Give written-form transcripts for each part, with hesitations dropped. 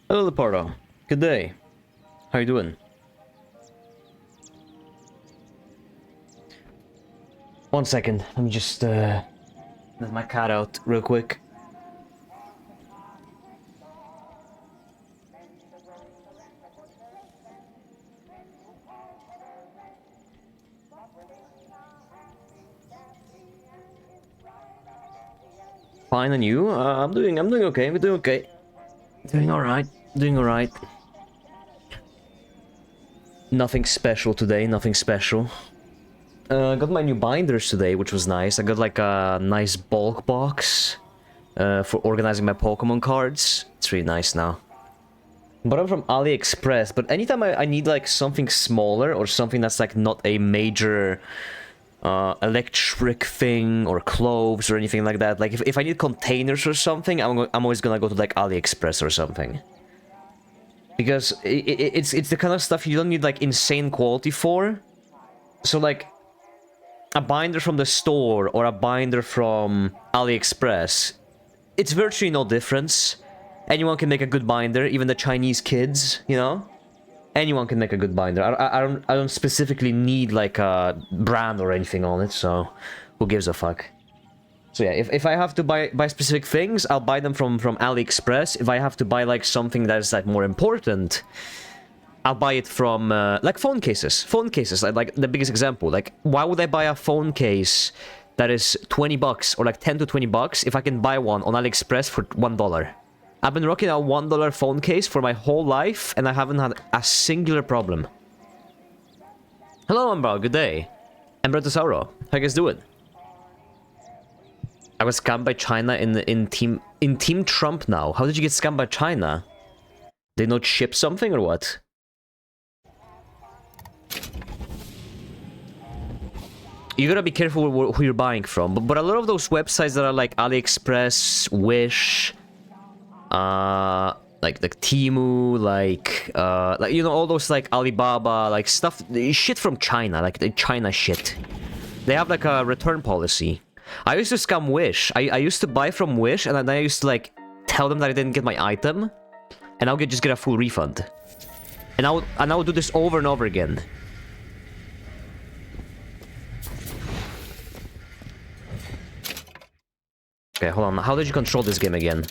Hello, Lepardo. Good day. How you doing? One second. Let me just let my cat out real quick. Fine, and you? I'm doing okay. We're doing okay. Doing all right. Doing all right. Nothing special today. Nothing special. I got my new binders today, which was nice. I got like a nice bulk box for organizing my Pokemon cards. It's really nice now. But I'm from AliExpress. But anytime I need like something smaller or something that's like not a major electric thing or clothes or anything like that, like if I need containers or something, I'm always gonna go to like AliExpress or something. Because it's the kind of stuff you don't need like insane quality for. So like a binder from the store or a binder from AliExpress, it's virtually no difference. Anyone can make a good binder, even the Chinese kids, you know? Anyone can make a good binder. I don't specifically need like a brand or anything on it, so who gives a fuck? So yeah, if I have to buy specific things, I'll buy them from AliExpress. If I have to buy like something that is like more important, I'll buy it from like phone cases. Phone cases, like the biggest example. Like, why would I buy a phone case that is 20 bucks or like 10 to 20 bucks if I can buy one on AliExpress for $1? I've been rocking a $1 phone case for my whole life, and I haven't had a singular problem. Hello, Umbra. Good day. Embratosauro. How you guys doing? I was scammed by China in Team Trump now. How did you get scammed by China? They not ship something or what? You gotta be careful who you're buying from. But a lot of those websites that are like AliExpress, Wish, like Temu, like you know, all those like Alibaba, like stuff, shit from China, like the China shit. They have like a return policy. I used to scam Wish. I used to buy from Wish, and then I used to like tell them that I didn't get my item, and I would just get a full refund. And I would do this over and over again. Okay, hold on. How did you control this game again?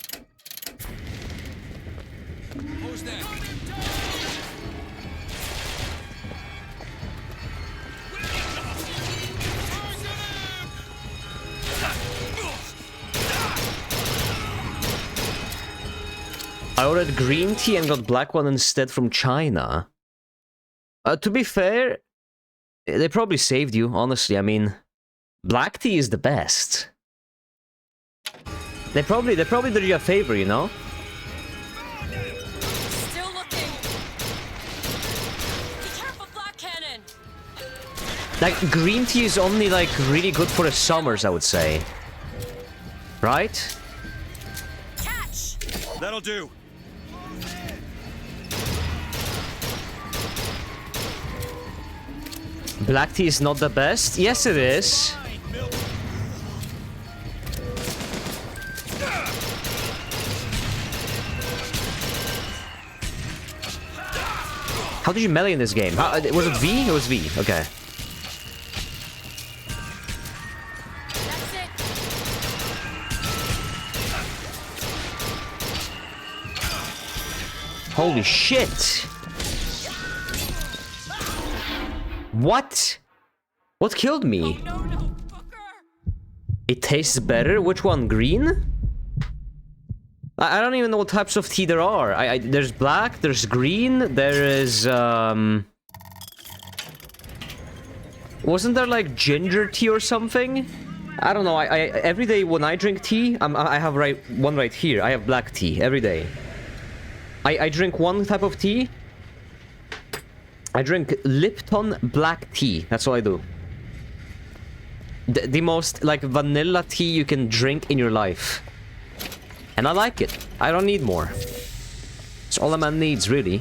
I ordered green tea and got black one instead from China. To be fair, they probably saved you, honestly. I mean, black tea is the best. They probably did you a favor, you know? Still looking. Be careful, Black Cannon. Like, green tea is only like really good for the summers, I would say. Right? Catch. That'll do. Black tea is not the best? Yes, it is. How did you melee in this game? Was it V? It was V. Okay. That's it. Holy shit! What? What killed me? Oh, no, Booker. It tastes better? Which one? Green? I don't even know what types of tea there are. There's black, there's green, there is, wasn't there, like, ginger tea or something? I don't know, every day when I drink tea, I have one right here. I have black tea, every day. I drink one type of tea. I drink Lipton black tea. That's all I do. The most, like, vanilla tea you can drink in your life. And I like it. I don't need more. It's all a man needs, really.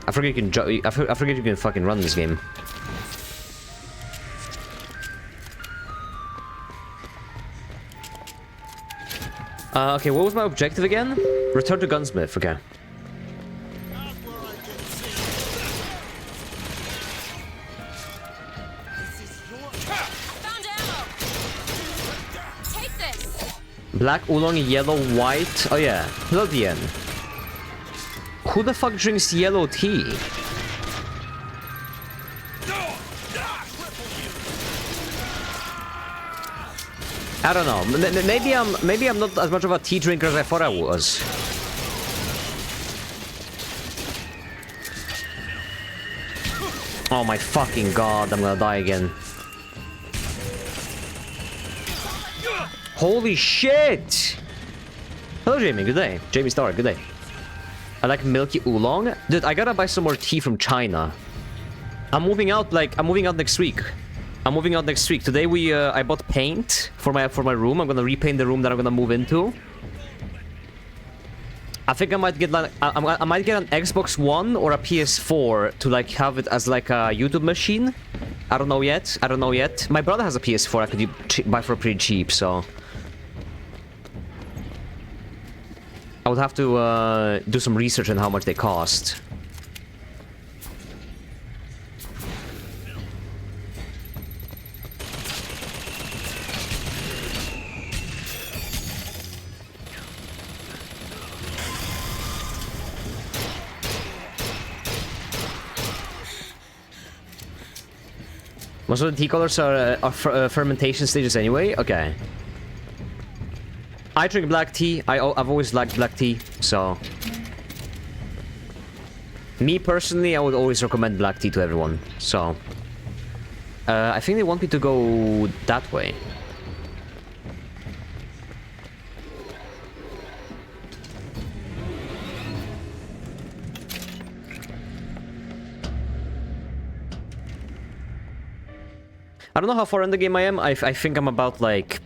I forget you can I forget you can fucking run this game. Okay, what was my objective again? Return to Gunsmith, okay. Found ammo. Take this. Black oolong, yellow, white. Oh yeah, Plodian. Who the fuck drinks yellow tea? I don't know. Maybe I'm not as much of a tea drinker as I thought I was. Oh my fucking god! I'm gonna die again. Holy shit! Hello, Jamie. Good day. Jamie Star. Good day. I like milky oolong. Dude, I gotta buy some more tea from China. I'm moving out next week. Today I bought paint for my room. I'm gonna repaint the room that I'm gonna move into. I think I might get like I might get an Xbox One or a PS4 to like have it as like a YouTube machine. I don't know yet. My brother has a PS4 I could buy for pretty cheap, so I would have to do some research on how much they cost. Most of the tea colors are fermentation stages anyway? Okay. I drink black tea. I've always liked black tea, so... Me personally, I would always recommend black tea to everyone, so... I think they want me to go that way. I don't know how far in the game I am. I think I'm about like...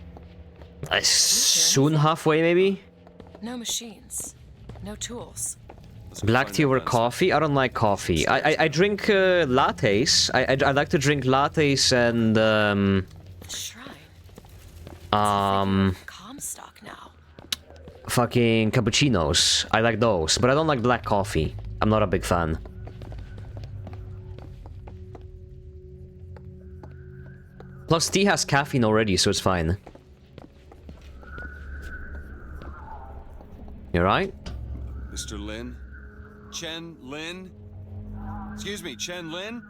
soon halfway, maybe? No machines. No tools. Black tea over coffee? I don't like coffee. I drink lattes. I like to drink lattes and... Shrine. Comstock now. fucking cappuccinos. I like those, but I don't like black coffee. I'm not a big fan. Plus, tea has caffeine already, so it's fine. You right? Mr. Lin? Chen Lin? Excuse me, Chen Lin?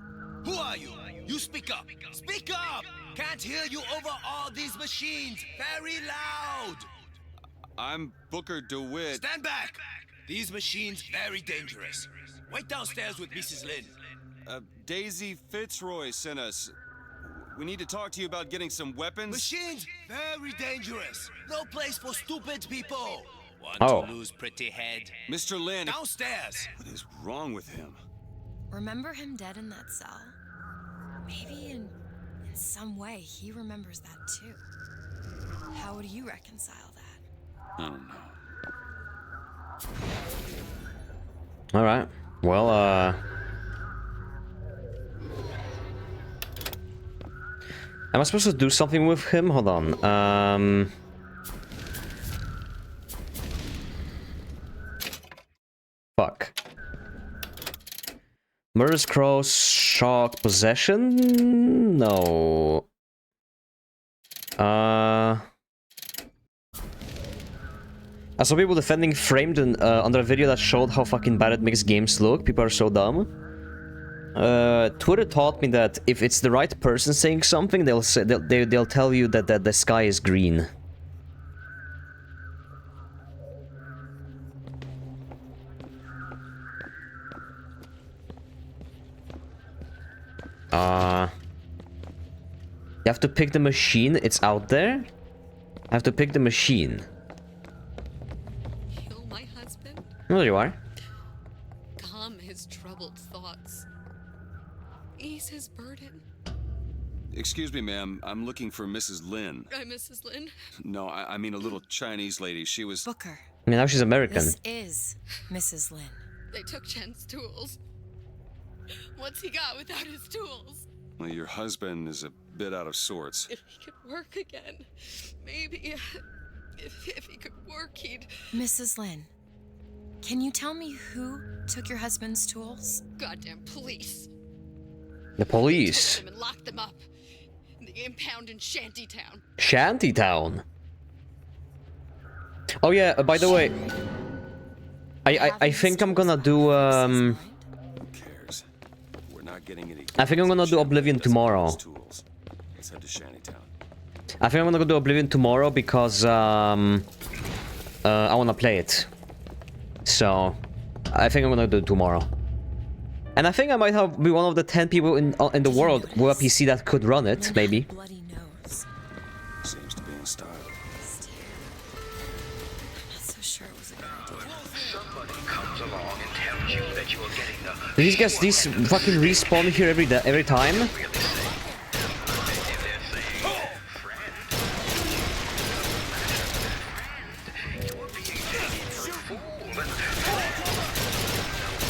Who are you? You speak up! Speak up! Can't hear you over all these machines! Very loud! I'm Booker DeWitt. Stand back! These machines very dangerous. Wait downstairs with Mrs. Lin. Daisy Fitzroy sent us. We need to talk to you about getting some weapons. Machines very dangerous. No place for stupid people. Want Oh. to lose pretty head? Mr. Lin, Downstairs! what is wrong with him? Remember him dead in that cell? Maybe in some way he remembers that too. How would you reconcile that? I don't know. Alright. Well, am I supposed to do something with him? Hold on. Fuck. Murderous Crows, Shock, Possession? No. I saw people defending Framed under a video that showed how fucking bad it makes games look. People are so dumb. Twitter taught me that if it's the right person saying something, they'll tell you that the sky is green. You have to pick the machine. It's out there. I have to pick the machine. Heal my husband, Oh, there you are. calm his troubled thoughts, ease his burden. Excuse me, ma'am. I'm looking for Mrs. Lin. I'm Mrs. Lin. No, I mean a little Chinese lady. She was... Booker, I mean, now she's American. this is Mrs. Lin. They took Chen's tools. What's he got without his tools? Well, your husband is a bit out of sorts. If he could work again, maybe. If he could work, he'd... Mrs. Lin, can you tell me who took your husband's tools? Goddamn police. The police. Took them and locked them up. In the impound in Shantytown. Shantytown. Oh yeah, by the way, I think I'm gonna do Who cares? We're not getting any. I think I'm gonna do Oblivion tomorrow. Tools. Let's head to Shantytown. I think I'm gonna go do Oblivion tomorrow because I wanna play it. So I think I'm gonna do it tomorrow. And I think I might be one of the 10 people in the world with a PC that could run it, maybe. Bloody nose. Seems to be in style. I'm not so sure it was a good idea. Somebody comes along and tells you that you are getting the These guys, these fucking respawn here every time. really say. If they're saying friend, you are being taken for a fool and no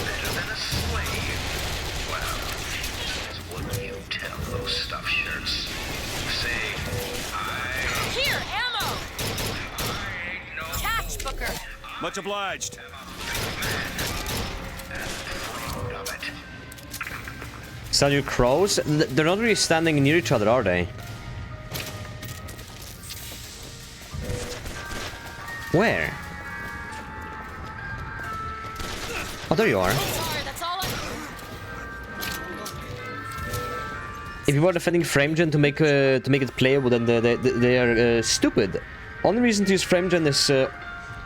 better than a slave. Well, that's what you tell those stuffed shirts. You say, Here, ammo! I know Catch, Booker! Much obliged. of it. Stand your crows? They're not really standing near each other, are they? Where? Oh, there you are. Sorry, that's all I... If you are defending FrameGen to make it playable, then they are stupid. Only reason to use FrameGen is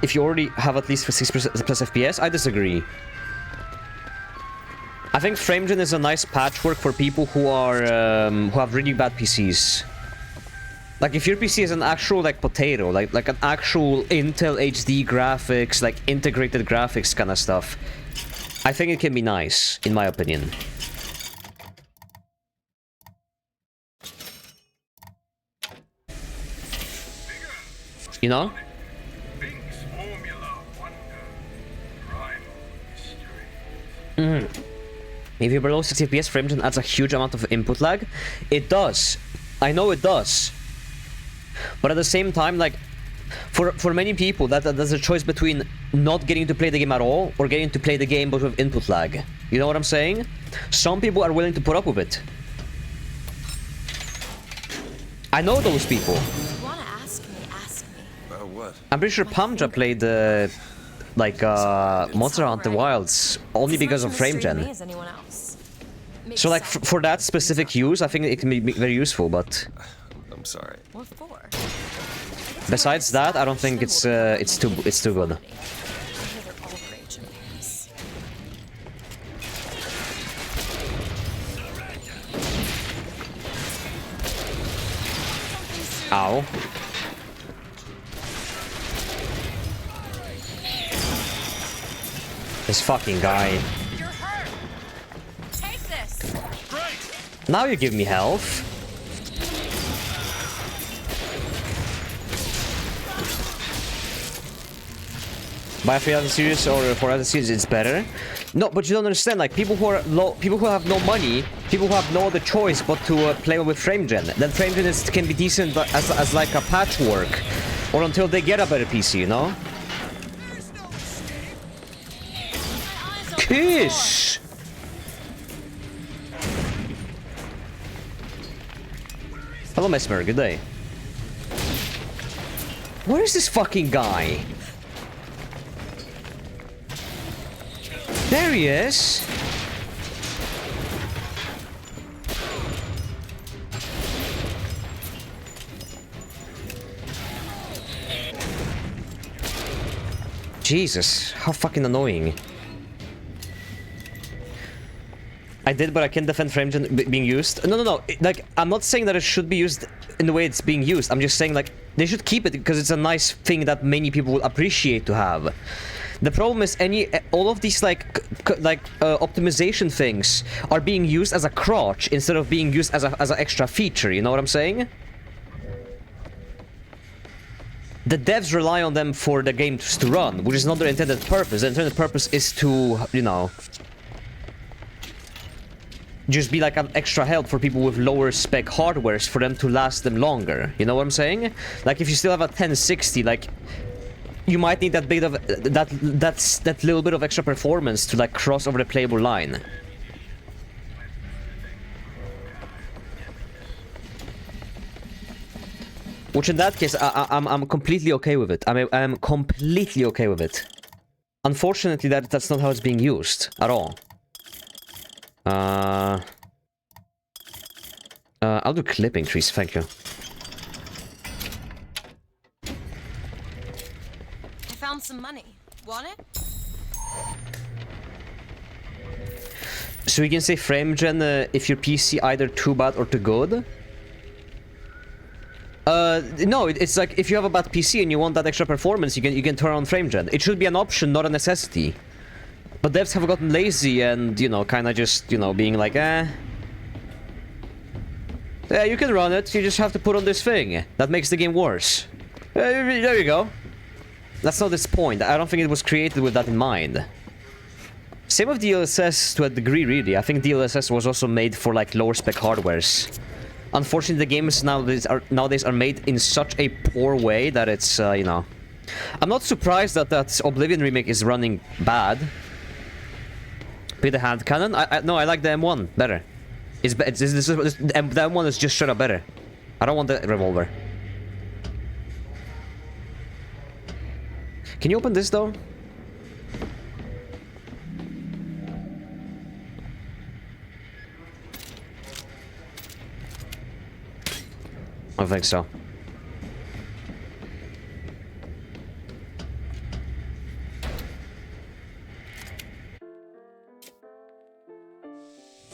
if you already have at least 6% plus FPS. I disagree. I think FrameGen is a nice patchwork for people who are who have really bad PCs. Like if your PC is an actual like potato, like an actual Intel HD graphics, like integrated graphics kind of stuff, I think it can be nice, in my opinion. You know? Bink's formula wonder, primal mystery. If you're below 60 FPS, FrameGen adds a huge amount of input lag. It does. I know it does. But at the same time, like, for many people, that's a choice between not getting to play the game at all or getting to play the game but with input lag. You know what I'm saying? Some people are willing to put up with it. I know those people. If you wanna ask me, ask me. What? I'm pretty sure Pamja played Monster Hunter Wilds only because of FrameGen. As anyone else. Makes So like sense. for that specific use, I think it can be very useful, but I'm sorry. What for? besides that, I don't think it's too good. I hear they're all rage in Paris. Ow. This fucking guy. You're hurt. Take this. Now you give me health. Buy a free other series or for other series, it's better. No, but you don't understand. Like people who are low, people who have no money, people who have no other choice but to play with FrameGen. Then FrameGen can be decent as like a patchwork, or until they get a better PC, you know. Kiss. Hello, Mesmer. Good day. Where is this fucking guy? There he is. Jesus, how fucking annoying. I did, but I can't defend FrameGen being used. No. Like, I'm not saying that it should be used in the way it's being used. I'm just saying, like, they should keep it because it's a nice thing that many people would appreciate to have. The problem is all of these optimization things are being used as a crutch instead of being used as an extra feature. You know what I'm saying? The devs rely on them for the games to run, which is not their intended purpose. The intended purpose is to, you know, just be like an extra help for people with lower spec hardwares for them to last them longer. You know what I'm saying? Like if you still have a 1060, like you might need that bit of that little bit of extra performance to like cross over the playable line. Which in that case, I'm completely okay with it. I'm completely okay with it. Unfortunately, that's not how it's being used at all. I'll do clipping trees, thank you. I found some money. Want it? So you can say frame gen if your PC either too bad or too good? No, it's like if you have a bad PC and you want that extra performance, you can turn on frame gen. It should be an option, not a necessity. But devs have gotten lazy and, you know, kind of just, you know, being like, eh. Yeah, you can run it, you just have to put on this thing. That makes the game worse. There you go. That's not its point. I don't think it was created with that in mind. Same with DLSS to a degree, really. I think DLSS was also made for, like, lower spec hardwares. Unfortunately, the games nowadays are made in such a poor way that it's, you know... I'm not surprised that that Oblivion remake is running bad. With the hand cannon? No, I like the M1 better. The M1 is just straight up better. I don't want the revolver. Can you open this, though? I don't think so.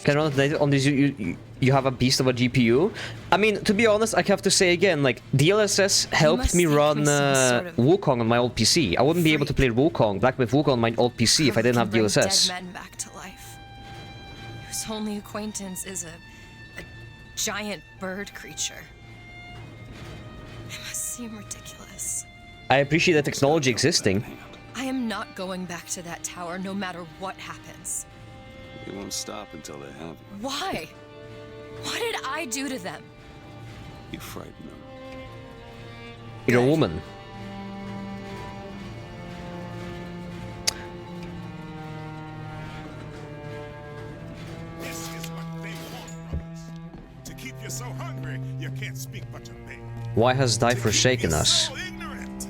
Can run it on this, you have a beast of a GPU. I mean, to be honest, I have to say again, like, DLSS helped me run Wukong on my old PC. I wouldn't be able to play Wukong, Black Myth Wukong on my old PC if I didn't have DLSS. Dead men back to life. Whose only acquaintance is a giant bird creature. It must seem ridiculous. I appreciate the technology existing. I am not going back to that tower no matter what happens. They won't stop until they have you. Why? What did I do to them? You frighten them. You're a woman. This is what they want from us. To keep you so hungry, you can't speak but obey. Why has Die forsaken us? So ignorant,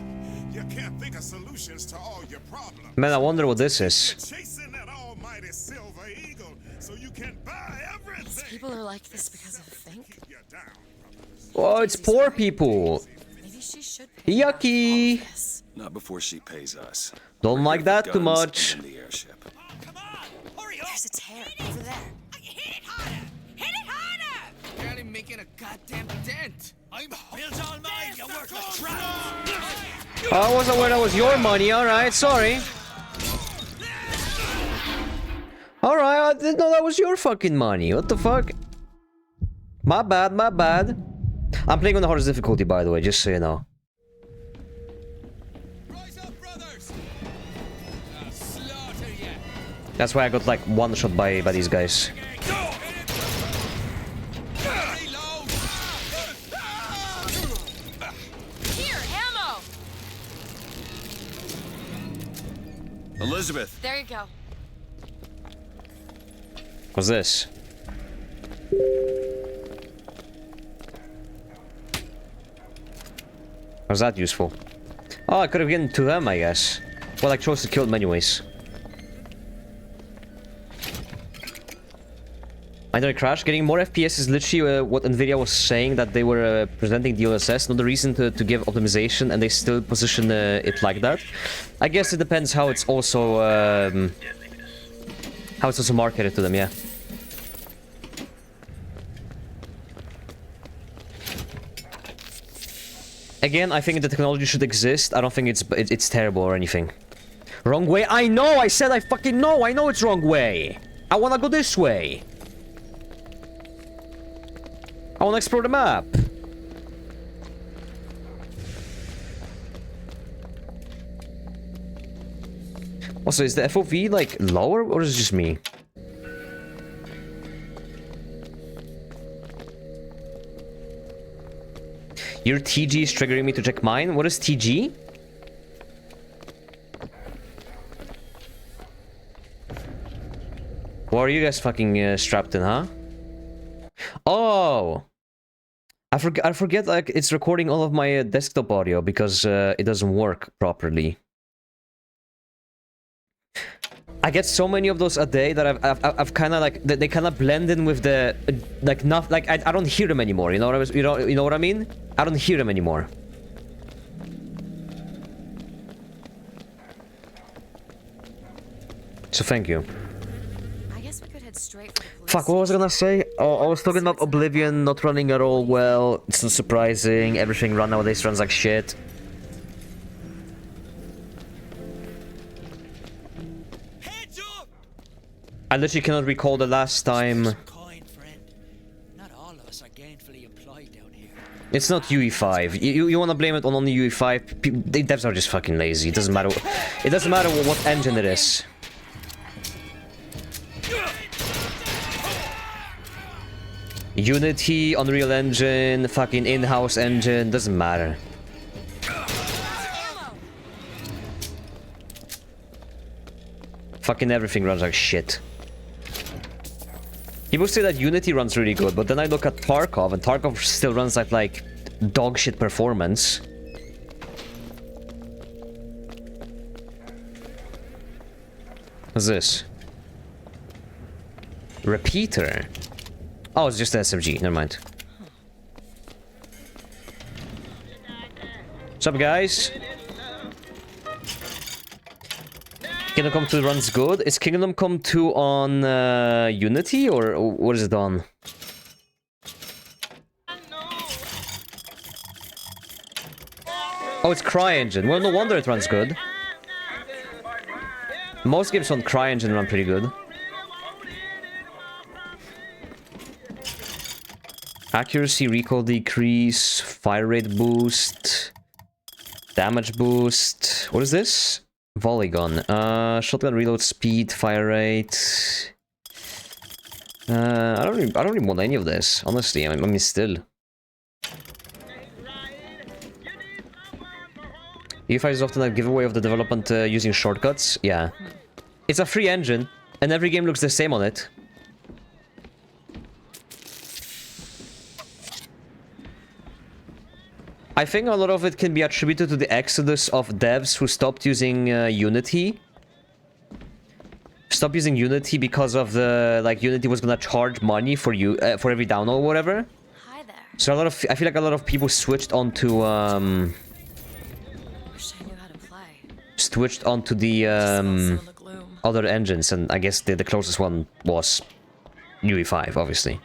you can't think of solutions to all your problems. Man, I wonder what this is. You're chasing that almighty silver eagle, so you can buy everything. People are like this because of Fink. You're down, brothers. Oh, it's poor people. Maybe she should pay back all Yucky. this. Not before she pays us. Don't like We're here that for too guns much. and the airship. Come on! Hurry up! There's a tear over there. Hit it harder! Hit it harder! Barely making a goddamn dent. I'm built all mine, you worthless trap! I wasn't aware that was your money, alright, sorry. Alright, I didn't know that was your fucking money. What the fuck? My bad, my bad. I'm playing on the hardest difficulty, by the way, just so you know. Rise up, brothers! I'll slaughter you! That's why I got like one shot by these guys. Here, ammo! Elizabeth! There you go. What's this? How's that useful? Oh, I could have given to them, I guess. Well, I chose to kill them anyways. I know it crashed. Getting more FPS is literally what Nvidia was saying, that they were presenting DLSS, not the reason to give optimization, and they still position it like that. I guess it depends how it's also marketed to them, yeah. Again, I think the technology should exist. I don't think it's terrible or anything. Wrong way? I know! I said I fucking know! I know it's wrong way! I wanna go this way! I wanna explore the map! Also, is the FOV, like, lower, or is it just me? Your TG is triggering me to check mine? What is TG? Why are you guys fucking strapped in, huh? Oh! I forget, like, it's recording all of my desktop audio because it doesn't work properly. I get so many of those a day that I've kind of like they kind of blend in with the like not like I don't hear them anymore. You know what I was, you know what I mean? I don't hear them anymore. So thank you. I guess we could head straight for the police. Fuck, what was I gonna say? Oh, I was talking about Oblivion not running at all well. It's not surprising. Everything nowadays runs like shit. Heads up! I literally cannot recall the last time. Kind friend. Not all of us are gainfully employed down here. It's not UE5. You wanna blame it on only UE5? The devs are just fucking lazy. It doesn't matter. It doesn't matter what engine it is. Unity, Unreal Engine, fucking in-house engine, doesn't matter. Fucking everything runs like shit. People say that Unity runs really good, but then I look at Tarkov, and Tarkov still runs like dog shit performance. What's this? Repeater. Oh, it's just an SMG. Never mind. What's up, guys? Kingdom Come 2 runs good. Is Kingdom Come 2 on Unity or what is it on? Oh, it's CryEngine. Well, no wonder it runs good. Most games on CryEngine run pretty good. Accuracy, recoil decrease, fire rate boost, damage boost. What is this? Volley gun. Shotgun reload speed, fire rate. I don't really want any of this, honestly. I mean, still. UE5 is often a giveaway of the development using shortcuts. Yeah. It's a free engine, and every game looks the same on it. I think a lot of it can be attributed to the exodus of devs who stopped using Unity. Stopped using Unity because of the Unity was gonna charge money for you for every download or whatever. Hi there. So I feel like a lot of people switched onto Wish I knew how to play. switched onto the Some of the gloom. other engines, and I guess the closest one was UE5, obviously.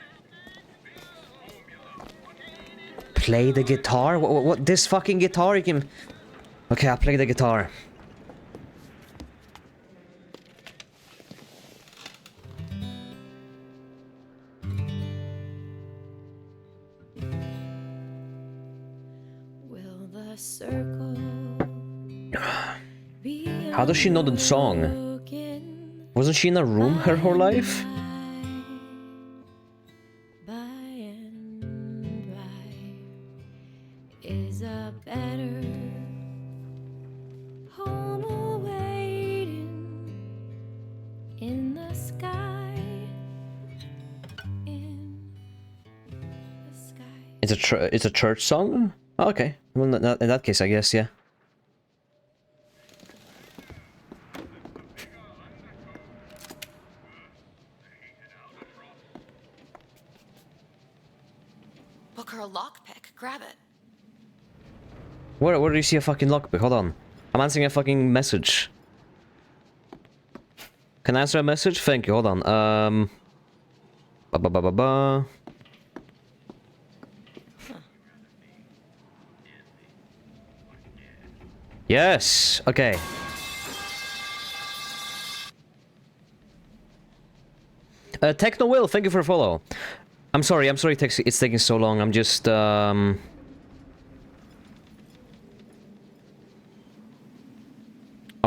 Play the guitar? What? This fucking guitar? You can... Okay, I'll play the guitar. Will the circle be How does she know the song? broken Wasn't she in a room her whole life? by and by? Is a better home awaiting in the sky? In the sky. It's a church song? Oh, okay. Well, in that case, I guess, yeah. Book her a lockpick. Grab it. Where do you see a fucking lockpick? Hold on. I'm answering a fucking message. Can I answer a message? Thank you, hold on. Ba ba ba ba ba. Yes! Okay. Techno Will, thank you for a follow. I'm sorry it's taking so long. I'm just I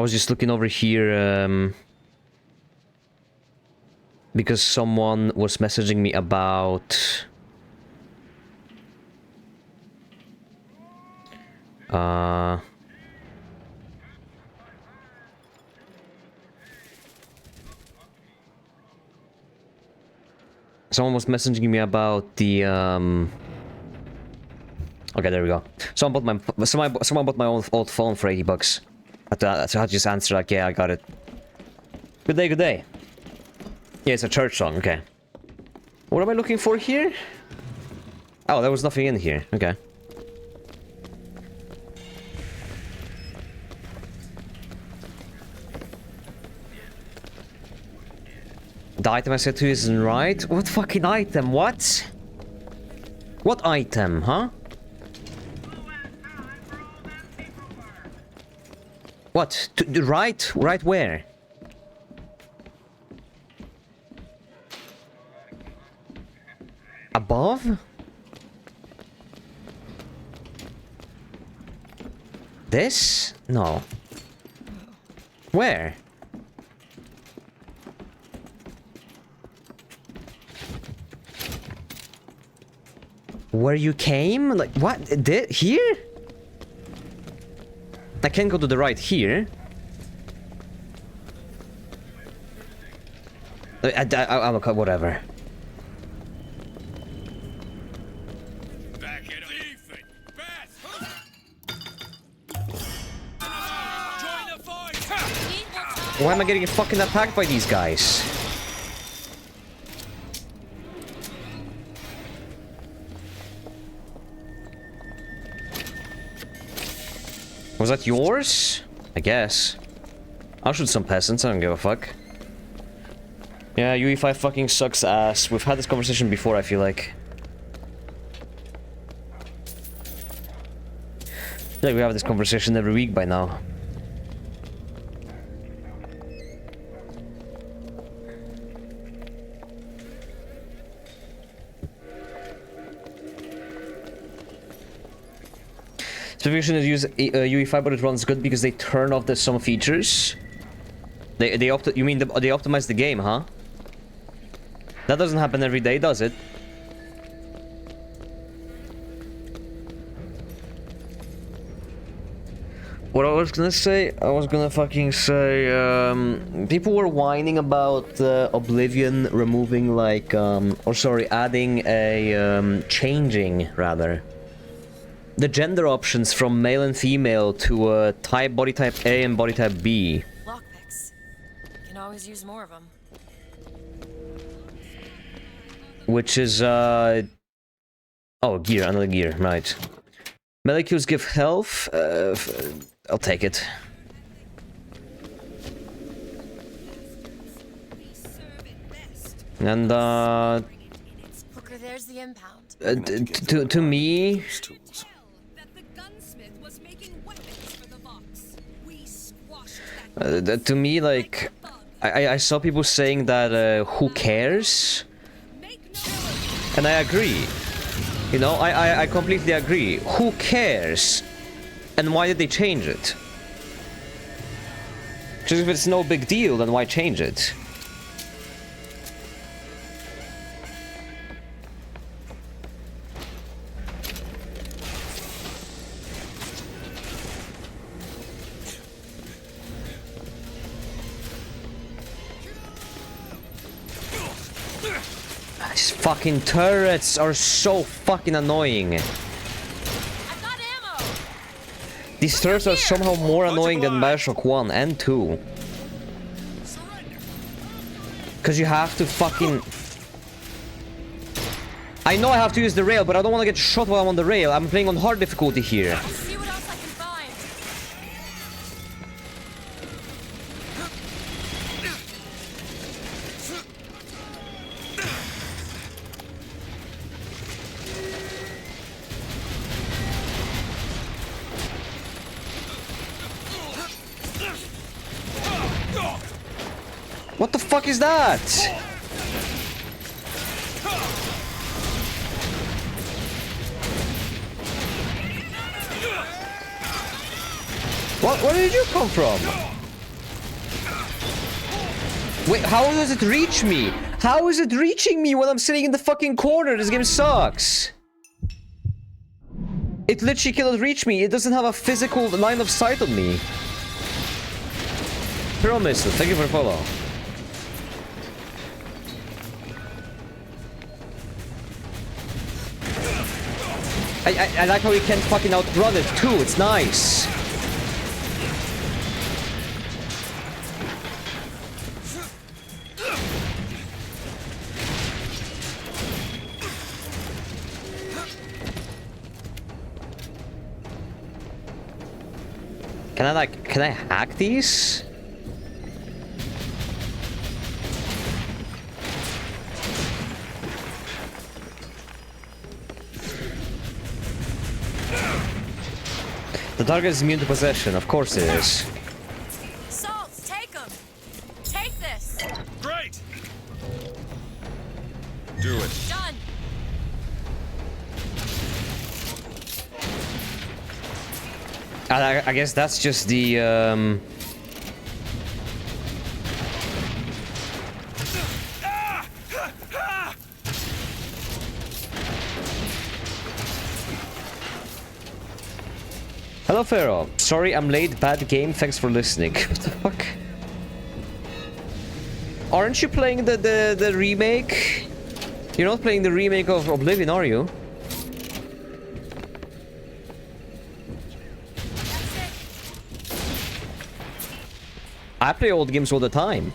was just looking over here because someone was messaging me about Someone was messaging me about the Okay, there we go. Someone bought my old phone for $80. So I just answered like, yeah, I got it. Good day, good day. Yeah, it's a church song. Okay. What am I looking for here? Oh, there was nothing in here. Okay. The item I said to isn't right. What fucking item? What? What item, huh? What? Right? Right where? Above? This? No. Where? Where you came? Like, what? Here? I can't go to the right here. I'm whatever. Back it up. Ethan! Beth! Join the fight! Why am I getting fucking attacked by these guys? Was that yours? I guess. I'll shoot some peasants, I don't give a fuck. Yeah, UE5 fucking sucks ass. We've had this conversation before, I feel like. I feel like we have this conversation every week by now. Specifically shouldn't use UE5, but it runs good because they turn off some features. You mean they optimize the game, huh? That doesn't happen every day, does it? What I was gonna say, I was gonna fucking say, people were whining about Oblivion removing like, adding a, changing, rather. The gender options from male and female to body type A and body type B. Lockpicks. Can always use more of them. Which is, oh, gear, another gear, right. Molecules give health, I'll take it. And, Booker, there's the impound. to me... Those tools. To me, like, I saw people saying that, who cares? And I agree. You know, I completely agree. Who cares? And why did they change it? Just if it's no big deal, then why change it? These fucking turrets are so fucking annoying. I've got ammo! These turrets are somehow more annoying than Bioshock 1 and 2. Because you have to fucking... I know I have to use the rail, but I don't want to get shot while I'm on the rail. I'm playing on hard difficulty here. I'll see what else I can find. What the fuck is that? Where did you come from? Wait, how does it reach me? How is it reaching me when I'm sitting in the fucking corner? This game sucks. It literally cannot reach me. It doesn't have a physical line of sight on me. Promise. Thank you for follow. I like how you can fucking outrun it too. It's nice. Can I hack these? The target is immune to possession, of course it is. Salts, take them. Take this. Great! Do it. Done. I guess that's just the Hello, Pharaoh. Sorry I'm late. Bad game. Thanks for listening. What the fuck? Aren't you playing the remake? You're not playing the remake of Oblivion, are you? I play old games all the time.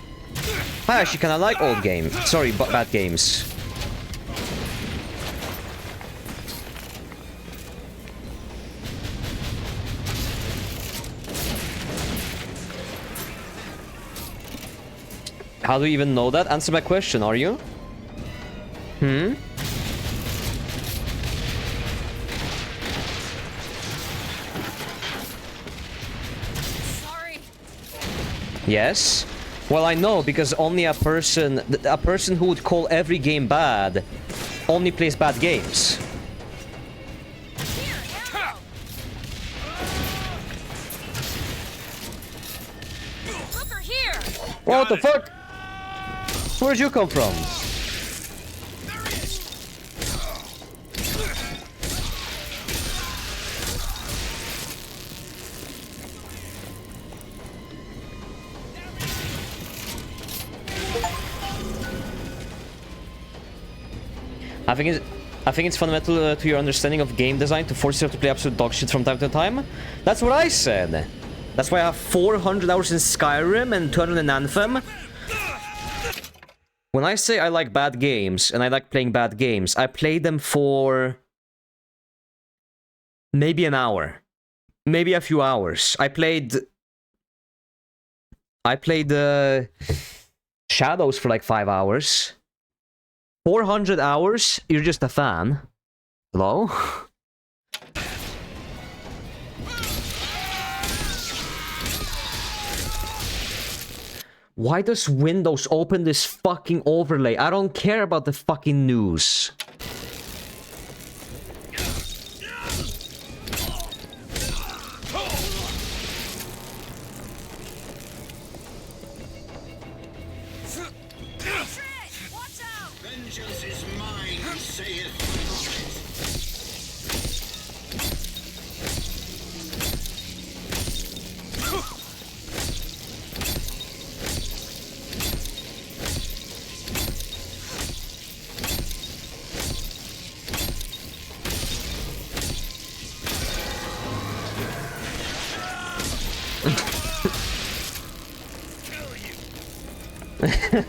I actually kinda like old games. Sorry, bad games. How do you even know that? Answer my question, are you? Hmm? Sorry. Yes? Well, I know, because only a person who would call every game bad only plays bad games. Here, arrow. Hooker here. What the fuck? Where'd you come from? I think it's fundamental to your understanding of game design to force yourself to play absolute dog shit from time to time. That's what I said. That's why I have 400 hours in Skyrim and 200 in Anthem. When I say I like bad games and I like playing bad games, I play them for maybe an hour, maybe a few hours. I played Shadows for like 5 hours. 400 hours? You're just a fan. Hello? Why does Windows open this fucking overlay? I don't care about the fucking news. Watch out. Vengeance is mine, saith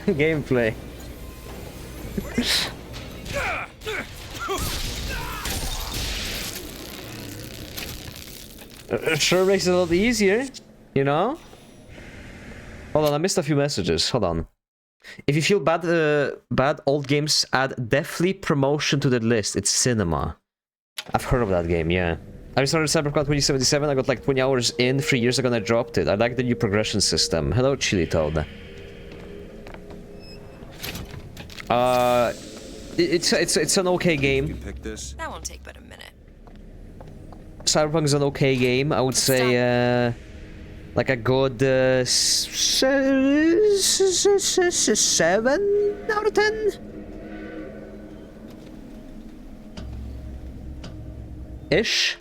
Gameplay. Sure makes it a lot easier, you know? Hold on, I missed a few messages. Hold on. If you feel bad old games, add Deathly Promotion to the list. It's cinema. I've heard of that game, yeah. I started Cyberpunk 2077. I got like 20 hours in 3 years ago and I dropped it. I like the new progression system. Hello, Chili Toad. It's an okay You game. pick this? That won't take but a minute. Cyberpunk is an okay game. I would say like a good 7 out of 10 ish.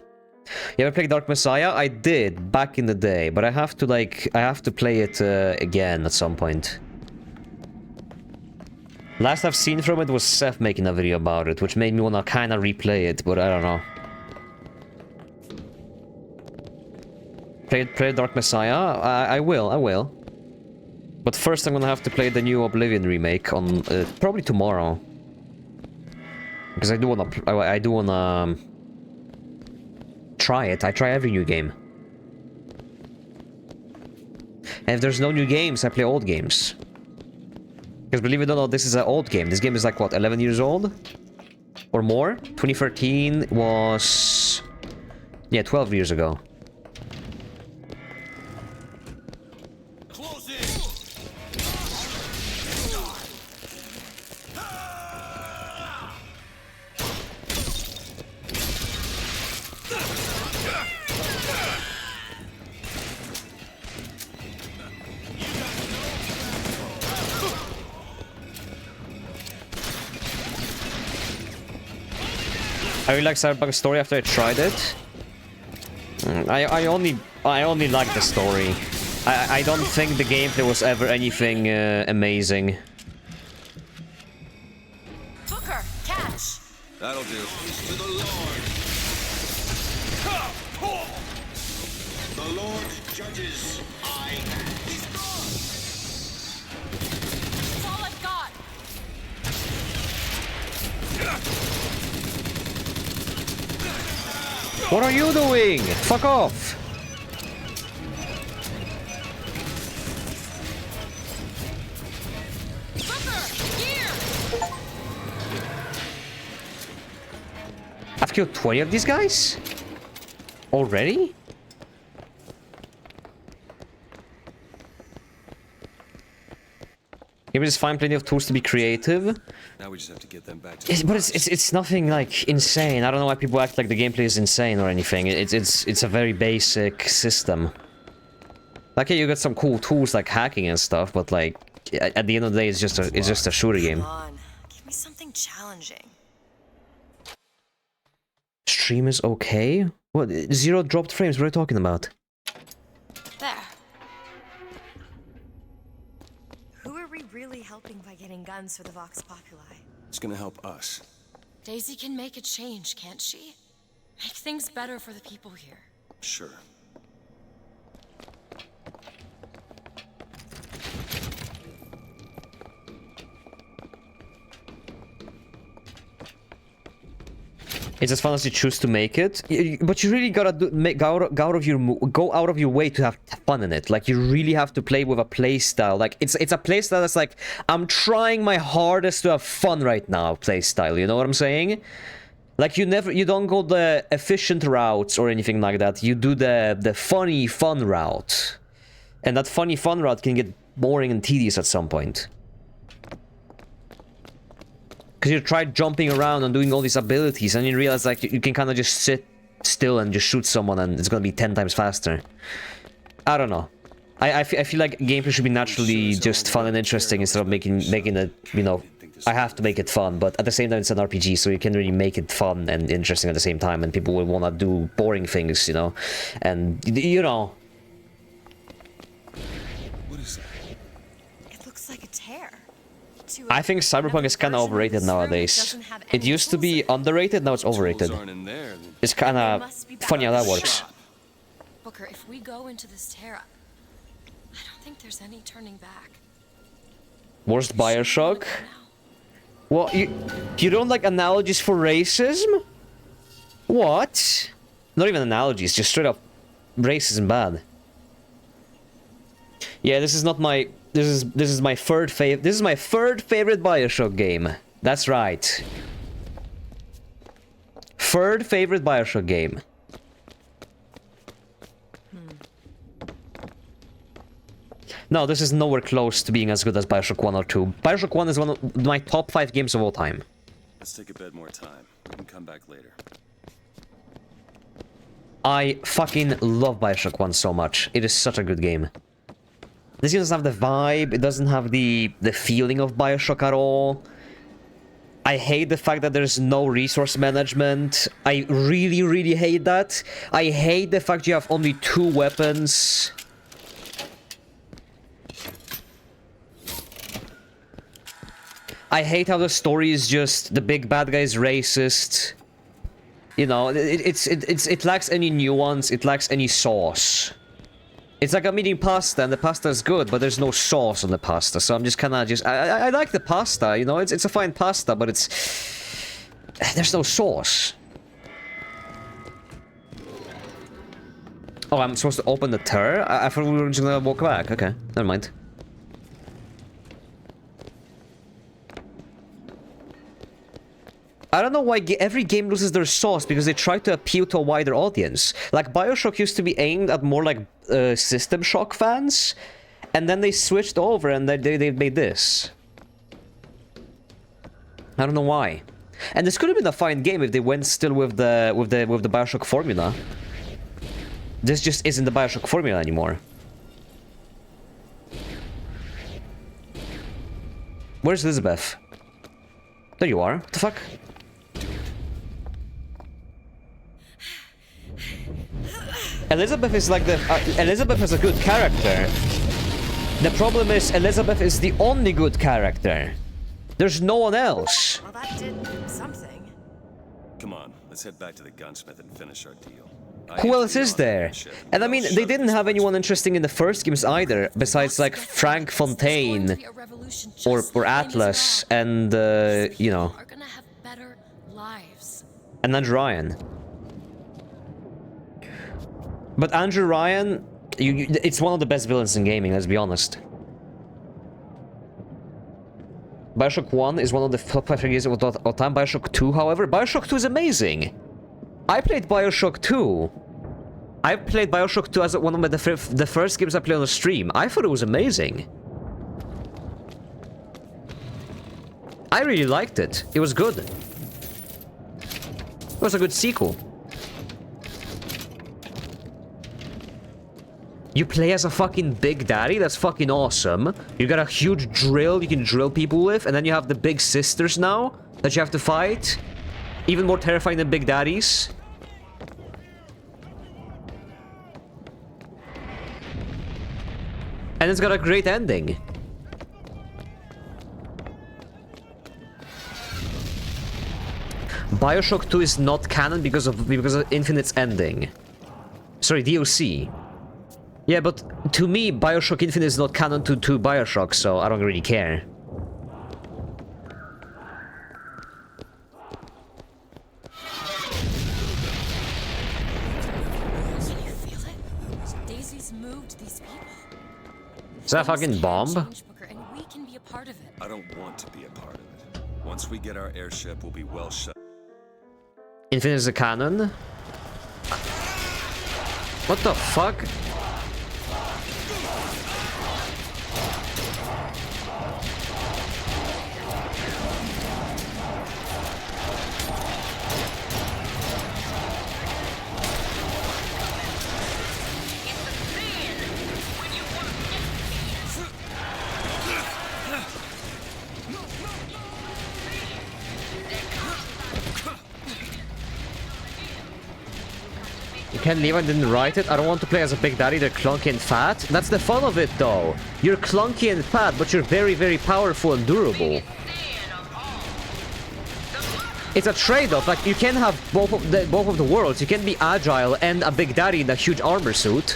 You ever played Dark Messiah? I did back in the day, but I have to play it again at some point. Last I've seen from it was Seth making a video about it, which made me wanna kinda replay it, but I don't know. Play Dark Messiah? I will. But first I'm gonna have to play the new Oblivion remake on probably tomorrow. Because I do wanna try it. I try every new game. And if there's no new games, I play old games. Because believe it or not, this is an old game. This game is like, what, 11 years old? Or more? 2013 was... yeah, 12 years ago. Close I really like Cyberpunk story after I tried it. I only like the story. I don't think the gameplay was ever anything amazing. Booker, catch! That'll do. to the Lord. The Lord judges. He's gone. That's all I've got! What are you doing? Fuck off! Booker, here! I've killed 20 of these guys? Already? Maybe just find plenty of tools to be creative. Now we just have to get them back to. Yes, but it's nothing like insane. I don't know why people act like the gameplay is insane or anything. It's a very basic system. Like, yeah, you got some cool tools like hacking and stuff, but like at the end of the day, it's just a shooter game. Come on, give me something challenging. Stream is okay. What? 0 dropped frames? What are you talking about? There. Who are we really helping by getting guns for the Vox Populi? It's gonna help us. Daisy can make a change, can't she? Make things better for the people here. Sure. It's as fun as you choose to make it, but you really gotta go out of your way to have fun in it. Like, you really have to play with a playstyle. Like, it's a playstyle that's like, I'm trying my hardest to have fun right now playstyle. You know what I'm saying? Like, you don't go the efficient routes or anything like that. You do the funny fun route, and that funny fun route can get boring and tedious at some point. Because you try jumping around and doing all these abilities, and you realize, like, you can kind of just sit still and just shoot someone, and it's gonna be 10 times faster. I don't know. I feel like gameplay should be naturally just fun and interesting instead of making it, you know, I have to make it fun, but at the same time it's an RPG, so you can really make it fun and interesting at the same time, and people will want to do boring things, you know, and, you know. What is that? It looks like a tear. I think Cyberpunk is kind of overrated nowadays. It used to be underrated, now it's overrated. Tools aren't in there, then It's kind of funny how that works. Booker, if we go into this tear, I don't think there's any turning back. Worst Bioshock? What, you don't like analogies for racism? What? Not even analogies, just straight up racism bad. Yeah, this is not my... This is my third favorite. This is my third favorite Bioshock game. That's right. Third favorite Bioshock game. No, this is nowhere close to being as good as Bioshock 1 or 2. Bioshock 1 is one of my top 5 games of all time. let's take a bit more time. We can come back later. I fucking love Bioshock 1 so much. It is such a good game. This game doesn't have the vibe, it doesn't have the feeling of Bioshock at all. I hate the fact that there's no resource management. I really, really hate that. I hate the fact you have only 2 weapons. I hate how the story is just the big bad guy is racist. You know, it lacks any nuance. It lacks any sauce. It's like I'm eating pasta and the pasta is good, but there's no sauce on the pasta. So I'm just kind of just... I like the pasta, you know? It's a fine pasta, but it's... There's no sauce. Oh, I'm supposed to open the tur? I thought we were just gonna walk back. Okay, never mind. I don't know why every game loses their sauce, because they try to appeal to a wider audience. Like, BioShock used to be aimed at more like System Shock fans, and then they switched over and they made this. I don't know why. And this could have been a fine game if they went still with the BioShock formula. This just isn't the BioShock formula anymore. Where's Elizabeth? There you are. What the fuck? Elizabeth is like the... Elizabeth is a good character. The problem is Elizabeth is the only good character. There's no one else. Well, that did something. Come on, let's head back to the gunsmith and finish our deal. Who else is there? And I mean, they didn't have anyone interesting in the first games either, besides like Frank Fontaine or Atlas and you know, Are gonna have better lives. and Andrew Ryan. But Andrew Ryan, it's one of the best villains in gaming, let's be honest. BioShock 1 is one of the top 5 games of all time. BioShock 2, however, BioShock 2 is amazing. I played BioShock 2. I played BioShock 2 as one of the first games I played on the stream. I thought it was amazing. I really liked it. It was good. It was a good sequel. You play as a fucking Big Daddy? That's fucking awesome. You got a huge drill you can drill people with, and then you have the Big Sisters now that you have to fight. Even more terrifying than Big Daddies. And it's got a great ending. BioShock 2 is not canon because of Infinite's ending. Sorry, DLC. Yeah, but to me, BioShock Infinite is not canon to BioShock, so I don't really care. Can you feel it? Daisy's moved these people. Is that a fucking bomb? Change, Booker, and we can be a part of it. I don't want to be a part of it. Once we get our airship, we'll be well shut. Infinite is a canon? What the fuck? Ken Levine didn't write it. I don't want to play as a Big Daddy. They're clunky and fat. That's the fun of it, though. You're clunky and fat, but you're very, very powerful and durable. It's a trade-off. Like, you can have both of the worlds. You can be agile and a Big Daddy in a huge armor suit.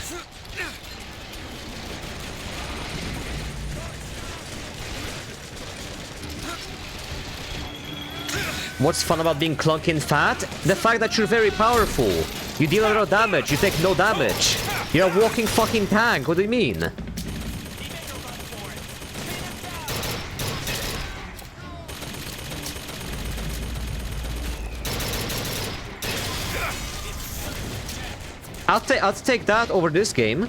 What's fun about being clunky and fat? The fact that you're very powerful. You deal a lot of damage, you take no damage. You're a walking fucking tank, what do you mean? I'll take that over this game.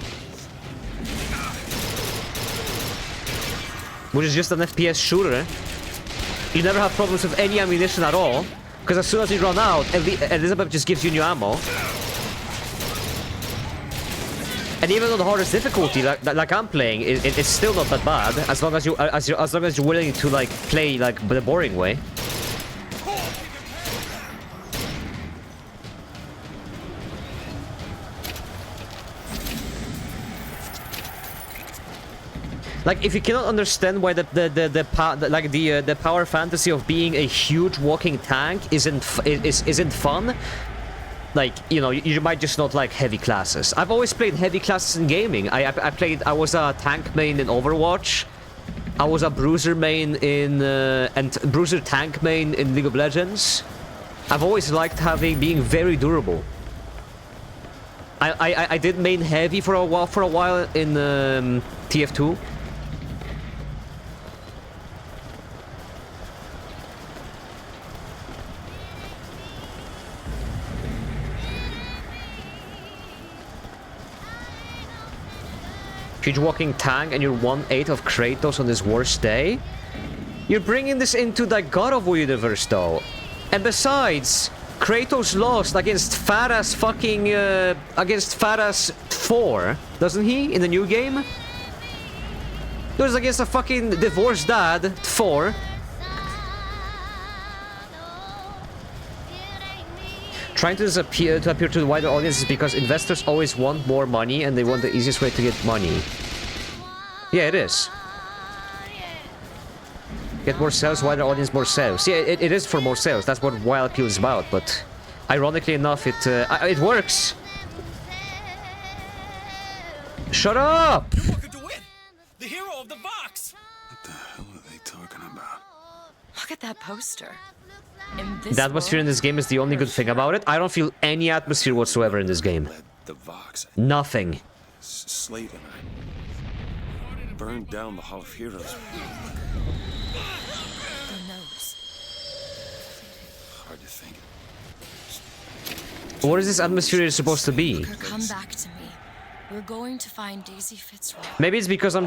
Which is just an FPS shooter. You never have problems with any ammunition at all. Because as soon as you run out, Elizabeth just gives you new ammo. And even on the hardest difficulty, like I'm playing, it's still not that bad. As long as you're willing to like play like the boring way. Like, if you cannot understand why the power fantasy of being a huge walking tank isn't fun, like, you know, you might just not like heavy classes. I've always played heavy classes in gaming. I was a tank main in Overwatch. I was a bruiser main in and bruiser tank main in League of Legends. I've always liked being very durable. I did main heavy for a while in TF2. Huge walking tank and you're 1/8 of Kratos on his worst day? You're bringing this into the God of War universe though. And besides, Kratos lost against fat-ass fucking, against fat-ass Thor, doesn't he, in the new game? It was against a fucking divorced dad, Thor. Trying to appear to the wider audience is because investors always want more money and they want the easiest way to get money. Yeah, it is. Get more sales, wider audience, more sales. Yeah, it is for more sales. That's what WildQ is about. But ironically enough, it works. Shut up! You're walking to win! The hero of the box! What the hell are they talking about? Look at that poster. In The atmosphere in this game is the only good thing about it. I don't feel any atmosphere whatsoever in this game. Led the Vox. Nothing. Slade and I burned down the Hall of Heroes. Who knows? Hard to think. What is this atmosphere supposed to be? Come back to me. We're going to find Daisy Fitzroy. Maybe it's because I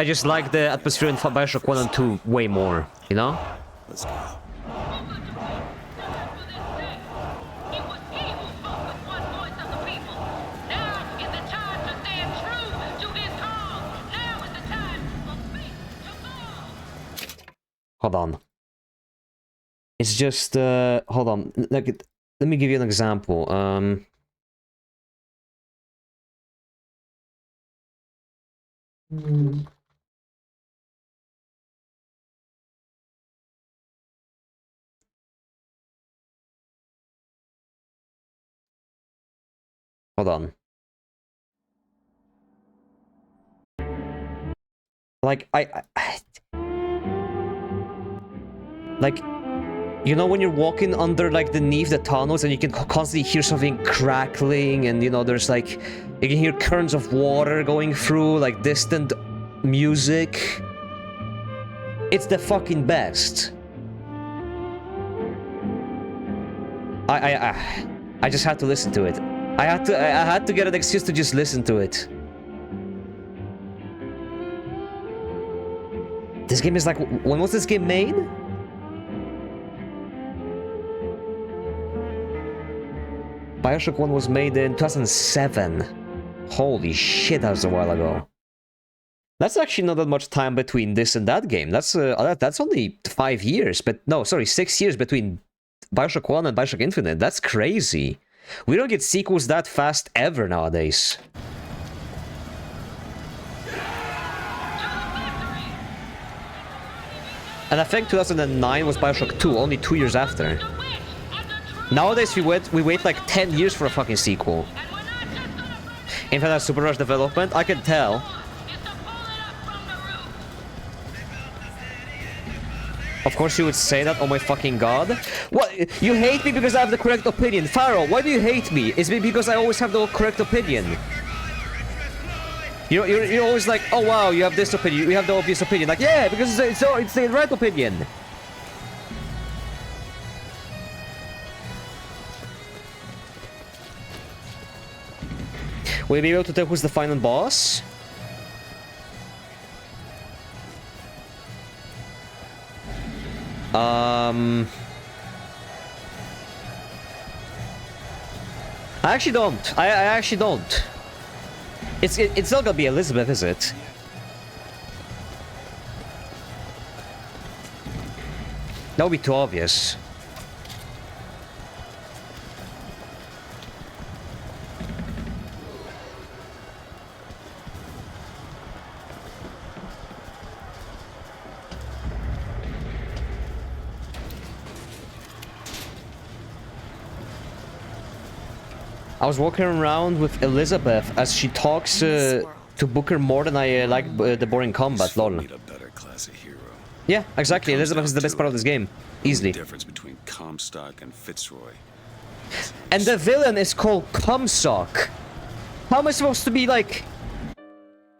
just like the atmosphere in Bioshock 1 and 2 way more, you know? Let's go. Hold on. It's just, hold on. Let me give you an example. Hold on. Like, like, you know when you're walking underneath the tunnels and you can constantly hear something crackling and, you know, there's like, you can hear currents of water going through, like distant music. It's the fucking best. I just had to listen to it. I had to get an excuse to just listen to it. This game is like, when was this game made? Bioshock 1 was made in 2007. Holy shit, that was a while ago. That's actually not that much time between this and that game. That's only 5 years, but no, sorry, 6 years between Bioshock 1 and Bioshock Infinite. That's crazy. We don't get sequels that fast ever nowadays. And I think 2009 was Bioshock 2, only 2 years after. Nowadays we wait like 10 years for a fucking sequel. Infinite Super Rush development, I can tell. Of course you would say that, oh my fucking god. What? You hate me because I have the correct opinion. Pharaoh, why do you hate me? Is it because I always have the correct opinion? You're always like, oh wow, you have this opinion, you have the obvious opinion. Like, yeah, because it's the right opinion. Will you be able to tell who's the final boss? I actually don't. I actually don't. It's not gonna be Elizabeth, is it? That would be too obvious. I was walking around with Elizabeth as she talks to Booker more than I like the boring combat, lol. Need a better class of hero. Yeah, exactly. Elizabeth is the best part of this game. Easily. The difference between Comstock and Fitzroy. And the villain is called Comstock. How am I supposed to be like...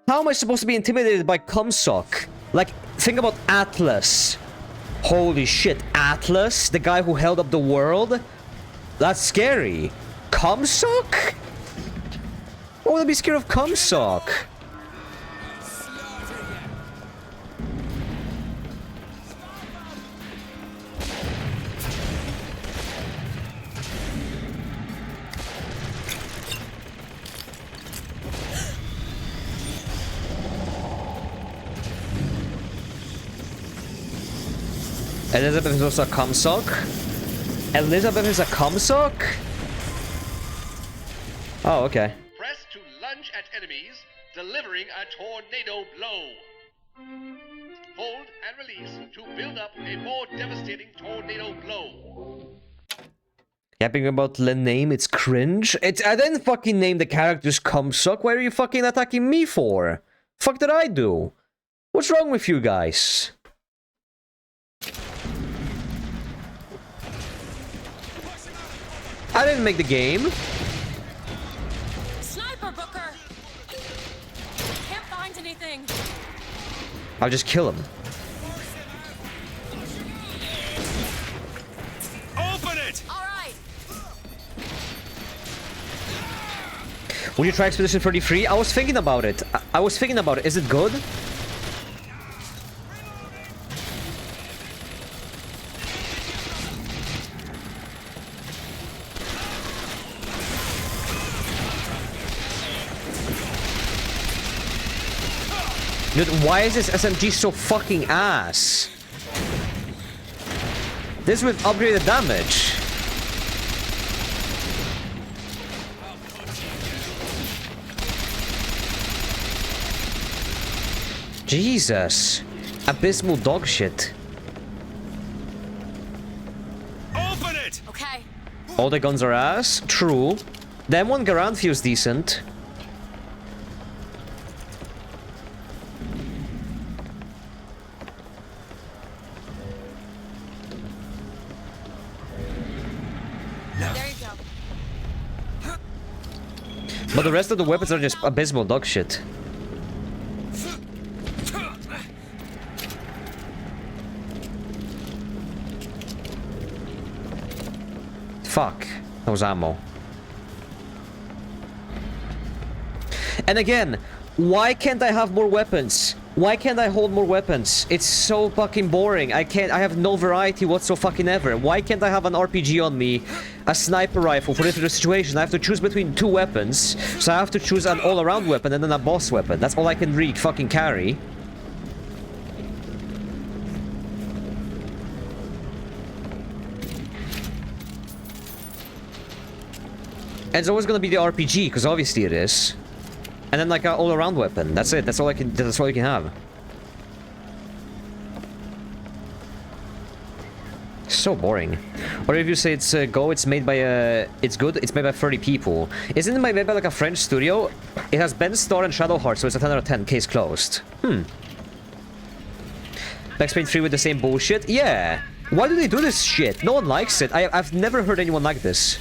How am I supposed to be intimidated by Comstock? Like, think about Atlas. Holy shit, Atlas? The guy who held up the world? That's scary. Comstock? Why would I be scared of Comstock? Elizabeth is also a Comstock? Elizabeth is a Comstock? Oh, okay. Press to lunge at enemies, delivering a tornado blow. Hold and release to build up a more devastating tornado blow. Yapping about the name, it's cringe. I didn't fucking name the characters Comstock. Why are you fucking attacking me for? Fuck did I do? What's wrong with you guys? I didn't make the game. Sniper, Booker! Can't find anything. I'll just kill him. Open it! All right. Would you try Expedition 33? I was thinking about it. I was thinking about it. Is it good? Dude, why is this SMG so fucking ass? This with upgraded damage. Jesus. Abysmal dog shit. Open it! Okay. All the guns are ass? True. The M1 Garand feels decent. There you go. But the rest of the weapons are just abysmal dog shit. Fuck. That was ammo. And again, why can't I have more weapons? Why can't I hold more weapons? It's so fucking boring. I have no variety whatsoever. Why can't I have an RPG on me? A sniper rifle for different situations. I have to choose between two weapons. So I have to choose an all-around weapon and then a boss weapon. That's all I can really fucking carry. And it's always gonna be the RPG, because obviously it is. And then like an all-around weapon. That's it. That's all that's all you can have. So boring. Or if you say it's Go, it's made by it's good. It's made by 30 people. Isn't it made by like a French studio? It has Ben Starr and Shadowheart, so it's a 10 out of 10. Case closed. Max Payne 3 with the same bullshit. Yeah. Why do they do this shit? No one likes it. I've never heard anyone like this.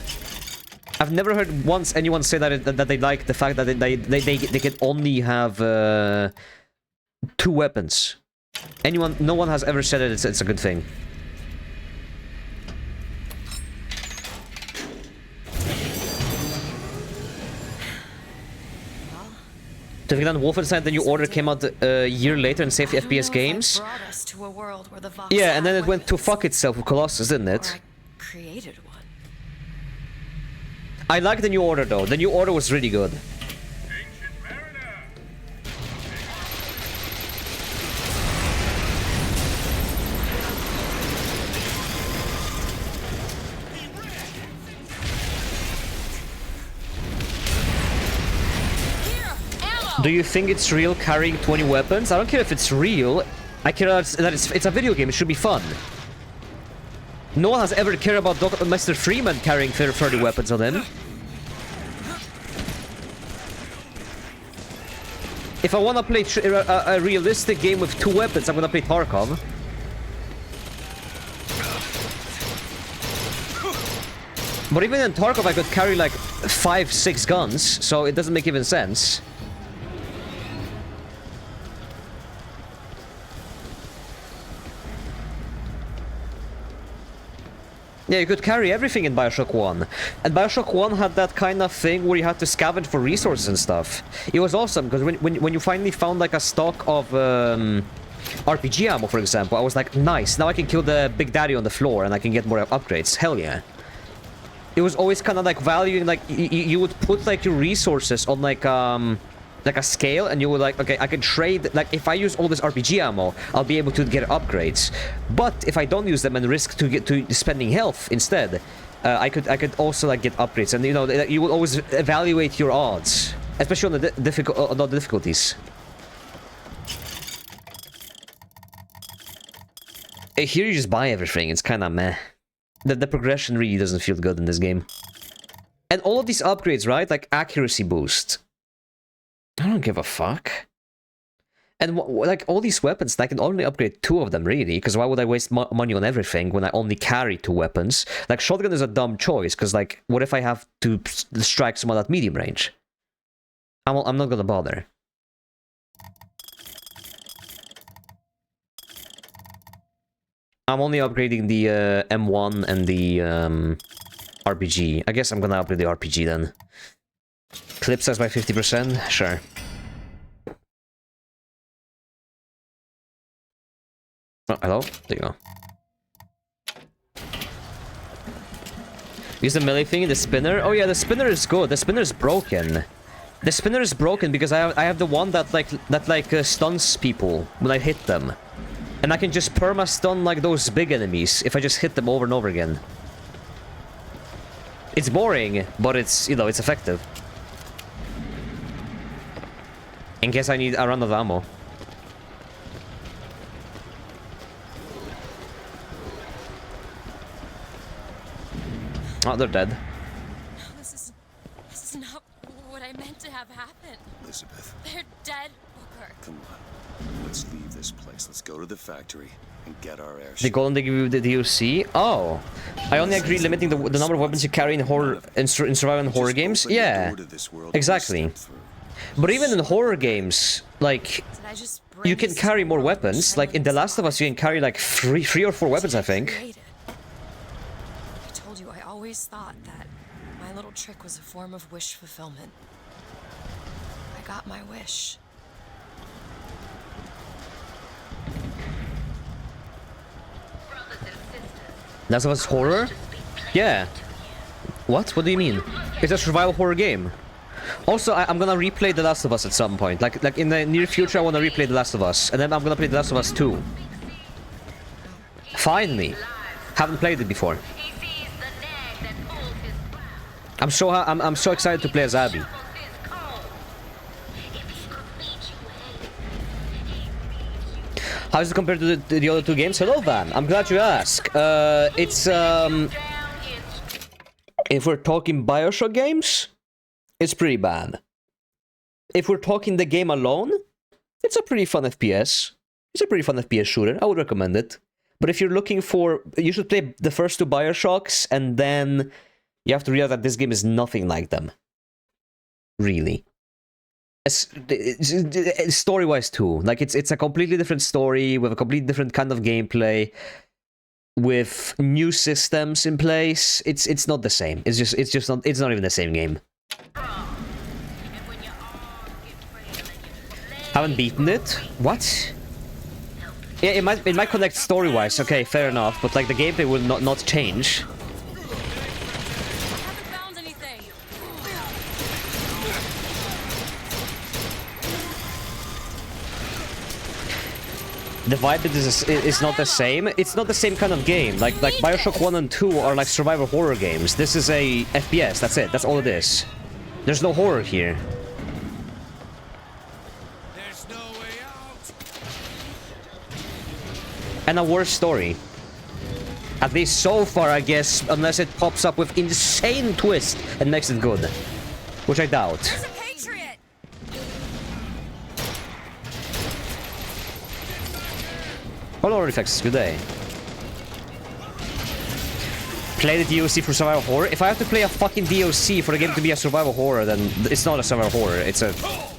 I've never heard once anyone say that they like the fact that they can only have 2 weapons. No one has ever said that it's a good thing. To think that Wolfenstein The New Order came out a year later and saved the FPS games. Yeah, and then it went to fuck itself with Colossus, didn't it? I created one. I like The New Order though. The New Order was really good. Do you think it's real carrying 20 weapons? I don't care if it's real. I care that it's a video game. It should be fun. No one has ever cared about Mr. Freeman carrying 30 weapons on him. If I want to play a realistic game with 2 weapons, I'm gonna play Tarkov. But even in Tarkov, I could carry like 5-6 guns, so it doesn't make even sense. Yeah, you could carry everything in Bioshock 1. And Bioshock 1 had that kind of thing where you had to scavenge for resources and stuff. It was awesome, because when you finally found like a stock of RPG ammo, for example, I was like, nice, now I can kill the Big Daddy on the floor and I can get more upgrades. Hell yeah. It was always kind of like valuing, like, you would put like your resources on like a scale, and you would like, okay, I can trade, like, if I use all this RPG ammo, I'll be able to get upgrades. But if I don't use them and risk to get to spending health instead, I could also like get upgrades. And you know, you will always evaluate your odds, especially on the difficulties. Here you just buy everything. It's kind of meh. The progression really doesn't feel good in this game. And all of these upgrades, right? Like accuracy boost. I don't give a fuck. And like all these weapons, I can only upgrade 2 of them really, because why would I waste money on everything when I only carry 2 weapons? Like shotgun is a dumb choice, because like, what if I have to strike someone at medium range? I'm not gonna bother. I'm only upgrading the M1 and the RPG. I guess I'm gonna upgrade the RPG then. Clip size by 50%? Sure. Oh, hello? There you go. Use the melee thing in the spinner? Oh yeah, the spinner is good. The spinner is broken. The spinner is broken because I have the one that stuns people when I hit them. And I can just perma-stun like those big enemies if I just hit them over and over again. It's boring, but it's, you know, it's effective. In case I need a run of ammo. Oh, they're dead. No, this is not what I meant to have happen. Elizabeth, They're dead, Booker. come on. Let's leave this place. Let's go to the factory and get our airship. The golden they give you the DLC? Oh. I only agree limiting the number of weapons you carry in horror in survival and horror games? Yeah. Exactly. But even in horror games, like, you can carry more weapons. Like in The Last of Us, you can carry like three or four weapons, I think. I told you, I always thought that my little trick was a form of wish fulfillment. I got my wish. Last of Us horror? Yeah. What? What do you mean? It's a survival horror game. Also, I'm gonna replay The Last of Us at some point. Like in the near future, I wanna replay The Last of Us, and then I'm gonna play The Last of Us 2. Finally. Haven't played it before. I'm so excited to play as Abby. How is it compared to the other 2 games? Hello, Van. I'm glad you asked. If we're talking Bioshock games, it's pretty bad. If we're talking the game alone, it's a pretty fun FPS. It's a pretty fun FPS shooter. I would recommend it. But if you're looking for... You should play the first 2 Bioshocks, and then you have to realize that this game is nothing like them. Really. Story-wise too. Like, it's a completely different story, with a completely different kind of gameplay, with new systems in place. It's not the same. It's not even the same game. Haven't beaten it? What? Yeah, it might connect story-wise. Okay, fair enough. But like the gameplay will not change. The vibe is not the same. It's not the same kind of game. Like Bioshock 1 and 2 are like survival horror games. This is a FPS. That's it. That's all it is. There's no horror here. There's no way out. And a worse story. At least so far, I guess, unless it pops up with insane twist and makes it good. Which I doubt. There's a Patriot! Hello, Reflex. Good day. Play the DOC for survival horror. If I have to play a fucking DOC for the game to be a survival horror, then it's not a survival horror. It's a,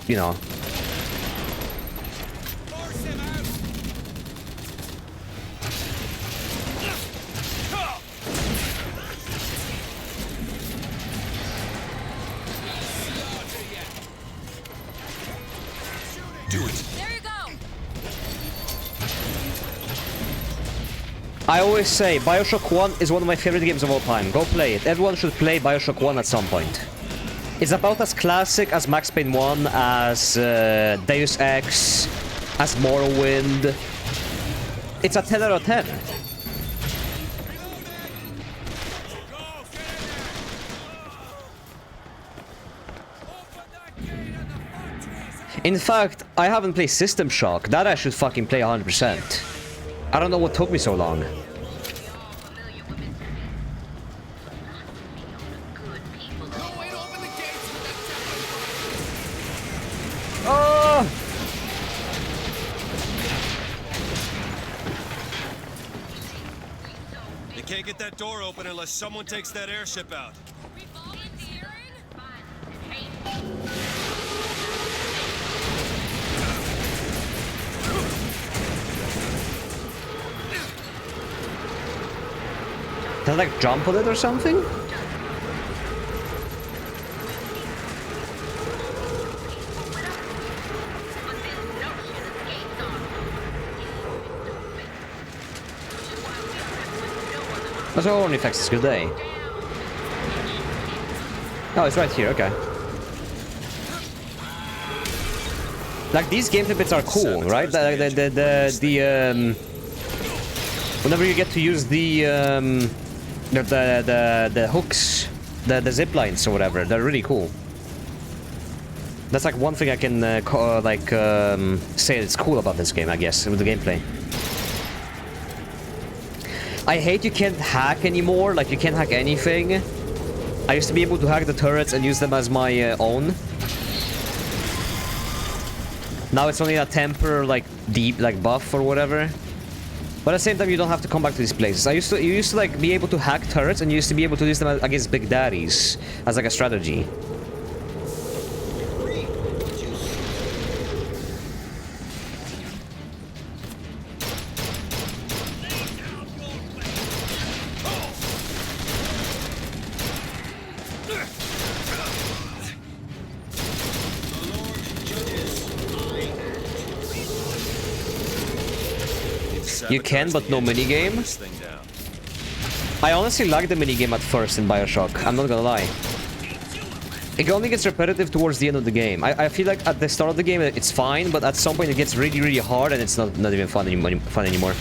you know. I always say Bioshock 1 is one of my favorite games of all time. Go play it. Everyone should play Bioshock 1 at some point. It's about as classic as Max Payne 1, as Deus Ex, as Morrowind. It's a 10 out of 10. In fact, I haven't played System Shock. That I should fucking play 100%. I don't know what took me so long. Oh! You can't get that door open unless someone takes that airship out. Can I like jump on it or something? That's all only effects. It's good day. Oh, it's right here. Okay. Like these gameplay bits are cool, right? Whenever you get to use the hooks, the zip lines or whatever, they're really cool. That's like one thing I can say that's cool about this game, I guess, with the gameplay. I hate you can't hack anymore, like you can't hack anything. I used to be able to hack the turrets and use them as my own. Now it's only a temper like deep like buff or whatever. But at the same time, you don't have to come back to these places. You used to like be able to hack turrets, and you used to be able to use them against big daddies as like a strategy. You can, but no minigame. I honestly like the minigame at first in Bioshock, I'm not gonna lie. It only gets repetitive towards the end of the game. I feel like at the start of the game it's fine, but at some point it gets really, really hard and it's not even fun anymore.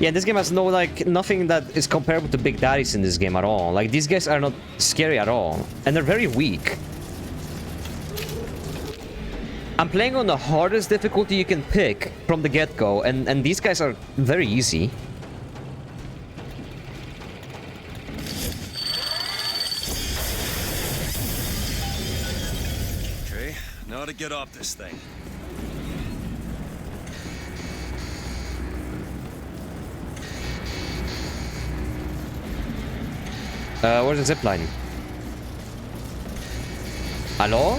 Yeah, this game has no, like, nothing that is comparable to Big Daddies in this game at all. Like, these guys are not scary at all. And they're very weak. I'm playing on the hardest difficulty you can pick from the get-go, and these guys are very easy. Okay, now to get off this thing. Where's the zipline? Hello?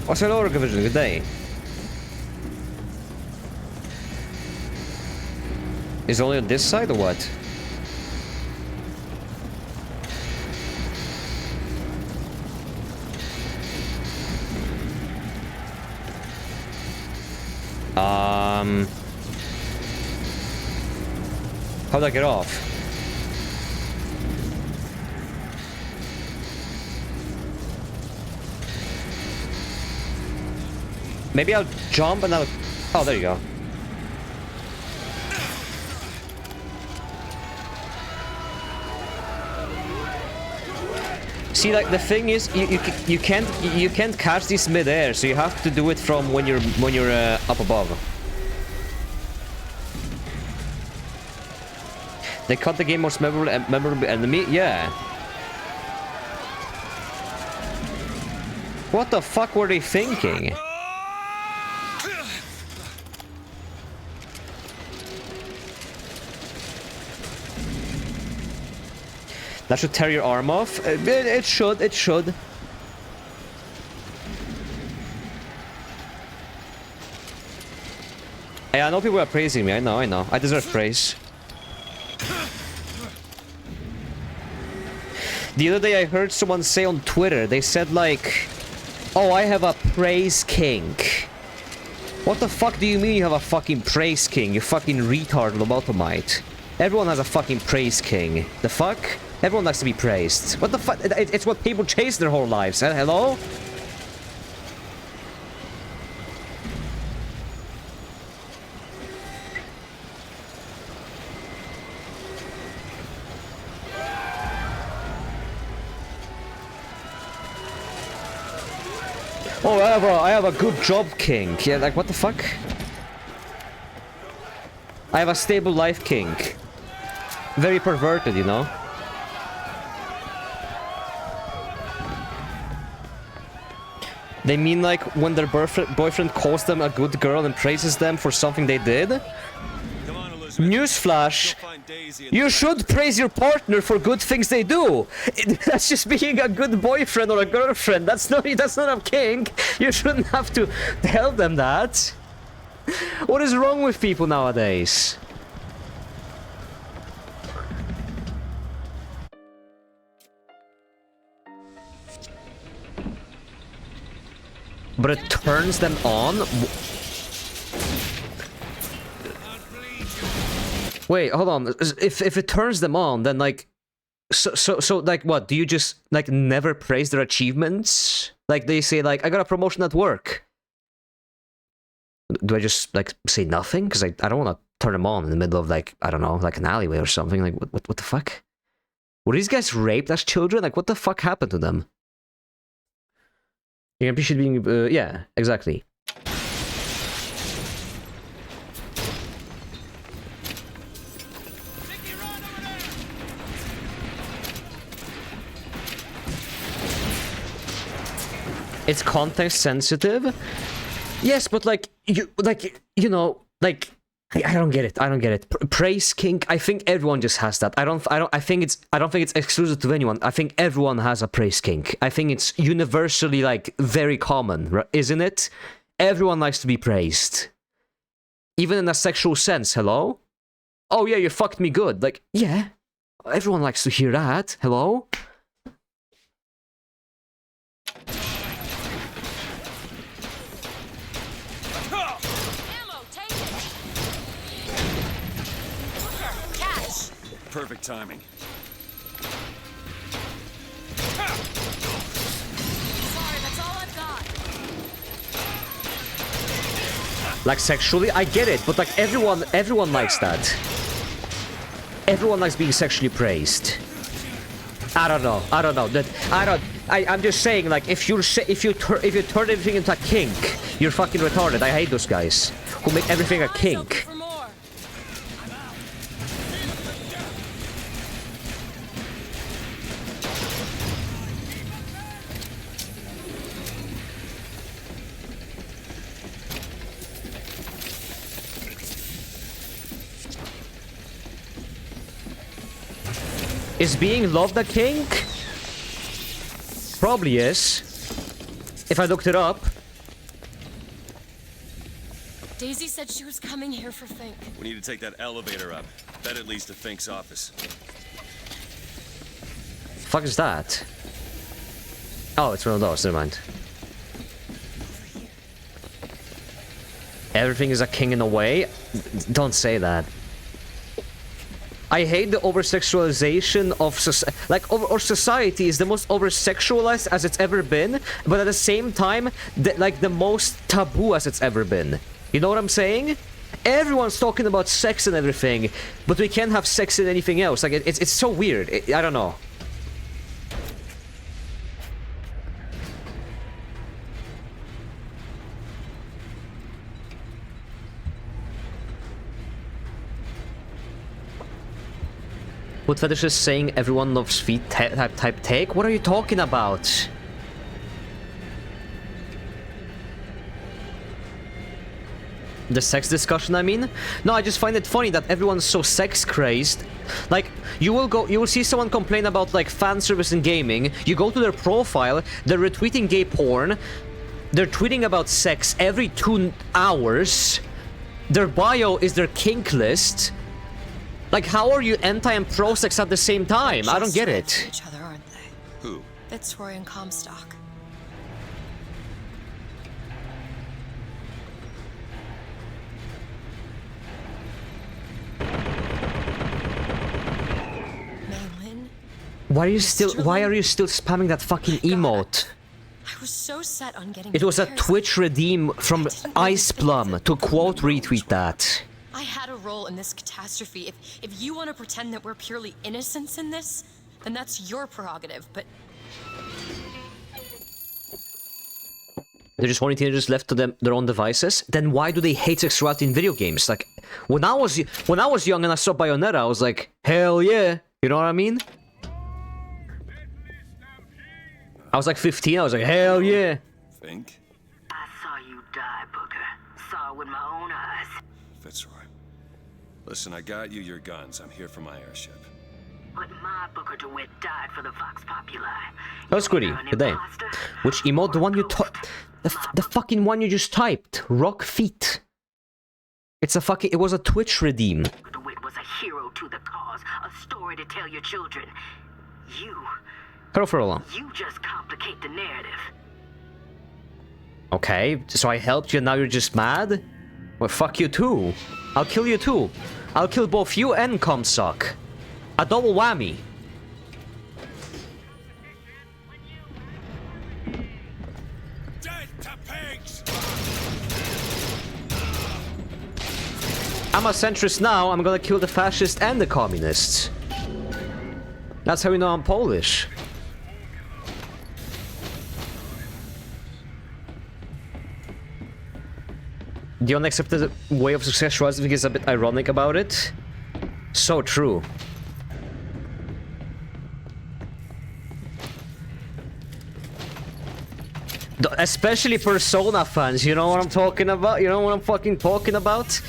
What's hello, Division? Good day. Is it only on this side or what? How do I get off? Maybe I'll jump and I'll... Oh, there you go. See, like the thing is, you can't catch this mid-air, so you have to do it from when you're up above. They cut the game most memorable enemy? Yeah. What the fuck were they thinking? That should tear your arm off? It should, it should. Hey, I know people are praising me, I know. I deserve praise. The other day I heard someone say on Twitter, they said like, oh, I have a praise kink. What the fuck do you mean you have a fucking praise king, you fucking retard lobotomite? Everyone has a fucking praise king. The fuck? Everyone likes to be praised. What the fuck? It's what people chase their whole lives, eh? Hello? Oh, I have a good job kink. Yeah, like what the fuck? I have a stable life kink. Very perverted, you know? They mean like when their boyfriend calls them a good girl and praises them for something they did? Come on, Elizabeth. Newsflash! You'll find Daisy in You should praise your partner for good things they do. That's just being a good boyfriend or a girlfriend. That's not a kink. You shouldn't have to tell them that. What is wrong with people nowadays? But it turns them on? Wait, hold on. If it turns them on, then like... So like what? Do you just like never praise their achievements? Like they say like, I got a promotion at work. Do I just like say nothing? Because I don't want to turn them on in the middle of like, I don't know, like an alleyway or something. Like what the fuck? Were these guys raped as children? Like what the fuck happened to them? You can appreciate being, yeah, exactly. It's context sensitive. Yes, but like you know, like I don't get it. I don't get it. Praise kink. I think everyone just has that. I don't think it's exclusive to anyone. I think everyone has a praise kink. I think it's universally like very common, isn't it? Everyone likes to be praised, even in a sexual sense. Hello? Oh yeah, you fucked me good. Like yeah, everyone likes to hear that. Hello? Perfect timing. Sorry, that's all I've got. Like sexually, I get it, but like everyone likes that. Everyone likes being sexually praised. I don't know. I'm just saying, like, if you turn everything into a kink, you're fucking retarded. I hate those guys who make everything a kink. Is being loved a kink? Probably is. If I looked it up. Daisy said she was coming here for Fink. We need to take that elevator up. That at least to Fink's office. Fuck is that? Oh, it's one of those. Never mind. Everything is a king in a way? Don't say that. I hate the over-sexualization of our society is the most over-sexualized as it's ever been, but at the same time, the most taboo as it's ever been. You know what I'm saying? Everyone's talking about sex and everything, but we can't have sex in anything else. Like it's so weird. I don't know. Foot fetish is saying everyone loves feet type take? What are you talking about? The sex discussion, I mean? No, I just find it funny that everyone's so sex crazed. Like, you will see someone complain about like fan service in gaming, you go to their profile, they're retweeting gay porn, they're tweeting about sex every 2 hours, their bio is their kink list. Like, how are you anti and pro sex at the same time? I don't get Just right it. for each other, aren't they? Who? Fitzroy and Comstock. Maylin, Why are you still spamming that fucking emote? I was so set on getting. It was a Paris. Twitch redeem from I didn't really Ice think Plum that- to quote retweet that. I had a role in this catastrophe. If you want to pretend that we're purely innocents in this, then that's your prerogative. But They're just horny teenagers left to their own devices. Then why do they hate sexuality in video games? Like, when I was young and I saw Bayonetta, I was like, hell yeah. You know what I mean? I was like 15. I was like, hell yeah. Fink? I saw you die, Booker. Saw it with my own eyes. Fitzroy. Listen, I got you your guns. I'm here for my airship. But my Booker DeWitt died for the Vox Populi. That was goody. You're an Good day. imposter Which emote? The or one you a typed? ghost. The fucking one you just typed. Rock feet. It's a fucking. It was a Twitch redeem. DeWitt was a hero to the cause, a story to tell your children. Hello, Frola. You just complicate the narrative. Okay, so I helped you and now you're just mad? Well, fuck you too. I'll kill you too. I'll kill both you and Comstock. A double whammy. Dead to pigs! I'm a centrist now, I'm gonna kill the fascists and the communists. That's how you know I'm Polish. The unaccepted way of sexuality is a bit ironic about it. So true. Especially Persona fans, you know what I'm talking about? You know what I'm fucking talking about?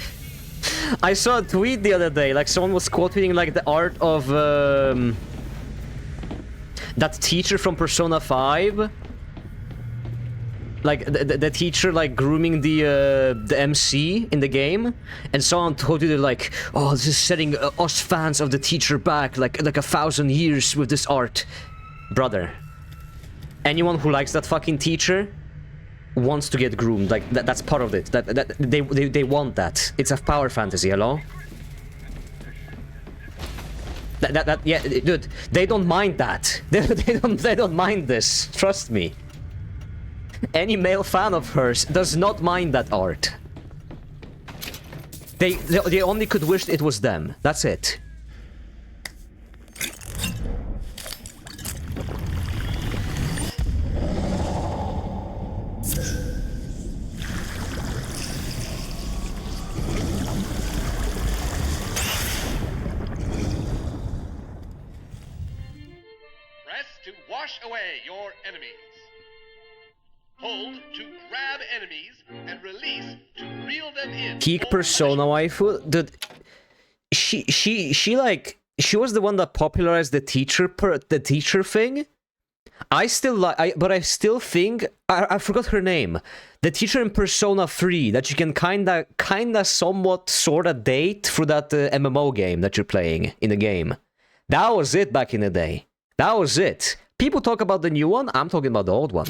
I saw a tweet the other day, like someone was quoting like the art of that teacher from Persona 5. Like the teacher like grooming the MC in the game, and someone told you like, oh, this is setting us fans of the teacher back like 1,000 years with this art. Brother, anyone who likes that fucking teacher wants to get groomed. Like that's part of it. They want that. It's a power fantasy, hello? Yeah, dude, they don't mind that. They don't mind this. Trust me. Any male fan of hers does not mind that art. They only could wish it was them. That's it. Press to wash away your enemies. Hold to grab enemies and release to reel them in. Peak for Persona waifu, dude. She was the one that popularized the teacher thing. I still think I forgot her name. The teacher in Persona 3 that you can kinda somewhat sorta date through that MMO game that you're playing in the game. That was it back in the day. That was it. People talk about the new one. I'm talking about the old one.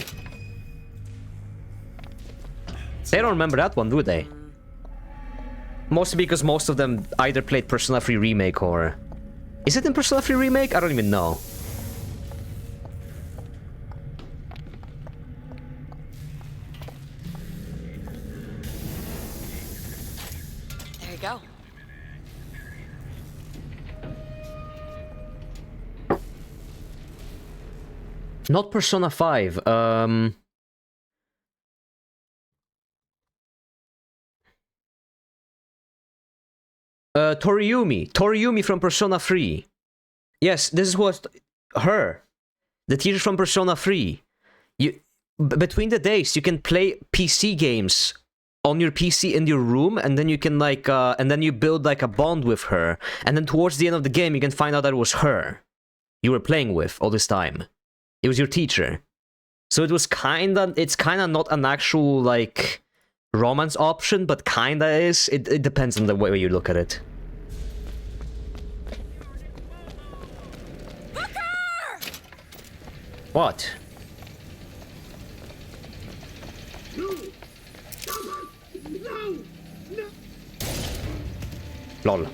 They don't remember that one, do they? Mostly because most of them either played Persona 3 Remake or... Is it in Persona 3 Remake? I don't even know. there you go. Not Persona 5, Toriumi from Persona 3. Yes, this was her. The teacher from Persona 3. Between the days, you can play PC games on your PC in your room, and then you can like, and then you build like a bond with her. And then towards the end of the game, you can find out that it was her you were playing with all this time. It was your teacher. So it was it's kinda not an actual like romance option, but kinda is. It depends on the way you look at it. What? Lol.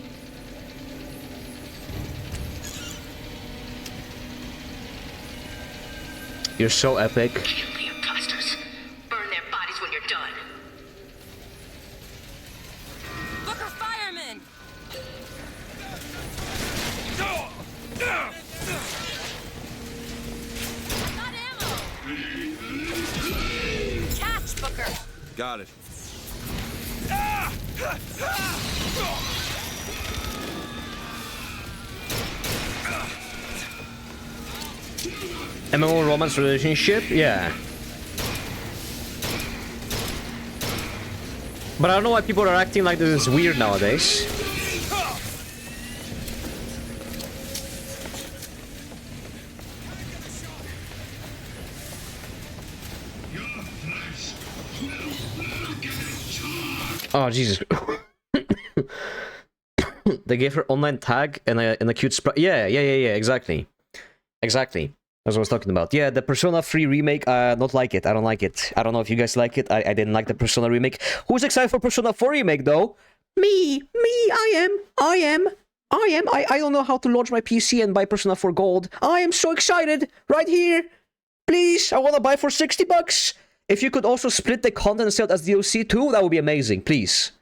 You're so epic. Kill the imposters. Burn their bodies when you're done. Booker Fireman! Got ammo! Catch, Booker! Got it. MMO romance relationship? Yeah. But I don't know why people are acting like this is weird nowadays. Oh, Jesus. They gave her online tag and a cute sprite. Yeah, exactly. Exactly. That's what I was talking about. Yeah, the Persona 3 remake, not like it. I don't like it. I don't know if you guys like it. I didn't like the Persona remake. Who's excited for Persona 4 remake, though? Me, I am. I don't know how to launch my PC and buy Persona 4 Gold. I am so excited. Right here. Please, I want to buy for 60 bucks. If you could also split the content and sell it as DLC too, that would be amazing. Please.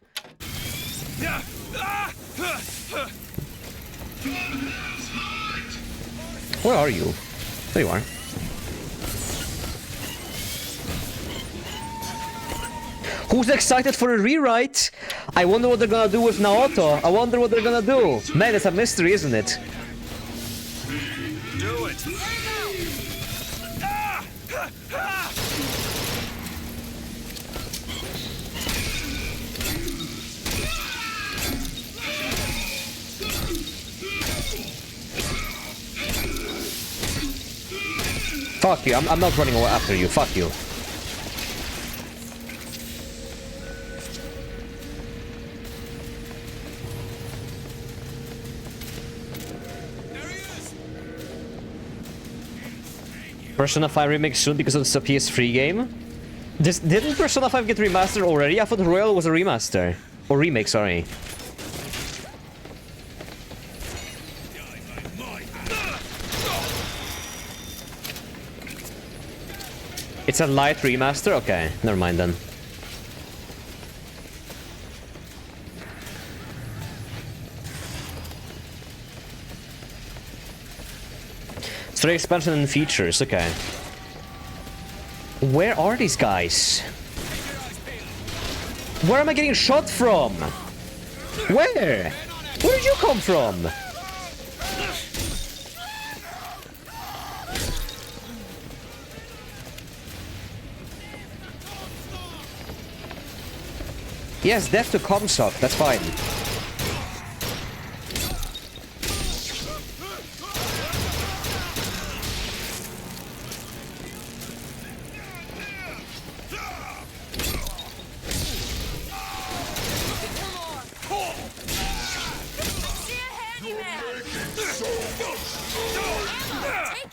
Where are you? There you are. Who's excited for a rewrite? I wonder what they're gonna do with Naoto. I wonder what they're gonna do. Man, it's a mystery, isn't it? Do it. Fuck you, I'm not running away after you, fuck you. Persona 5 remake soon because it's a PS3 game? Didn't Persona 5 get remastered already? I thought Royal was a remaster. Or remake, sorry. It's a light remaster? Okay, never mind then. Story expansion and features, okay. Where are these guys? Where am I getting shot from? Where? Where did you come from? Yes, death to Comsock, that's fine.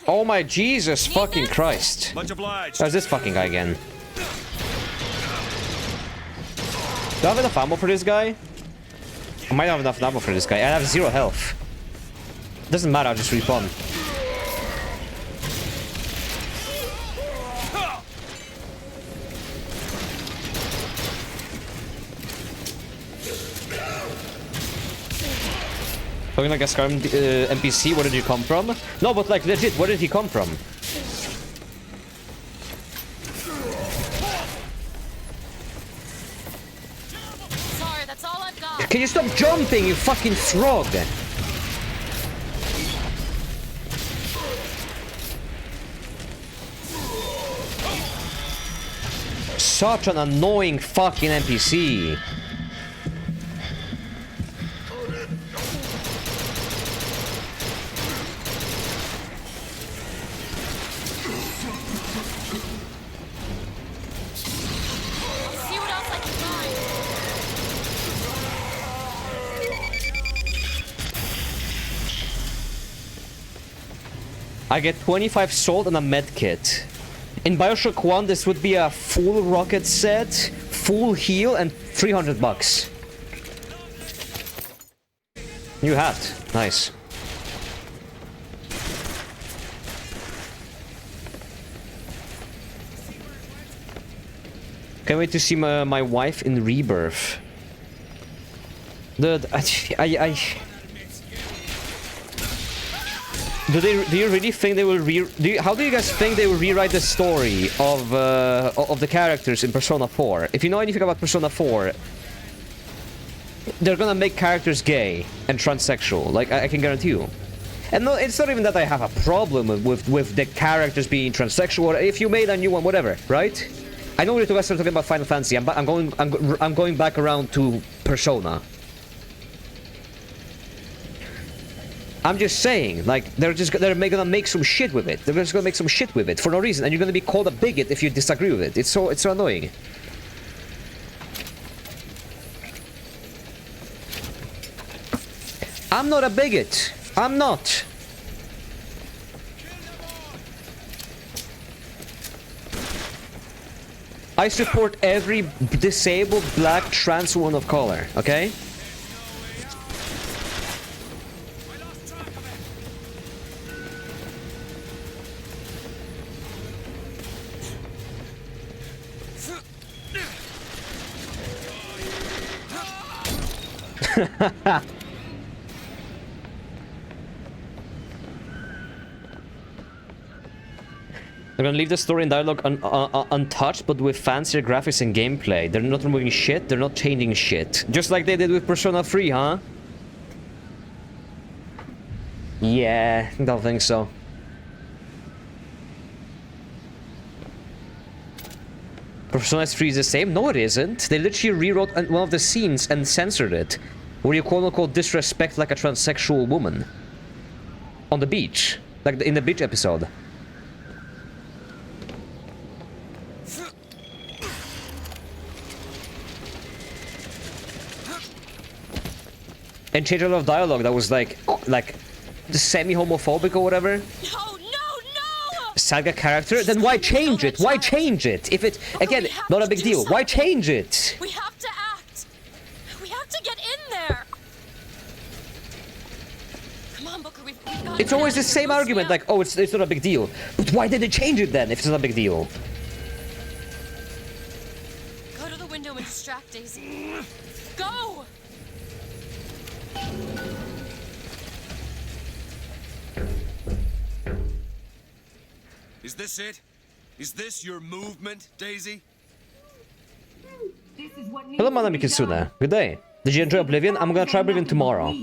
Oh my Jesus fucking Christ. Much obliged. How's this fucking guy again? Do I have enough ammo for this guy? I might have enough ammo for this guy. I have 0 health. Doesn't matter, I'll just respawn. Talking like a Skyrim NPC, where did you come from? No, but like legit, where did he come from? Sorry, that's all I've got. Can you stop jumping, you fucking frog? Such an annoying fucking NPC. See what else I can find. I get 25 salt and a med kit. In Bioshock 1, this would be a full rocket set, full heal, and 300 bucks. New hat. Nice. Can't wait to see my wife in Rebirth. Dude, do you really think they will how do you guys think they will rewrite the story of the characters in Persona 4? If you know anything about Persona 4, they're gonna make characters gay and transsexual. Like, I can guarantee you. And no, it's not even that I have a problem with the characters being transsexual. Or if you made a new one, whatever, right? I know you guys are talking about Final Fantasy. I'm going back around to Persona. I'm just saying, like, they're gonna make some shit with it. They're just gonna make some shit with it for no reason, and you're gonna be called a bigot if you disagree with it. It's so annoying. I'm not a bigot. I'm not. I support every disabled black trans woman of color, okay? They're gonna leave the story and dialogue untouched, but with fancier graphics and gameplay. They're not removing shit, they're not changing shit. Just like they did with Persona 3, huh? Yeah, don't think so. Persona 3 is the same? No, it isn't. They literally rewrote one of the scenes and censored it, where you quote-unquote disrespect like a transsexual woman. On the beach. Like in the beach episode. And change a lot of dialogue that was like semi-homophobic or whatever. No, no, no! Saga character? Then why change it? Why change it? If it, again, not a big deal. Why change it? We have to act. We have to get in there. Come on, Booker, we've got It's always the same argument, like, oh, it's not a big deal. But why did they change it then, if it's not a big deal? Go to the window and distract Daisy. Go! Is this it? Is this your movement, Daisy? Hello, Madame Kitsune. Good day. Did you enjoy Oblivion? I'm gonna try Oblivion tomorrow.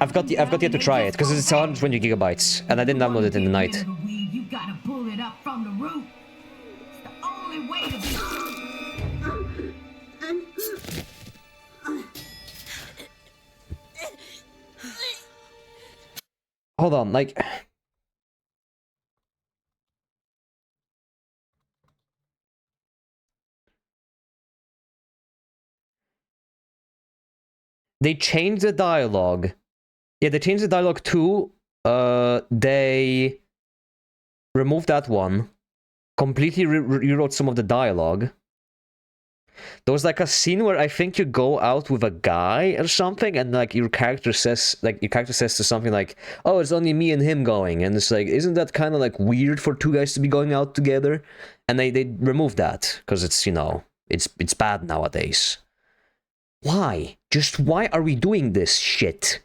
I've got yet to try it, because it's 120 gigabytes, and I didn't download it in the night. You gotta pull it up from the root. It's the only way to be. Hold on, like... They changed the dialogue. Yeah, they changed the dialogue too. They removed that one. Completely rewrote some of the dialogue. There was like a scene where I think you go out with a guy or something, and like your character says to something like, "Oh, it's only me and him going," and it's like, isn't that kind of like weird for two guys to be going out together? And they removed that because it's, you know, it's bad nowadays. Why? Just why are we doing this shit?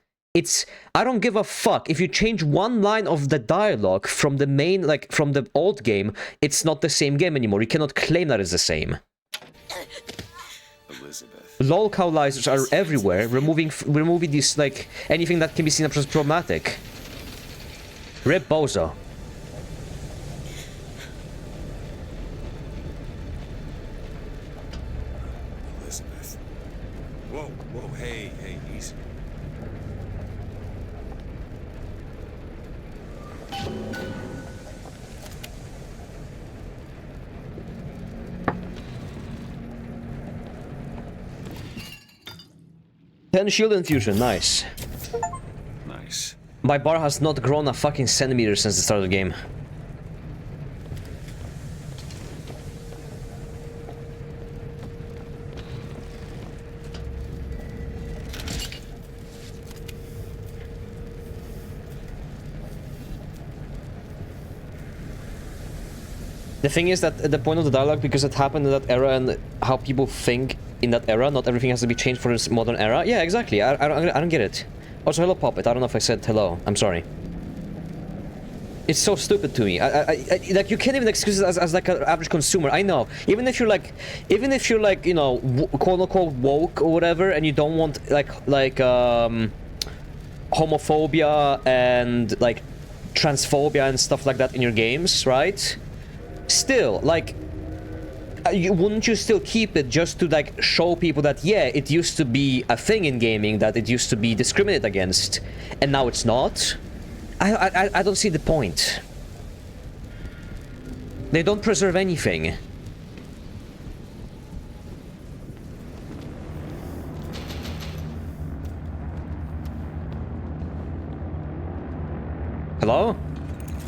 I don't give a fuck. If you change one line of the dialogue from the main, like from the old game, it's not the same game anymore. You cannot claim that it's the same. Elizabeth. LOL cowlicers are everywhere, removing this, like, anything that can be seen as problematic. Rip Bozo. Elizabeth. Whoa, whoa, hey, easy. Ten shield infusion, nice. Nice. My bar has not grown a fucking centimeter since the start of the game. The thing is that the point of the dialogue, because it happened in that era and how people think in that era, not everything has to be changed for this modern era. Yeah, exactly. I don't get it. Also, hello, Puppet. I don't know if I said hello. I'm sorry. It's so stupid to me. Like, you can't even excuse it as like an average consumer. I know. Even if you're like, you know, quote unquote woke or whatever, and you don't want homophobia and like transphobia and stuff like that in your games, right? Still, like, wouldn't you still keep it just to like show people that, yeah, it used to be a thing in gaming, that it used to be discriminated against, and now it's not? I don't see the point. They don't preserve anything. Hello?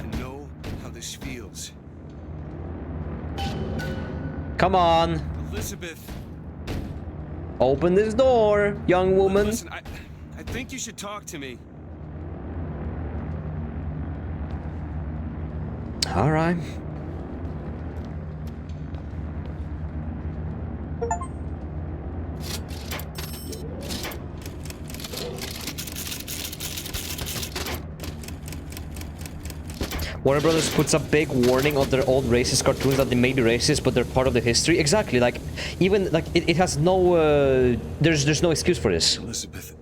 I know how this feels. Come on. Elizabeth. Open this door, young woman. Listen, I think you should talk to me. All right. Warner Brothers puts a big warning on their old racist cartoons that they may be racist, but they're part of the history. Exactly, like, even, like, it has no, there's no excuse for this. Elizabeth.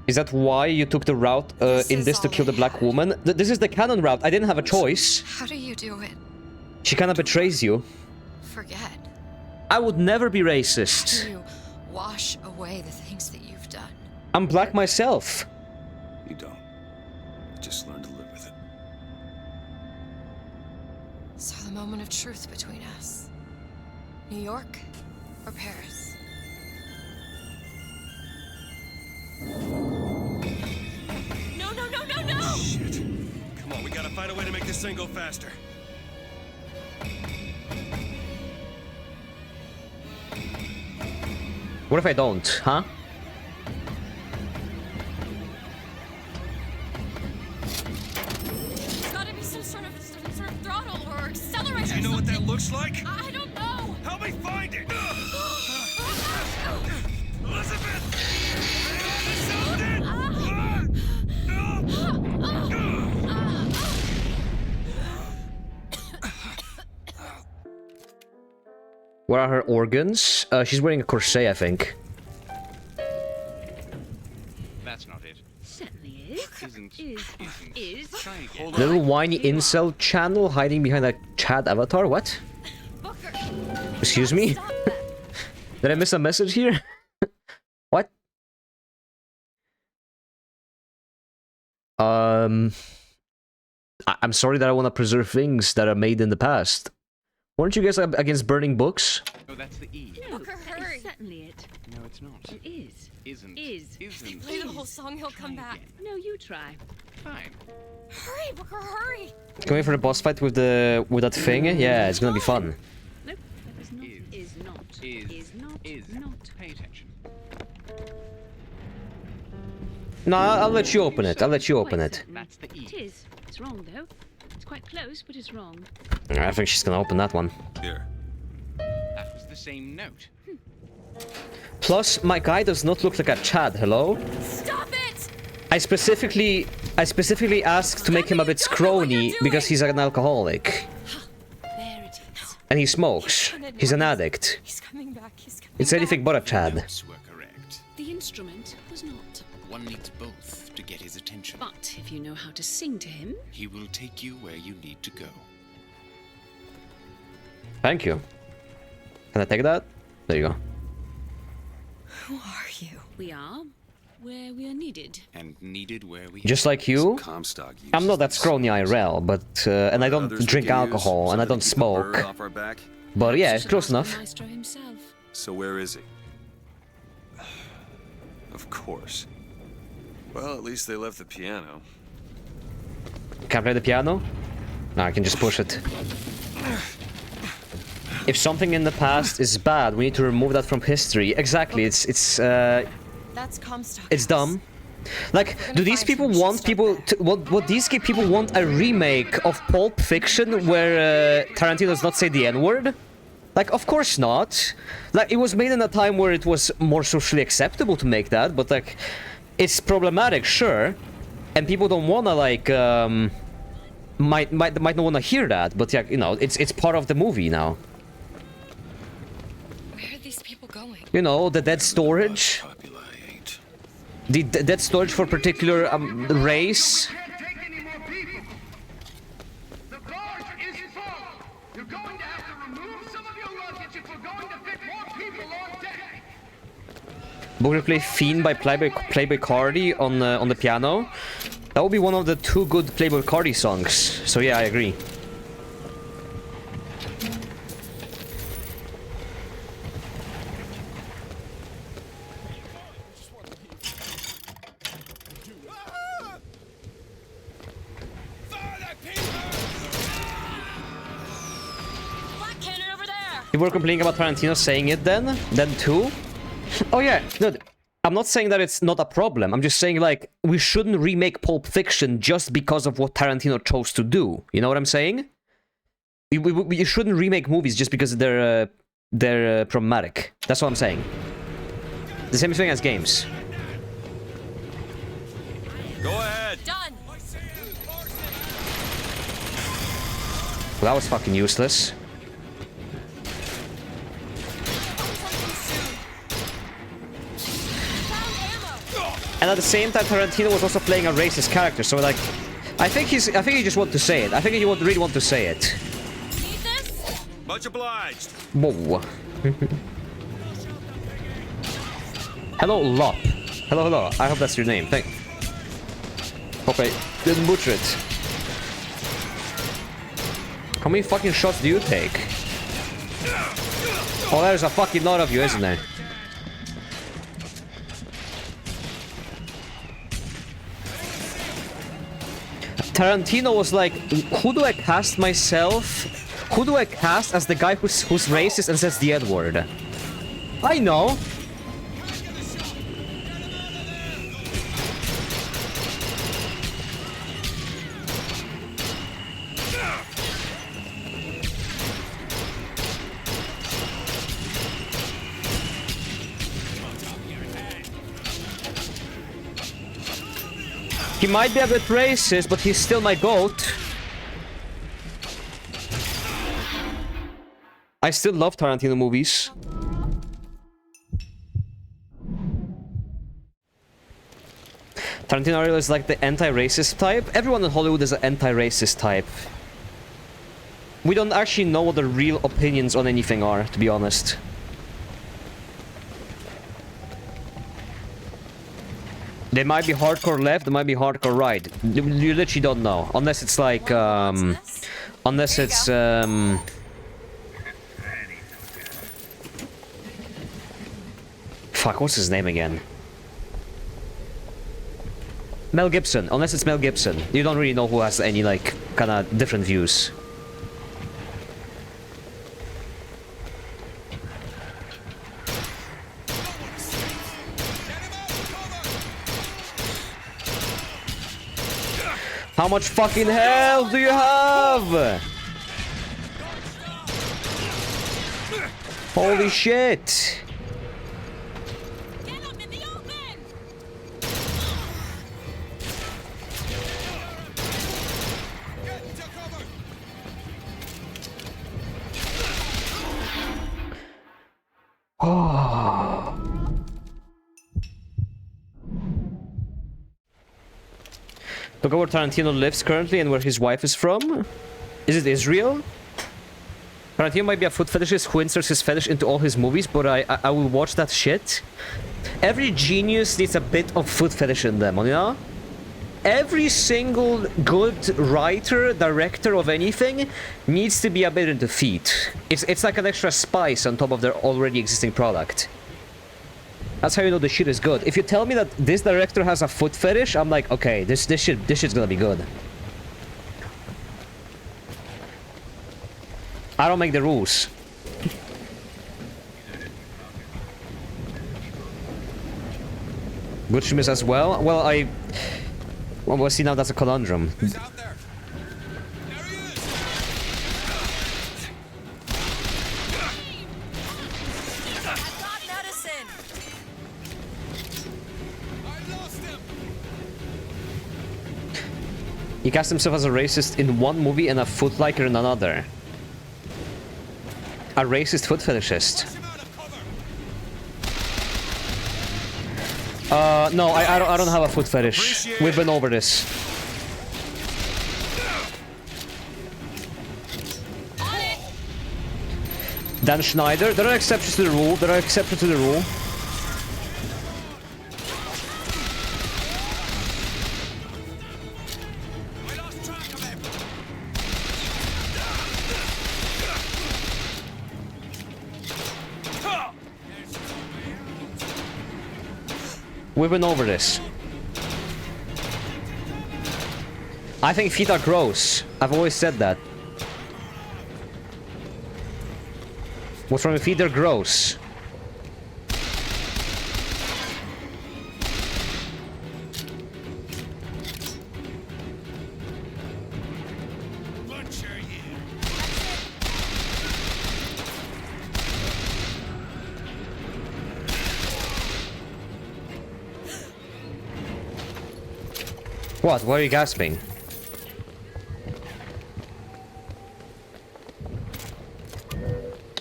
Is that why you took the route in this to kill the black woman? This is the canon route. I didn't have a choice. How do you do it? She kind of betrays you. Forget. I would never be How racist. do you wash away the things that you've done? I'm black myself. You don't. Just learn to live with it. So the moment of truth between us. New York or Paris? No! Shit. Come on, we gotta find a way to make this thing go faster. What if I don't, huh? There's gotta be some sort of throttle or accelerator. Do you know what that looks like? I don't know. Help me find it! Elizabeth! What are her organs? She's wearing a corset, I think. That's not it. Certainly is. Is. Try again. Little whiny incel channel hiding behind a Chad avatar? What? Booker. Excuse me? Did I miss a message here? What? I'm sorry that I want to preserve things that are made in the past. Weren't you guys against burning books? Oh, that's the E. No, Booker, that hurry. is certainly it. No, it's not. It is. Isn't. Is. Isn't. Play the whole song, he'll come back. again. No, you try. Fine. Hurry, Booker, hurry! Going for the boss fight with that thing? Yeah, it's gonna be fun. Nope, that is not. Is not. Is not. Is Not. Pay attention. No, I'll let you open it. I'll let you open Quite it. certain. That's the E. It is. It's wrong though. It's quite close, but it's wrong. I think she's gonna open that one. Here. That was the same note. Plus, my guy does not look like a Chad. Hello? Stop it! I specifically asked to make him a bit scrawny because he's an alcoholic. There it is. And he smokes. He's an addict. He's coming back, he's coming It's back. anything but a Chad. Notes were correct. The instrument was not. One needs both to get his attention. But if you know how to sing to him, He will take you where you need to go. Thank you. Can I take that? There you go. Who are you? We are where we are needed. And needed where we Just like you, Comstock I'm not that scrawny IRL, but and I don't drink alcohol and I don't smoke. Off our back. But yeah, it's close enough. Maestro himself. So where is he? Of course. Well, at least they left the piano. Can't play the piano? No, I can just push it. If something in the past is bad, we need to remove that from history. Exactly, That's Comstock. it's dumb. Like, do these people want people to, what these people want a remake of Pulp Fiction where Tarantino does not say the N-word? Like, of course not. Like, it was made in a time where it was more socially acceptable to make that, but like, it's problematic, sure. And people don't wanna like, might not wanna hear that, but yeah, you know, it's part of the movie now. Where are these people going? You know, the dead storage. The dead storage for particular race. Booker play Fiend by Playboy Cardi on the piano. That would be one of the 2 good Playboy Cardi songs. So yeah, I agree. You were complaining about Tarantino saying it then too? Oh yeah, no, I'm not saying that it's not a problem. I'm just saying, like, we shouldn't remake Pulp Fiction just because of what Tarantino chose to do. You know what I'm saying? You shouldn't remake movies just because they're problematic. That's what I'm saying. The same thing as games. Go ahead. Done. Well, that was fucking useless. And at the same time, Tarantino was also playing a racist character, so like, I think he just want to say it. I think he really want to say it. Need this? Much obliged. Whoa. Hello, Lop. Hello. I hope that's your name. Hope I didn't butcher it. How many fucking shots do you take? Oh, there's a fucking lot of you, isn't there? Tarantino was like, who do I cast myself? Who do I cast as the guy who's racist and says the N-word? I know. He might be a bit racist, but he's still my GOAT. I still love Tarantino movies. Tarantino is like the anti-racist type. Everyone in Hollywood is an anti-racist type. We don't actually know what the real opinions on anything are, to be honest. They might be hardcore left, they might be hardcore right. You literally don't know. Unless it's like, unless it's, fuck, what's his name again? Mel Gibson. Unless it's Mel Gibson. You don't really know who has any, like, kinda different views. How much fucking health do you have? Holy shit. Oh. Look at where Tarantino lives currently and where his wife is from. Is it Israel? Tarantino might be a foot fetishist who inserts his fetish into all his movies, but I will watch that shit. Every genius needs a bit of foot fetish in them, you know? Every single good writer, director of anything needs to be a bit into feet. It's like an extra spice on top of their already existing product. That's how you know the shit is good. If you tell me that this director has a foot fetish, I'm like, okay, this shit's gonna be good. I don't make the rules. Good streamers as well? Well, well, see, now that's a conundrum. Who's out there? There he is! I've got medicine. I lost him! He cast himself as a racist in one movie and a footliker in another. A racist foot fetishist. No, I don't have a foot fetish. We've been over this. Dan Schneider, there are exceptions to the rule. There are exceptions to the rule. We've been over this. I think feet are gross. I've always said that. What's wrong with feet? They're gross. What? Why are you gasping?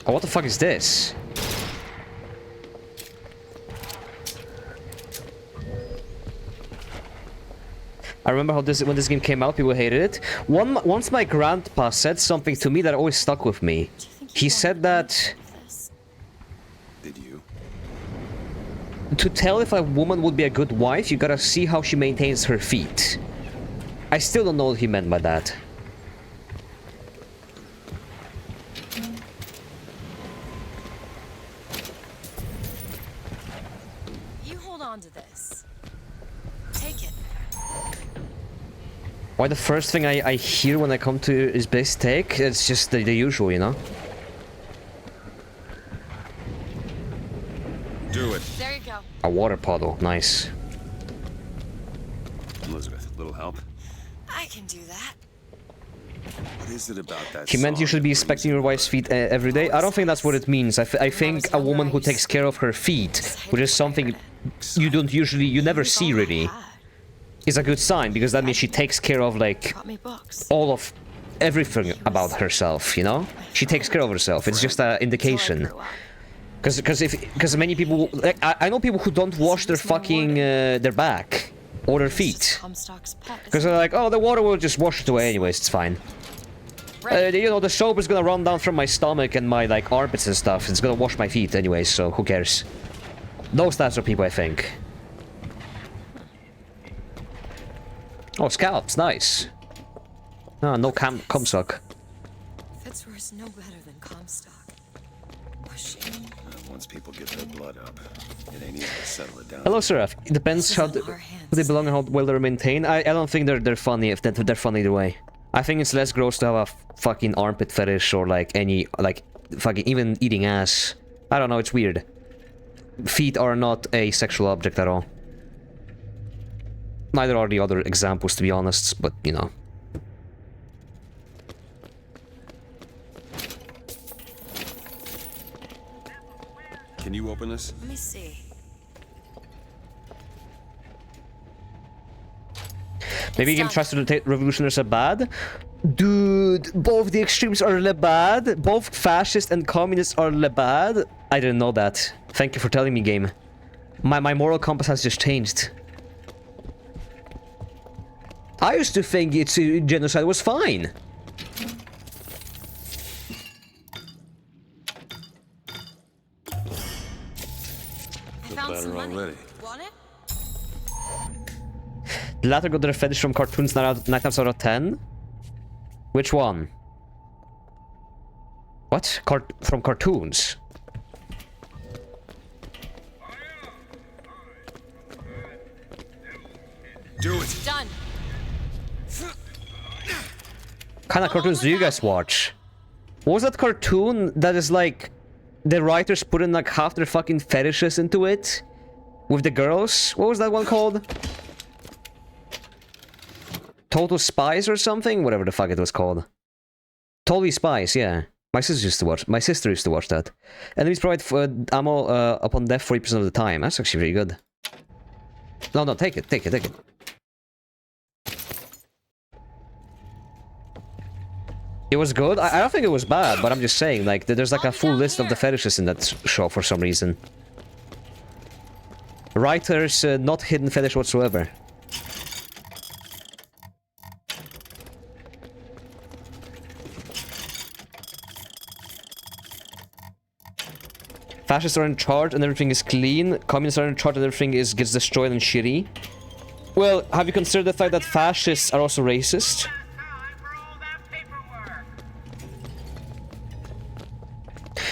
Oh, what the fuck is this? I remember how when this game came out, people hated it. Once my grandpa said something to me that always stuck with me. He said that... Did you? To tell if a woman would be a good wife, you gotta see how she maintains her feet. I still don't know what he meant by that. You hold on to this. Take it. Why the first thing I hear when I come to his base take? It's just the usual, you know? Do it. There you go. A water puddle, nice. Elizabeth, little help? I can do that. What is it about that He meant you should be inspecting your wife's feet every day. I don't think that's what it means. I think a woman who takes care of her feet, which is something you never see really, is a good sign, because that means she takes care of like all of everything about herself, you know? She takes care of herself. It's just an indication. Because many people, like, I know people who don't wash their fucking their back or their feet, because they're like, oh, the water will just wash it away anyways, it's fine. You know, the soap is gonna run down from my stomach and my like armpits and stuff. It's gonna wash my feet anyways, so who cares? Those types of people, I think. Oh, scalps, nice. Ah, no Comstock. Fitzroy's no better than Comstock. Once people get their blood up, it ain't easy to settle it down. Hello, Seraph. It depends how they belong and how well they're maintained. I don't think they're funny if they're funny either way. I think it's less gross to have a fucking armpit fetish or like any like fucking even eating ass. I don't know. It's weird. Feet are not a sexual object at all. Neither are the other examples, to be honest. But you know. Can you open this? Let me see. Maybe you can trust the revolutionaries are bad? Dude, both the extremes are le bad. Both fascists and communists are le bad. I didn't know that. Thank you for telling me, game. My moral compass has just changed. I used to think genocide was fine. found some money. already. Want it? The latter got their fetish from cartoons 9 times out of 10. Which one? What? From cartoons? Do it. Done. What kind of cartoons do you guys watch? What was that cartoon that is like... The writers put in like half their fucking fetishes into it? With the girls? What was that one called? Total Spies or something? Whatever the fuck it was called. Totally Spies, yeah. My sister used to watch that. Enemies provide ammo upon death 40% of the time. That's actually really good. No, take it. It was good. I don't think it was bad, but I'm just saying, like, there's like a full list of the fetishes in that show for some reason. Writers, not hidden fetish whatsoever. Fascists are in charge and everything is clean. Communists are in charge and everything gets destroyed and shitty. Well, have you considered the fact that fascists are also racist?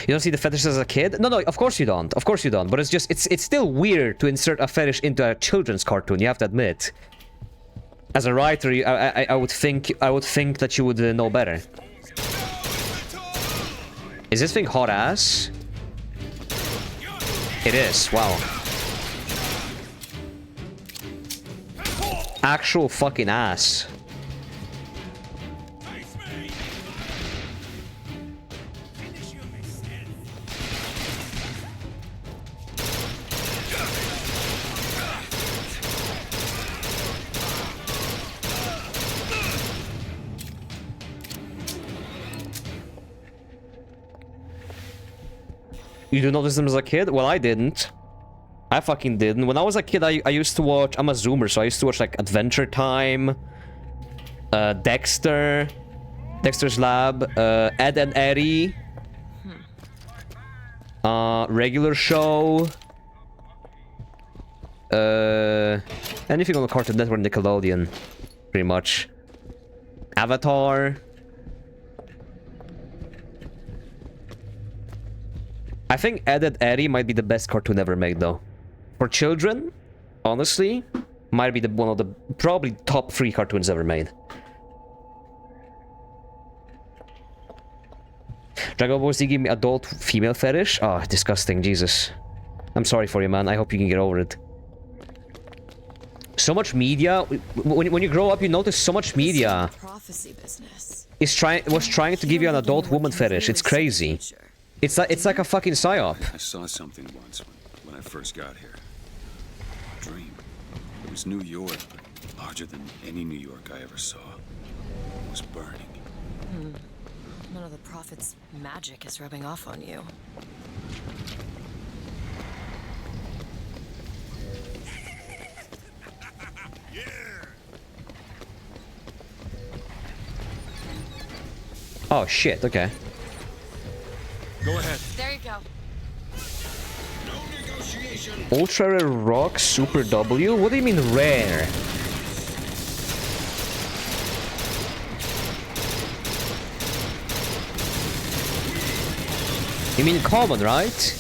You don't see the fetishes as a kid? No, of course you don't. Of course you don't. But it's just, it's still weird to insert a fetish into a children's cartoon, you have to admit. As a writer, I would think that you would know better. Is this thing hot ass? It is, wow. Actual fucking ass. You do notice them as a kid? Well, I didn't. I fucking didn't. When I was a kid, I used to watch... I'm a zoomer, so I used to watch, like, Adventure Time, Dexter, Dexter's Lab, Ed and Eddie, Regular Show, anything on the Cartoon Network, Nickelodeon, pretty much. Avatar. I think Ed and Eddie might be the best cartoon ever made, though. For children, honestly, might be one of the probably top 3 cartoons ever made. Dragon Ball Z gave me adult female fetish? Oh, disgusting, Jesus. I'm sorry for you, man. I hope you can get over it. So much media. When you grow up, you notice so much media Prophecy business. was trying to give you an adult woman fetish. It's crazy. It's like a fucking psyop. I saw something once when I first got here. A dream. It was New York, but larger than any New York I ever saw. It was burning. None of the prophet's magic is rubbing off on you. Oh shit, okay. Go ahead. There you go. No negotiation. Ultra Rare Rock Super W? What do you mean rare? You mean common, right?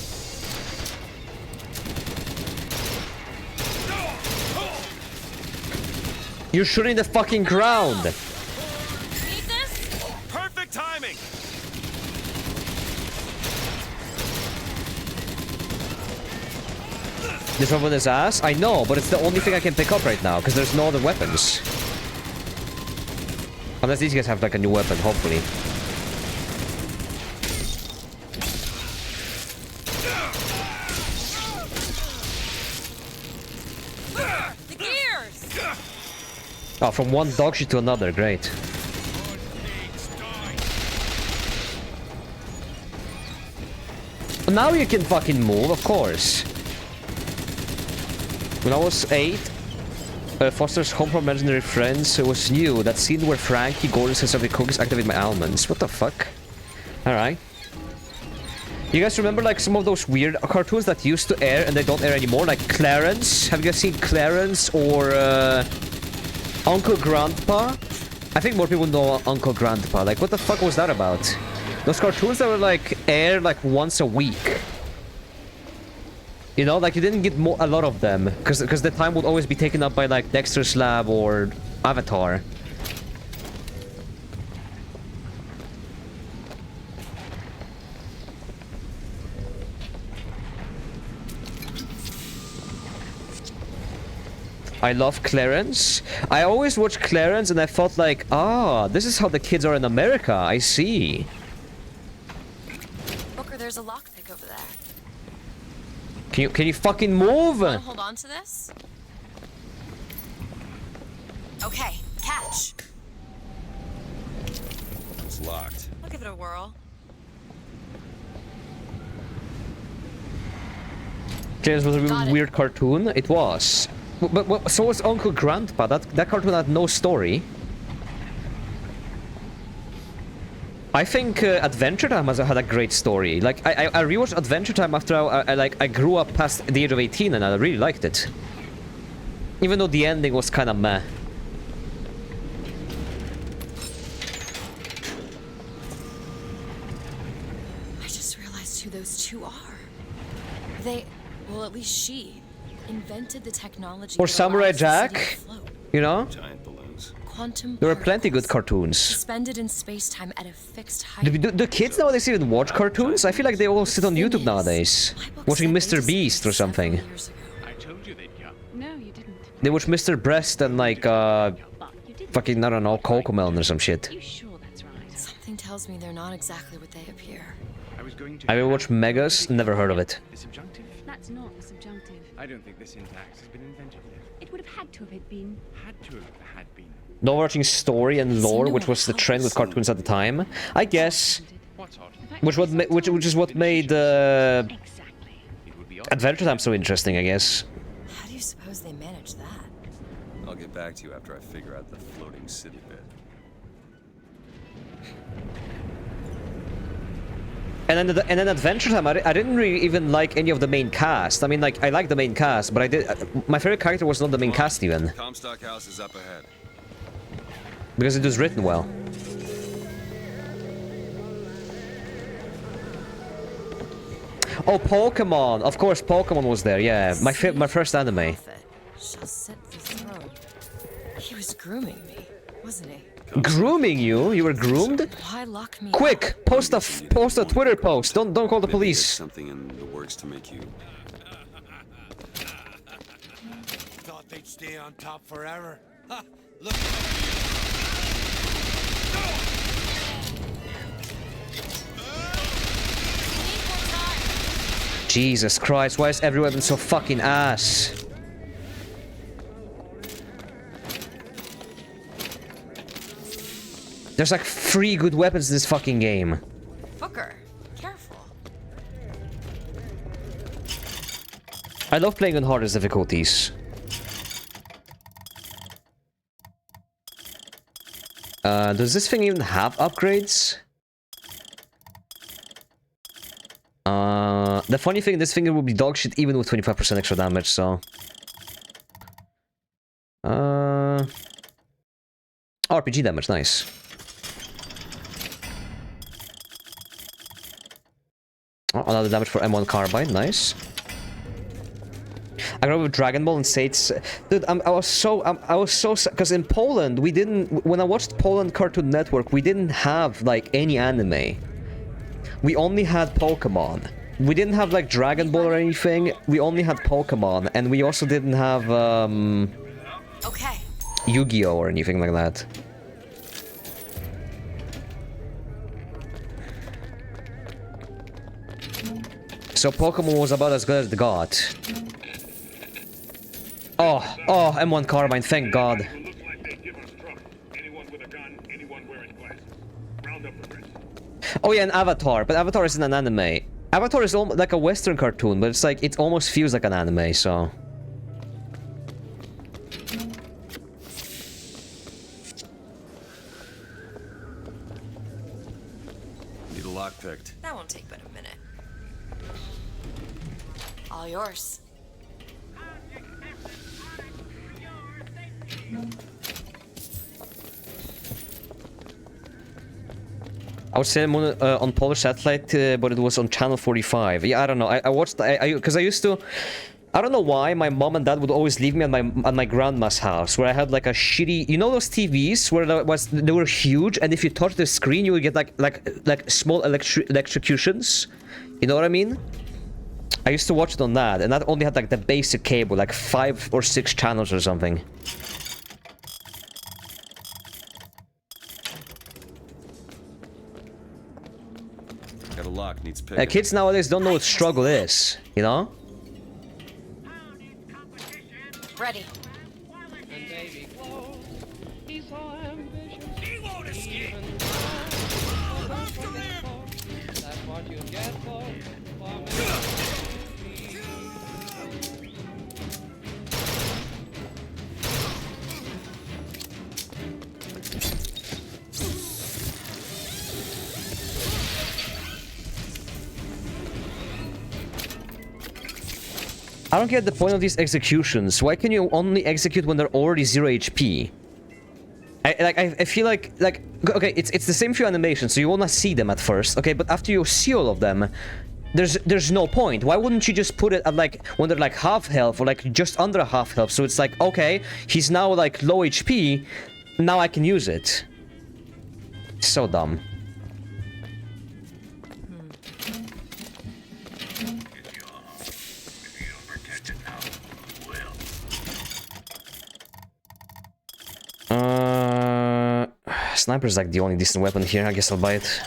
You're shooting the fucking ground! Need this? Perfect timing. This one with his ass? I know, but it's the only thing I can pick up right now, because there's no other weapons. Unless these guys have like a new weapon, hopefully. The gears! Oh, from one dog shit to another, great. Now you can fucking move, of course. When I was 8, Foster's Home for Imaginary Friends was new. That scene where Frankie Gordon says every cookies activate my almonds. What the fuck? Alright. You guys remember like some of those weird cartoons that used to air and they don't air anymore? Like Clarence? Have you guys seen Clarence or Uncle Grandpa? I think more people know Uncle Grandpa. Like, what the fuck was that about? Those cartoons that were like aired like once a week. You know, like you didn't get a lot of them because the time would always be taken up by like Dexter's Lab or Avatar. I love Clarence. I always watched Clarence and I felt like, ah, this is how the kids are in America. I see. Booker, there's a lockpick over there. Can you fucking move? Wanna hold on to this? Okay, catch. It's locked. I'll give it a whirl. Clarence was a Got weird cartoon. It was. But so was Uncle Grandpa. That cartoon had no story. I think Adventure Time has had a great story. Like I rewatched Adventure Time after I grew up past the age of 18 and I really liked it. Even though the ending was kind of meh. I just realized who those two are. They, well, at least she, invented the technology. Or that Samurai allows the city to Jack. float. You know? Giant balloons. Quantum There were plenty good particles cartoons. suspended in space-time at a fixed height. Do kids nowadays even watch cartoons? I feel like they all sit on YouTube nowadays. Watching Mr. Beast or something. I told you they'd come. No, you didn't. They watch Mr. Breast and like, fucking, I don't know, Cocomelon or some shit. You sure that's right? Something tells me they're not exactly what they appear. I was going to. I will watch Megas, never heard of it. The subjunctive? That's not the subjunctive. I don't think the syntax has been invented yet. It would have had to have been. Had to have had been. No watching story and lore, which was the trend with cartoons at the time. I guess. What's odd? Which is what made Exactly. It would be odd. Adventure Time so interesting, I guess. How do you suppose they manage that? I'll get back to you after I figure out the floating city bit. And then Adventure Time, I didn't really even like any of the main cast. I mean, like, I like the main cast, but my favorite character was not the main cast even. Comstock House is up ahead. Because it was written well. Oh, Pokemon! Of course, Pokemon was there, yeah. My first anime. Shall sit the throne. He was grooming me, wasn't he? Grooming you? You were groomed? Why lock me Quick! up? Post a Twitter post! Don't call the Maybe police! there's something in the works to make you. Thought they'd stay on top forever. Ha! Look. Jesus Christ, why is everyone so fucking ass? There's like 3 good weapons in this fucking game. Booker, careful. I love playing on hardest difficulties. Does this thing even have upgrades? The funny thing, this thing will be dog shit even with 25% extra damage, so... RPG damage, nice. Oh, another damage for M1 Carbine, nice. I grew up with Dragon Ball and Sates. Dude, I was so because in Poland we didn't. When I watched Poland Cartoon Network, we didn't have like any anime. We only had Pokemon. We didn't have like Dragon Ball or anything. We only had Pokemon, and we also didn't have Okay. Yu-Gi-Oh or anything like that. So Pokemon was about as good as the god. Oh, M1 Carbine, thank God. Oh yeah, and Avatar, but Avatar isn't an anime. Avatar is like a Western cartoon, but it's like, it almost feels like an anime, so... Need a lock picked. That won't take but a minute. All yours. I was saying on Polish satellite, but it was on channel 45. Yeah, I don't know. I watched because I used to. I don't know why my mom and dad would always leave me at my grandma's house, where I had like a shitty. You know those TVs where they were huge, and if you touch the screen, you would get like small electrocutions. You know what I mean? I used to watch it on that, and that only had like the basic cable, like 5 or 6 channels or something. Got a lock, needs picking. Kids nowadays don't know what struggle is, you know? Ready. And baby clothes, he's so ambitious. He won't escape. That's what you get for I don't get the point of these executions. Why can you only execute when they're already 0 HP? I feel like okay, it's the same few animations, so you wanna see them at first, okay? But after you see all of them, there's no point. Why wouldn't you just put it at like when they're like half health or like just under half health? So it's like, okay, he's now like low HP, now I can use it. So dumb. Sniper's like the only decent weapon here. I guess I'll buy it.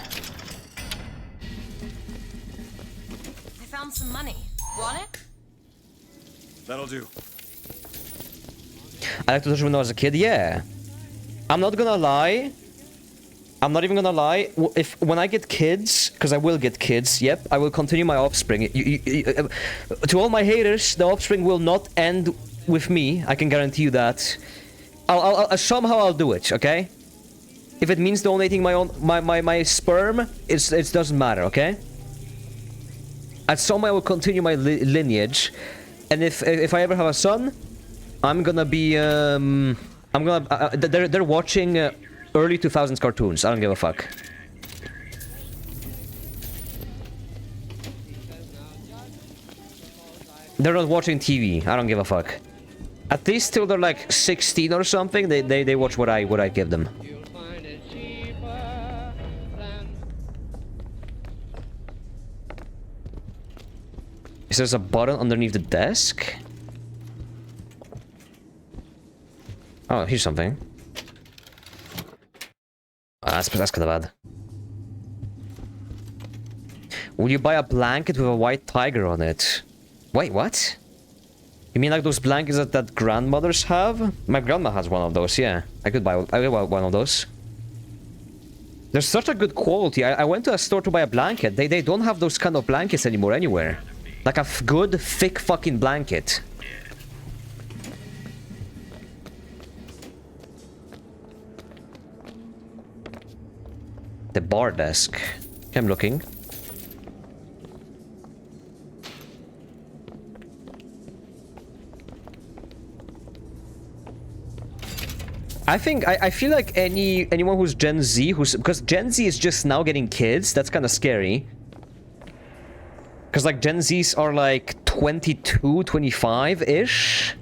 I found some money. Want it? That'll do. I like to touch when I was a kid. Yeah. I'm not gonna lie. I'm not even gonna lie. When I get kids, because I will get kids. Yep, I will continue my offspring. To all my haters, the offspring will not end with me. I can guarantee you that. I'll somehow I'll do it. Okay. If it means donating my sperm, it doesn't matter, okay? At some point I will continue my lineage, and if I ever have a son, I'm gonna be they're watching early 2000s cartoons. I don't give a fuck. They're not watching TV. I don't give a fuck. At least till they're like 16 or something, they watch what I give them. Is there a button underneath the desk? Oh, here's something. Oh, that's kind of bad. Will you buy a blanket with a white tiger on it? Wait, what? You mean like those blankets that grandmothers have? My grandma has one of those, yeah. I could buy one of those. They're such a good quality. I went to a store to buy a blanket. They don't have those kind of blankets anymore anywhere. Like a good, thick fucking blanket. The bar desk. I'm looking. I feel like anyone who's Gen Z, because Gen Z is just now getting kids, that's kind of scary. Because like Gen Zs are like 22, 25-ish.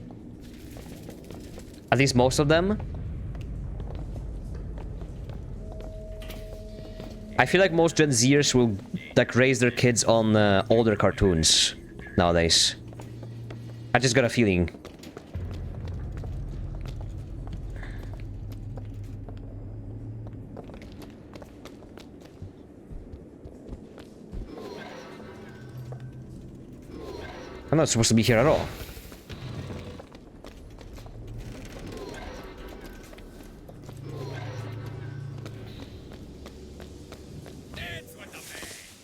At least most of them. I feel like most Gen Zers will like raise their kids on older cartoons nowadays. I just got a feeling. I'm not supposed to be here at all.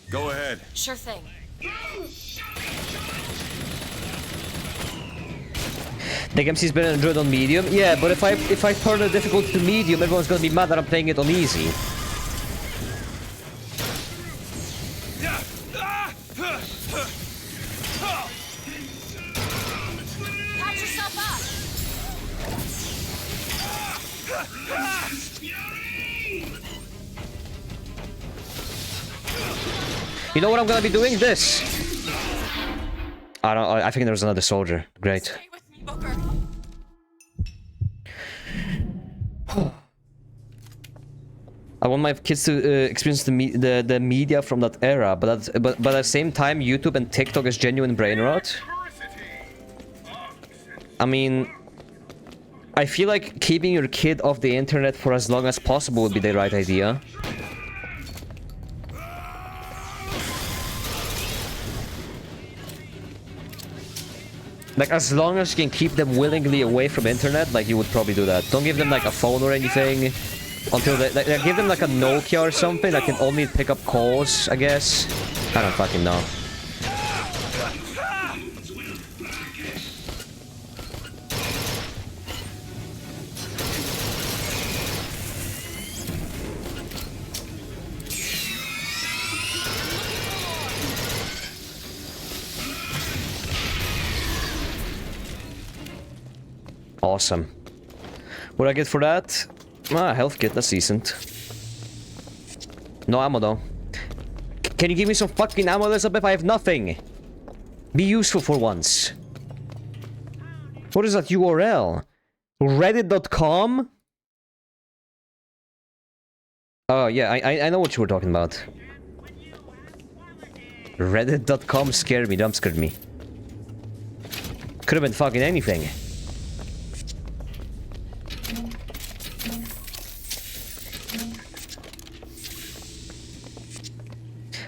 Go ahead. Sure thing. The game's been enjoyed on medium. Yeah, but if I turn the difficulty to medium, everyone's gonna be mad that I'm playing it on easy. You know what I'm gonna be doing? This. I think there's another soldier. Great. I want my kids to experience the media from that era, but at the same time, YouTube and TikTok is genuine brain rot. I mean, I feel like keeping your kid off the internet for as long as possible would be the right idea. Like, as long as you can keep them willingly away from internet, like, you would probably do that. Don't give them, like, a phone or anything. Until they give them, like, a Nokia or something that can only pick up calls, I guess. I don't fucking know. Awesome. What do I get for that? Ah, health kit, that's decent. No ammo though. Can you give me some fucking ammo, Elizabeth? I have nothing. Be useful for once. What is that URL? Reddit.com? Oh yeah, I know what you were talking about. Reddit.com scared me, dump scared me. Could have been fucking anything.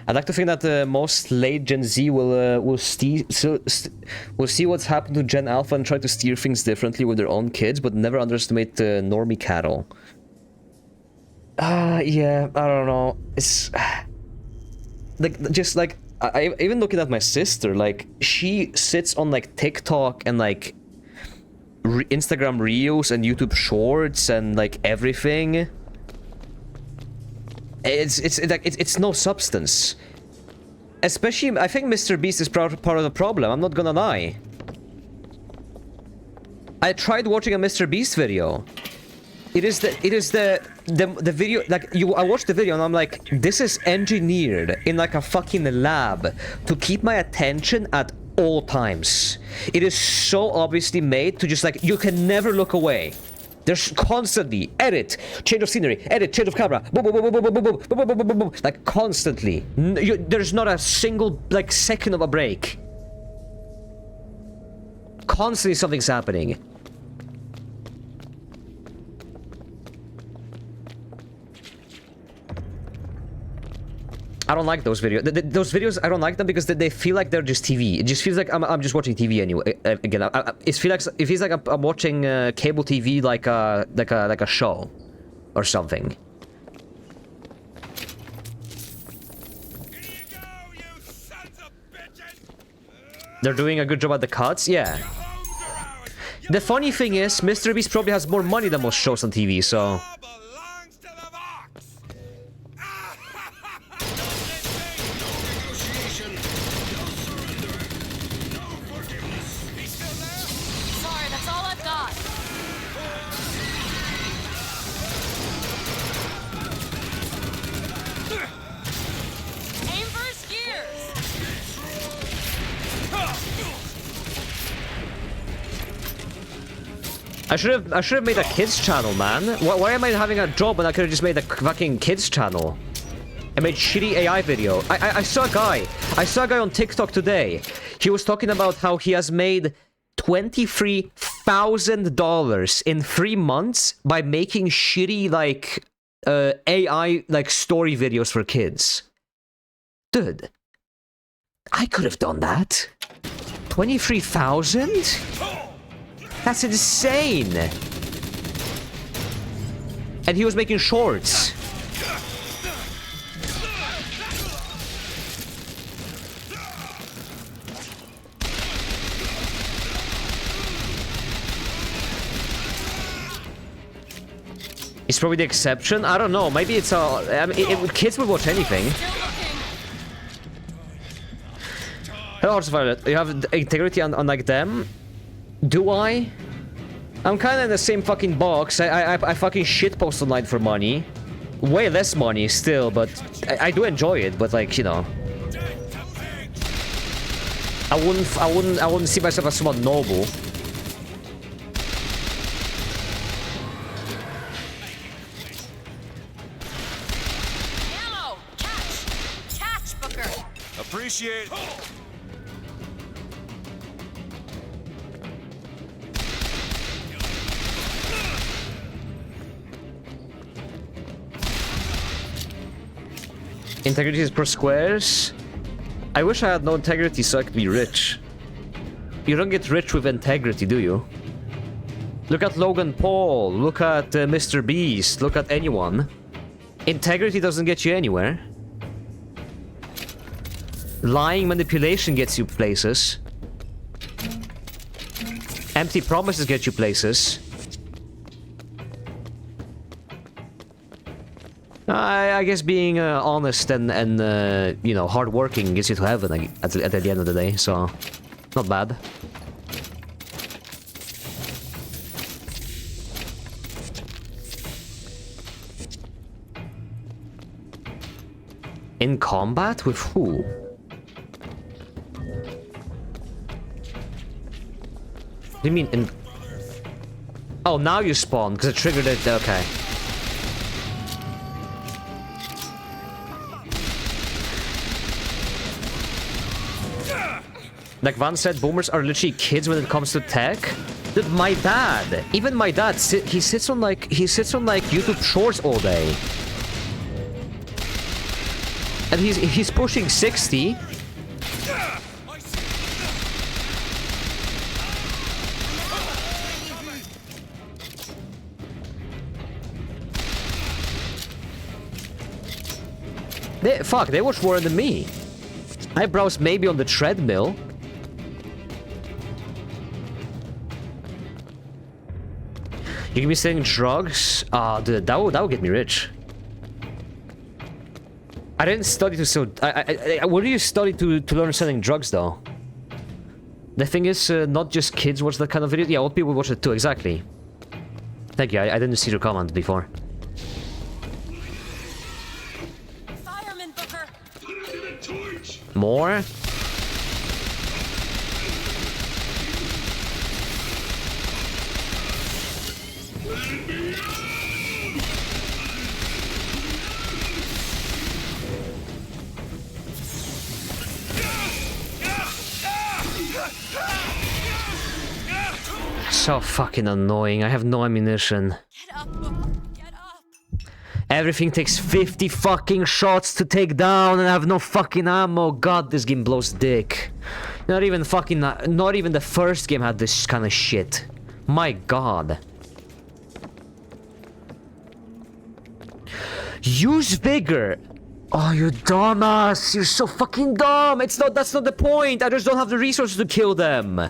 I'd like to think that most late Gen Z will see what's happened to Gen Alpha and try to steer things differently with their own kids, but never underestimate normie cattle. Yeah, I don't know. It's like just like I even looking at my sister, like she sits on like TikTok and like Instagram Reels and YouTube Shorts and like everything. It's no substance. Especially, I think Mr. Beast is part of the problem. I'm not gonna lie. I tried watching a Mr. Beast video. It is the video, like I watched the video and I'm like, this is engineered in like a fucking lab to keep my attention at all times. It is so obviously made to just like, you can never look away. There's constantly edit, change of scenery, edit, change of camera, boom, boom, boom, boom, boom, boom, boom, boom, boom, boom, boom, boom, like constantly. There's not a single like second of a break. Constantly something's happening. I don't like those videos. Those videos, I don't like them because they feel like they're just TV. It just feels like I'm just watching TV anyway. Again, it feels like I'm watching cable TV, like a show, or something. They're doing a good job at the cuts, yeah. The funny thing is, Mr. Beast probably has more money than most shows on TV, so. I should have made a kids channel, man. Why am I having a job when I could have just made a fucking kids channel? I made shitty AI video. I saw a guy on TikTok today. He was talking about how he has made $23,000 in 3 months by making shitty like AI like story videos for kids. Dude, I could have done that. 23,000? That's insane! And he was making shorts. It's probably the exception. I don't know. Maybe it's I mean, kids will watch anything. Hello, Violet. You have integrity unlike them. Do I? I'm kind of in the same fucking box. I fucking shitpost online for money. Way less money still, but I do enjoy it. But like, you know. I wouldn't see myself as somewhat noble. Ammo! Catch! Catch, Booker! Appreciate. Integrity is per squares. I wish I had no integrity so I could be rich. You don't get rich with integrity, do you? Look at Logan Paul. Look at Mr. Beast. Look at anyone. Integrity doesn't get you anywhere. Lying manipulation gets you places. Empty promises get you places. I guess being honest and you know, hardworking gets you to heaven at the end of the day, so not bad. In combat with who? What do you mean in? Oh, now you spawn because it triggered it. Okay. Like Van said, boomers are literally kids when it comes to tech. Dude, my dad, even my dad, he sits on like YouTube Shorts all day, and he's pushing 60. They watch more than me. I browse maybe on the treadmill. You can be selling drugs? Ah, dude, that would get me rich. I didn't study to sell. What do you study to learn selling drugs, though? The thing is, not just kids watch that kind of video. Yeah, old people watch it too. Exactly. Thank you. I didn't see your comment before. Fireman, Booker! More? So fucking annoying. I have no ammunition. Get up, Booker! Get up! Everything takes 50 fucking shots to take down and I have no fucking ammo. God, this game blows dick. Not even the first game had this kind of shit. My god. Use vigor. Oh, you dumbass. You're so fucking dumb. That's not the point. I just don't have the resources to kill them.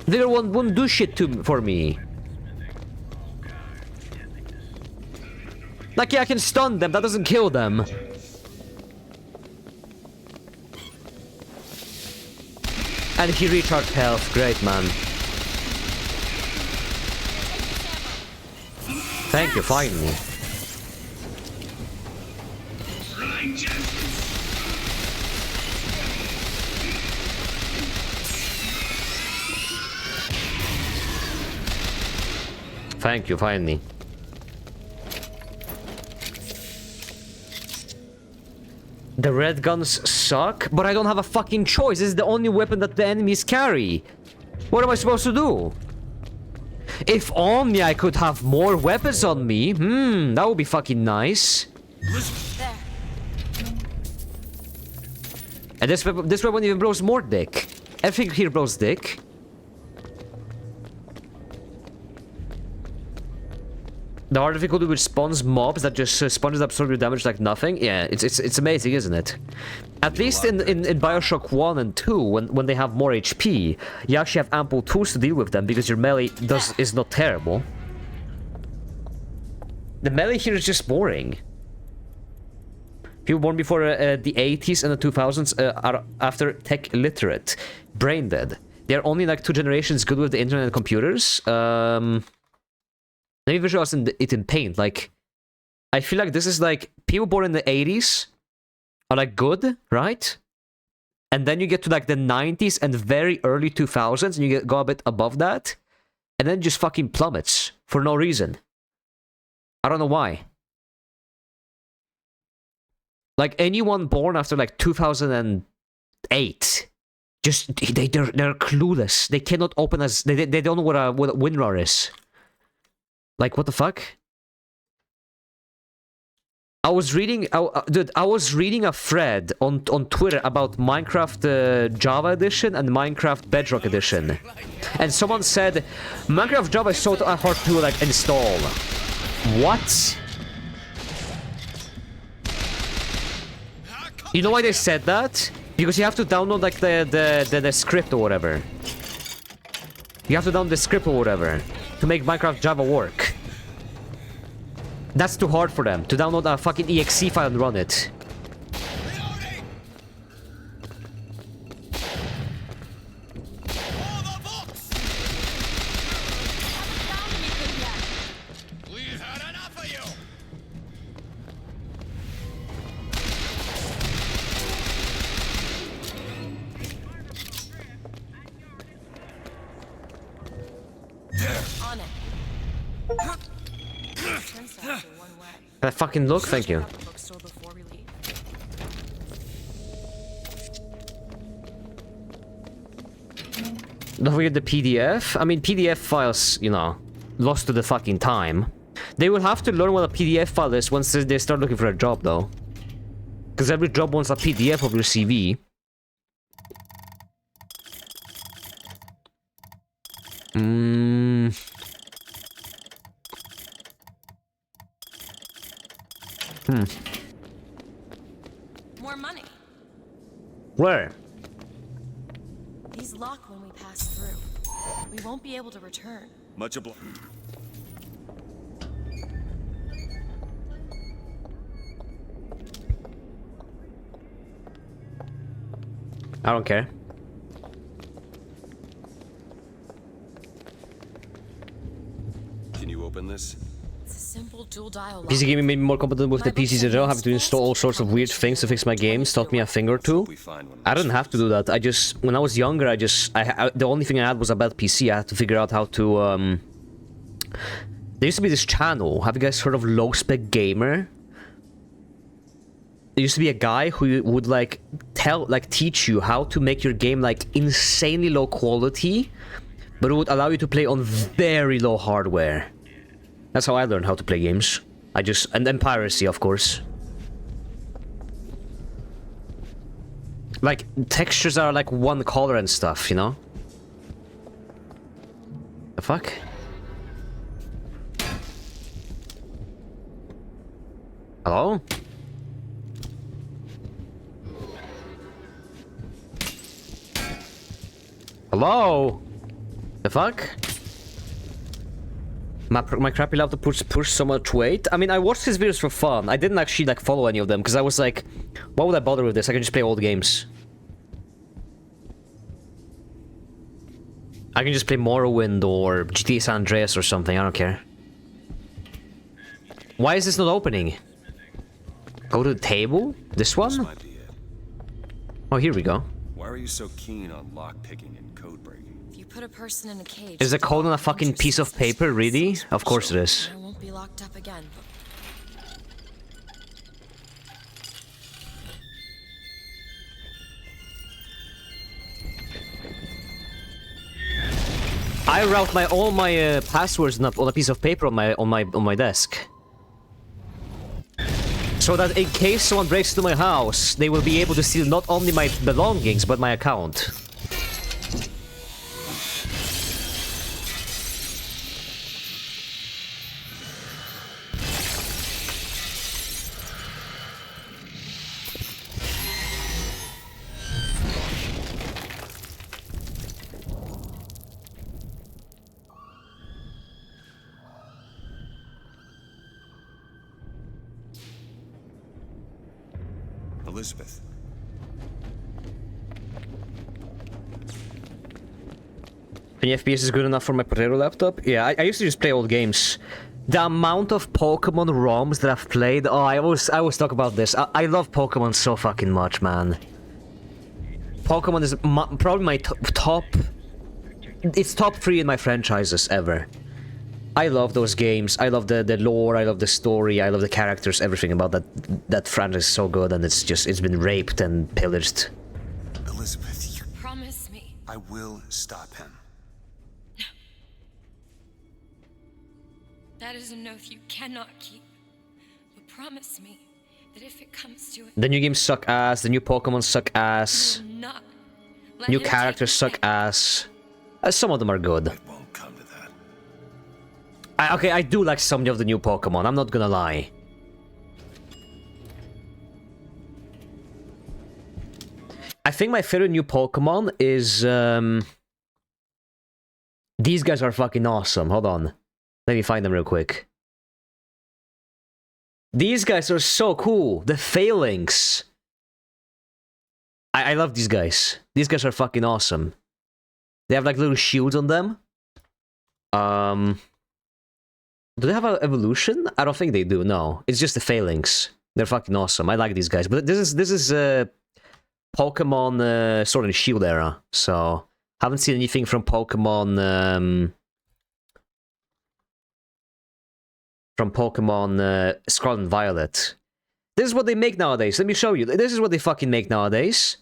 Vigor won't do shit for me. Like, yeah, I can stun them. That doesn't kill them. And he recharged health. Great, man. Thank you, finally. Thank you, finally. The red guns suck, but I don't have a fucking choice. This is the only weapon that the enemies carry. What am I supposed to do? If only I could have more weapons on me. That would be fucking nice. There. And this weapon even blows more dick. Everything here blows dick. The hard difficulty which spawns mobs that just sponges absorb your damage like nothing. Yeah, it's amazing, isn't it? At least in Bioshock 1 and 2, when they have more HP, you actually have ample tools to deal with them because your melee is not terrible. The melee here is just boring. People born before the 80s and the 2000s are after tech illiterate, brain dead. They're only like 2 generations good with the internet and computers. Let me visualize it in paint. Like, I feel like this is like people born in the 80s are like good, right? and then you get to like the 90s and very early 2000s, and you go a bit above that, and then just fucking plummets for no reason. I don't know why. Like anyone born after like 2008, just they're clueless. They cannot open as they don't know what a WinRAR is. Like what the fuck? I was reading, dude. I was reading a thread on Twitter about Minecraft Java Edition and Minecraft Bedrock Edition, and someone said Minecraft Java is so hard to like install. What? You know why they said that? Because you have to download like the script or whatever. You have to download the script or whatever to make Minecraft Java work. That's too hard for them to download a fucking exe file and run it. We've had enough of you. On it. Turns out you're one way. That fucking look, thank you. Bookstore before we leave. Don't forget the PDF. I mean, PDF files, you know, lost to the fucking time. They will have to learn what a PDF file is once they start looking for a job, though. Because every job wants a PDF of your CV. More money. Where? These lock when we pass through. We won't be able to return. Much obliged. I don't care. Can you open this? It's a simple dual dial lock. PC gaming made me more competent with the PCs in general. Having to install all sorts of weird things to fix my games taught me a thing or two. I didn't have to do that. I just, when I was younger, the only thing I had was a bad PC. I had to figure out how to, there used to be this channel. Have you guys heard of Low Spec Gamer? There used to be a guy who would like teach you how to make your game like insanely low quality, but it would allow you to play on very low hardware. That's how I learned how to play games. And then piracy, of course. Like, textures are like one color and stuff, you know? The fuck? Hello? Hello? The fuck? My crappy laptop push so much weight. I mean, I watched his videos for fun. I didn't actually like follow any of them because I was like, why would I bother with this? I can just play old games. I can just play Morrowind or GTA San Andreas or something. I don't care. Why is this not opening? Go to the table? This one? Oh, here we go. Why are you so keen on lockpicking and code breaking? If you put a person in a cage, Is the code on a fucking piece of paper, really? Of course it is. I won't be locked up again. I route all my passwords on a piece of paper on my desk, so that in case someone breaks into my house, they will be able to steal not only my belongings but my account. Elizabeth. 20 FPS is good enough for my potato laptop? Yeah, I used to just play old games. The amount of Pokemon ROMs that I've played, oh, I always talk about this. I love Pokemon so fucking much, man. Pokemon is probably my top... It's top 3 in my franchises ever. I love those games. I love the lore. I love the story. I love the characters. Everything about that franchise is so good, and it's been raped and pillaged. Elizabeth, you Promise me. I will stop him. That is an oath you cannot keep. But promise me that if it comes to it, The new games suck ass. The new Pokemon suck ass. you will not let New him characters suck ass. Some of them are good. Okay, I do like some of the new Pokemon. I'm not gonna lie. I think my favorite new Pokemon is these guys are fucking awesome. Hold on. Let me find them real quick. These guys are so cool. The Phalanx. I love these guys. These guys are fucking awesome. They have like little shields on them. Do they have an evolution? I don't think they do, no. It's just the Phalanx. They're fucking awesome. I like these guys. But this is Pokemon Sword and Shield era. So haven't seen anything from Pokemon Scarlet and Violet. This is what they make nowadays. Let me show you. This is what they fucking make nowadays.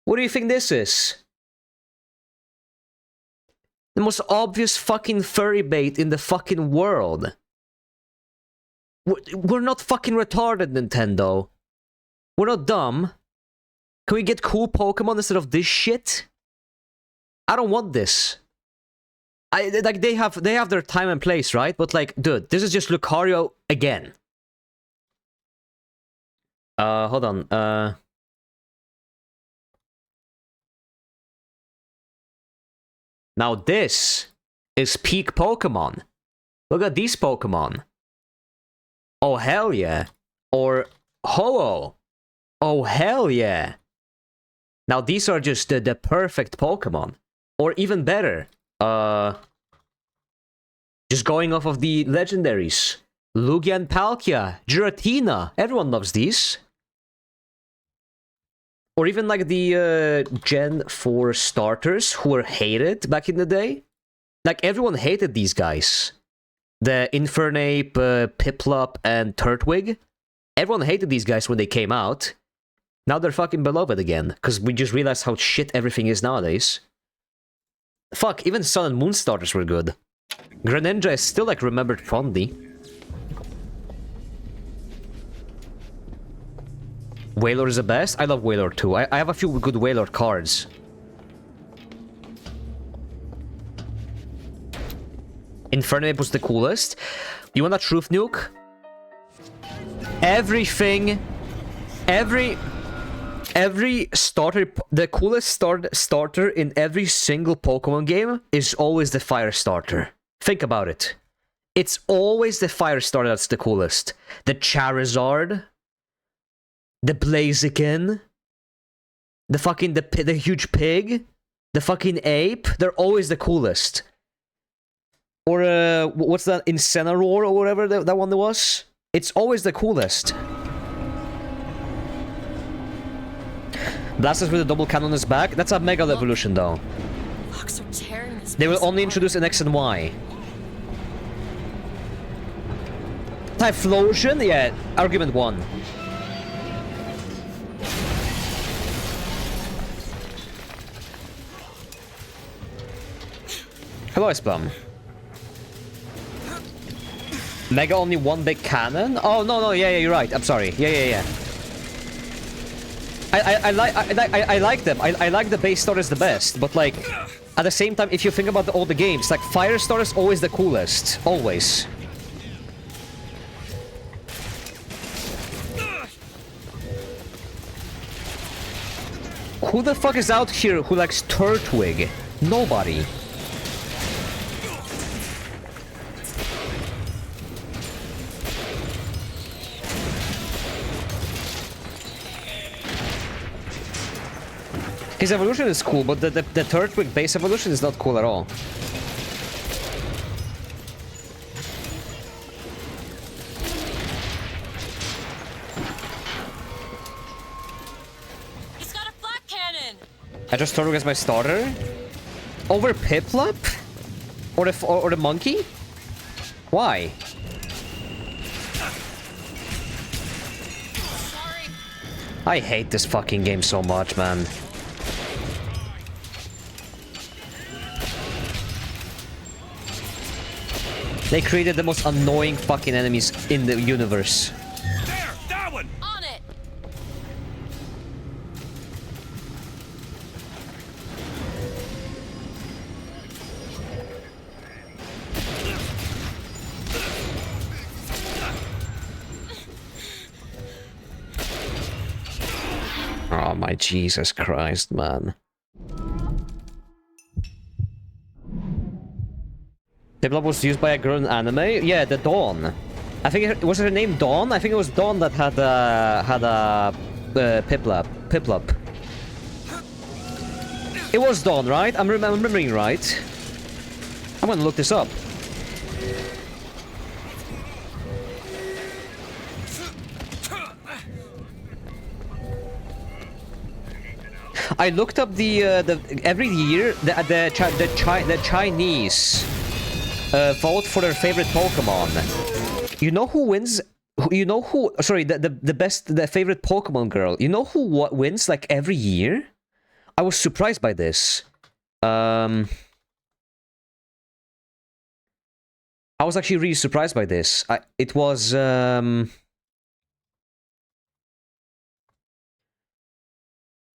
What do you think this is? The most obvious fucking furry bait in the fucking world. We're not fucking retarded, Nintendo. We're not dumb. Can we get cool Pokemon instead of this shit? I don't want this. Like they have their time and place, right? But like, dude, this is just Lucario again. Hold on. Now this is peak Pokemon. Look at these Pokemon. Oh hell yeah. Or Ho-Oh. Oh hell yeah. Now these are just the perfect Pokemon. Or even better. Just going off of the legendaries. Lugia and Palkia. Giratina. Everyone loves these. Or even like the Gen 4 starters who were hated back in the day. Like everyone hated these guys. The Infernape, Piplup, and Turtwig. Everyone hated these guys when they came out. Now they're fucking beloved again. Because we just realized how shit everything is nowadays. Fuck, even Sun and Moon starters were good. Greninja is still like remembered fondly. Wailord is the best? I love Wailord too. I have a few good Wailord cards. Infernape was the coolest. You want a truth nuke? Every starter, the coolest starter in every single Pokemon game is always the fire starter. Think about it. It's always the fire starter that's the coolest. The Charizard, the Blaziken, the fucking the huge pig, the fucking ape. They're always the coolest. Or what's that, Incineroar or whatever that one was? It's always the coolest. Blastoise with a double cannon is back. That's a Mega Evolution though. Fox are tearing this They will place only apart. introduce an X and Y. Typhlosion? Yeah, argument 1. Hello, Iceplum. Mega only one big cannon? Oh, no, yeah, you're right. I'm sorry. Yeah. I like them. I like the base starters the best, but like, at the same time, if you think about all the games, like, fire starters always the coolest. Always. Who the fuck is out here who likes Turtwig? Nobody. His evolution is cool, but the Turtwig base evolution is not cool at all. He's got a flak cannon. I just Turtwig as my starter? Over Piplup? Or the monkey? Why? I hate this fucking game so much, man. They created the most annoying fucking enemies in the universe. There! That one! On it! Oh my Jesus Christ, man. Piplup was used by a girl in anime? Yeah, the Dawn. I think was her name Dawn? I think it was Dawn that had a Piplup. It was Dawn, right? I'm remembering right. I'm gonna look this up. I looked up the every year the Chinese vote for their favorite Pokemon. You know who wins? You know who? Sorry, the favorite Pokemon girl. You know who wins like every year? I was surprised by this. I was actually really surprised by this. It was I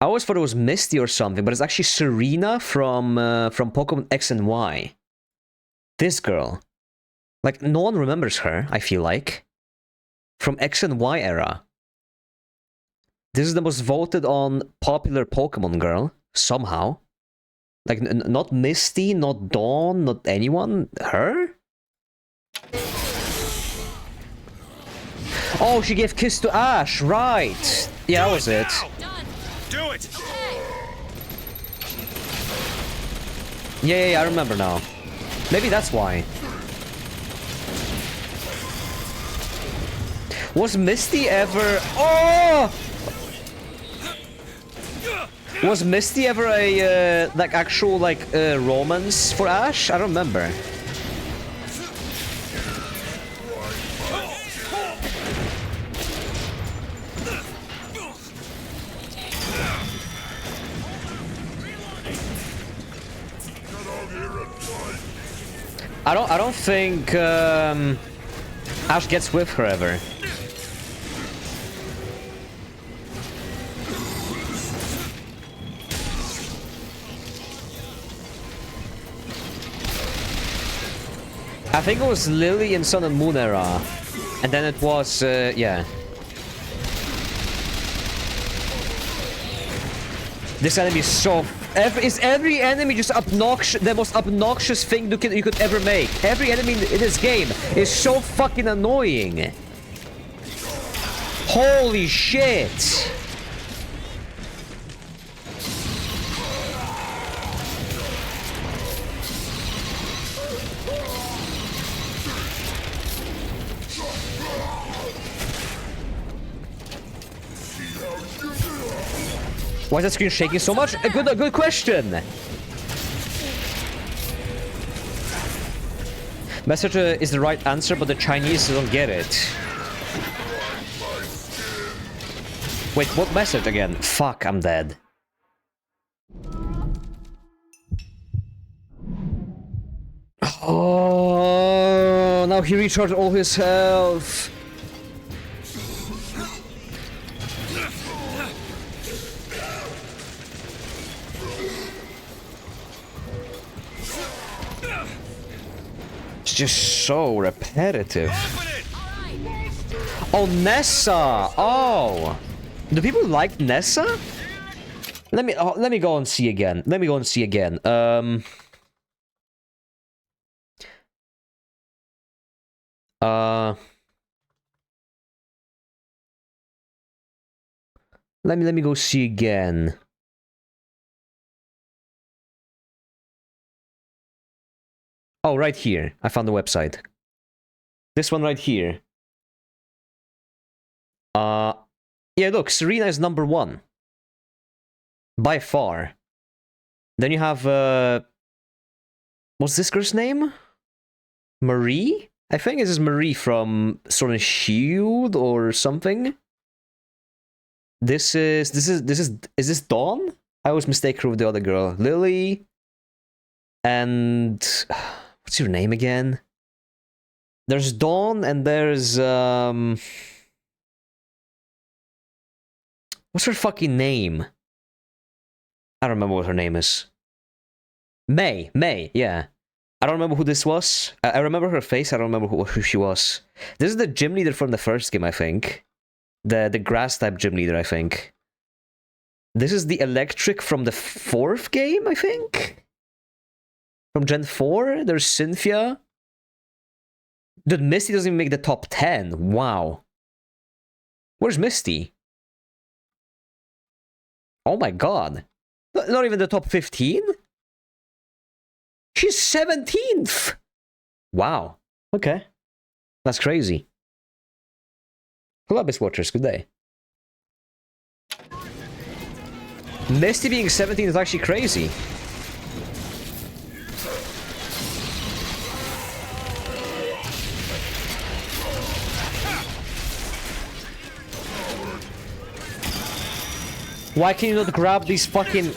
always thought it was Misty or something, but it's actually Serena from Pokemon X and Y. This girl. Like, no one remembers her, I feel like. From X and Y era. This is the most voted on popular Pokemon girl, somehow. Like, not Misty, not Dawn, not anyone. Her? Oh, she gave Kiss to Ash, right. Yeah, that was it. Do it! Yeah, I remember now. Maybe that's why. Was Misty ever... Oh! Was Misty ever a, like, actual, like, romance for Ash? I don't remember. I don't think Ash gets with her ever. I think it was Lily in Sun and Moon era, and then it was yeah. This enemy is so... Is every enemy just obnoxious? The most obnoxious thing you could ever make. Every enemy in this game is so fucking annoying. Holy shit! Why is that screen shaking so much? A good question. Message is the right answer, but the Chinese don't get it. Wait, what message again? Fuck, I'm dead. Oh, now he recharged all his health. It's just so repetitive. Oh, Nessa! Oh! Do people like Nessa? Let me go and see again. Let me go and see again. Let me go see again. Oh, right here. I found the website. This one right here. Yeah, look, Serena is #1. By far. Then you have, what's this girl's name? Marie? I think this is Marie from Sword and Shield or something. Is this Dawn? I always mistake her with the other girl. Lily. And what's your name again? There's Dawn and there's what's her fucking name? I don't remember what her name is. May, yeah. I don't remember who this was. I remember her face, I don't remember who she was. This is the gym leader from the first game, I think. The grass type gym leader, I think. This is the electric from the fourth game, I think? From Gen 4? There's Cynthia. Dude, Misty doesn't even make the top 10. Wow. Where's Misty? Oh my god. Not even the top 15? She's 17th! Wow. Okay. That's crazy. Hello, Abyss Watchers. Good day. Misty being 17 is actually crazy. Why can you not grab these fucking...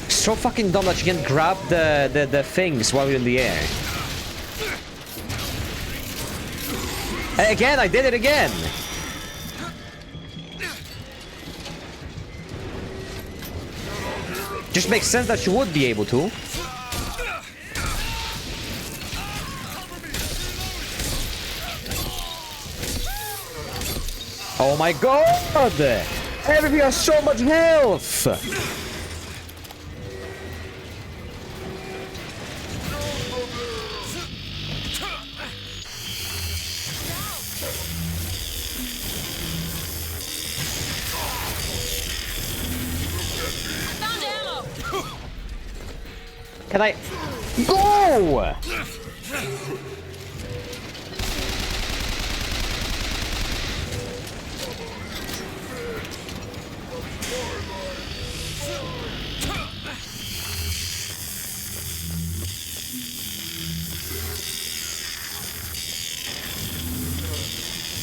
So fucking dumb that you can grab the things while you're in the air. Again, I did it again! Just makes sense that you would be able to. Oh my god! Everything has so much health! Can I... Go!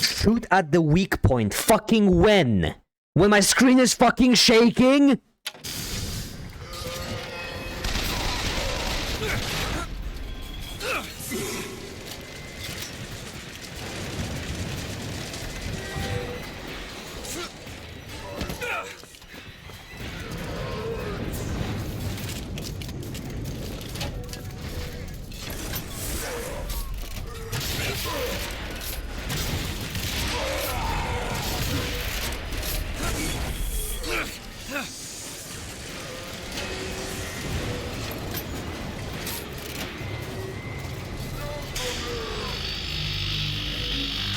Shoot at the weak point. Fucking when? When my screen is fucking shaking?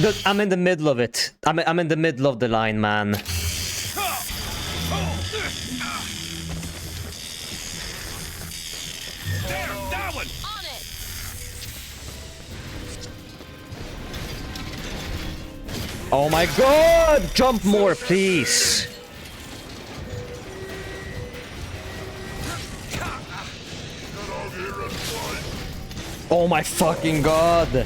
Dude, I'm in the middle of it. I'm in the middle of the line, man. Oh my god! Jump more, please! Oh my fucking god!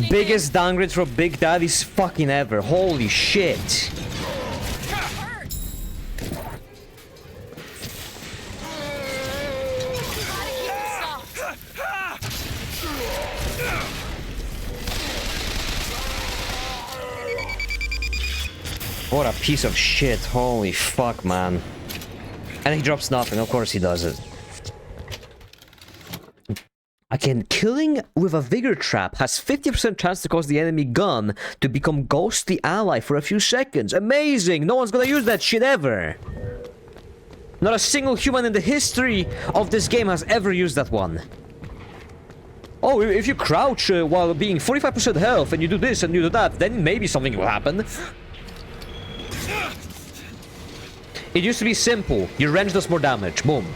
Biggest downgrade for Big Daddy's fucking ever. Holy shit. What a piece of shit. Holy fuck, man. And he drops nothing. Of course he does it. Again, killing with a Vigor Trap has 50% chance to cause the enemy gun to become ghostly ally for a few seconds. Amazing! No one's gonna use that shit ever! Not a single human in the history of this game has ever used that one. Oh, if you crouch while being 45% health and you do this and you do that, then maybe something will happen. It used to be simple. Your range does more damage. Boom.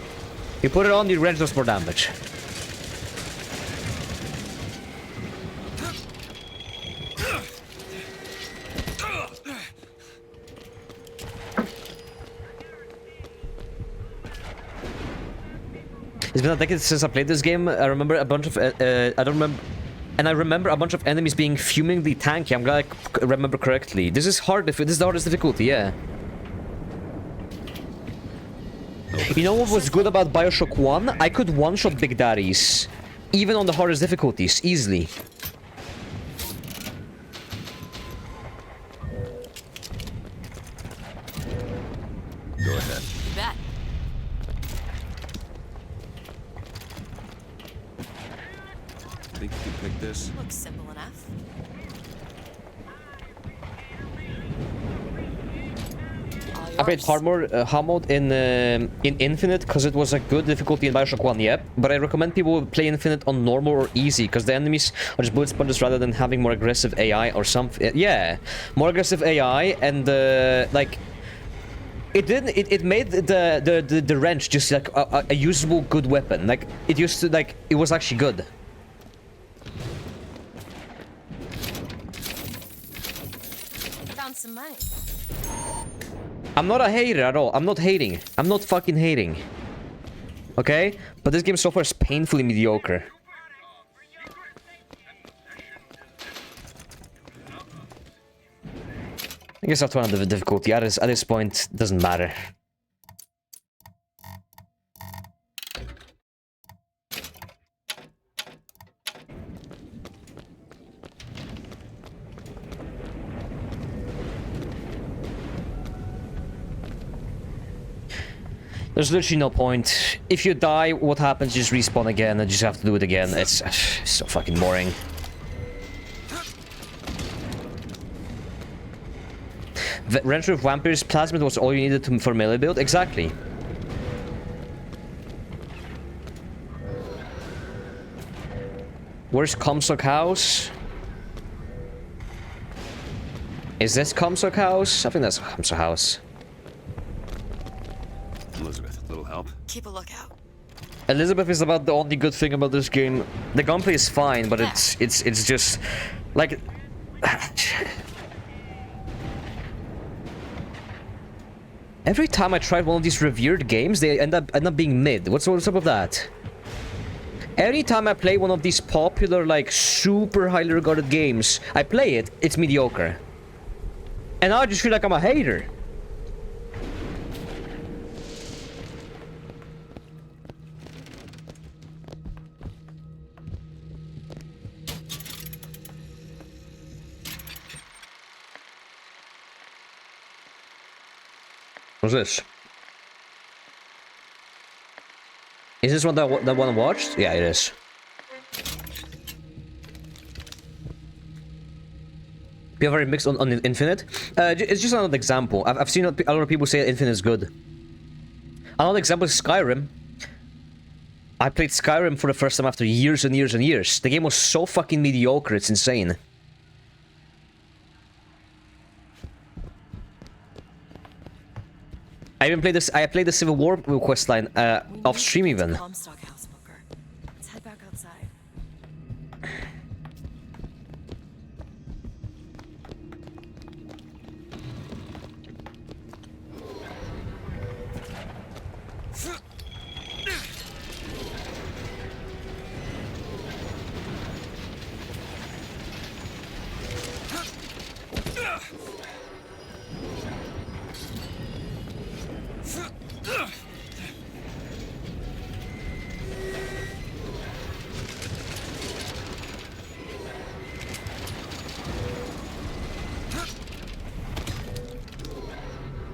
You put it on, your range does more damage. It's been a decade since I played this game. I remember a bunch of I don't remember, and I remember a bunch of enemies being fumingly tanky. I'm glad I remember correctly. This is hard. This is the hardest difficulty. Yeah. You know what was good about Bioshock 1? I could one-shot Big Daddies, even on the hardest difficulties, easily. Go ahead. You bet. Think you can pick this? Looks simple enough. I played hard mode in Infinite because it was a good difficulty in Bioshock 1, yep. But I recommend people play Infinite on normal or easy because the enemies are just bullet sponges rather than having more aggressive AI or something. Yeah, more aggressive AI and like it made the wrench just like a usable good weapon. Like it used to it was actually good. Found some money. I'm not a hater at all. I'm not hating. I'm not fucking hating. Okay? But this game so far is painfully mediocre. I guess I'll turn on the difficulty. At this point, it doesn't matter. There's literally no point. If you die, what happens? You just respawn again and you just have to do it again. It's so fucking boring. Wrench with Vampires Plasmid was all you needed for melee build? Exactly. Where's Comstock House? Is this Comstock House? I think that's Comstock House. Elizabeth, little help? Keep a lookout. Elizabeth is about the only good thing about this game. The gunplay is fine, but it's just like every time I tried one of these revered games, they end up being mid. What's up with that? Every time I play one of these popular, like super highly regarded games, I play it, it's mediocre. And now I just feel like I'm a hater. What's this? Is this one that one I watched? Yeah, it is. Be very mixed on Infinite. It's just another example. I've seen a lot of people say Infinite is good. Another example is Skyrim. I played Skyrim for the first time after years and years and years. The game was so fucking mediocre, it's insane. I even played this. I played the Civil War questline off stream even. Comstock House, Booker. Let's head back outside.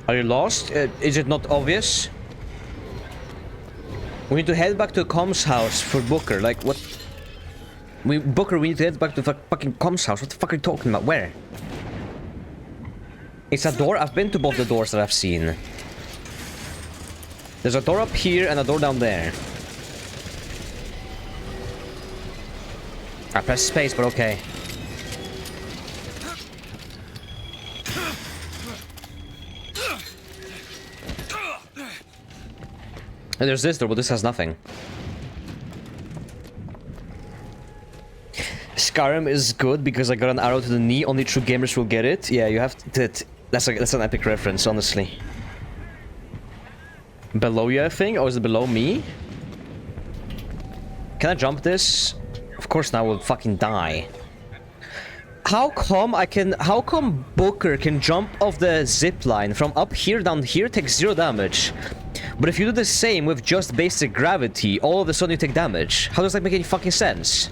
Are you lost? Is it not obvious? We need to head back to Com's house for Booker. Like, what? Booker, we need to head back to fucking Com's house. What the fuck are you talking about? Where? It's a door? I've been to both the doors that I've seen. There's a door up here and a door down there. I pressed space, but okay. And there's this door, but this has nothing. Skyrim is good because I got an arrow to the knee. Only true gamers will get it. Yeah, you have to. That's an epic reference, honestly. Below you, I think, or is it below me? Can I jump this? Of course now we'll fucking die. How come Booker can jump off the zip line from up here down here, takes 0 damage? But if you do the same with just basic gravity, all of a sudden you take damage. How does that make any fucking sense?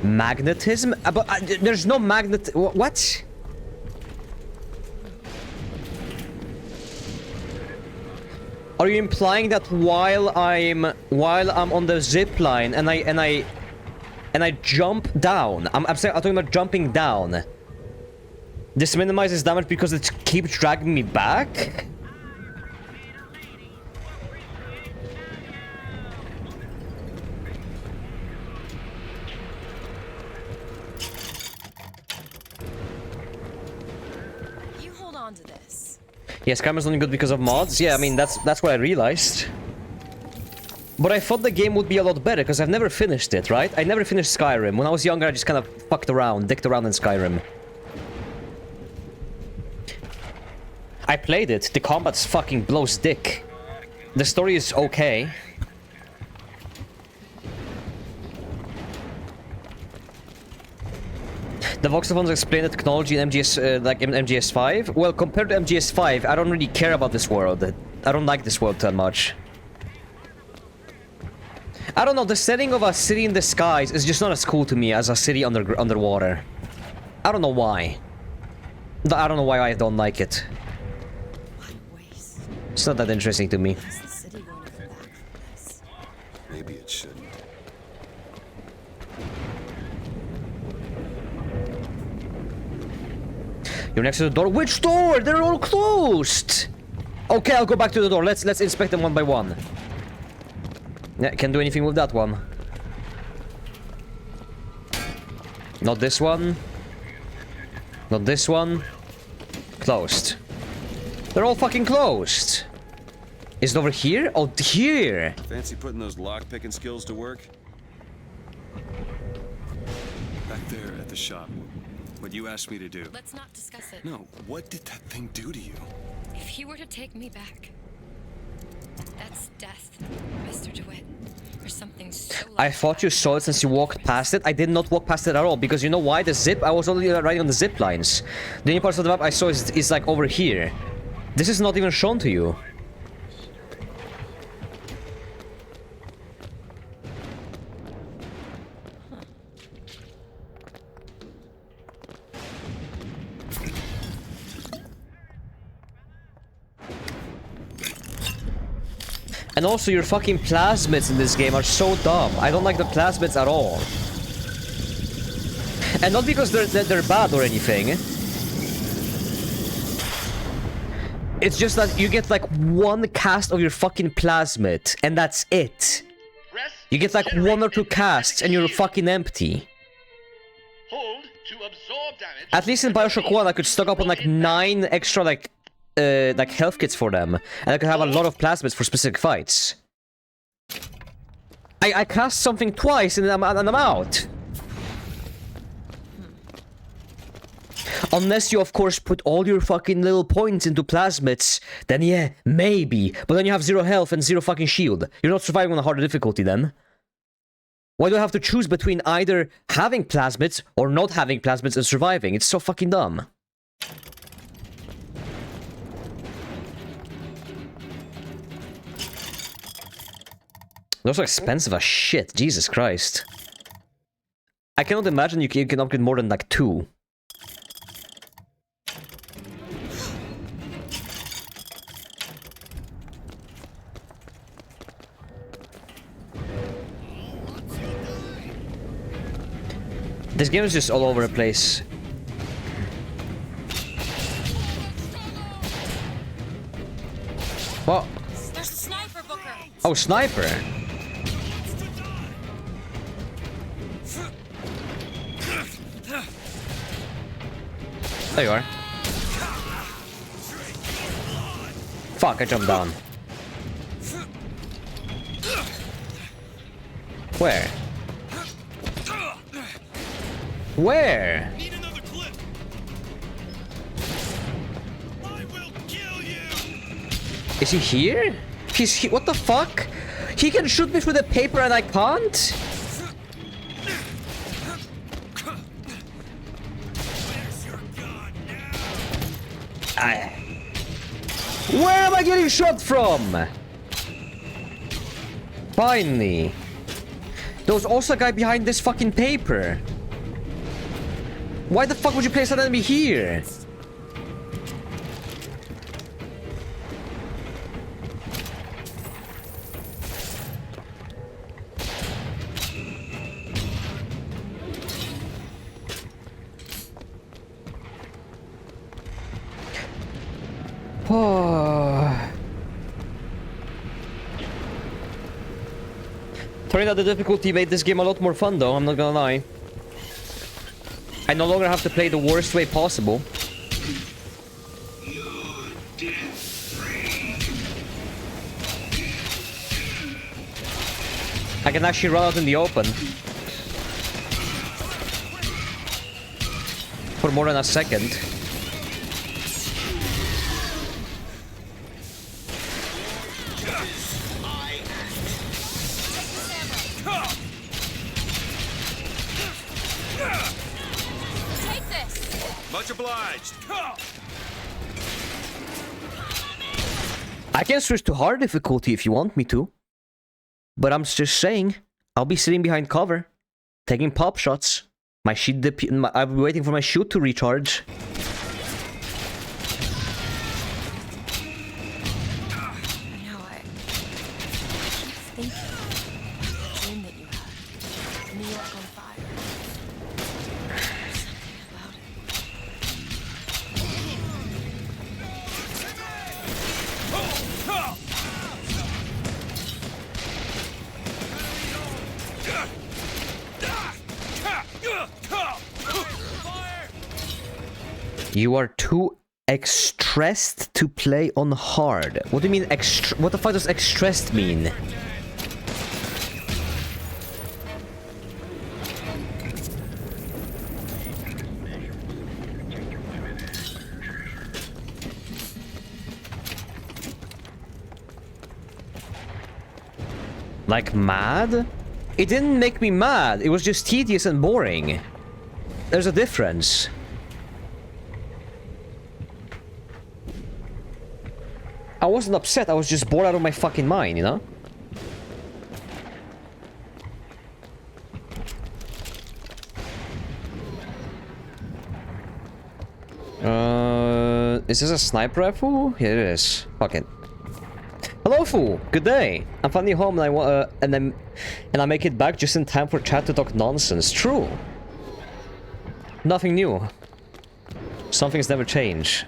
Magnetism? But there's no magnet. What? Are you implying that while I'm on the zip line and I jump down? I'm talking about jumping down. This minimizes damage because it keeps dragging me back? You hold on to this. Yes, Skyrim's only good because of mods. Yeah, I mean that's what I realized. But I thought the game would be a lot better because I've never finished it, right? I never finished Skyrim. When I was younger, I just kind of fucked around, dicked around in Skyrim. I played it. The combat's fucking blows dick. The story is okay. The voxophones explain the technology in MGS, like in MGS5. Well, compared to MGS5, I don't really care about this world. I don't like this world that much. I don't know, the setting of a city in the skies is just not as cool to me as a city underwater. I don't know why. I don't know why I don't like it. It's not that interesting to me. Maybe it shouldn't. You're next to the door. Which door? They're all closed. Okay, I'll go back to the door. Let's inspect them one by one. Yeah, can't do anything with that one. Not this one. Not this one. Closed. They're all fucking closed. Is it over here? Oh, here. Fancy putting those lock-picking skills to work? Back there at the shop. What you asked me to do. Let's not discuss it. No, what did that thing do to you? If he were to take me back, that's death, Mr. DeWitt. Or something so I thought you saw it since you walked past it. I did not walk past it at all, because you know why? The zip, I was already riding on the zip lines. The only parts of the map I saw is like over here. This is not even shown to you. And also, your fucking plasmids in this game are so dumb. I don't like the plasmids at all. And not because they're bad or anything. It's just that you get like one cast of your fucking plasmid, and that's it. You get like 1 or 2 casts, and you're fucking empty. Hold to absorb damage. At least in Bioshock 1, I could stock up on like 9 extra like health kits for them, and I could have a lot of plasmids for specific fights. I cast something twice and I'm out. Unless you of course put all your fucking little points into plasmids, then yeah, maybe. But then you have 0 health and 0 fucking shield. You're not surviving on a harder difficulty then. Why do I have to choose between either having plasmids or not having plasmids and surviving? It's so fucking dumb. Those are expensive as shit, Jesus Christ. I cannot imagine you can upgrade more than like 2. This game is just all over the place. What? There's a sniper, Booker. Oh, sniper. There you are. Fuck, I jumped down. Where? Where? Is he here? He's he- what the fuck? He can shoot me through the paper and I can't? Where am I getting shot from? Finally. There was also a guy behind this fucking paper. Why the fuck would you place that enemy here? Oh. Turning out the difficulty made this game a lot more fun though, I'm not gonna lie. I no longer have to play the worst way possible. I can actually run out in the open. For more than a second. Much obliged. I can switch to hard difficulty if you want me to. But I'm just saying, I'll be sitting behind cover, taking pop shots. My shield I'll be waiting for my shield to recharge. You know, I keep thinking the dream that you had. New York on fire. There's something about it. You are too extressed to play on hard. What do you mean what the fuck does extressed mean? Like mad? It didn't make me mad, it was just tedious and boring. There's a difference. I wasn't upset, I was just bored out of my fucking mind, you know? Is this a sniper rifle? Yeah, it is. Fuck it. Hello, fool. Good day. I'm finally home, and I make it back just in time for chat to talk nonsense. True. Nothing new. Some things never change.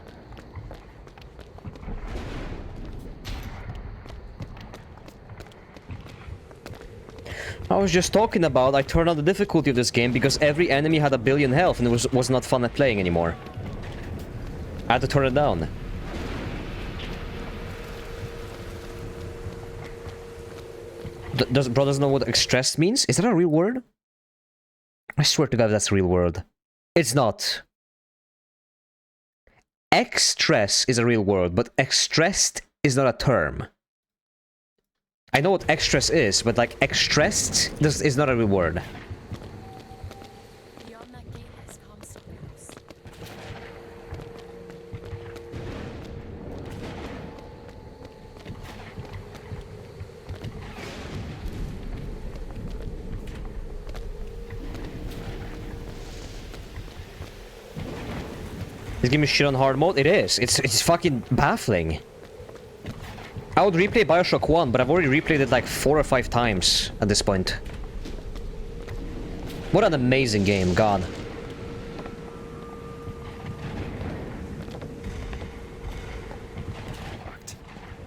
I was just talking about I turned on the difficulty of this game because every enemy had 1 billion health and it was not fun at playing anymore. I had to turn it down. Bro doesn't know what extressed means? Is that a real word? I swear to God that's a real word. It's not. Extress is a real word, but extressed is not a term. I know what extress is, but like extressed is not a real word. Beyond that gate is Comstock's. This game is shit on hard mode? It is. It's fucking baffling. I would replay Bioshock 1, but I've already replayed it like 4 or 5 times at this point. What an amazing game, God.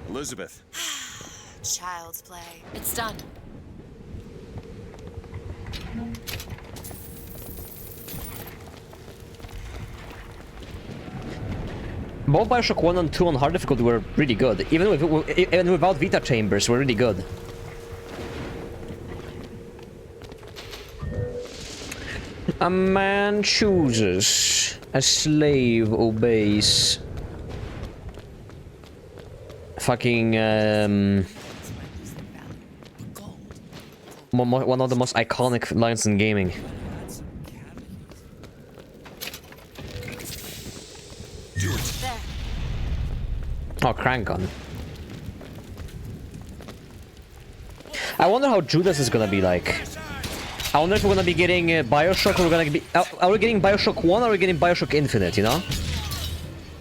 Elizabeth. Child's play. It's done. Both Bioshock 1 and 2 on hard difficulty were really good. Even without Vita chambers, were really good. A man chooses, a slave obeys. fucking one of the most iconic lines in gaming. Oh, crank gun. I wonder how Judas is gonna be like. I wonder if we're gonna be getting Bioshock, or we're gonna be. Are we getting Bioshock 1 or are we getting Bioshock Infinite, you know?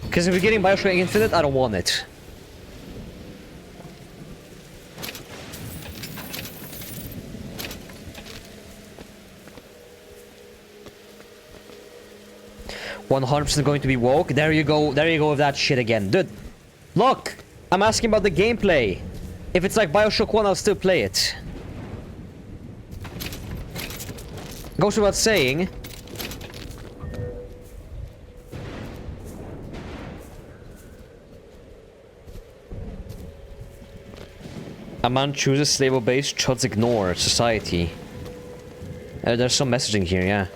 Because if we're getting Bioshock Infinite, I don't want it. "100% going to be woke." There you go with that shit again. Dude, look! I'm asking about the gameplay. If it's like Bioshock 1, I'll still play it. Goes without saying. A man chooses slave obeys, shots ignore society. There's some messaging here, yeah.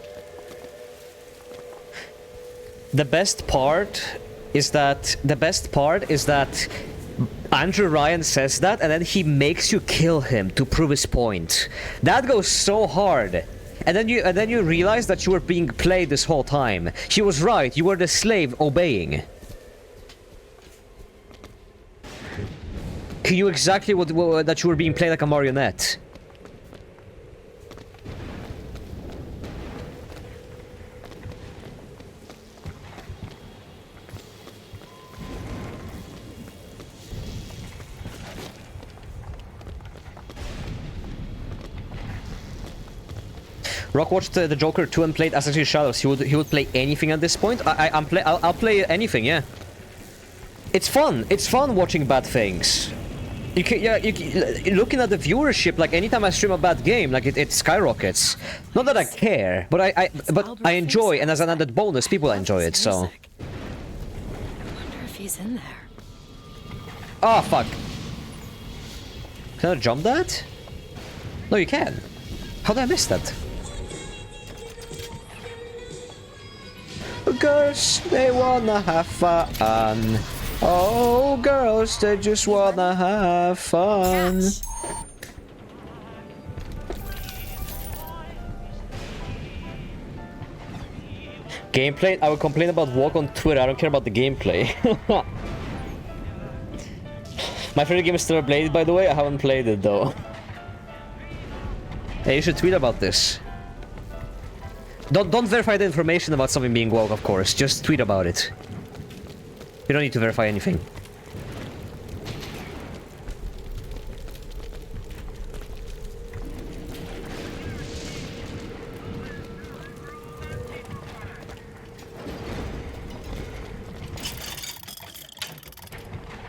The best part is that Andrew Ryan says that, and then he makes you kill him to prove his point. That goes so hard. And then you realize that you were being played this whole time. He was right. You were the slave obeying. He knew exactly that you were being played like a marionette. Rock watched the Joker 2 and played Assassin's Creed Shadows. He would play anything at this point. I'll play anything, yeah. It's fun. It's fun watching bad things. Looking at the viewership, like anytime I stream a bad game, like it skyrockets. Not that I care, but I enjoy, and as an added bonus, people enjoy it. So. I wonder if he's in there. Oh fuck! Can I jump that? No, you can. How did I miss that? Girls, they wanna have fun. Oh, girls, they just wanna have fun. Gameplay? I will complain about walk on Twitter. I don't care about the gameplay. My favorite game is Stellar Blade, by the way. I haven't played it though. Hey, you should tweet about this. Don't verify the information about something being woke, of course. Just tweet about it. You don't need to verify anything.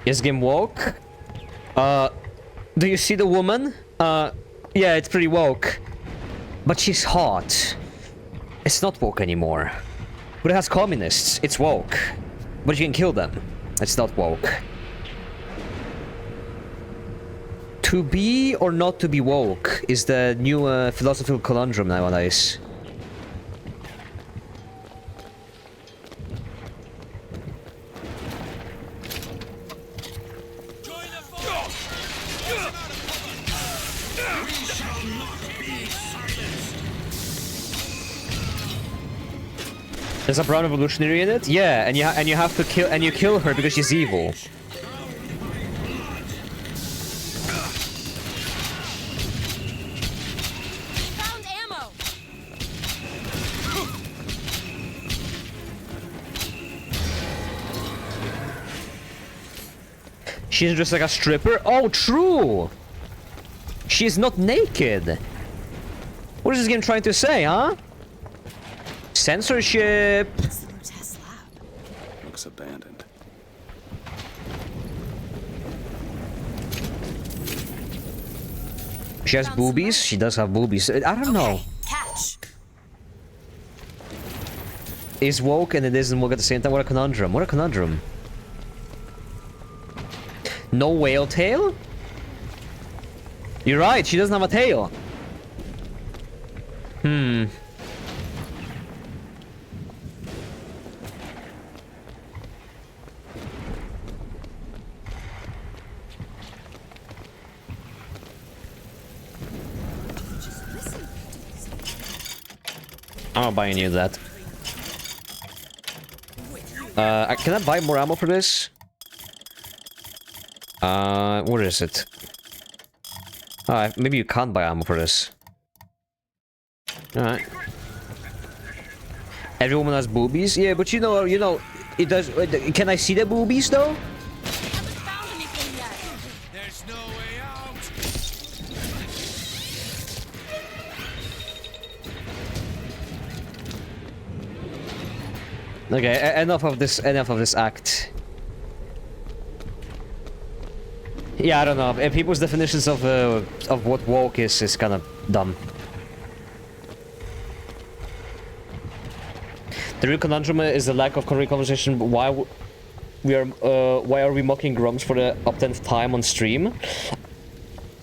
Is game woke? Do you see the woman? Yeah, it's pretty woke. But she's hot. It's not woke anymore. But it has communists. It's woke. But you can kill them. It's not woke. To be or not to be woke is the new philosophical conundrum nowadays. There's a brown revolutionary in it? Yeah, and you have to kill her because she's evil. Found ammo. She's just like a stripper? Oh, true! She's not naked! What is this game trying to say, huh? Censorship! Looks abandoned. She has boobies? She does have boobies. I don't know. Catch. Is woke and it isn't woke at the same time? What a conundrum. What a conundrum. No whale tail? You're right, she doesn't have a tail. Hmm. I'm not buying you that. Can I buy more ammo for this? Where is it? Maybe you can't buy ammo for this. Alright. Every woman has boobies? Yeah, but you know, it does... Can I see the boobies, though? There's no way out. Okay, enough of this act. Yeah, I don't know. People's definitions of what woke is kind of dumb. The real conundrum is the lack of correct conversation. Why are we mocking Grumps for the up 10th time on stream?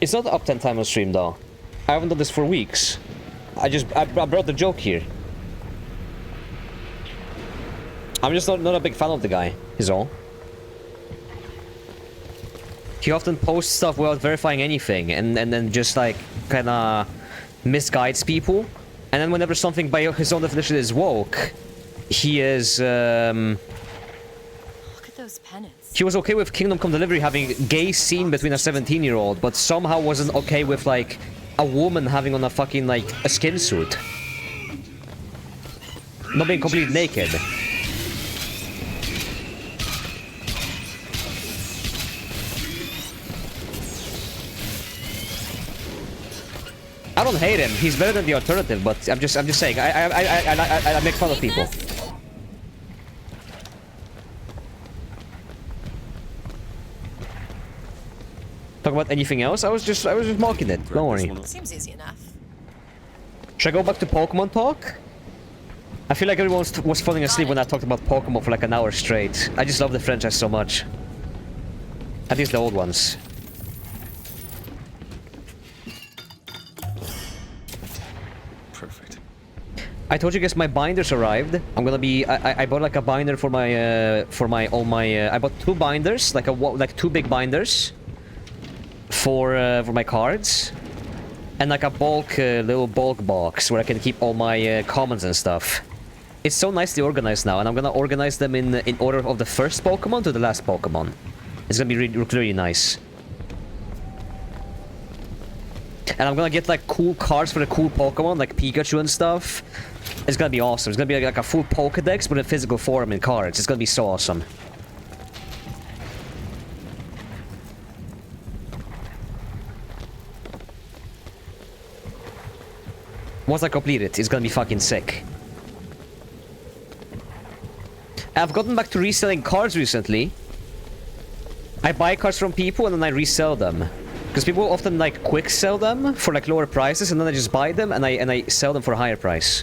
It's not the up 10th time on stream though. I haven't done this for weeks. I brought the joke here. I'm just not a big fan of the guy, is all. He often posts stuff without verifying anything, and then just like kinda misguides people. And then whenever something by his own definition is woke, he is Look at those pennants. he was okay with Kingdom Come Delivery having gay scene between a 17-year-old, but somehow wasn't okay with like a woman having on a fucking like a skin suit. Not being completely naked. I don't hate him. He's better than the alternative, but I'm just saying. I make fun of people. Talk about anything else? I was just mocking it. Don't worry. Seems easy enough. Should I go back to Pokemon talk? I feel like everyone was falling asleep when I talked about Pokemon for like an hour straight. I just love the franchise so much. At least the old ones. Perfect. I told you guys my binders arrived. I'm gonna be. I bought like a binder for my all my. I bought 2 binders, like 2 big binders. For my cards, and like a bulk little bulk box where I can keep all my commons and stuff. It's so nicely organized now, and I'm gonna organize them in order of the first Pokemon to the last Pokemon. It's gonna be really nice. And I'm gonna get like cool cards for the cool Pokemon, like Pikachu and stuff. It's gonna be awesome. It's gonna be like a full Pokedex, but in physical form in cards. It's gonna be so awesome. Once I complete it, it's gonna be fucking sick. I've gotten back to reselling cards recently. I buy cards from people and then I resell them. Because people often like quick sell them for like lower prices, and then I just buy them and I sell them for a higher price.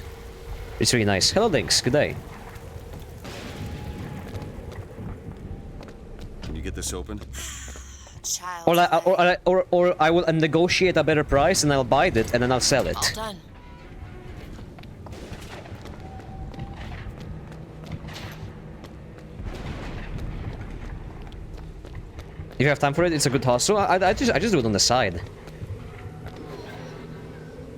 It's really nice. Hello Lynx, good day. Can you get this open? Child. Or I will negotiate a better price and I'll buy it and then I'll sell it. All done. If you have time for it, it's a good hustle. I just do it on the side.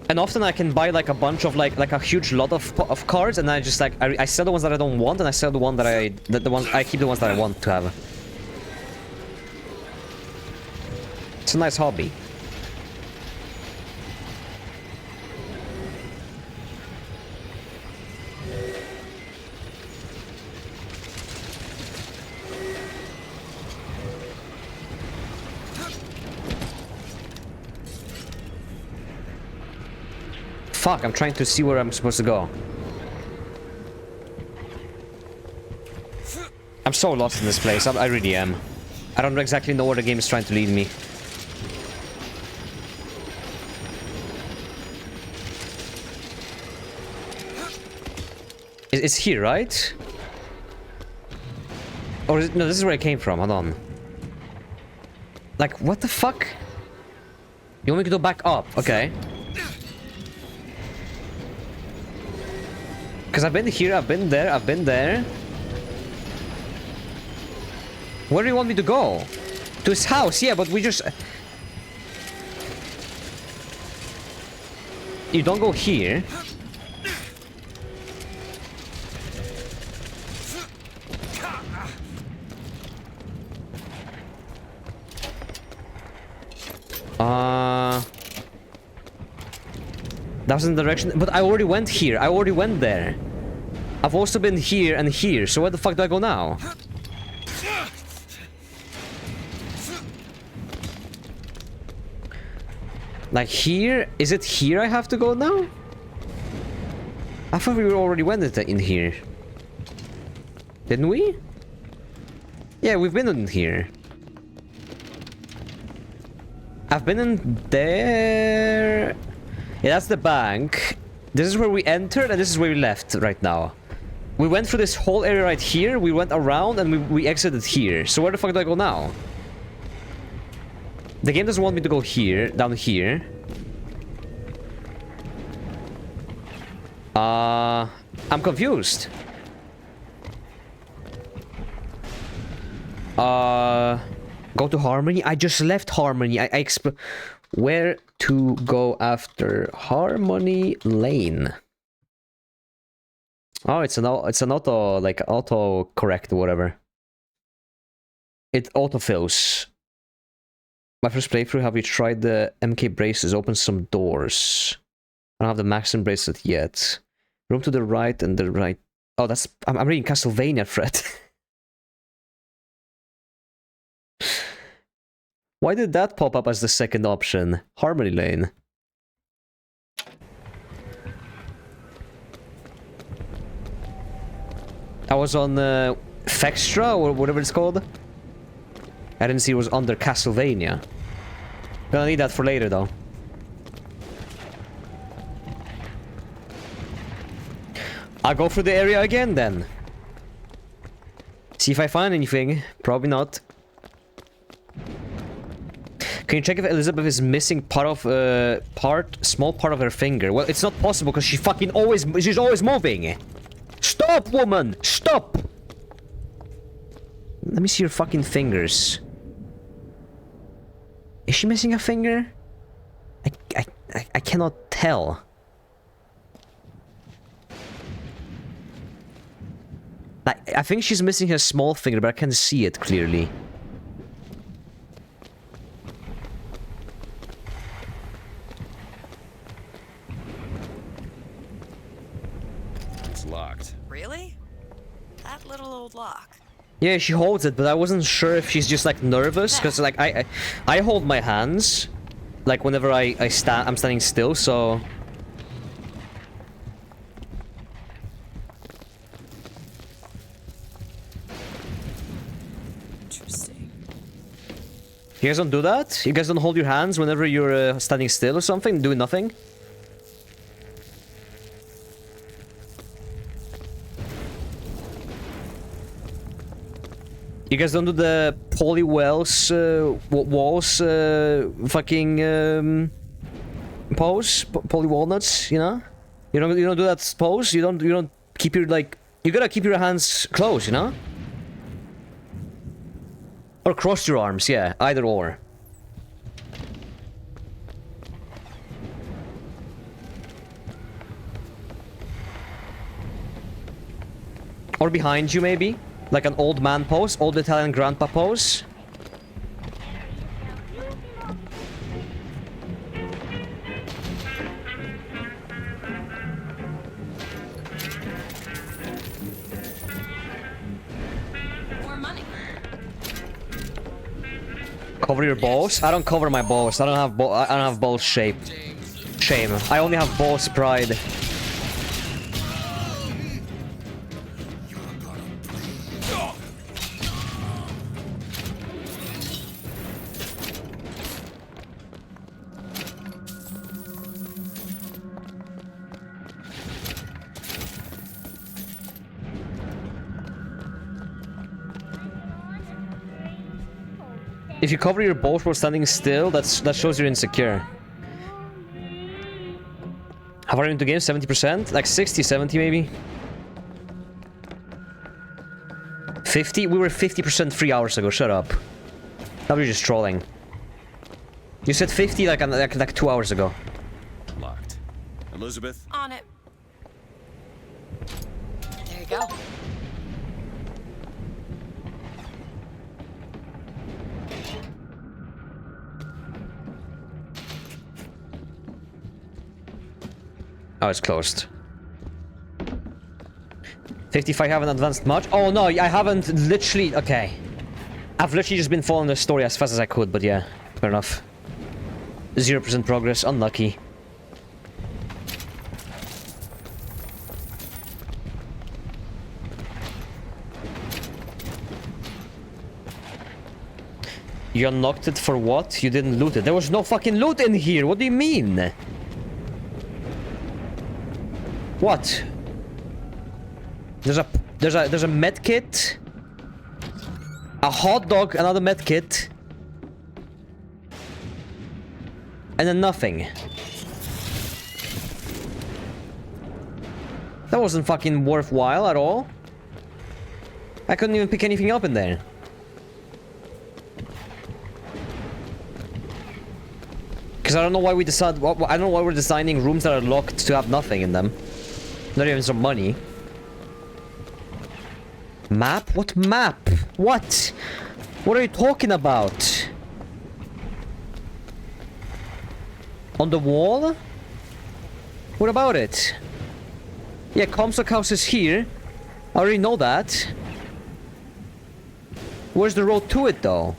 And often I can buy like a bunch of like a huge lot of cards, and I just like I sell the ones that I don't want, and I sell the one that I keep the ones that I want to have. It's a nice hobby. Fuck, I'm trying to see where I'm supposed to go. I'm so lost in this place, I really am. I don't exactly know where the game is trying to lead me. It's here, right? Or is it, no, this is where I came from, hold on. Like, what the fuck? You want me to go back up? Okay. Because I've been here, I've been there, I've been there. Where do you want me to go? To his house, yeah, but we just... You don't go here. That was in the direction, but I already went here. I already went there. I've also been here and here, so where the fuck do I go now? Like here? Is it here I have to go now? I thought we already went in here. Didn't we? Yeah, we've been in here. I've been in there. Yeah, that's the bank. This is where we entered and this is where we left right now. We went through this whole area right here, we went around and we exited here. So where the fuck do I go now? The game doesn't want me to go here, down here. I'm confused. Go to Harmony? I just left Harmony. Where to go after Harmony Lane? Oh, it's an auto, like auto correct or whatever. It autofills. My first playthrough, have you tried the MK braces? Open some doors. I don't have the Maxim bracelet yet. Room to the right and the right. Oh, that's... I'm reading Castlevania, Fred. Why did that pop up as the second option? Harmony Lane. I was on Fextra or whatever it's called. I didn't see it was under Castlevania. Gonna need that for later though. I'll go through the area again then. See if I find anything. Probably not. Can you check if Elizabeth is missing small part of her finger? Well, it's not possible because she's always moving. Stop, woman! Stop! Let me see your fucking fingers. Is she missing a finger? I cannot tell. I think she's missing her small finger, but I can't see it clearly. It's locked. Really? That little old lock. Yeah, she holds it, but I wasn't sure if she's just like nervous, because like I hold my hands, like whenever I'm standing still, so. Interesting. You guys don't do that? You guys don't hold your hands whenever you're standing still or something, doing nothing? You guys don't do the Polly Wells walls fucking pose? Polly Walnuts, you know? You don't do that pose? You don't keep your like you gotta keep your hands closed, you know? Or cross your arms, yeah, either or. Or behind you maybe? Like an old man pose, old Italian grandpa pose. More money. Cover your balls? I don't cover my balls. I don't have balls shape. Shame. I only have balls pride. If you cover your balls while standing still, that shows you're insecure. How far into the game? 70%? Like 60, 70 maybe? 50? We were 50% 3 hours ago, shut up. Now we're just trolling. You said 50 like 2 hours ago. Locked. Elizabeth? On it. There you go. Oh, it's closed. 55 haven't advanced much? Oh no, I haven't literally... Okay. I've literally just been following the story as fast as I could, but yeah. Fair enough. 0% progress, unlucky. You unlocked it for what? You didn't loot it. There was no fucking loot in here. What do you mean? What? There's a med kit. A hot dog, another med kit. And then nothing. That wasn't fucking worthwhile at all. I couldn't even pick anything up in there. Because I don't know why we decide. I don't know why we're designing rooms that are locked to have nothing in them. Not even some money. Map? What map? What? What are you talking about? On the wall? What about it? Yeah, Comstock House is here. I already know that. Where's the road to it, though?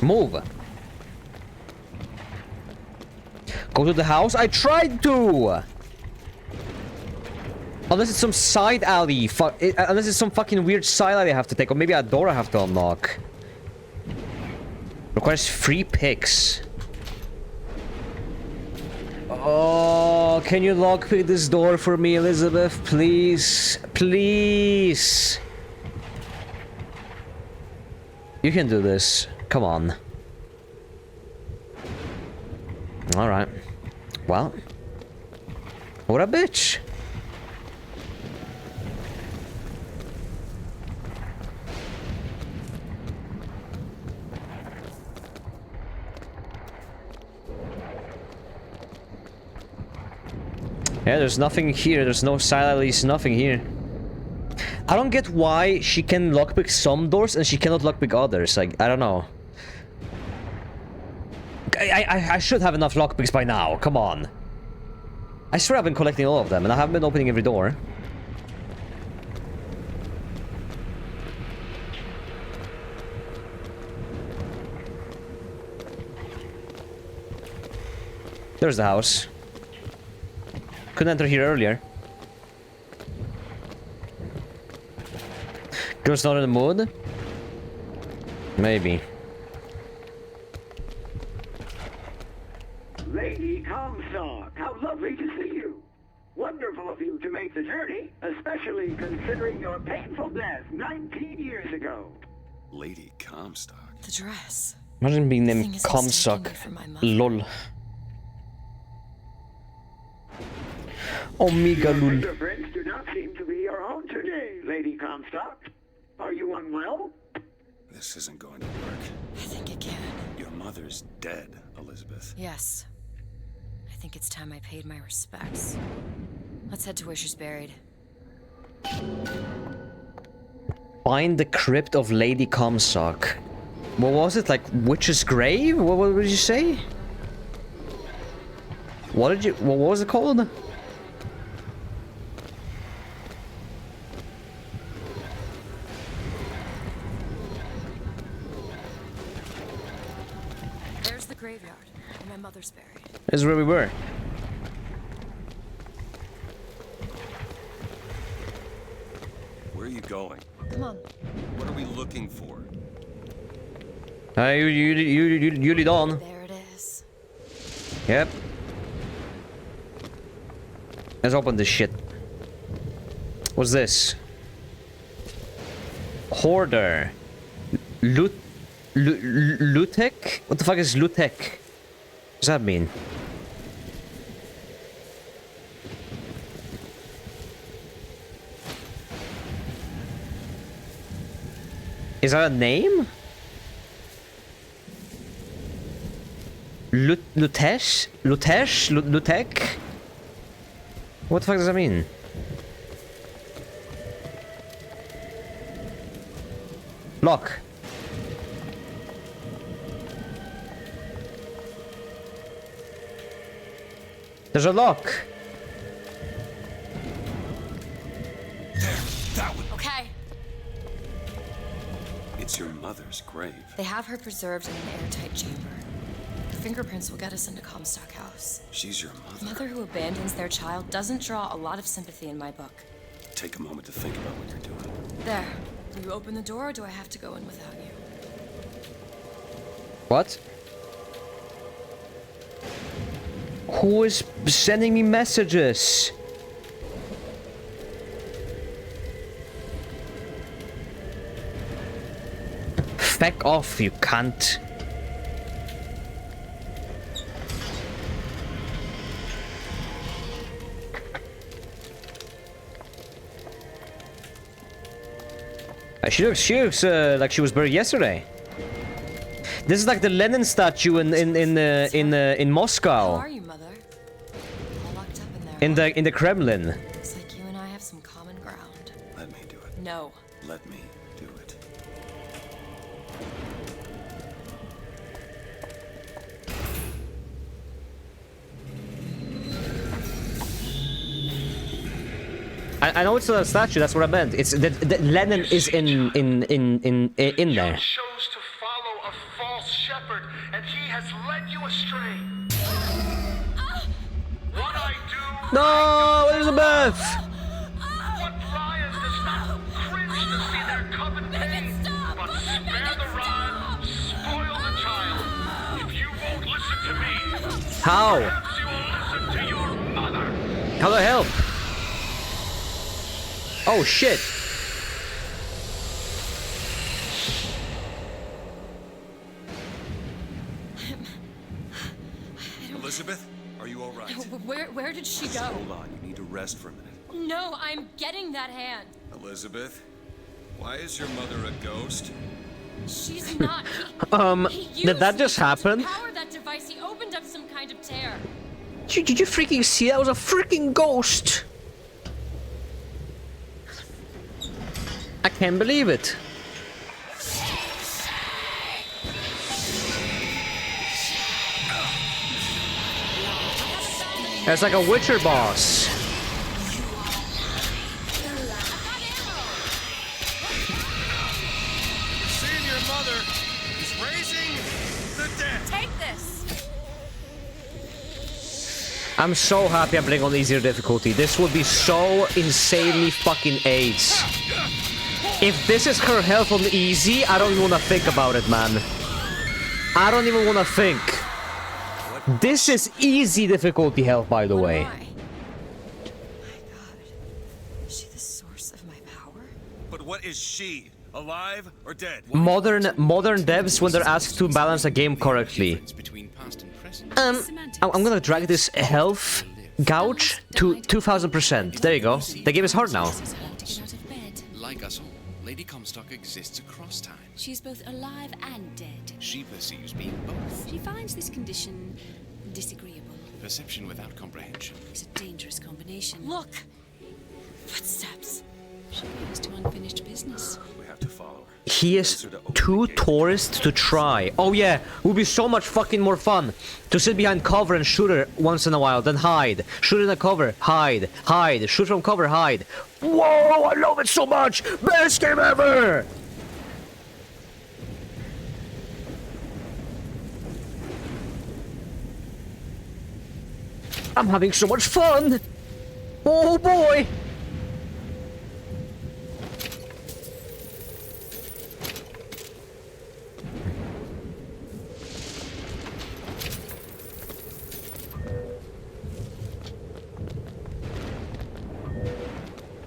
Move. Go to the house? I tried to! Unless it's some side alley. Unless it's some fucking weird side alley I have to take. Or maybe a door I have to unlock. Requires 3 picks. Oh, can you lockpick this door for me, Elizabeth? Please. Please. You can do this. Come on. Alright. Well. What a bitch. Yeah, there's nothing here. There's no side alleys, nothing here. I don't get why she can lockpick some doors and she cannot lockpick others. Like, I don't know. I should have enough lockpicks by now. Come on. I swear I've been collecting all of them and I haven't been opening every door. There's the house. Couldn't enter here earlier. Girl's not in the mood? Maybe. Lady Comstock, how lovely to see you. Wonderful of you to make the journey, especially considering your painful death 19 years ago. Lady Comstock? The dress. Imagine being named Thing is Comstock. mistaken me for my mother. Lol. Omega Your lul. fingerprints do not seem to be your own today, Lady Comstock. Are you unwell? This isn't going to work. I think it can. Your mother's dead, Elizabeth. Yes. I think it's time I paid my respects. Let's head to where she's buried. Find the crypt of Lady Comstock. What was it? Like Witch's Grave? What did you say? What was it called? There's the graveyard, where my mother's buried. This is where we were. Where are you going? Come on. What are we looking for? You lead on. There it is. Yep. Let's open this shit. What's this? Hoarder. Lutek? What the fuck is Lutek? What does that mean? Is that a name? Lutesh? Lutek? What the fuck does that mean? Lock. There's a lock. Okay. It's your mother's grave. They have her preserved in an airtight chamber. Her fingerprints will get us into Comstock House. She's your A mother. mother who abandons their child doesn't draw a lot of sympathy in my book. Take a moment to think about what you're doing. There. Will you open the door, or do I have to go in without you? What? Who is sending me messages? Feck off, you cunt. She looks like she was buried yesterday. This is like the Lenin statue in Moscow. How are you, Mother? All locked up in there. In the Kremlin. Looks like you and I have some common ground. Let me do it. No. Let me do it. I know it's not a statue. That's what I meant. It's that Lenin is in there. Chose to follow a false shepherd, and he has led you astray. What I do. No, Elizabeth. What lion does not cringe to see their coven pain, but spare the rod, spoil the child. If you won't listen to me, How? perhaps you will listen to your mother. How do I help? Oh shit. Elizabeth, are you all right? Where did she go? Hold on, you need to rest for a minute. No, I'm getting that hand. Elizabeth, why is your mother a ghost? She's not. Did that just happen? Power that device. He opened up some kind of tear. Did you freaking see? That was a freaking ghost. I can't believe it. It's like a Witcher boss. Seeing your mother is raising the dead. Take this. I'm so happy I'm playing on easier difficulty. This would be so insanely fucking AIDS. If this is her health on easy, I don't even want to think about it, man. I don't even want to think. This is easy difficulty health, by the way. My God. Is she the source of my power? But what is she? Alive or dead? Modern devs, when they're asked to balance a game correctly. I'm gonna drag this health gouge to 2000%. There you go. The game is hard now. Like us all, Lady Comstock exists across time. She's both alive and dead. She perceives being both. She finds this condition disagreeable. Perception without comprehension. It's a dangerous combination. Look! Footsteps. She goes to unfinished business. We have to follow her. He is too tourist to try. Oh yeah, it would be so much fucking more fun to sit behind cover and shoot her once in a while, then hide. Shoot in the cover, hide, hide. Shoot from cover, hide. Whoa, I love it so much! Best game ever! I'm having so much fun! Oh boy!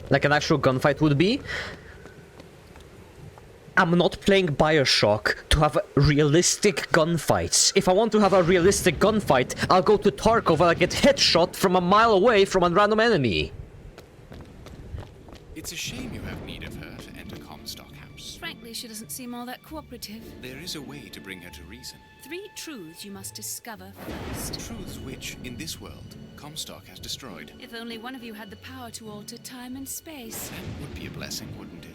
Like an actual gunfight would be. I'm not playing Bioshock to have realistic gunfights. If I want to have a realistic gunfight, I'll go to Tarkov and I get headshot from a mile away from a random enemy. It's a shame you have need of her to enter Comstock House. Frankly, she doesn't seem all that cooperative. There is a way to bring her to reason. 3 truths you must discover first. Truths which, in this world, Comstock has destroyed. If only one of you had the power to alter time and space. That would be a blessing, wouldn't it?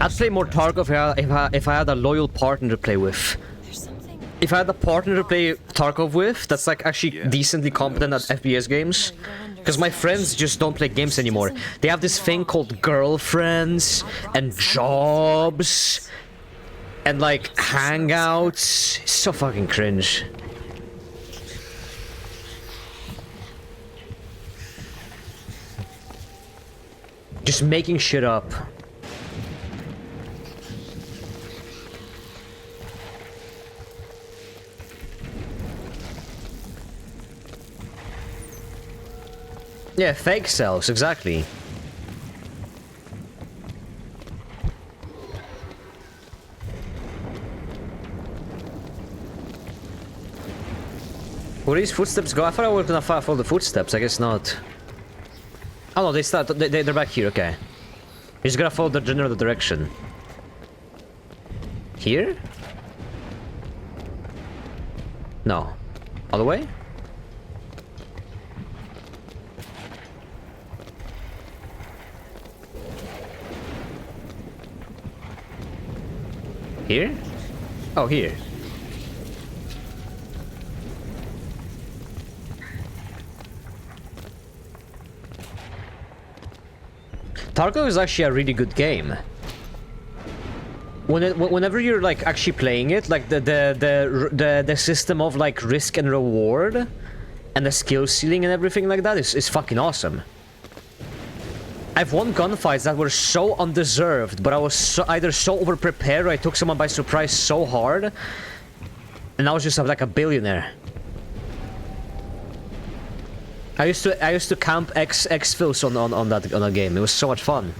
I'd play more Tarkov if I had a loyal partner to play with. There's something if I had a partner to play Tarkov with, that's like actually decently competent at FPS games. Because my friends just don't play games anymore. They have this thing called girlfriends and jobs and like hangouts. It's so fucking cringe. Just making shit up. Yeah, fake cells, exactly. Where these footsteps go? I thought I was gonna follow the footsteps, I guess not. Oh no, they're back here, okay. You're just gonna follow the general direction. Here? No. All the way? Here? Oh, here. Tarkov is actually a really good game. Whenever you're like actually playing it, like the system of like risk and reward, and the skill ceiling and everything like that is fucking awesome. I've won gunfights that were so undeserved, but I was either so overprepared or I took someone by surprise so hard, and I was just like a billionaire. I used to camp exfils on that game. It was so much fun.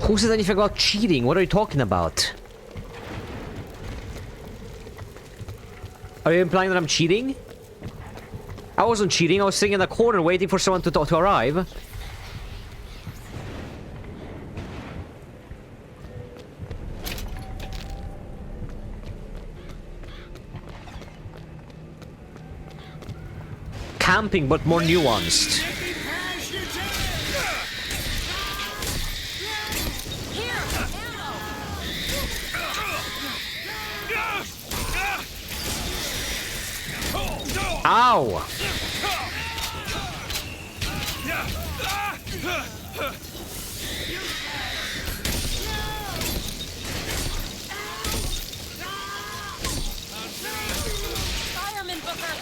Who said anything about cheating? What are you talking about? Are you implying that I'm cheating? I wasn't cheating. I was sitting in a corner waiting for someone to arrive. Camping, but more nuanced. Ow! Fireman Booker!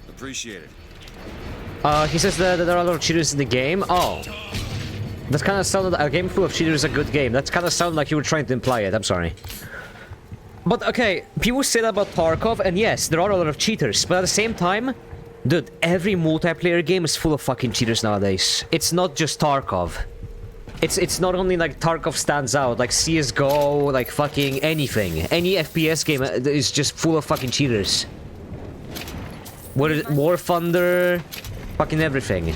Appreciate it. He says that there are a lot of cheaters in the game. Oh. That kind of sounded... A game full of cheaters is a good game. That kind of sounded like you were trying to imply it. I'm sorry. But, okay. People say that about Tarkov, and yes, there are a lot of cheaters. But at the same time... Dude, every multiplayer game is full of fucking cheaters nowadays. It's not just Tarkov. It's not only like Tarkov stands out. Like CSGO, like fucking anything. Any FPS game is just full of fucking cheaters. What is it? War Thunder, fucking everything.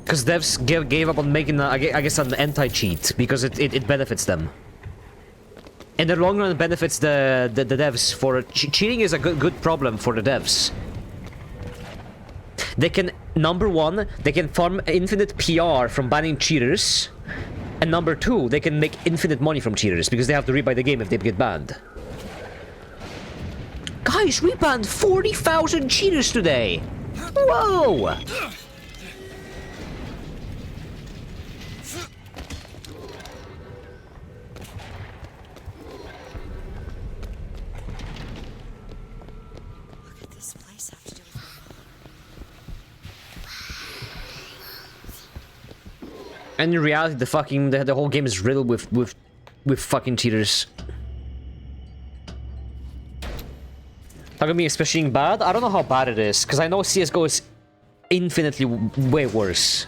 Because devs gave up on making, I guess, an anti-cheat because it benefits them. In the long run, it benefits the devs. For cheating is a good problem for the devs. They can, number one, they can farm infinite PR from banning cheaters, and number two, they can make infinite money from cheaters because they have to rebuy the game if they get banned. Guys, we banned 40,000 cheaters today! Whoa! Look at this place have to do with And in reality, the whole game is riddled with fucking cheaters. Talking me especially being bad? I don't know how bad it is, because I know CSGO is infinitely way worse.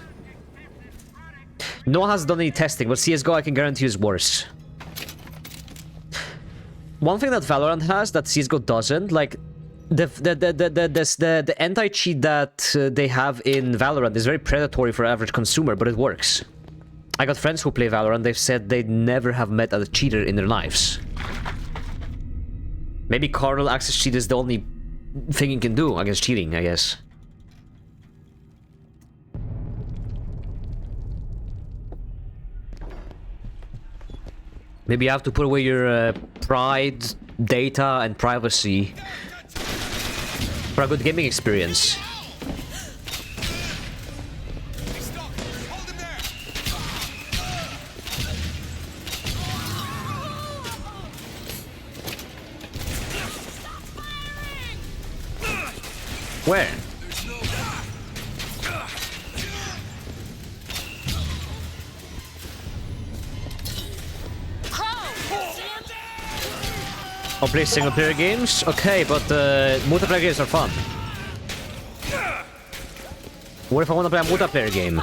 No one has done any testing, but CSGO I can guarantee is worse. One thing that Valorant has that CSGO doesn't, like, The anti-cheat that they have in Valorant is very predatory for average consumer, but it works. I got friends who play Valorant, they've said they never have met a cheater in their lives. Maybe kernel access cheat is the only thing you can do against cheating, I guess. Maybe you have to put away your pride, data, and privacy for a good gaming experience. Where? I'll play single player games? Okay, but multiplayer games are fun. What if I want to play a multiplayer game?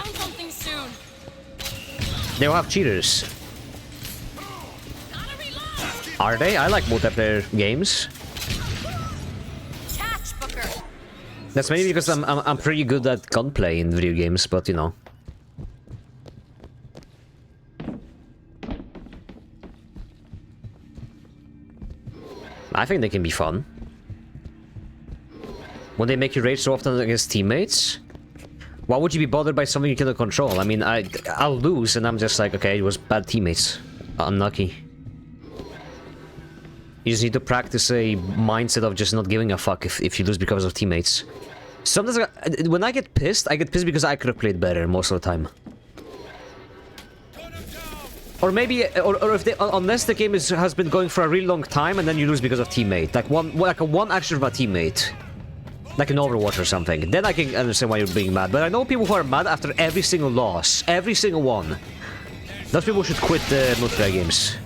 They'll have cheaters. Are they? I like multiplayer games. That's maybe because I'm pretty good at gunplay in video games, but you know. I think they can be fun. When they make you rage so often against teammates, why would you be bothered by something you cannot control? I mean, I'll lose and I'm just like, okay, it was bad teammates. Unlucky. You just need to practice a mindset of just not giving a fuck if you lose because of teammates. Sometimes when I get pissed because I could have played better most of the time. Or maybe, or if they, unless the game has been going for a really long time and then you lose because of teammate, like one action from a teammate, like in Overwatch or something, then I can understand why you're being mad. But I know people who are mad after every single loss, every single one. Those people should quit the multiplayer games.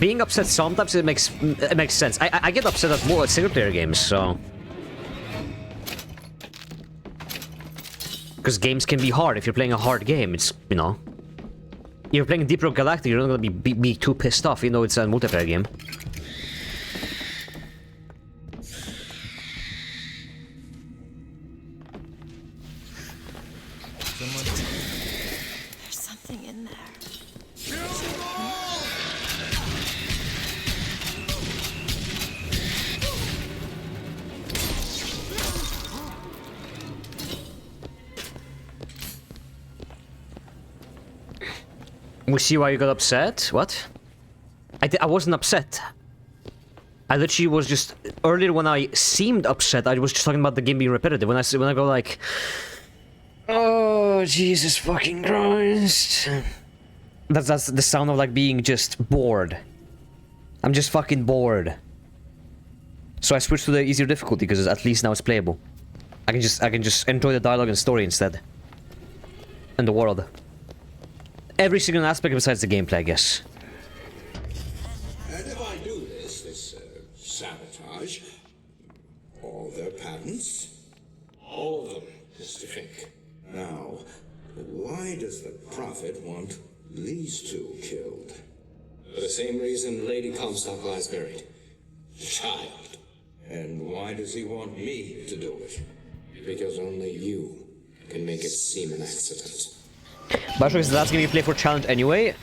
Being upset sometimes it makes sense. I get upset at more single player games, so. Because games can be hard. If you're playing a hard game, it's, you know... If you're playing Deep Rock Galactic, you're not gonna be too pissed off, even though it's a multiplayer game. There's something in there. We see why you got upset? What? I wasn't upset. I literally was just... Earlier when I seemed upset, I was just talking about the game being repetitive. When I go like... Oh, Jesus fucking Christ. That's the sound of like being just bored. I'm just fucking bored. So I switched to the easier difficulty because at least now it's playable. I can just enjoy the dialogue and story instead. And the world. Every single aspect besides the gameplay, I guess. And if I do this sabotage, all their patents, all of them, Mr. Fink. Now, why does the Prophet want these two killed? For the same reason Lady Comstock lies buried. Child. And why does he want me to do it? Because only you can make it seem an accident. Bioshock is the last game you play for challenge anyway.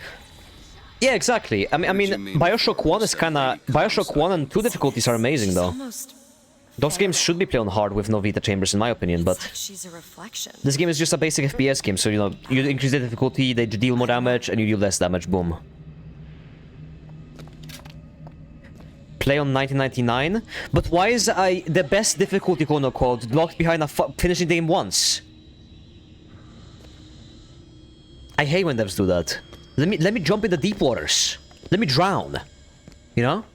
Yeah, exactly. I mean, Bioshock 1 is kinda... Bioshock 1 and 2 difficulties are amazing, though. Those games should be played on hard with no Vita chambers, in my opinion, but... This game is just a basic FPS game, so, you know, you increase the difficulty, they deal more damage, and you deal less damage, boom. Play on 1999? But why is the best difficulty, quote-unquote, locked behind finishing the game once? I hate when devs do that. Let me jump in the deep waters. Let me drown. You know?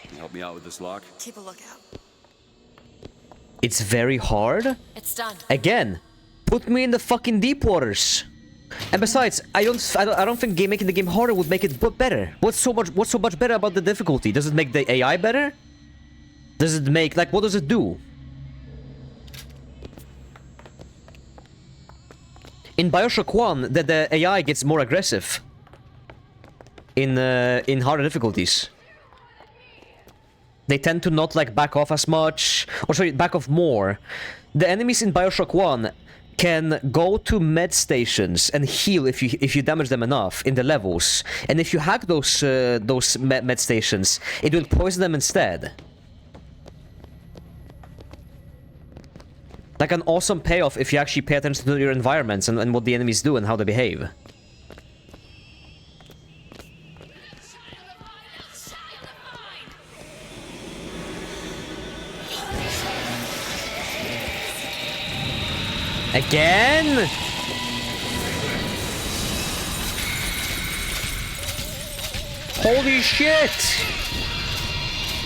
Can you help me out with this lock? Keep a lookout. It's very hard. It's done. Again, put me in the fucking deep waters. And besides, I don't think making the game harder would make it better. What's so much better about the difficulty? Does it make the AI better? Does it make, like, what does it do? In Bioshock 1, the AI gets more aggressive. In harder difficulties. They tend to not like back off as much, or sorry, back off more. The enemies in Bioshock 1 can go to med stations and heal if you damage them enough in the levels. And if you hack those med stations, it will poison them instead. Like an awesome payoff if you actually pay attention to your environments and what the enemies do and how they behave. Again? Holy shit!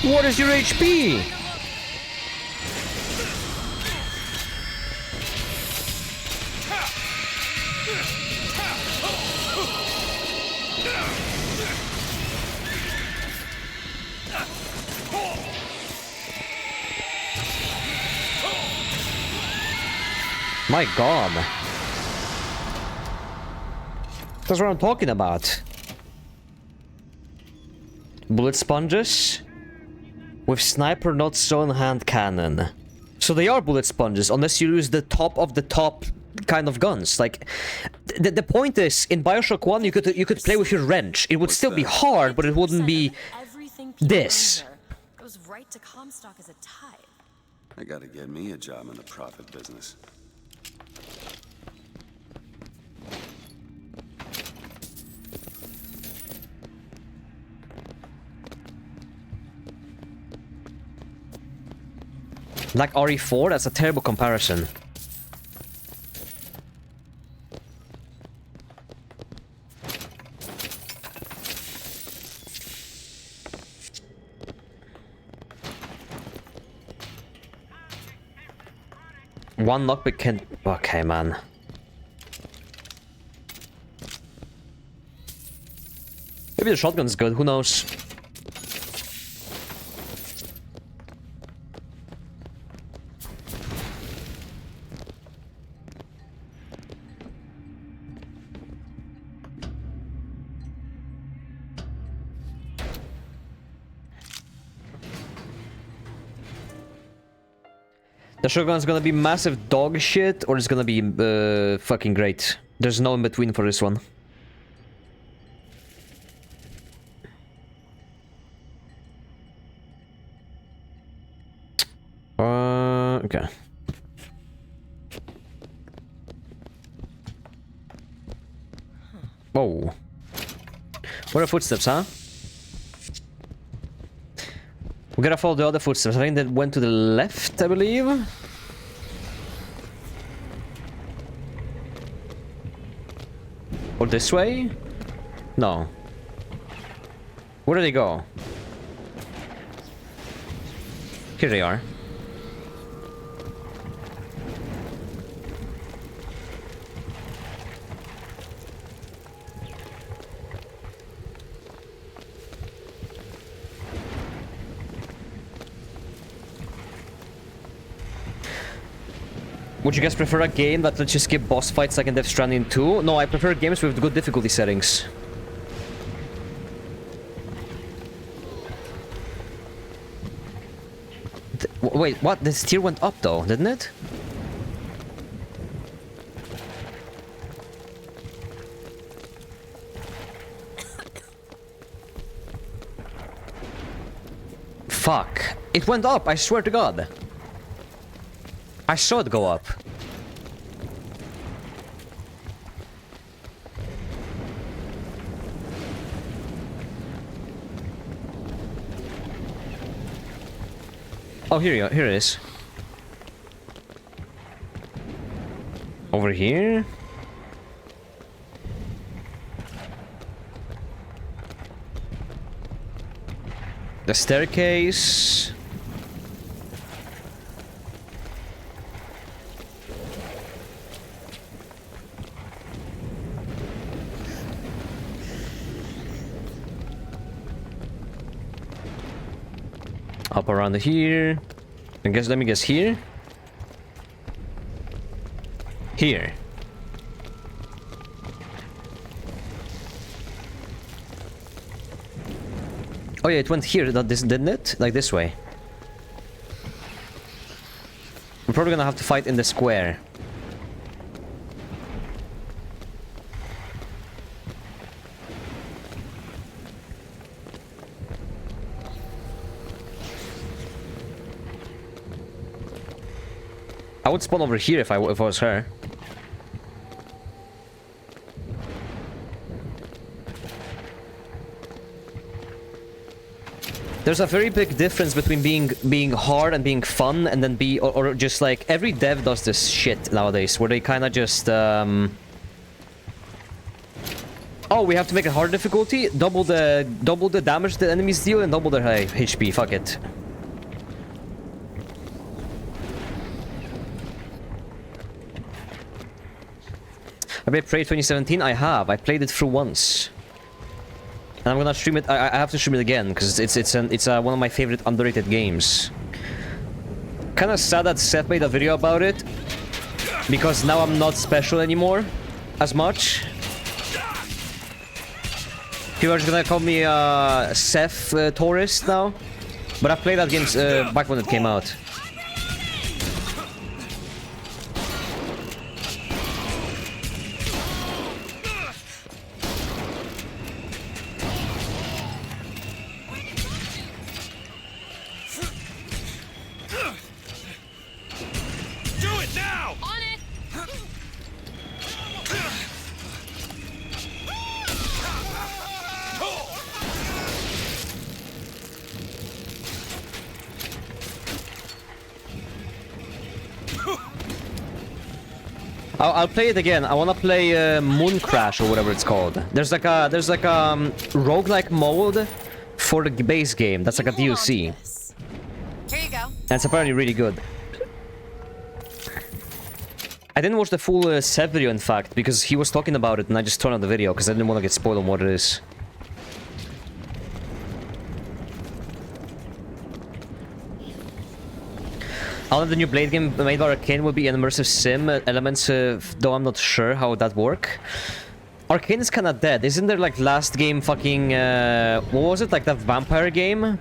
What is your HP? My god. That's what I'm talking about. Bullet sponges? With sniper not so in hand cannon. So they are bullet sponges, unless you use the top of the top kind of guns. Like, the point is, in Bioshock 1 you could play with your wrench. It would still be hard, but it wouldn't be this. Goes right to Comstock as a tithe. I gotta get me a job in the profit business. Like RE4? That's a terrible comparison. One lockpick can... Okay, man. Maybe the shotgun's good, who knows? The shotgun's gonna be massive dog shit, or it's gonna be fucking great. There's no in between for this one. Okay. Whoa. What are footsteps, huh? We gotta follow the other footsteps. I think that went to the left, I believe. Or this way? No. Where did they go? Here they are. Would you guys prefer a game that lets you skip boss fights like in Death Stranding 2? No, I prefer games with good difficulty settings. Wait, what? This tier went up though, didn't it? Fuck. It went up, I swear to God. I saw it go up. Oh, here you go. Here it is. Over here. The staircase. Up around here. Let me guess here. Here. Oh yeah, it went here, didn't it? Like this way. We're probably gonna have to fight in the square. I would spawn over here if I was her. There's a very big difference between being hard and being fun, and then or just like every dev does this shit nowadays, where they kind of just oh, we have to make a hard difficulty, double the damage the enemies deal, and double their HP. Fuck it. I played Prey 2017. I have. I played it through once. And I'm gonna stream it. I have to stream it again because it's one of my favorite underrated games. Kind of sad that Seth made a video about it because now I'm not special anymore as much. People are just gonna call me Seth tourist now, but I played that game back when it came out. I'll play it again. I wanna play Moon Crash or whatever it's called. There's like a roguelike mode for the base game. That's like a DLC. Here you go. And it's apparently really good. I didn't watch the full Seth video, in fact, because he was talking about it and I just turned on the video because I didn't want to get spoiled on what it is. All the new Blade game made by Arcane will be an immersive sim elements, though I'm not sure how that work. Arcane is kind of dead. Isn't there like last game fucking what was it, like that vampire game?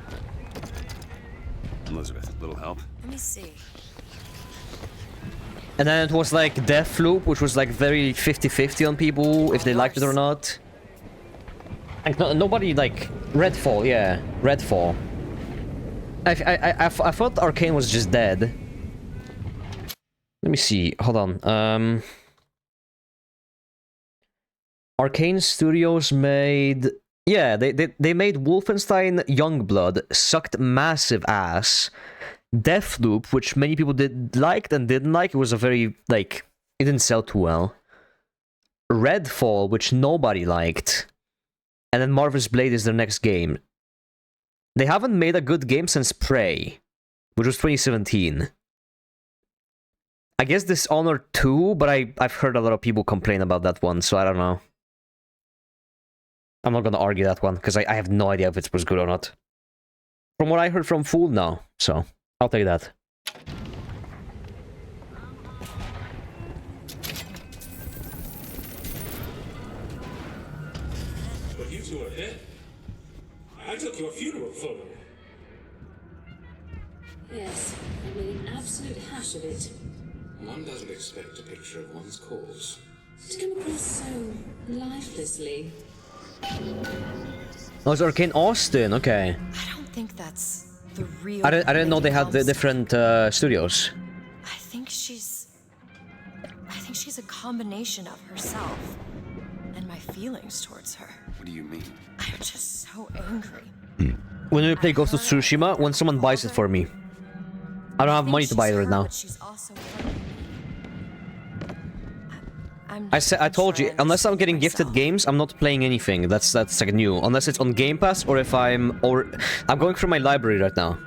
Elizabeth, little help? Let me see. And then it was like Deathloop, which was like very 50-50 on people if they liked it or not. Like nobody like Redfall, yeah, Redfall. I thought Arcane was just dead. Let me see. Hold on. Arcane Studios made... Yeah, they made Wolfenstein Youngblood, sucked massive ass. Deathloop, which many people liked and didn't like. It was a very, like... It didn't sell too well. Redfall, which nobody liked. And then Marvel's Blade is their next game. They haven't made a good game since Prey, which was 2017. I guess Dishonored 2, but I've heard a lot of people complain about that one, so I don't know. I'm not gonna argue that one, because I have no idea if it was good or not. From what I heard from Fool, no, so I'll take that. But you two are dead. I took your funeral photo. Yes, I made an absolute hash of it. One doesn't expect a picture of one's cause. To come across so lifelessly. Oh, it's Arcane Austin, okay. I don't think that's the real... I didn't know they had the different studios. I think she's a combination of herself and my feelings towards her. What do you mean? I'm just so angry. When we play Ghost of Tsushima, when someone buys it for me. I don't have money to buy it right now. I told you, unless I'm getting gifted games, I'm not playing anything. That's like new. Unless it's on Game Pass or if I'm going through my library right now.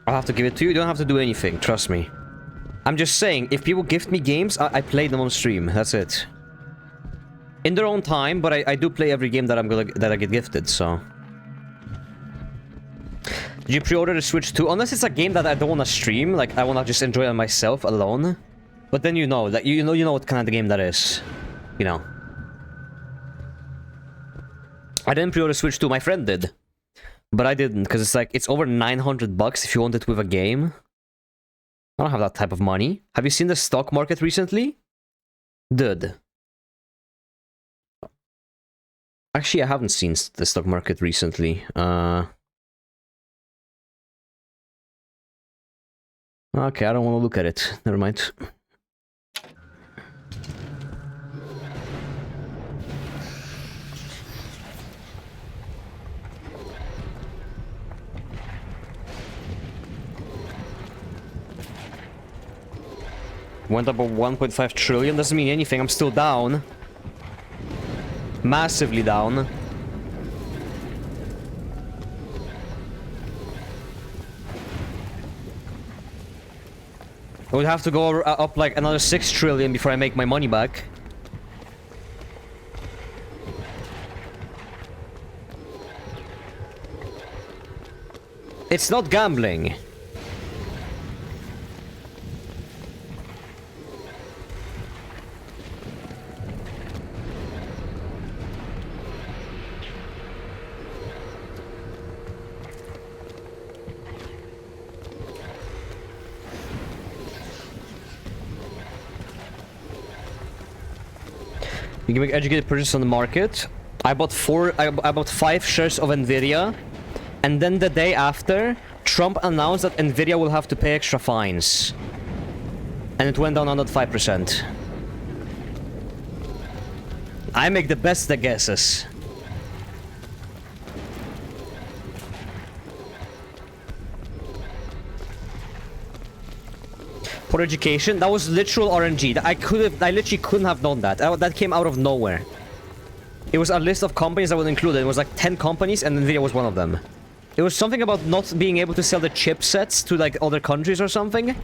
I'll have to give it to you. You don't have to do anything, trust me. I'm just saying, if people gift me games, I play them on stream. That's it. In their own time, but I do play every game that I get gifted, so. Did you pre-order the Switch 2? Unless it's a game that I don't want to stream, like I want to just enjoy it myself alone. But then you know that you know what kind of game that is. You know. I didn't pre-order Switch 2, my friend did. But I didn't, because it's like, it's over 900 bucks if you want it with a game. I don't have that type of money. Have you seen the stock market recently? Dude. Actually, I haven't seen the stock market recently. Okay, I don't want to look at it. Never mind. Went up 1.5 trillion. Doesn't mean anything. I'm still down. Massively down. I would have to go up like another 6 trillion before I make my money back. It's not gambling. You can make educated purchase on the market. I bought 5 shares of Nvidia, and then the day after, Trump announced that Nvidia will have to pay extra fines, and it went down another 5%. I make the best of guesses. For education, that was literal RNG. I literally couldn't have known that. That came out of nowhere. It was a list of companies that was included. It was like 10 companies, and Nvidia was one of them. It was something about not being able to sell the chipsets to like other countries or something.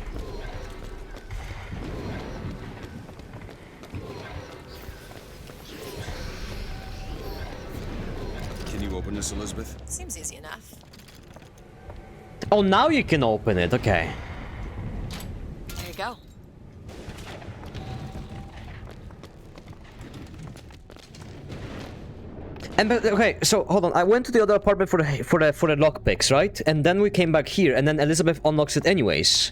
Can you open this, Elizabeth? Seems easy enough. Oh, now you can open it. Okay. There you go. And okay, so hold on. I went to the other apartment for the lockpicks, right? And then we came back here, and then Elizabeth unlocks it anyways.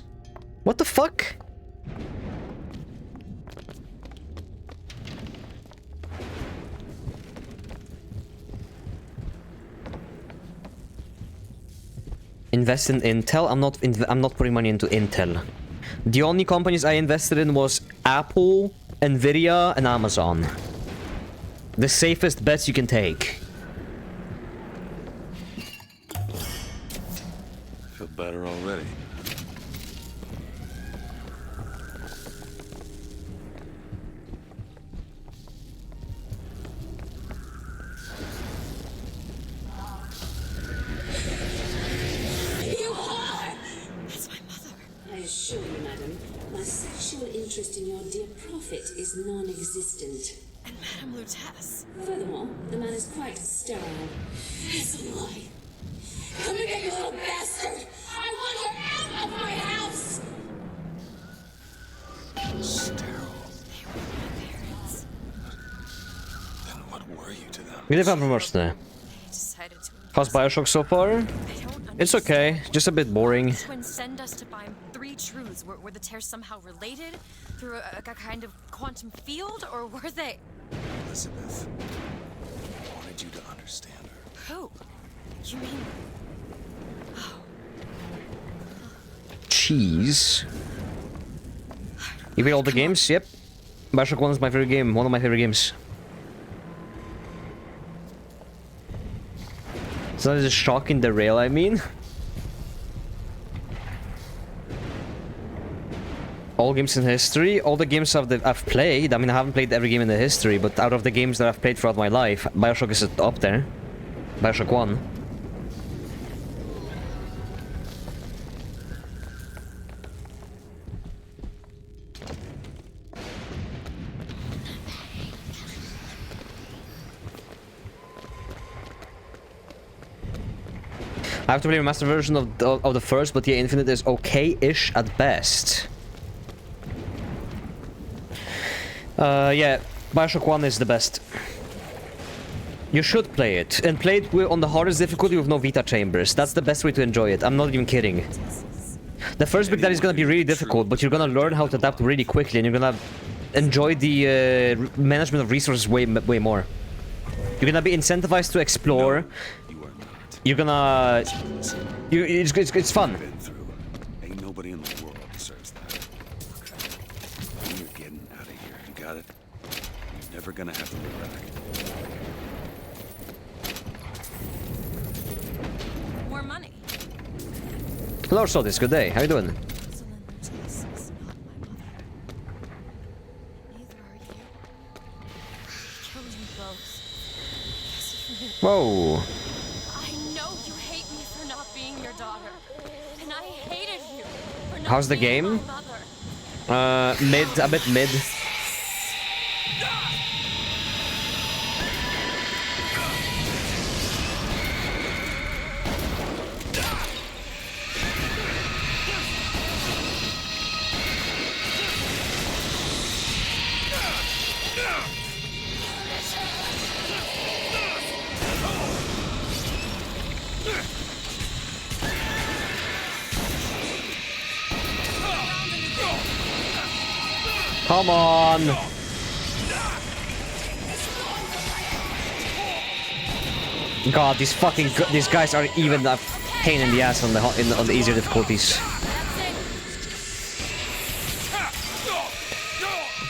What the fuck? Invest in Intel? I'm not putting money into Intel. The only companies I invested in was Apple, Nvidia, and Amazon. The safest bets you can take. I feel better already. You are! That's my mother. I assure you, madam, my sexual interest in your dear prophet is non-existent. And Madame Lutece. Furthermore, the man is quite sterile. It's a lie. Come again, you little bastard! I want her out of my house! Sterile. They were my parents. Then what were you to them? Really fun promotion. How's Bioshock so far? It's okay, just a bit boring. Twins send us to find 3 truths. Were the tears somehow related through a kind of quantum field, or were they? Elizabeth, I wanted you to understand her. Who? You mean? Cheese. You beat all the games? Yep. Bioshock 1 is my favorite game. One of my favorite games. So that is a shock in the rail, I mean. All games in history, all the games I've played. I mean, I haven't played every game in the history, but out of the games that I've played throughout my life, Bioshock is up there. Bioshock 1. I have to play a remastered version of the first, but yeah, Infinite is okay-ish at best. Yeah, Bioshock 1 is the best. You should play it, and play it on the hardest difficulty with no Vita chambers. That's the best way to enjoy it. I'm not even kidding. The first big that is gonna be really difficult, but you're gonna learn how to adapt really quickly, and you're gonna enjoy the management of resources way more. You're gonna be incentivized to explore. You're gonna... It's fun. Ain't nobody in the world deserves that. When you're getting out of here, you got it? You're never gonna have to look back. More money. Hello, Sotis. Good day. How you doing? Whoa. I know you hate me for not being your daughter. And I hated you for not How's the being game? my mother. Mid. A bit mid. Come on! God, these guys are even a pain in the ass on the easier difficulties.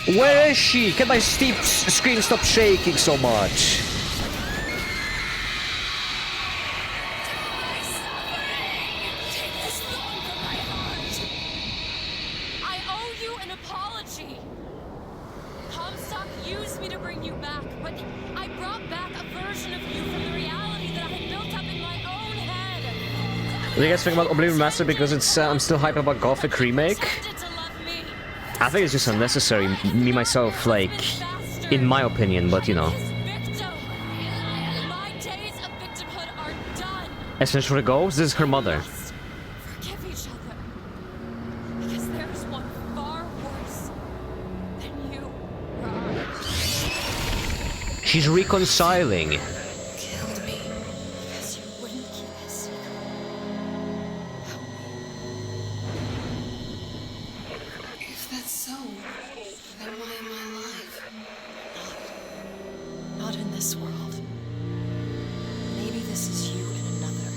Where is she? Can my screen stop shaking so much? I owe you an apology. Comstock used me to bring you back, but I brought back a version of you from the reality that I had built up in my own head. What do you guys think about Oblivion Remastered? Because it's I'm still hyped about Gothic Remake. I think it's just unnecessary, me myself, like, in my opinion, but you know. As for the ghost, this is her mother. Forgive each other. Because there's one far worse than you. She's reconciling. Killed me because you wouldn't keep his secret. If that's so, then why am I alive? Not in this world. Maybe this is you in another.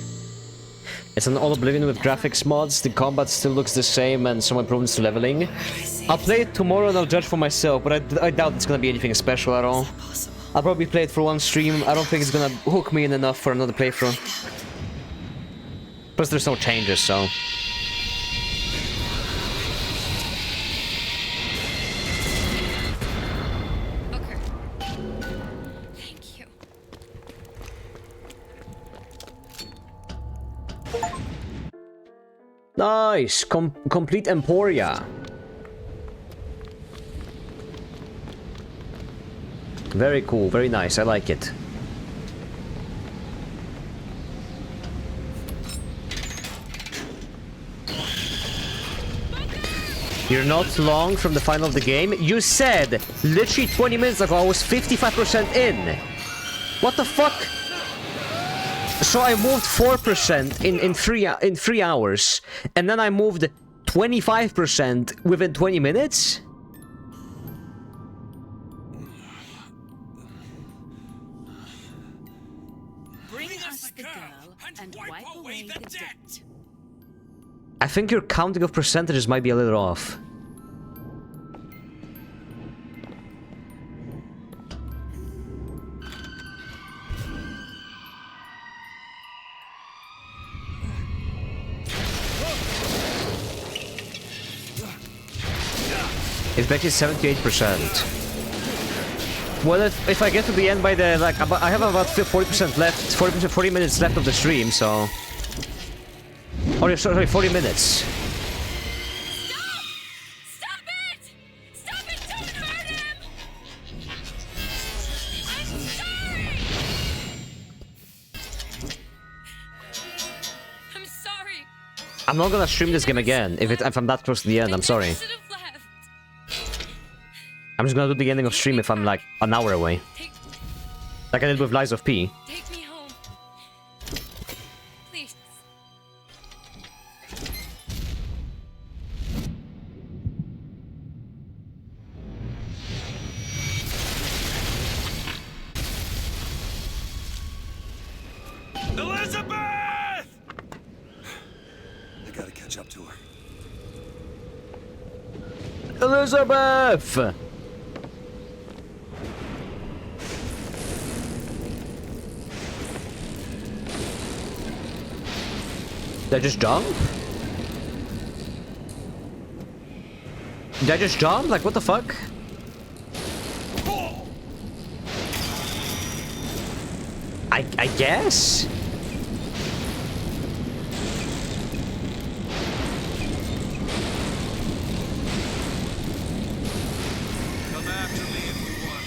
It's an all Oblivion with graphics mods, the combat still looks the same and some improvements to leveling. I'll play it tomorrow and I'll judge for myself, but I doubt it's gonna be anything special at all. I'll probably play it for one stream. I don't think it's gonna hook me in enough for another playthrough. Plus there's no changes, so... Thank you. Nice! Complete Emporia. Very cool, very nice, I like it. You're not long from the final of the game? You said literally 20 minutes ago I was 55% in. What the fuck? So I moved 4% in 3 hours, and then I moved 25% within 20 minutes? Bring us the girl and wipe away the debt. I think your counting of percentages might be a little off. It's actually 78%. Well, if I get to the end by the, like, I have about 40% left, 40 minutes left of the stream, so... Oh, yeah, sorry, 40 minutes. Stop it! Stop it! Don't hurt him! I'm sorry! I'm not gonna stream this game again if I'm that close to the end. I'm sorry. I'm just gonna do the ending of stream if I'm like an hour away. Like I did with Lies of P. Take me home. Please. Elizabeth! I gotta catch up to her. Elizabeth! Did I just jump? Did I just jump? Like, what the fuck? I guess? Come after me if you want.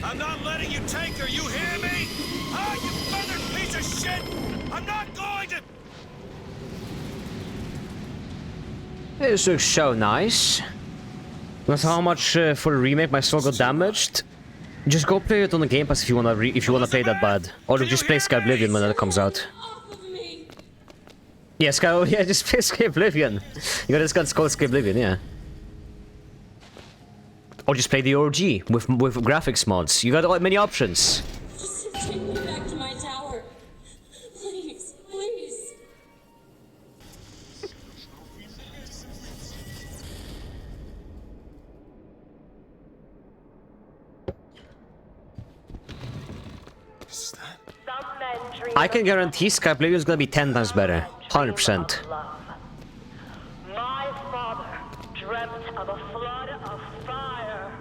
I'm not letting you take her, you hear me? Ah, you feathered piece of shit! I'm not going to... This looks so nice. That's how much for the remake my soul got damaged. Just go play it on the Game Pass if you wanna play that bad, or just play Sky Oblivion when it comes out. Yeah, yeah, just play Sky Oblivion. You got this gun called Sky Oblivion, yeah. Or just play the OG with graphics mods. You got many options. Just take me back to my tower. Please, please. I can guarantee Sky Oblivion is gonna be 10 times better. 100%. My father dreamt of a flood of fire.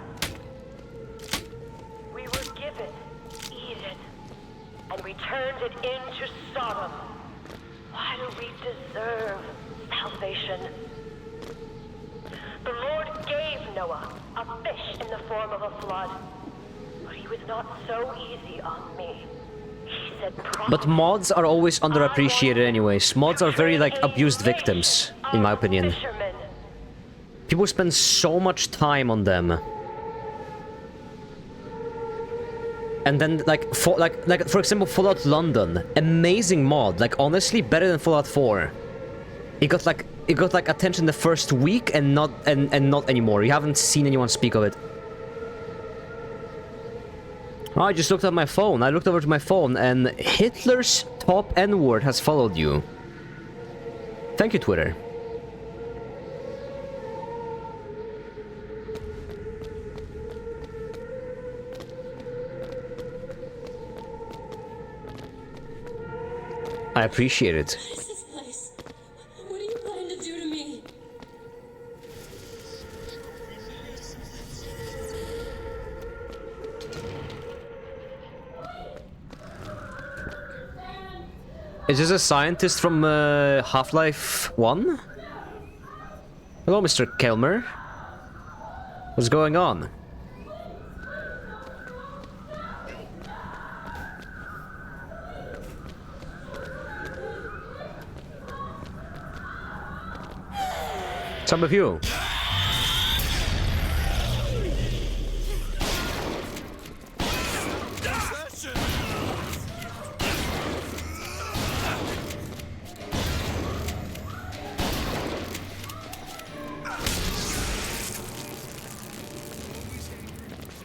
We were given Eden, and we turned it into Sodom. Why do we deserve salvation? The Lord gave Noah a fish in the form of a flood, but he was not so easy on me. He said, But mods are always underappreciated anyways. Mods are very, like, abused victims, in my opinion. People spend so much time on them. And then, like, for example, Fallout London. Amazing mod. Like, honestly, better than Fallout 4. It got like attention the first week and not anymore. You haven't seen anyone speak of it. Oh, I just looked at my phone. I looked over to my phone and Hitler's top N-word has followed you. Thank you, Twitter. I appreciate it. What is this place? What are you planning to do to me? Is this a scientist from Half-Life 1? Hello, Mr. Kelmer. What's going on? Some of you.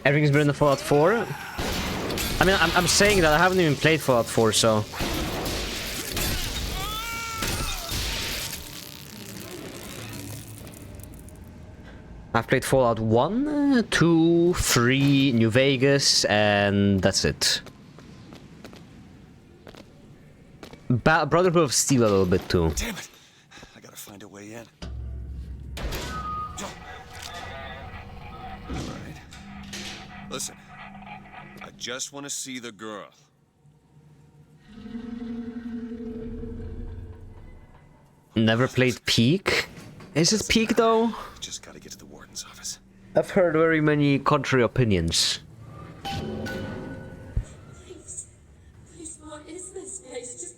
Everything's been in the Fallout 4? I mean, I'm saying that I haven't even played Fallout 4, so... I've played Fallout 1, 2, 3, New Vegas, and that's it. Brotherhood of Steel a little bit too. Damn it! I gotta find a way in. Alright. Listen, I just want to see the girl. Never played Peak? Is it Peak though? Just gotta get to the warden's office. I've heard very many contrary opinions. Please, please, what is this place?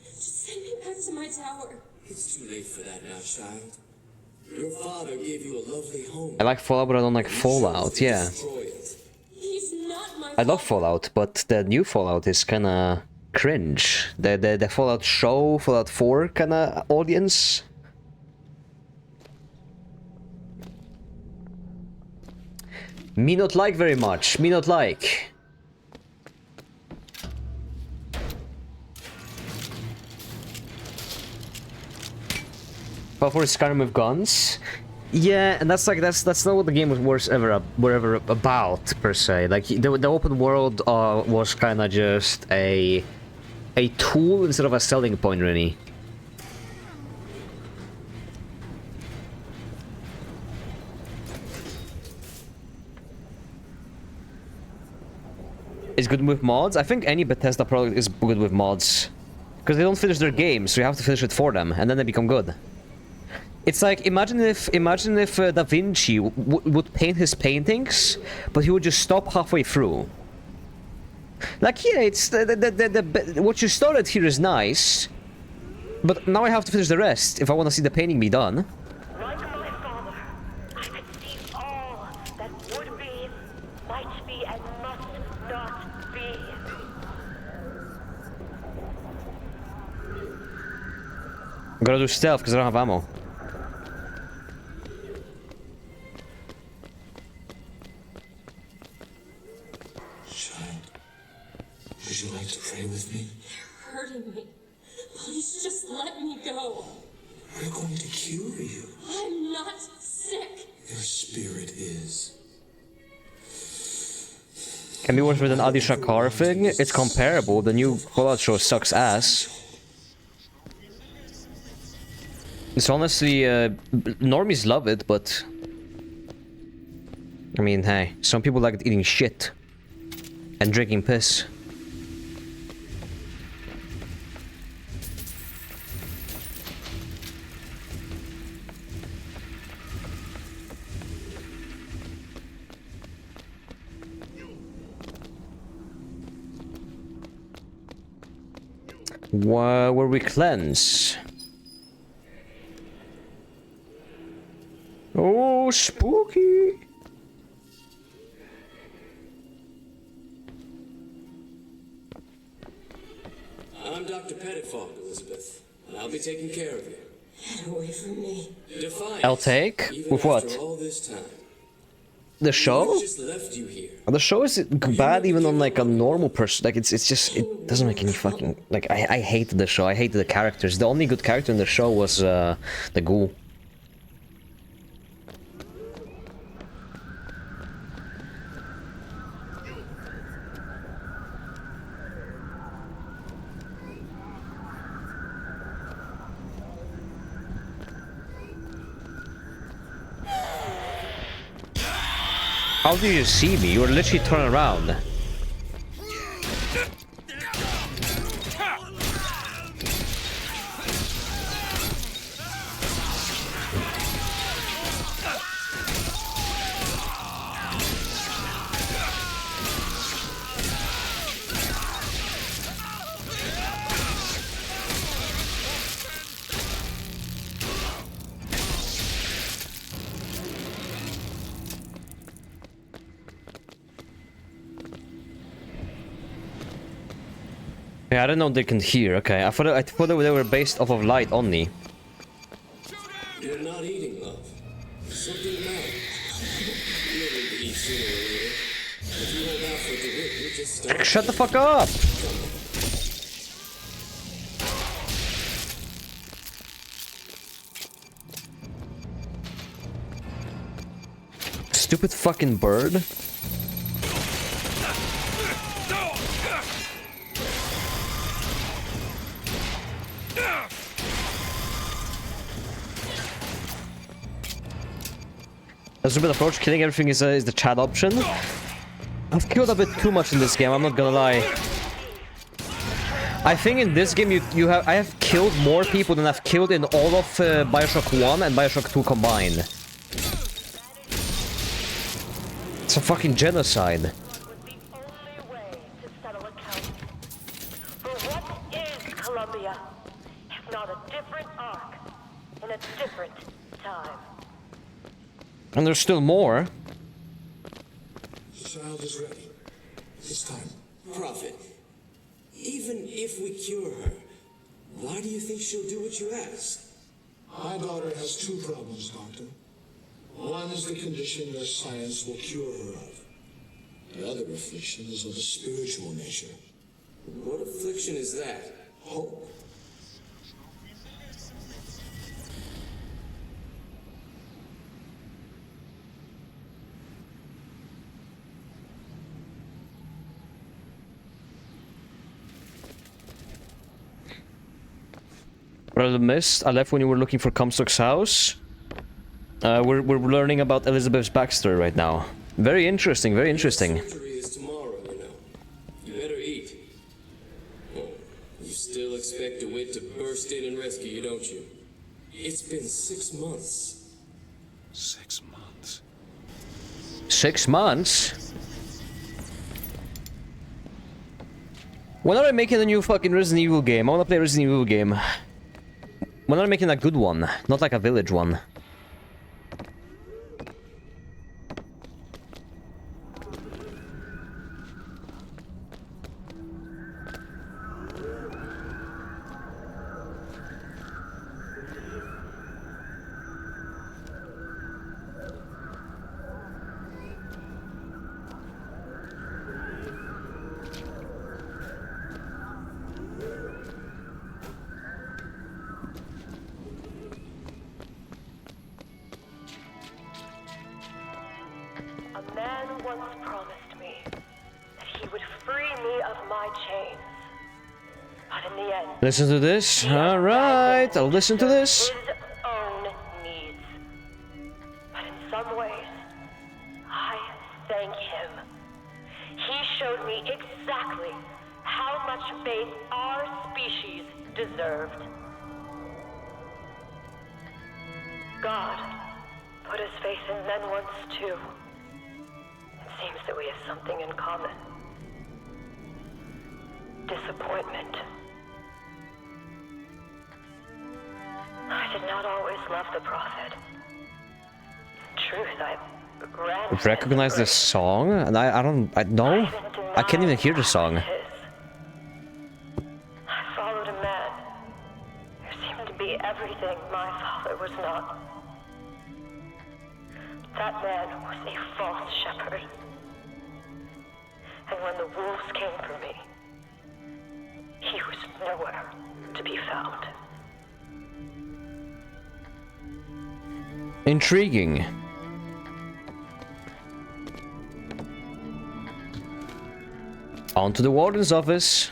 Just send me back to my tower. It's too late for that now, child. Your father gave you a lovely home. I like Fallout, but I don't like Fallout, yeah. He's not my I love Fallout, but the new Fallout is kinda cringe. The Fallout show, Fallout 4 kinda audience. Me not like very much, me not like. Fallout 4 is Skyrim with guns. Yeah, and that's like that's not what the game was ever about per se. Like the open world was kind of just a tool instead of a selling point, really. Is good with mods? I think any Bethesda product is good with mods, because they don't finish their games, so you have to finish it for them, and then they become good. It's like, imagine if Da Vinci would paint his paintings, but he would just stop halfway through. Like, yeah, it's what you started here is nice, but now I have to finish the rest if I want to see the painting be done. Like my father, I could see all that would be, might be, and must not be. I'm gonna do stealth because I don't have ammo. Would you like to pray with me? You're hurting me. Please just let me go. We're going to cure you. I'm not sick. Your spirit is. Can be worse with an Adi Shakar thing? It's comparable. The new Fallout show sucks ass. It's honestly, normies love it, but... I mean, hey, some people like eating shit. And drinking piss. Where we cleanse? Oh, spooky! I'm Dr. Pettifog, Elizabeth, and I'll be taking care of you. Get away from me. Defiant. I'll take? Even With what? after all this time. The show? We've just left you here. The show is bad even on like a normal person. Like it's just it doesn't make any fucking like I hated the show. I hated the characters. The only good character in the show was the ghoul. How do you see me? You were literally turning around. Yeah, I didn't know they can hear. Okay, I thought they were based off of light only. You're not eating, love. Something the matter. You'll need to eat sooner or later. If you hold out for the whip, you just start. Shut the fuck up! Stupid fucking bird. A stupid approach, killing everything is the chat option. I've killed a bit too much in this game, I'm not gonna lie. I think in this game I have killed more people than I've killed in all of Bioshock 1 and Bioshock 2 combined. It's a fucking genocide. For what is Columbia, if not a different arc different time. And there's still more. The child is ready. This time. Prophet, even if we cure her, why do you think she'll do what you ask? My daughter has two problems, Doctor. One is the condition your science will cure her of. The other affliction is of a spiritual nature. What affliction is that? Hope. What I missed? I left when you were looking for Comstock's house. We're learning about Elizabeth's backstory right now. Very interesting, very interesting. Surgery is tomorrow, you know. You better eat. Oh, you still expect DeWitt to burst in and rescue you, don't you? It's been 6 months. 6 months? 6 months? When are they making a new fucking Resident Evil game? I wanna play a Resident Evil game. When are they making a good one? Not like a Village one. A man once promised me that he would free me of my chains. But in the end, Listen to this. Alright, I'll listen to this. his own needs. But in some ways, I thank him. He showed me exactly how much faith our species deserved. God put his faith in men once too. It seems that we have something in common. Disappointment. I did not always love the Prophet. In truth, I ran. Recognize this song? And I no? I can't even hear the song. I followed a man who seemed to be everything my father was not. That man was a false shepherd. And when the wolves came for me, he was nowhere to be found. Intriguing. On to the warden's office.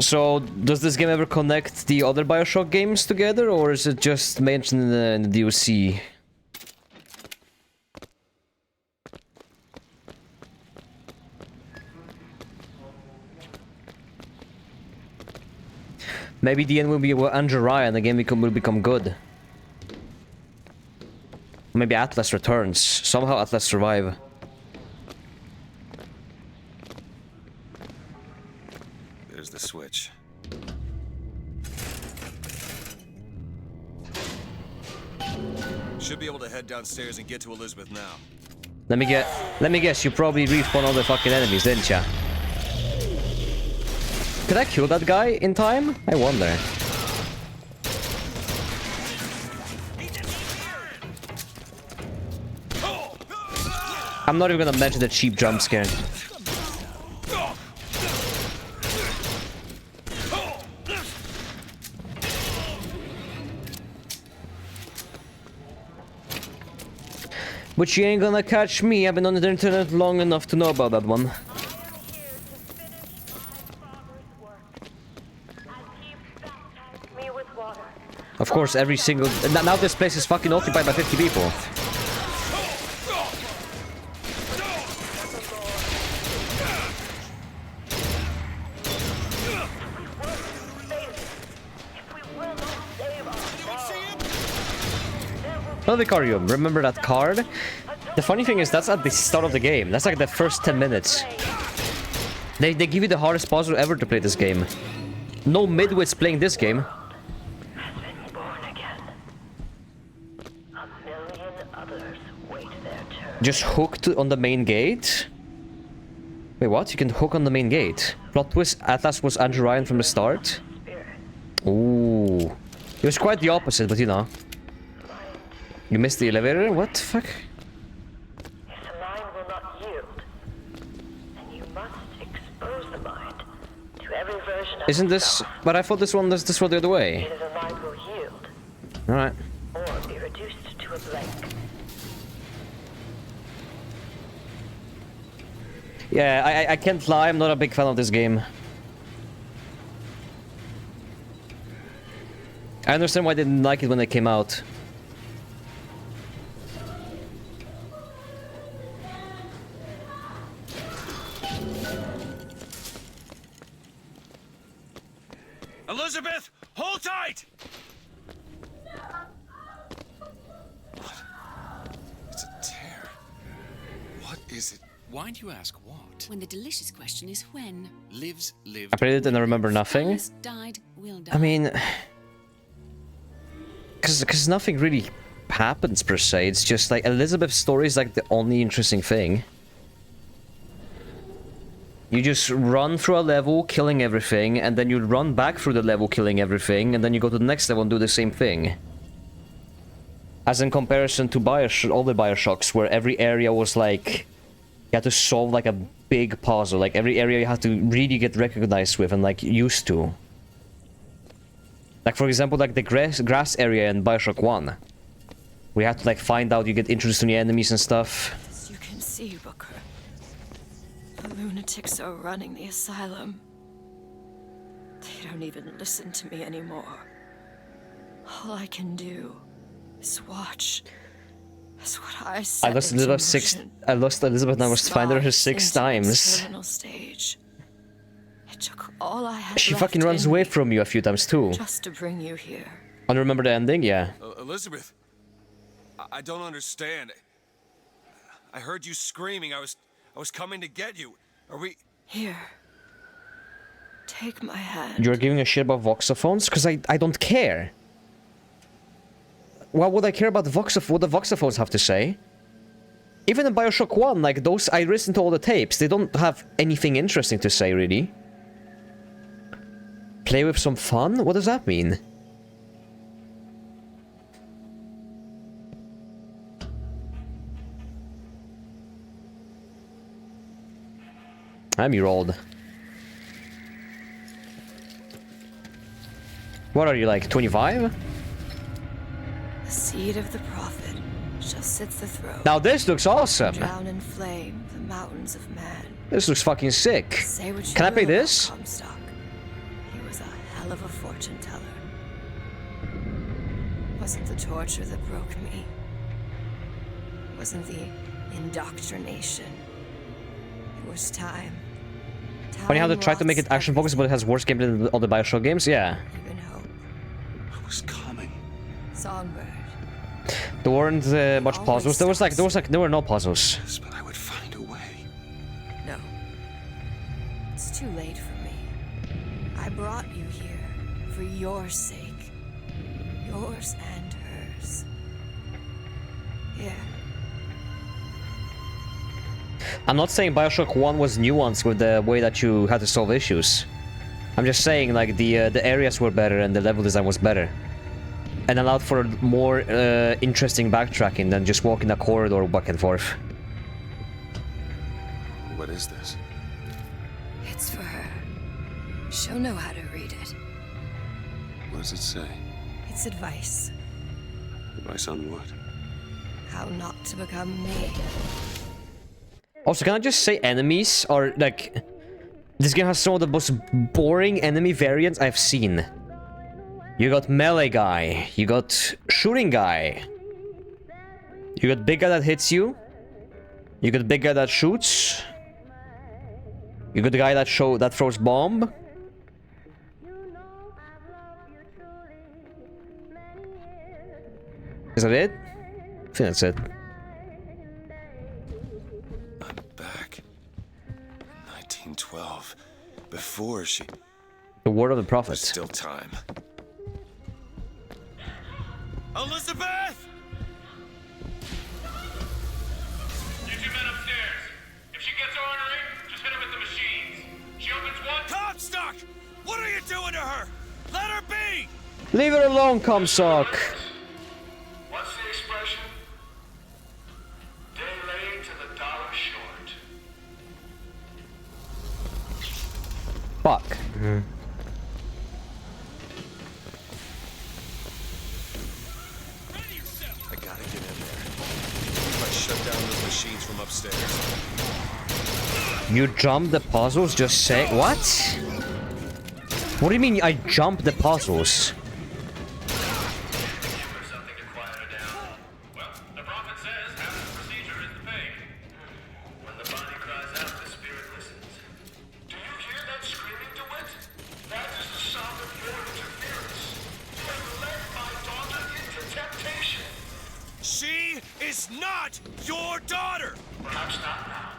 So, does this game ever connect the other Bioshock games together, or is it just mentioned in the DLC? Maybe the end will be Andrew Ryan, the game will become good. Maybe Atlas returns. Somehow Atlas survive. There's the switch. Should be able to head downstairs and get to Elizabeth now. Let me guess, you probably respawned all the fucking enemies, didn't ya? Could I kill that guy in time? I wonder. I'm not even gonna mention the cheap jump scare. But you ain't gonna catch me. I've been on the internet long enough to know about that one. Of course, every single... Now this place is fucking occupied by 50 people. Well, Vicarium, remember that card? The funny thing is, that's at the start of the game. That's like the first 10 minutes. They give you the hardest puzzle ever to play this game. No midwits playing this game. Has been born again. A million others wait their turn. Just hooked on the main gate? Wait, what? You can hook on the main gate? Plot twist, Atlas was Andrew Ryan from the start? Ooh. It was quite the opposite, but you know. You missed the elevator? What the fuck? If the mind will not yield, then you must expose the mind to every version of Isn't this... itself. But I thought this one was the other way. Either the mind will yield, Alright. or be reduced to a blank. Yeah, I can't lie, I'm not a big fan of this game. I understand why they didn't like it when it came out. Elizabeth, hold tight! What? It's a tear. What is it? Why do you ask what? When the delicious question is when. Lives, lived. I played it and I remember nothing. First died, will die. I mean... Because nothing really happens per se, it's just like Elizabeth's story is like the only interesting thing. You just run through a level, killing everything, and then you run back through the level, killing everything, and then you go to the next level and do the same thing. As in comparison to all the Bioshocks, where every area was like... You had to solve like a big puzzle, like every area you had to really get recognized with and like used to. Like for example, like the grass area in Bioshock 1. We had to like find out, you get introduced to new enemies and stuff. As you can see, Booker, the lunatics are running the asylum. They don't even listen to me anymore. All I can do is watch. That's what I said. I lost Elizabeth now must find her 6 times. Stage. It took all I had She left fucking runs in away me from you a few times too. just to bring you here. And remember the ending? Yeah. Elizabeth, I don't understand. I heard you screaming. I was coming to get you. Are we... Here. Take my hand. You're giving a shit about voxophones? Because I don't care. Why would I care about what the voxophones have to say? Even in Bioshock 1, like those, I listened to all the tapes. They don't have anything interesting to say, really. Play with some fun? What does that mean? I'm your old. What are you, like 25? The seed of the prophet shall sit the throne. Now this looks awesome. Drown in flame the mountains of man. This looks fucking sick. Say what you Can I play will about this? Comstock. He was a hell of a fortune teller. Wasn't the torture that broke me. Wasn't the indoctrination. It was time. Funny how they tried to make it action focused, but it has worse gameplay than all the Bioshock games. Yeah. Even hope. I was coming. Songbird. There weren't much puzzles. There were no puzzles. Yes, but I would find a way. No. It's too late for me. I brought you here for your sake. Yours and hers. Here. I'm not saying Bioshock 1 was nuanced with the way that you had to solve issues. I'm just saying like the areas were better and the level design was better. And allowed for more interesting backtracking than just walking a corridor back and forth. What is this? It's for her. She'll know how to read it. What does it say? It's advice. Advice on what? How not to become me. Also, can I just say enemies are like... This game has some of the most boring enemy variants I've seen. You got melee guy, you got shooting guy. You got big guy that hits you. You got big guy that shoots. You got the guy that throws bomb. Is that it? I think that's it. I'm back. In 1912. before she... The word of the prophet. There's still time. Elizabeth! You two men upstairs. If she gets ornery, just hit her with the machines. She opens one. Comstock! What are you doing to her? Let her be! Leave her alone, Comstock. What's the expression? Day late to the dollar short. Fuck. I gotta get in there. If I shut down those machines from upstairs. You jump the puzzles? Just say what? What do you mean I jump the puzzles? She is not your daughter! Perhaps not now.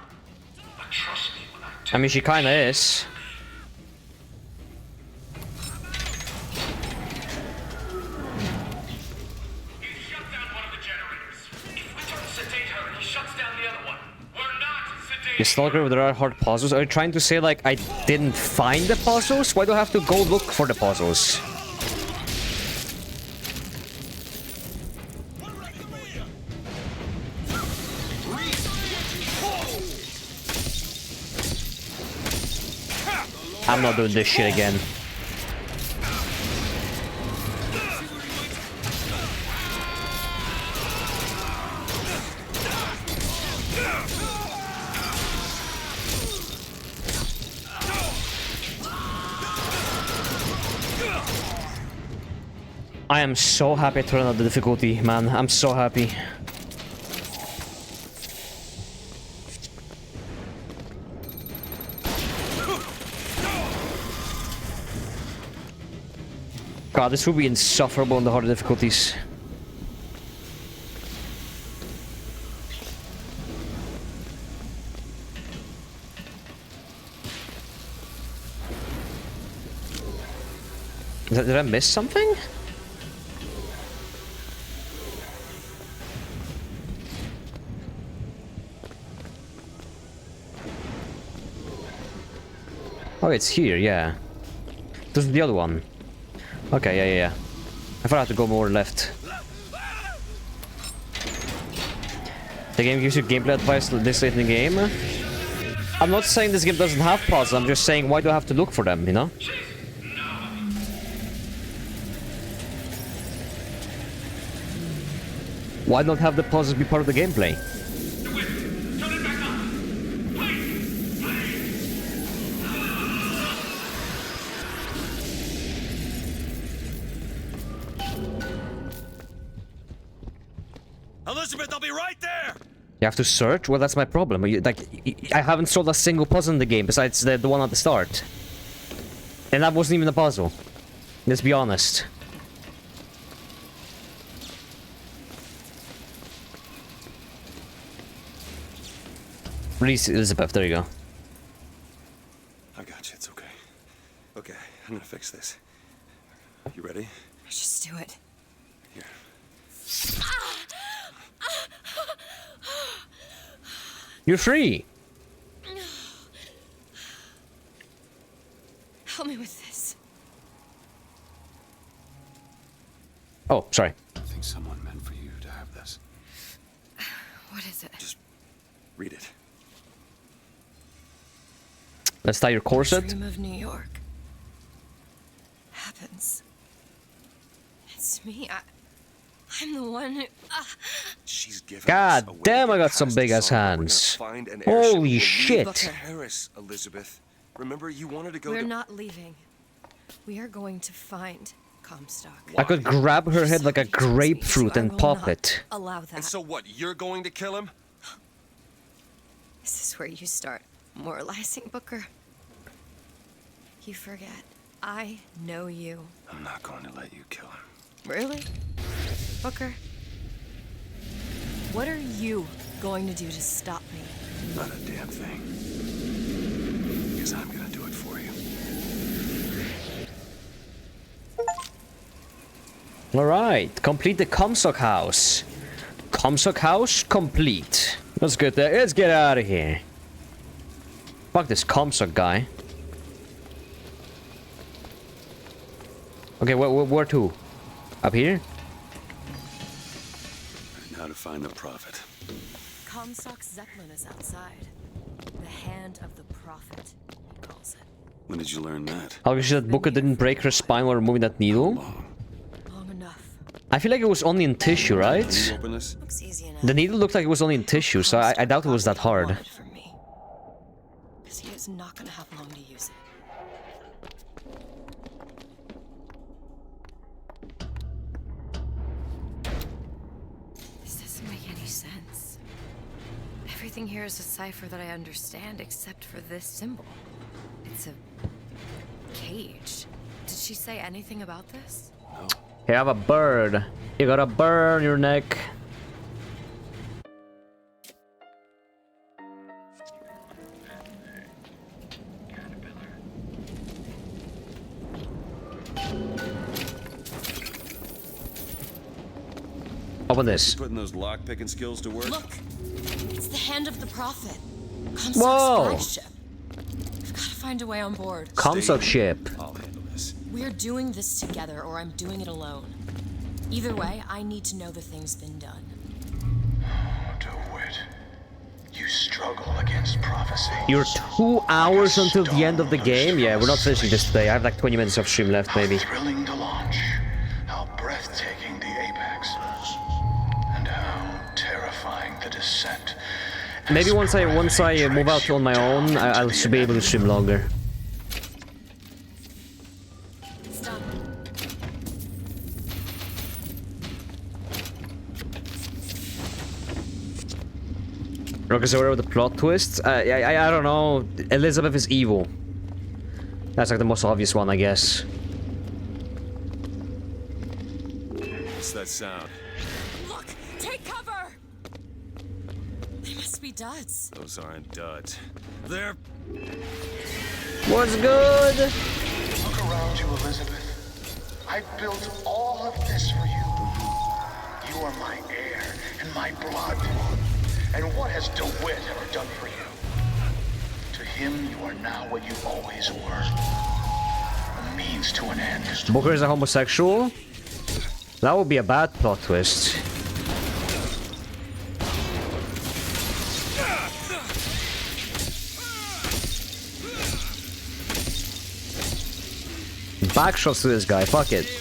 But trust me when I mean, she kinda is. You stalker with the hard puzzles? Are you trying to say like I didn't find the puzzles? Why do I have to go look for the puzzles? I'm not doing this shit again. I am so happy I turned up the difficulty, man. I'm so happy. God, this would be insufferable in the harder difficulties. Did I miss something? Oh, it's here, yeah. This is the other one. Okay, yeah. I thought I had to go more left. The game gives you gameplay advice this late in the game. I'm not saying this game doesn't have puzzles, I'm just saying why do I have to look for them, you know? Why not have the puzzles be part of the gameplay? Elizabeth, I'll be right there! You have to search? Well, that's my problem. I haven't solved a single puzzle in the game besides the one at the start. And that wasn't even a puzzle. Let's be honest. Release Elizabeth, there you go. I got you, it's okay. Okay, I'm gonna fix this. You ready? Just do it. Here. You're free! Help me with this. Oh, sorry. I think someone meant for you to have this. What is it? Just read it. Let's tie your corset. Dream of New York. Happens. It's me. I'm the one who... She's giving God damn, I got some big ass hands. Holy shit. Paris, Elizabeth. Remember, you wanted to go We're to... not leaving. We are going to find Comstock. I could grab her head like a grapefruit and pop it. Allow that. And so what, you're going to kill him? This is where you start moralizing, Booker. You forget. I know you. I'm not going to let you kill him. Really? Booker? What are you going to do to stop me? Not a damn thing. Because I'm gonna do it for you. Alright, complete the Comstock house. Comstock house complete. Let's get there. Let's get out of here. Fuck this Comstock guy. Okay, where to? Up here? Now to find the Prophet. Comstock's Zeppelin is outside. The hand of the Prophet, he calls it. When did you learn that? How is it that Booker didn't break her spine while removing that needle? Long enough. I feel like it was only in tissue, right? Can you open this? Looks easy enough. The needle looked like it was only in tissue, so I doubt it was that hard. Because he is not gonna have long to use it. This doesn't make any sense. Everything here is a cipher that I understand except for this symbol. It's a cage. Did she say anything about this? You have a bird. You got a bird on your neck. Open this. Putting those lock-picking skills to work? Look! It's the hand of the Prophet. Whoa. Comstock's flagship. I've got to find a way on board. Comstock ship. I'll handle this. We're doing this together, or I'm doing it alone. Either way, I need to know the thing's been done. DeWitt, you struggle against prophecy. You're 2 hours until the end of the game? Yeah, we're not finishing this today. I have like 20 minutes of stream left, maybe. Thrilling to launch. How breathtaking the apex. And how terrifying the descent. Maybe once I move out on my own, I should be able to stream longer. Rockers aware of the plot twist? I don't know. Elizabeth is evil. That's like the most obvious one, I guess. What's that sound? Look! Take cover! They must be duds. Those aren't duds. They're... What's good? Look around you, Elizabeth. I built all of this for you. You are my heir and my blood. And what has DeWitt ever done for you? To him, you are now what you always were. A means to an end. Booker is a homosexual? That would be a bad plot twist. Backshots to this guy, fuck it.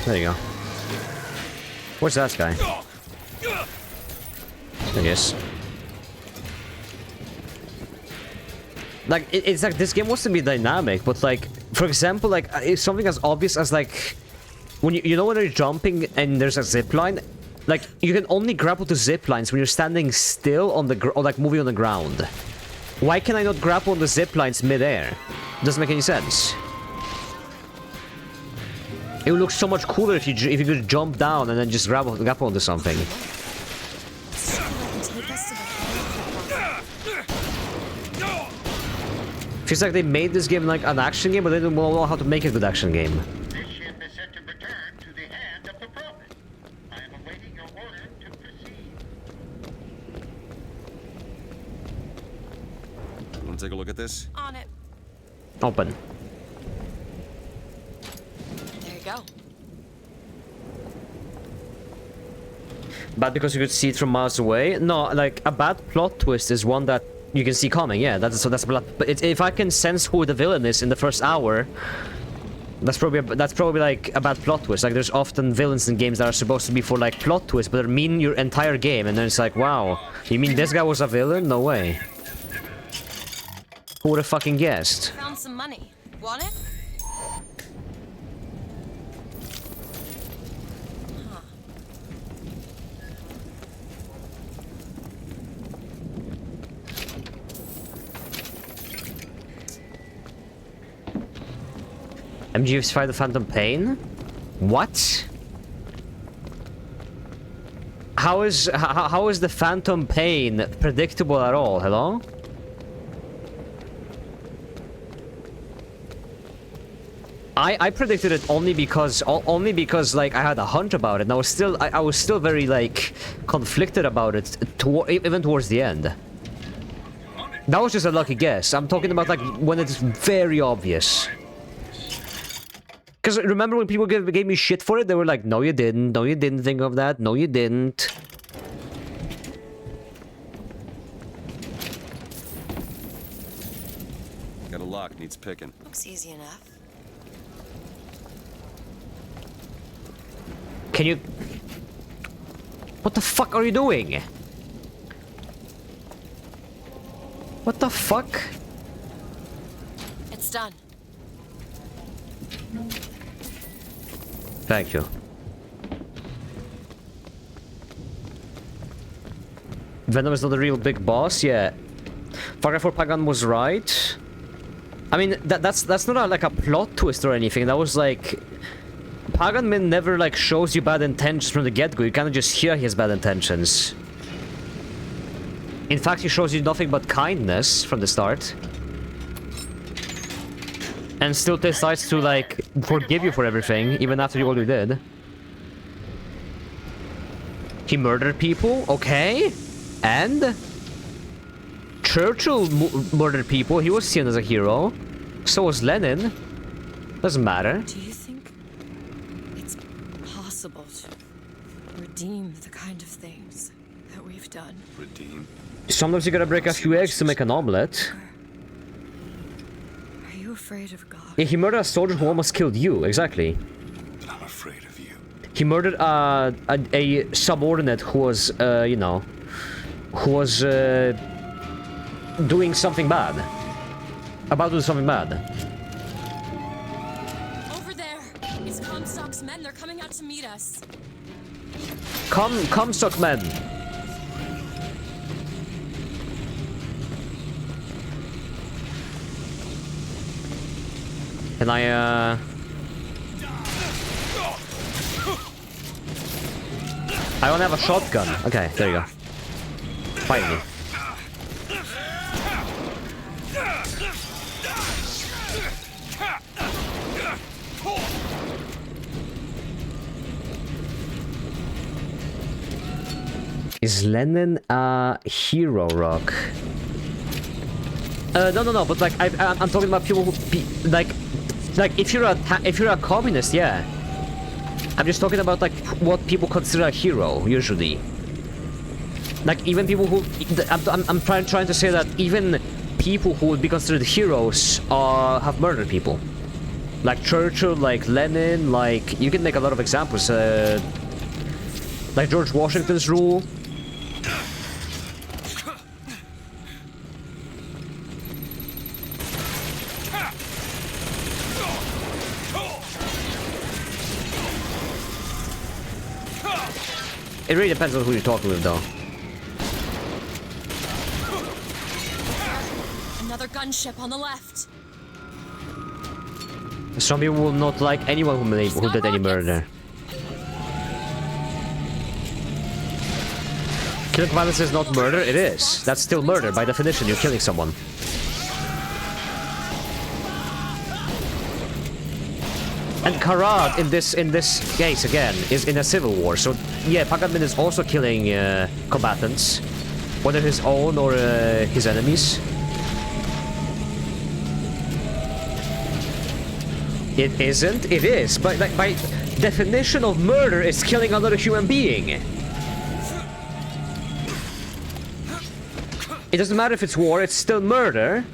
There you go. Where's that guy? I guess. Like, it's like this game wants to be dynamic, but like, for example, like, it's something as obvious as like, when you know when you're jumping and there's a zip line, like, you can only grapple to zip lines when you're standing still on the or like moving on the ground. Why can I not grapple on the zip lines mid-air? Doesn't make any sense. It would look so much cooler if you could jump down and then just grapple onto something. Feels like they made this game like an action game, but they don't know how to make a good action game. This ship is set to return to the hand of the Prophet. I am awaiting your order to proceed. Want to take a look at this? On it. Open. There you go. Bad because you could see it from miles away? No, like, a bad plot twist is one that you can see coming, yeah, that's a bad... But if I can sense who the villain is in the first hour, that's probably like a bad plot twist. Like, there's often villains in games that are supposed to be for, like, plot twists, but they mean your entire game, and then it's like, wow, you mean this guy was a villain? No way. Who would have fucking guessed? Found some money. Want it? MGF's fight the Phantom Pain? What? How is the Phantom Pain predictable at all? Hello? I predicted it only because like I had a hunch about it, and I was still very like conflicted about it even towards the end. That was just a lucky guess. I'm talking about like when it's very obvious. Because remember when people gave me shit for it, they were like, "No, you didn't. No, you didn't think of that. No, you didn't." Got a lock, needs picking. Looks easy enough. Can you... What the fuck are you doing? What the fuck? It's done. Thank you. Venom is not a real big boss, yeah. Far Cry 4 Pagan was right. I mean, that's not like a plot twist or anything. That was like... Pagan Min never like shows you bad intentions from the get-go. You kind of just hear he has bad intentions. In fact, he shows you nothing but kindness from the start. And still decides to like forgive you for everything, even after you already did. He murdered people, okay? And? Churchill murdered people, he was seen as a hero. So was Lenin. Doesn't matter. Do you think it's possible to redeem the kind of things that we've done? Redeem? Sometimes you gotta break a few eggs to make an omelet. Are you afraid of God? Yeah, he murdered a soldier who almost killed you, exactly. But I'm afraid of you. He murdered a subordinate who was, you know, who was doing something bad. About to do something bad. Over there! It's Comstock's men. They're coming out to meet us. Comstock men. Can I, I don't have a shotgun. Okay, there you go. Fight me. Is Lenin a hero, Rock? No, but like I'm talking about people who like if you're a communist, yeah. I'm just talking about like what people consider a hero usually. Like even people who I'm trying to say that even people who would be considered heroes have murdered people. Like Churchill, like Lenin, like you can make a lot of examples. Like George Washington's rule. It really depends on who you're talking with, though. Another gunship on the left. Some people will not like anyone who did any murder. Killing violence is not murder, it is. That's still murder, by definition, you're killing someone. And Karad in this case again is in a civil war, so yeah, Pagan Min is also killing combatants, whether his own or his enemies. It isn't. It is. But like, by definition of murder, is killing another human being. It doesn't matter if it's war. It's still murder.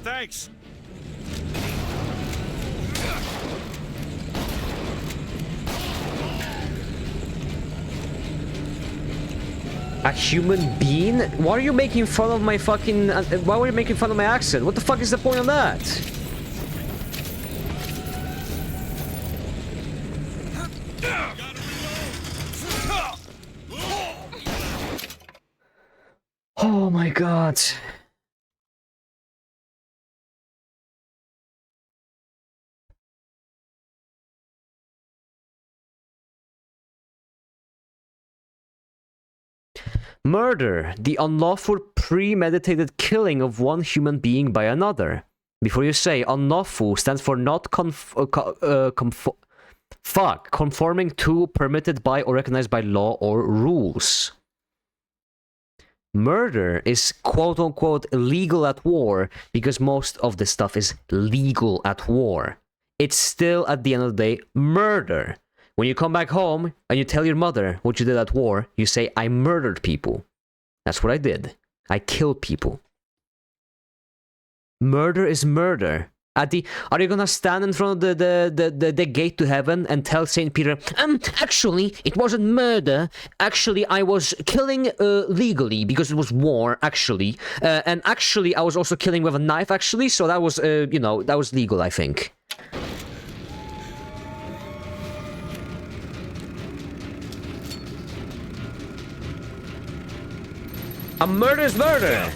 Thanks. A human being? Why are you making fun of my fucking... why were you making fun of my accent? What the fuck is the point of that? Oh my god. Murder, the unlawful premeditated killing of one human being by another. Before you say, unlawful stands for not conforming to, permitted by, or recognized by law or rules. Murder is quote-unquote illegal at war because most of this stuff is legal at war. It's still, at the end of the day, murder. When you come back home and you tell your mother what you did at war, you say, I murdered people. That's what I did. I killed people. Murder is murder. Are you gonna stand in front of the gate to heaven and tell Saint Peter, actually, it wasn't murder. Actually, I was killing legally because it was war, actually. And actually, I was also killing with a knife, actually. So that was, you know, that was legal, I think. A murder is murder!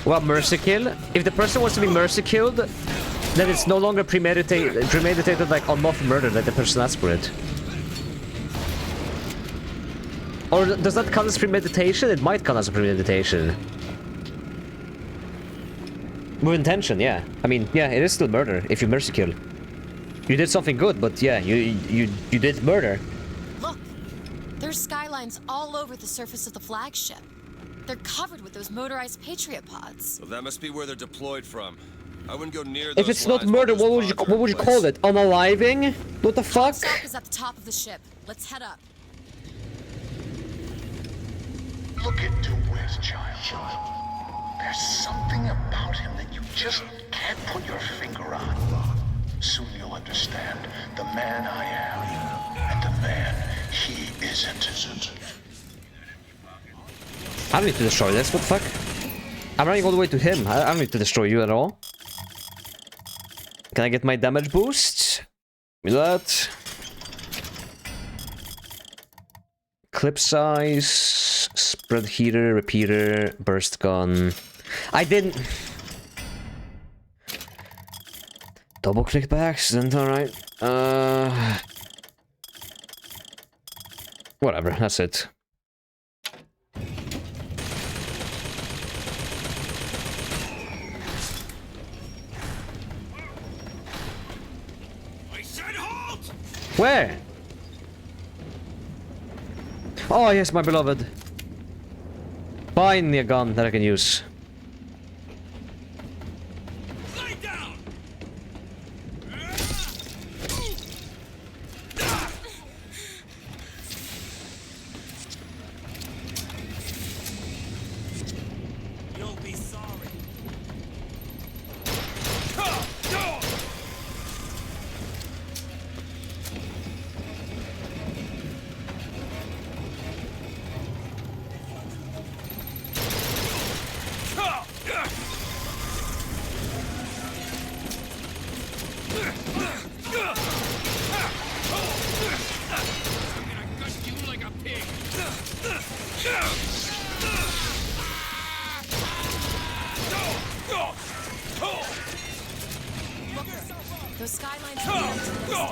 Well, mercy kill. If the person wants to be mercy killed, then it's no longer premeditated like unlawful murder that the person asked for it. Or does that count as premeditation? It might count as a premeditation. With intention, yeah. I mean, yeah, it is still murder if you mercy kill. You did something good, but yeah, you did murder. Look, there's skylines all over the surface of the flagship. They're covered with those motorized Patriot pods. Well, that must be where they're deployed from. I wouldn't go near those. If it's not murder, what would you call it? Unaliving? What the fuck? Stop is at the top of the ship. Let's head up. Look at DeWitt, child. There's something about him that you just can't put your finger on. Soon you'll understand the man I am and the man he isn't. I don't need to destroy this, what the fuck? I'm running all the way to him. I don't need to destroy you at all. Can I get my damage boost? Give me that. Clip size, spread heater, repeater, burst gun. I didn't... Double click by accident, alright. Whatever, that's it. Where? Oh yes, my beloved. Find me a gun that I can use. You'll be sorry. Those skylines are empty to the sky.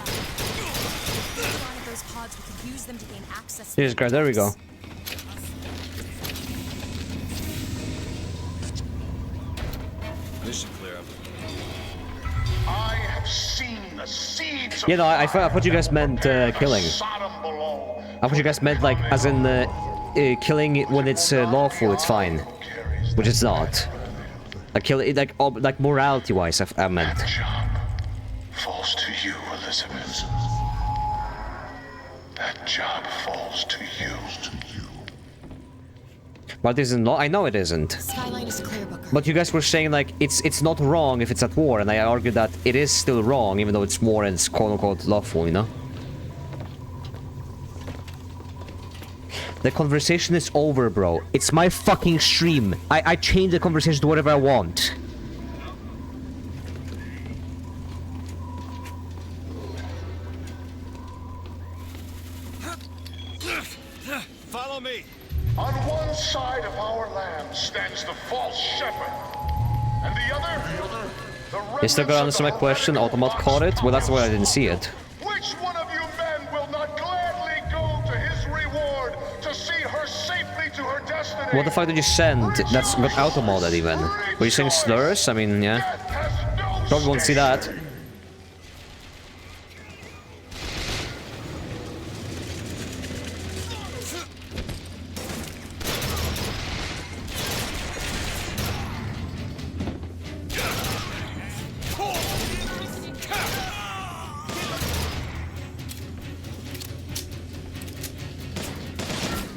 One of those pods, we could use them to gain access. Here's Grant, there we go. This should clear up. I have seen the seeds of You know, I thought you guys meant killing. I thought you guys meant like, as in killing when it's lawful, it's fine, which it's not. Like kill it, like morality-wise, I meant. falls to you, Elizabeth. That job falls to you. But it isn't law. I know it isn't. Skyline is clear, Booker. But you guys were saying like it's not wrong if it's at war, and I argued that it is still wrong, even though it's war and it's quote-unquote lawful, you know. The conversation is over, bro. It's my fucking stream. I change the conversation to whatever I want. Follow me. On one side of our land stands the false shepherd, and the other, the You still gotta answer my question. Automat caught it. Well, that's why I didn't see it. Which one of you men will not gladly go to his reward to see her safely to her destiny? What the fuck did you send? That's got auto-modded even. Were you saying slurs? I mean, yeah. Probably won't see that.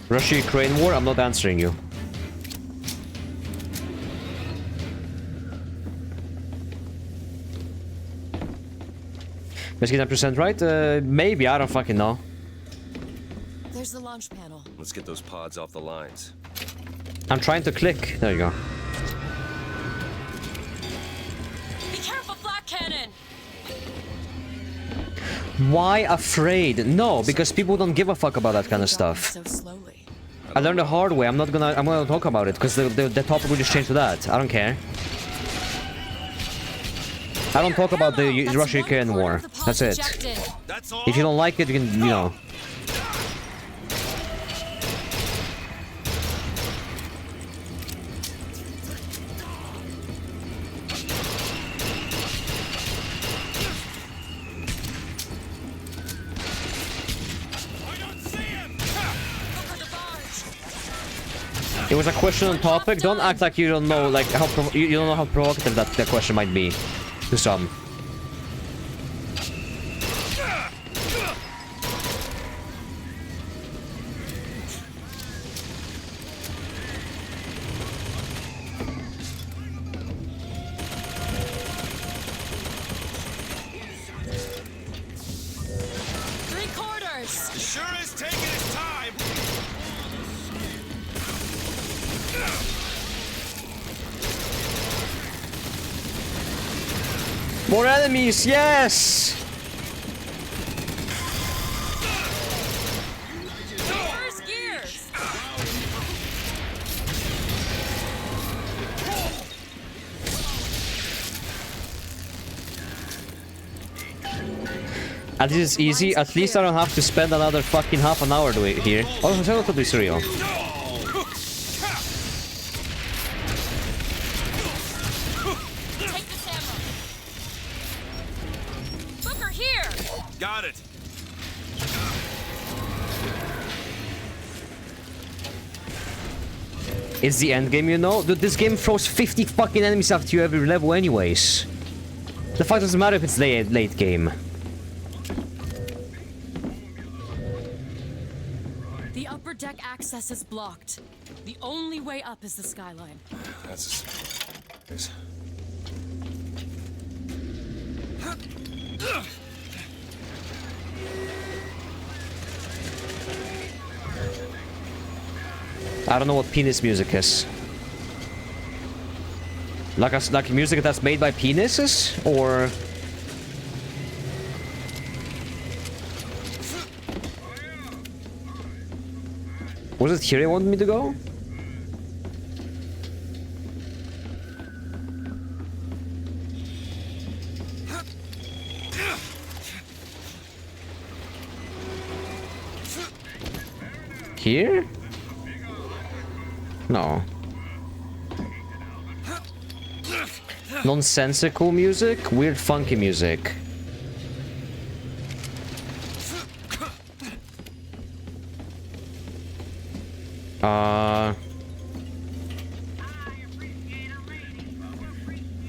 Russia-Ukraine war? I'm not answering you. Let's get 10% right? Maybe, I don't fucking know. There's the launch panel. Let's get those pods off the lines. I'm trying to click. There you go. Be careful, flak cannon! Why afraid? No, because people don't give a fuck about that kind of stuff. So slowly. I learned the hard way. I'm gonna talk about it because the topic will just change to that. I don't care. I don't talk about the Russia-Ukraine war. That's it. If you don't like it, you can, you know. It was a question on topic. Don't act like you don't know, like how you don't know how provocative that question might be to some. Three-quarters. Sure is taking its time. More enemies, yes! Reverse gears. At least it's easy. At least I don't have to spend another fucking half an hour doing it here. Oh, it's not to be surreal. Take this ammo. Booker, here. Got it. It's the end game, you know? Dude, this game throws 50 fucking enemies after you every level anyways. The fact doesn't matter if it's late game. The upper deck access is blocked. The only way up is the skyline. That's... I don't know what penis music is. Like music that's made by penises? Or... Was it here you wanted me to go? Here? No. Nonsensical music? Weird funky music.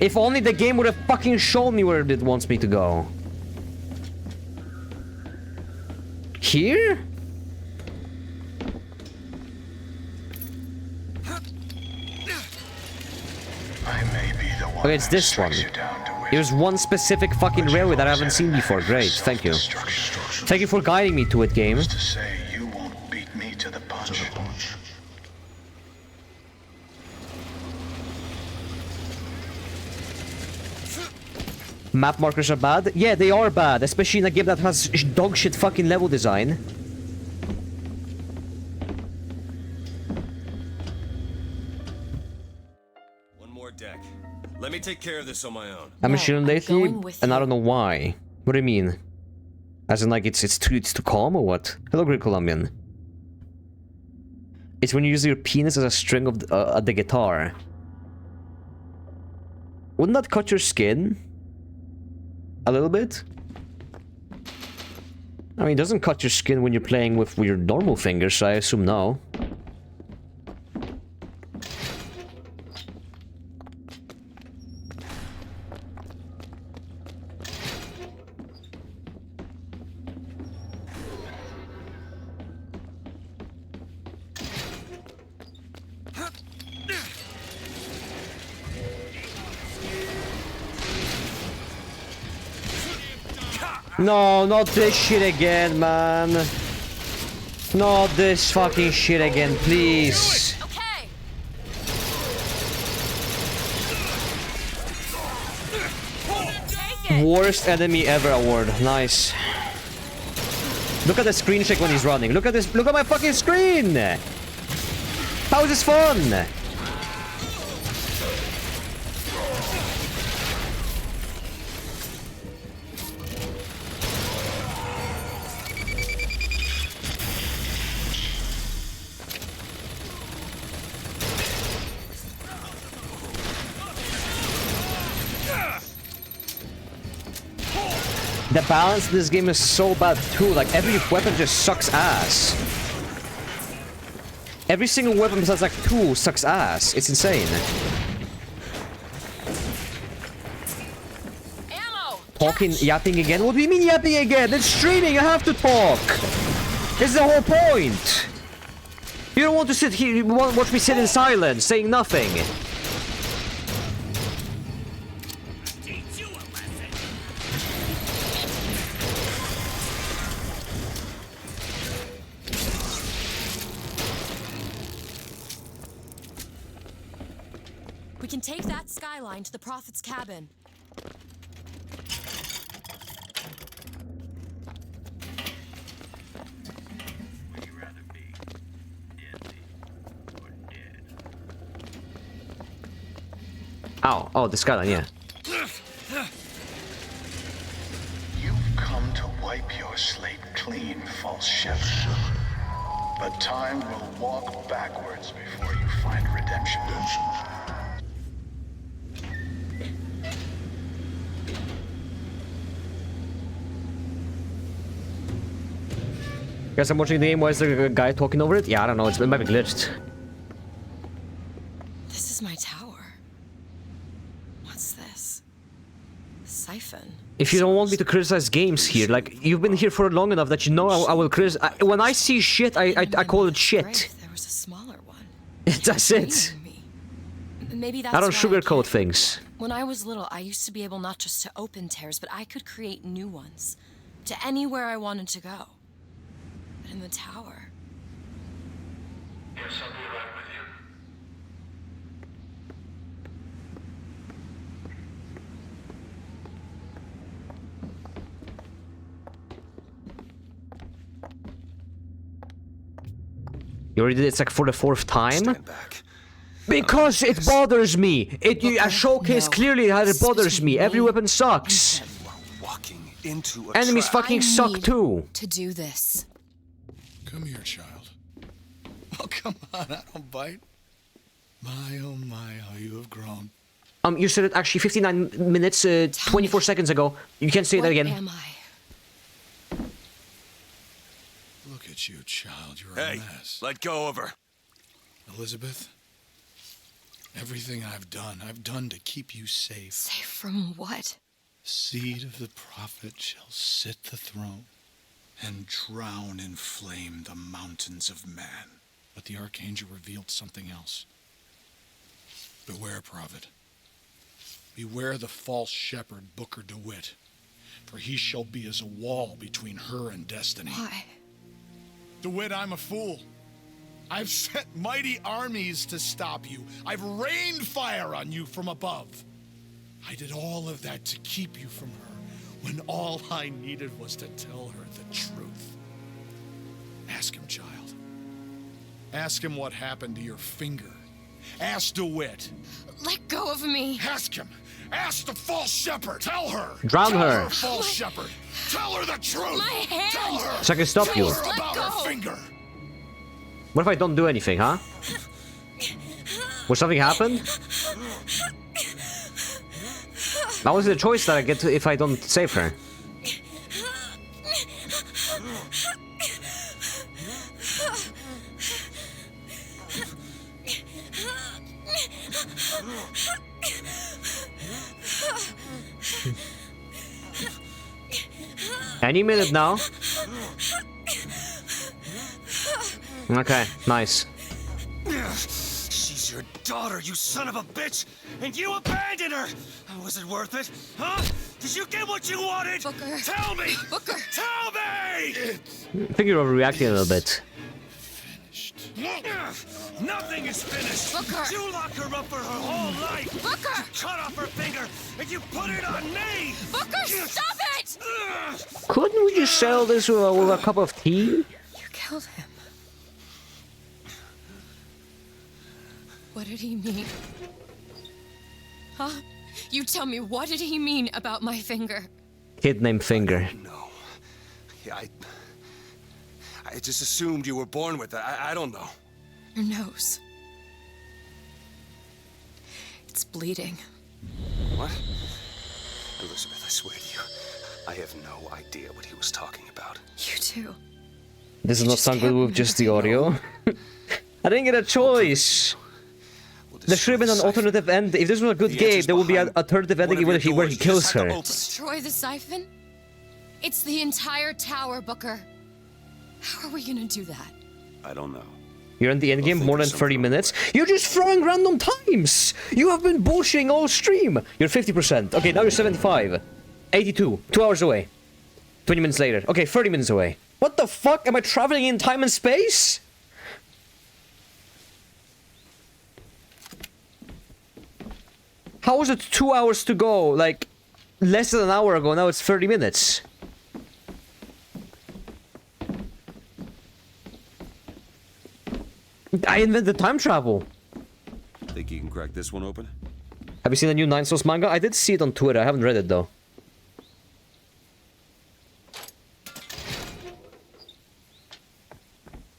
If only the game would have fucking shown me where it wants me to go. Here? Okay, it's this one. There's one specific fucking railway that I haven't seen before. Great, thank you. Thank you for guiding me to it, game. Map markers are bad? Yeah, they are bad, especially in a game that has dog shit fucking level design. can take care of this on my own. I'm No, chilling I'm lately, going with and I you. don't know why. What do you mean? As in, like, it's too calm or what? Hello, Great Colombian. It's when you use your penis as a string of the guitar. Wouldn't that cut your skin? A little bit? I mean, it doesn't cut your skin when you're playing with your normal fingers, so I assume no. No, not this shit again, man. Not this fucking shit again, please. Worst enemy ever award. Nice. Look at the screen check when he's running. Look at this. Look at my fucking screen. How is this fun? The balance in this game is so bad too, like every weapon just sucks ass. Every single weapon besides like 2 sucks ass. It's insane. Talking, yapping again? What do you mean yapping again? It's streaming, you have to talk! It's the whole point! You don't want to sit here, you want to watch me sit in silence, saying nothing. We can take that skyline to the Prophet's cabin. Ow, oh, the skyline, yeah. You've come to wipe your slate clean, false shepherd. But time will walk backwards before you find redemption. Guess I'm watching the game, why is there a guy talking over it? Yeah, I don't know, it might be glitched. This is my tower. What's this? Siphon. If you don't want me to criticize games here, like, you've been here for long enough that you know I will criticize. When I see shit, I call it shit. There was a smaller one. That's it. Maybe that's I don't why sugarcoat things. When I was little, I used to be able not just to open tears, but I could create new ones. To anywhere I wanted to go. But in the tower... Yes, I'll be right with you. You already did it, it's like for the 4th time? Because it bothers me! A showcase clearly how it bothers me. Every weapon sucks. Enemies fucking suck too. To do this. Come here, child. Oh, come on, I don't bite. My, oh my, how you have grown. You said it actually 59 minutes, 24 seconds ago. You can't say that again. What am I? Look at you, child, you're Hey, a mess. let go of her. Elizabeth, everything I've done to keep you safe. Safe from what? Seed of the prophet shall sit the throne and drown in flame the mountains of man. But the archangel revealed something else. Beware, prophet. Beware the false shepherd, Booker DeWitt, for he shall be as a wall between her and destiny. Why? DeWitt, I'm a fool. I've sent mighty armies to stop you. I've rained fire on you from above. I did all of that to keep you from her, when all I needed was to tell her the truth. Ask him, child. Ask him what happened to your finger. Ask DeWitt. Let go of me. Ask him. Ask the false shepherd. Tell her. Drown Tell her. false shepherd. Tell her the truth. My hand! Tell her. So I can stop you. Tell her about her finger. What if I don't do anything, huh? Will something happen? That was the choice that I get to if I don't save her. Any minute now. Okay, nice. She's your daughter, you son of a bitch! And you abandoned her! Was it worth it? Huh? Did you get what you wanted? Booker. Tell me! Booker! Tell me! I think you're overreacting a little bit. Nothing is finished! Booker! You locked her up for her whole life! Booker! You cut off her finger, and you put it on me! Booker, stop it! Couldn't we just settle this with a cup of tea? You killed him. What did he mean? Huh? You tell me, what did he mean about my finger? Kid named Finger. No. Yeah, I just assumed you were born with it. I don't know. Your nose. It's bleeding. What? Elizabeth, I swear to you, I have no idea what he was talking about. You too. This is not sound good with just the audio. I didn't get a choice. There should have been an alternative end. If this was a good game, there would be an alternative ending where he kills her. Destroy the siphon? It's the entire tower, Booker. How are we gonna do that? I don't know. You're in the end game more than 30 minutes. You're just throwing random times. You have been bullshitting all stream. You're 50%. Okay, now you're 75. 82. 2 hours away. 20 minutes later. Okay, 30 minutes away. What the fuck? Am I traveling in time and space? How was it 2 hours to go? Like, less than an hour ago. Now it's 30 minutes. I invented time travel. Think you can crack this one open? Have you seen the new Nine Souls manga? I did see it on Twitter. I haven't read it though.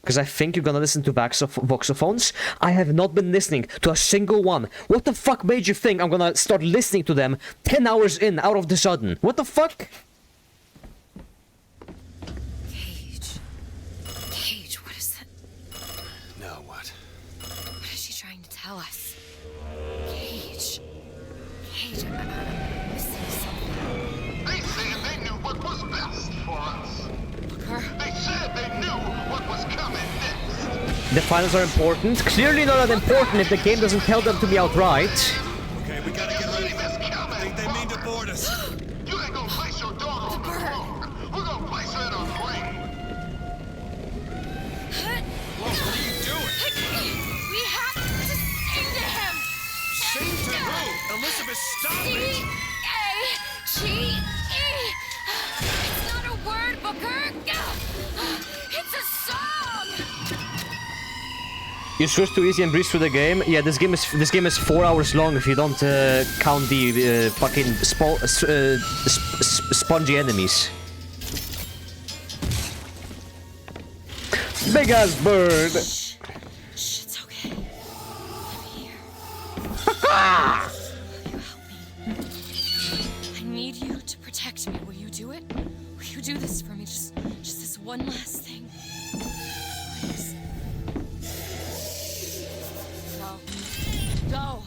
Because I think you're gonna listen to voxophones. I have not been listening to a single one. What the fuck made you think I'm gonna start listening to them 10 hours in out of the sudden? What the fuck? Cage, what is that? Now what? What is she trying to tell us? Cage, I'm missing something. They said they knew what was best for us. Booker? They said they knew what was coming next. The finals are important. Clearly not that important if the game doesn't tell them to be outright. Okay, we gotta get ready. They mean to board us. You ain't gonna place your daughter on the floor. We're gonna place her in a plane. What are you doing? We have to sing to him! Sing to who? Elizabeth, stop it! C-A-G-E! It's not a word, Booker! It's a song! You switch to easy and breeze through the game. Yeah, this game is 4 hours long if you don't count the fucking spongy enemies. Big ass bird. Shh, it's okay. I'm here. Will you help me? I need you to protect me. Will you do it? Will you do this for me? Just this one last thing. Please. Go!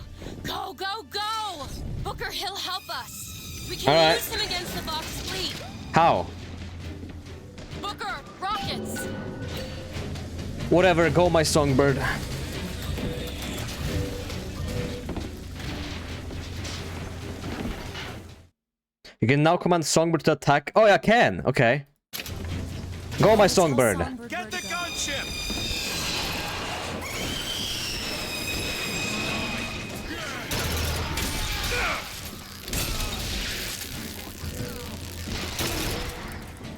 Booker, he'll help us. We can All right. use him against the Vox fleet. How? Booker, rockets. Whatever, go my songbird. You can now command songbird to attack. Oh, yeah, I can. Okay. Go my songbird. Get the gunship!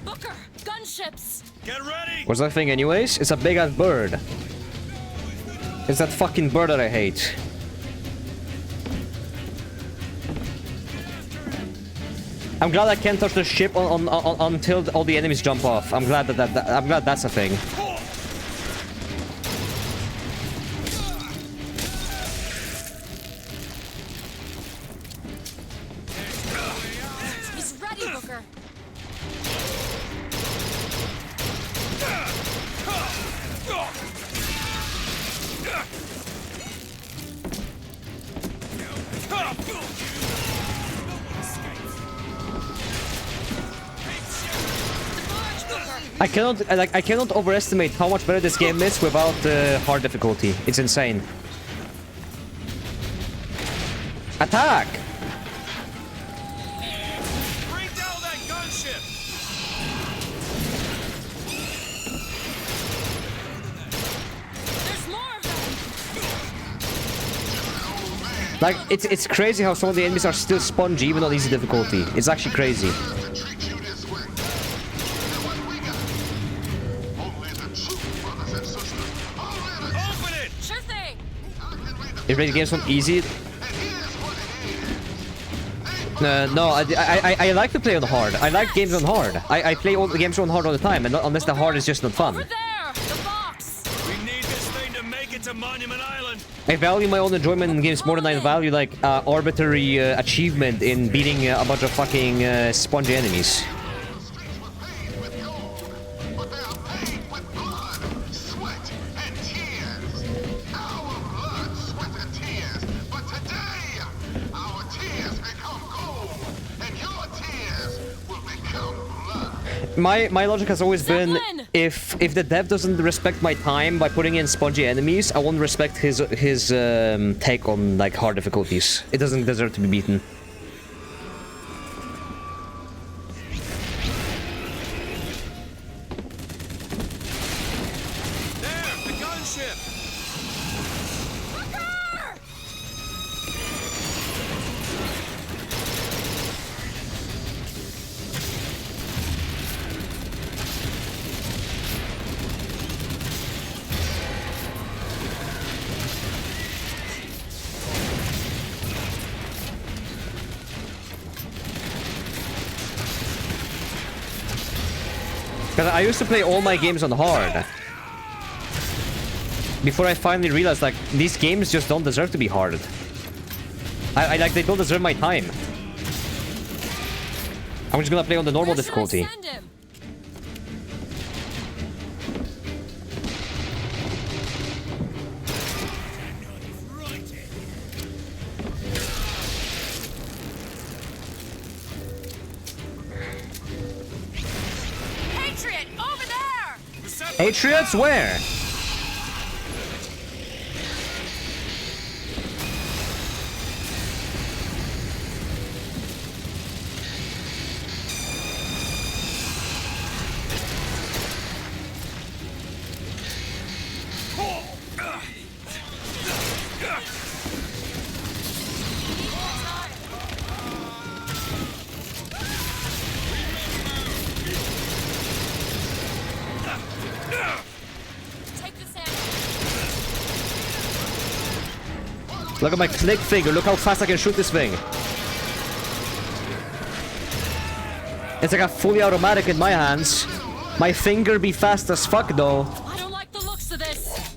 Booker, gunships. Get ready! What's that thing anyways? It's a big ass bird. It's that fucking bird that I hate. I'm glad I can't touch the ship until all the enemies jump off. I'm glad I'm glad that's a thing. He's ready, Booker. I cannot overestimate how much better this game is without hard difficulty. It's insane. Attack! Bring down that gunship! There's more of them. Like, it's crazy how some of the enemies are still spongy even on easy difficulty. It's actually crazy. Sure thing. If the game's on easy. No, I like to play on hard. I like games on hard. I play all the games on hard all the time, and not, unless the hard is just not fun. We need this thing to make it to Monument Island. I value my own enjoyment in games more than I value like arbitrary achievement in beating a bunch of fucking spongy enemies. My logic has always been, if the dev doesn't respect my time by putting in spongy enemies, I won't respect his take on like hard difficulties. It doesn't deserve to be beaten. There, the gunship. Because I used to play all my games on hard. Before I finally realized, like, these games just don't deserve to be hard. I like, they don't deserve my time. I'm just gonna play on the normal difficulty. Patriot, over there! Patriots, where? Look at my click finger. Look how fast I can shoot this thing. It's like a fully automatic in my hands. My finger be fast as fuck though. I don't like the looks of this.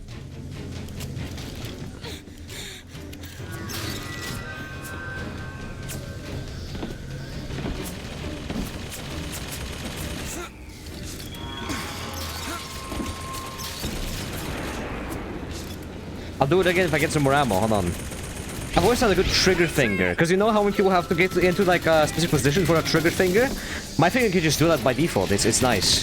I'll do it again if I get some more ammo. Hold on. I've always had a good trigger finger, because you know how many people have to get into like a specific position for a trigger finger? My finger can just do that by default. It's nice.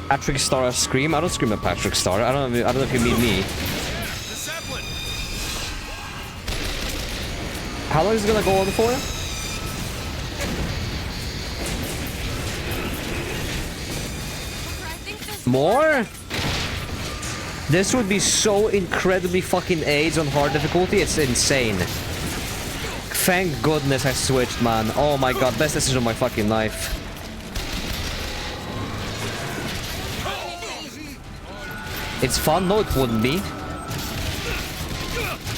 Patrick Star scream? I don't scream at Patrick Star. I don't know if you mean me. How long is it gonna go on for? More? This would be so incredibly fucking AIDS on hard difficulty, it's insane. Thank goodness I switched, man. Oh my god, best decision of my fucking life. It's fun? No, it wouldn't be.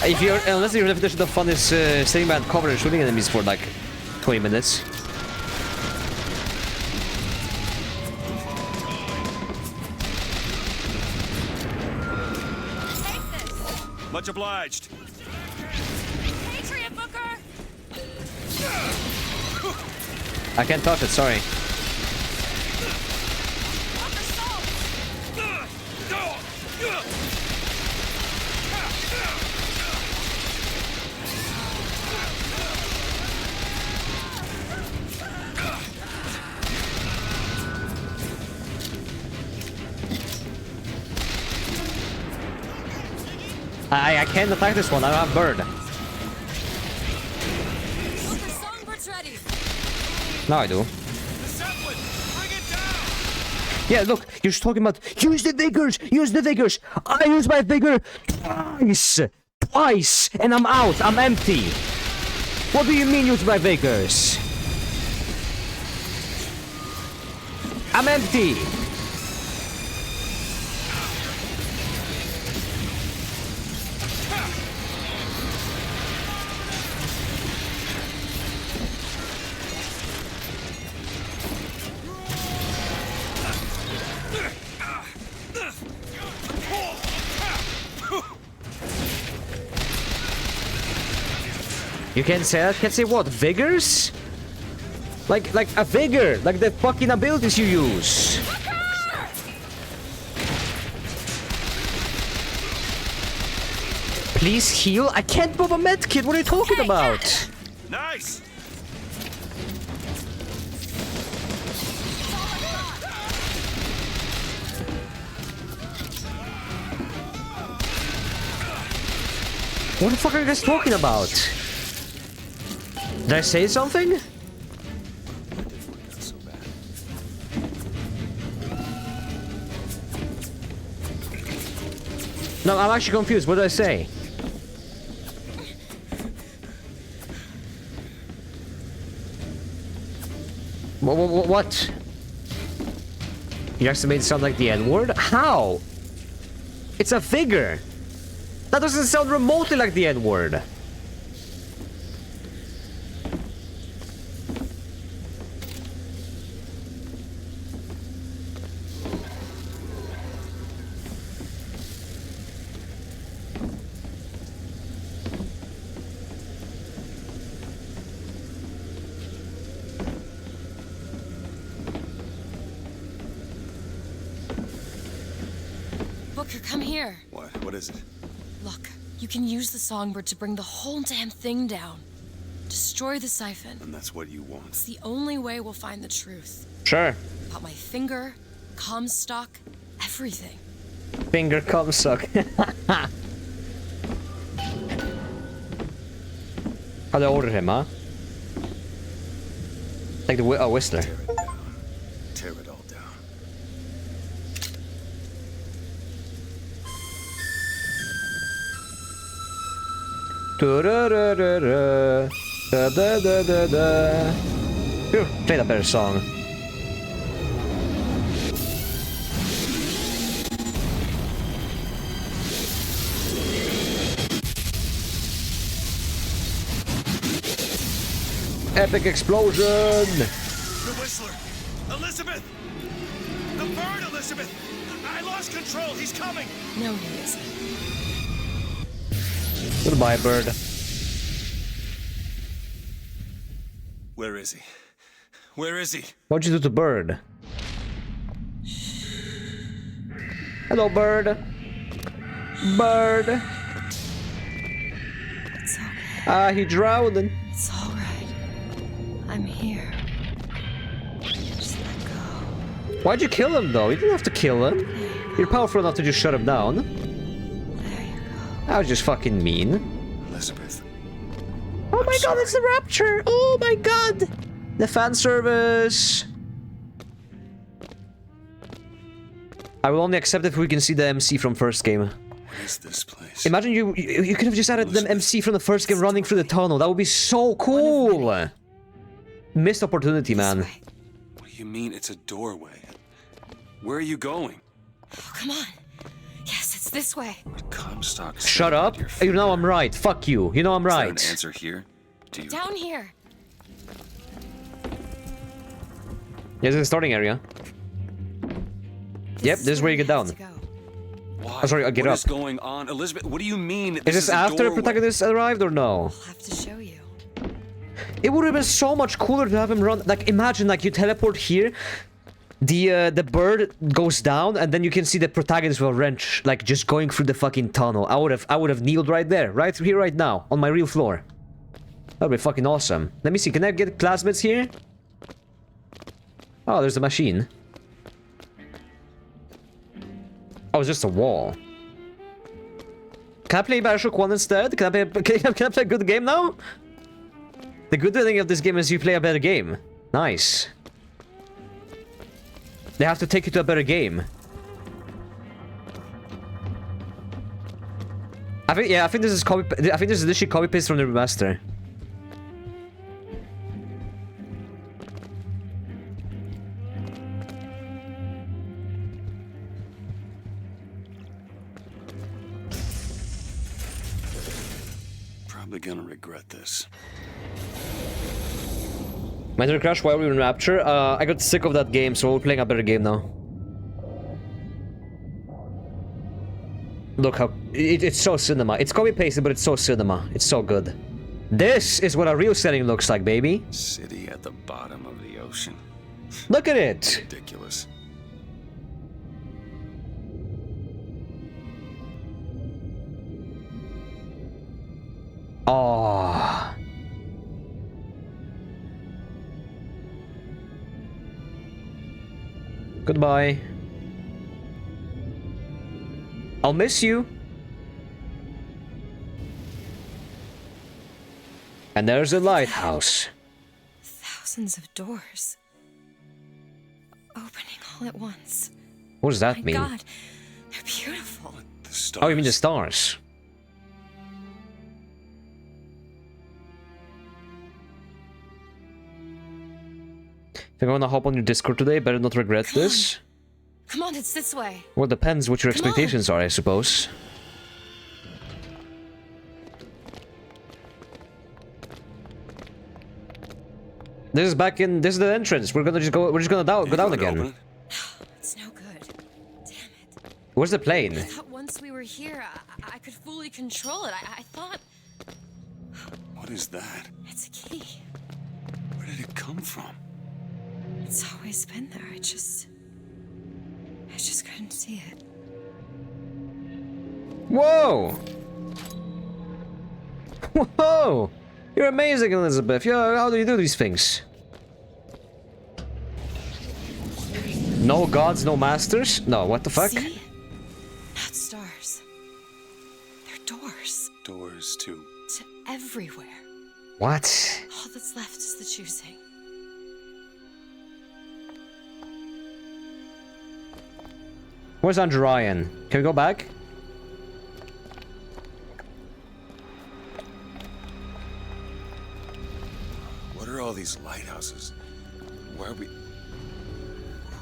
If you're, unless your definition of fun is sitting behind cover and shooting enemies for like 20 minutes. Much obliged. Patriot Booker! I can't touch it, sorry. I can't attack this one, I don't have bird. Songbird's ready. Now I do. Yeah, look, you're just talking about use the vigors, use the vigors. I use my vigor twice, and I'm out, I'm empty. What do you mean use my vigors? I'm empty. You can say that? Can say what? Vigors? Like a vigor, like the fucking abilities you use. Please heal? I can't move a medkit, what are you talking about? Nice! What the fuck are you guys talking about? Did I say something? No, I'm actually confused. What did I say? What? You actually made it sound like the N-word? How? It's a figure. That doesn't sound remotely like the N-word. Booker, come here. What is it? Look, you can use the songbird to bring the whole damn thing down. Destroy the siphon. And that's what you want. It's the only way we'll find the truth. Sure. About my finger, Comstock, everything. Finger Comstock. How'd I order him, huh? Like the Whistler. Tear it all down. Play that better song. Epic explosion! The Whistler! Elizabeth! The bird, Elizabeth! I lost control, he's coming! No, he isn't. Goodbye, bird. Where is he? Where is he? What'd you do to bird? Hello, bird. Bird. It's okay. Ah, he drowned. It's all right. I'm here. Just let go. Why'd you kill him, though? You didn't have to kill him. You're powerful enough to just shut him down. There you go. That was just fucking mean. Elizabeth. Oh my god, it's the Rapture! Oh my god! The fan service! I will only accept if we can see the MC from first game. What is this place? Imagine you could have just added the MC from the first game running through the tunnel. That would be so cool. Missed opportunity, man. What do you mean it's a doorway? Where are you going? Oh, come on. Yes, it's this way. Comstock. Shut up. You know I'm right. Fuck you. You know I'm Is right. there an answer here? Do you... Down here. Yeah, this is the starting area. Yep, this is where you get down. Why? Oh, sorry, I'll get What up. is going on? Elizabeth, what do you mean? Is this after the protagonist arrived or no? I'll have to show you. It would have been so much cooler to have him run. Like, imagine, like, you teleport here, the bird goes down, and then you can see the protagonist with a wrench, like, just going through the fucking tunnel. I would have kneeled right there, right here, right now, on my real floor. That'd be fucking awesome. Let me see. Can I get plasmids here? Oh, there's a machine. Oh, it's just a wall. Can I play Bioshock 1 instead? Can I play a good game now? The good thing of this game is you play a better game. Nice. They have to take you to a better game. I think this is copy. I think this is literally copy paste from the remaster. Probably gonna regret this. Mental Crash, why were we in Rapture? I got sick of that game, so we're playing a better game now. Look how... It's so cinema. It's copy-pasted, but it's so cinema. It's so good. This is what a real setting looks like, baby. City at the bottom of the ocean. Look at it! Ridiculous. Oh. Goodbye. I'll miss you. And there's the lighthouse. Thousands of doors. Opening all at once. What does that mean? My God, they're beautiful. Oh, you mean the stars? If I'm gonna hop on your Discord today, better not regret this. Come on, it's this way. Well, it depends what your expectations are, I suppose. This is back in. This is the entrance. We're gonna just go. We're just gonna go down again. It's no good. Damn it. Where's the plane? I thought once we were here, I could fully control it. I thought... What is that? It's a key. Where did it come from? It's always been there. I just couldn't see it. Whoa! Whoa! You're amazing, Elizabeth. Yeah, how do you do these things? No gods, no masters? No, what the fuck? See? Not stars. They're doors. Doors to everywhere. What? All that's left is the choosing. Where's Andrew Ryan? Can we go back? What are all these lighthouses? Why are we...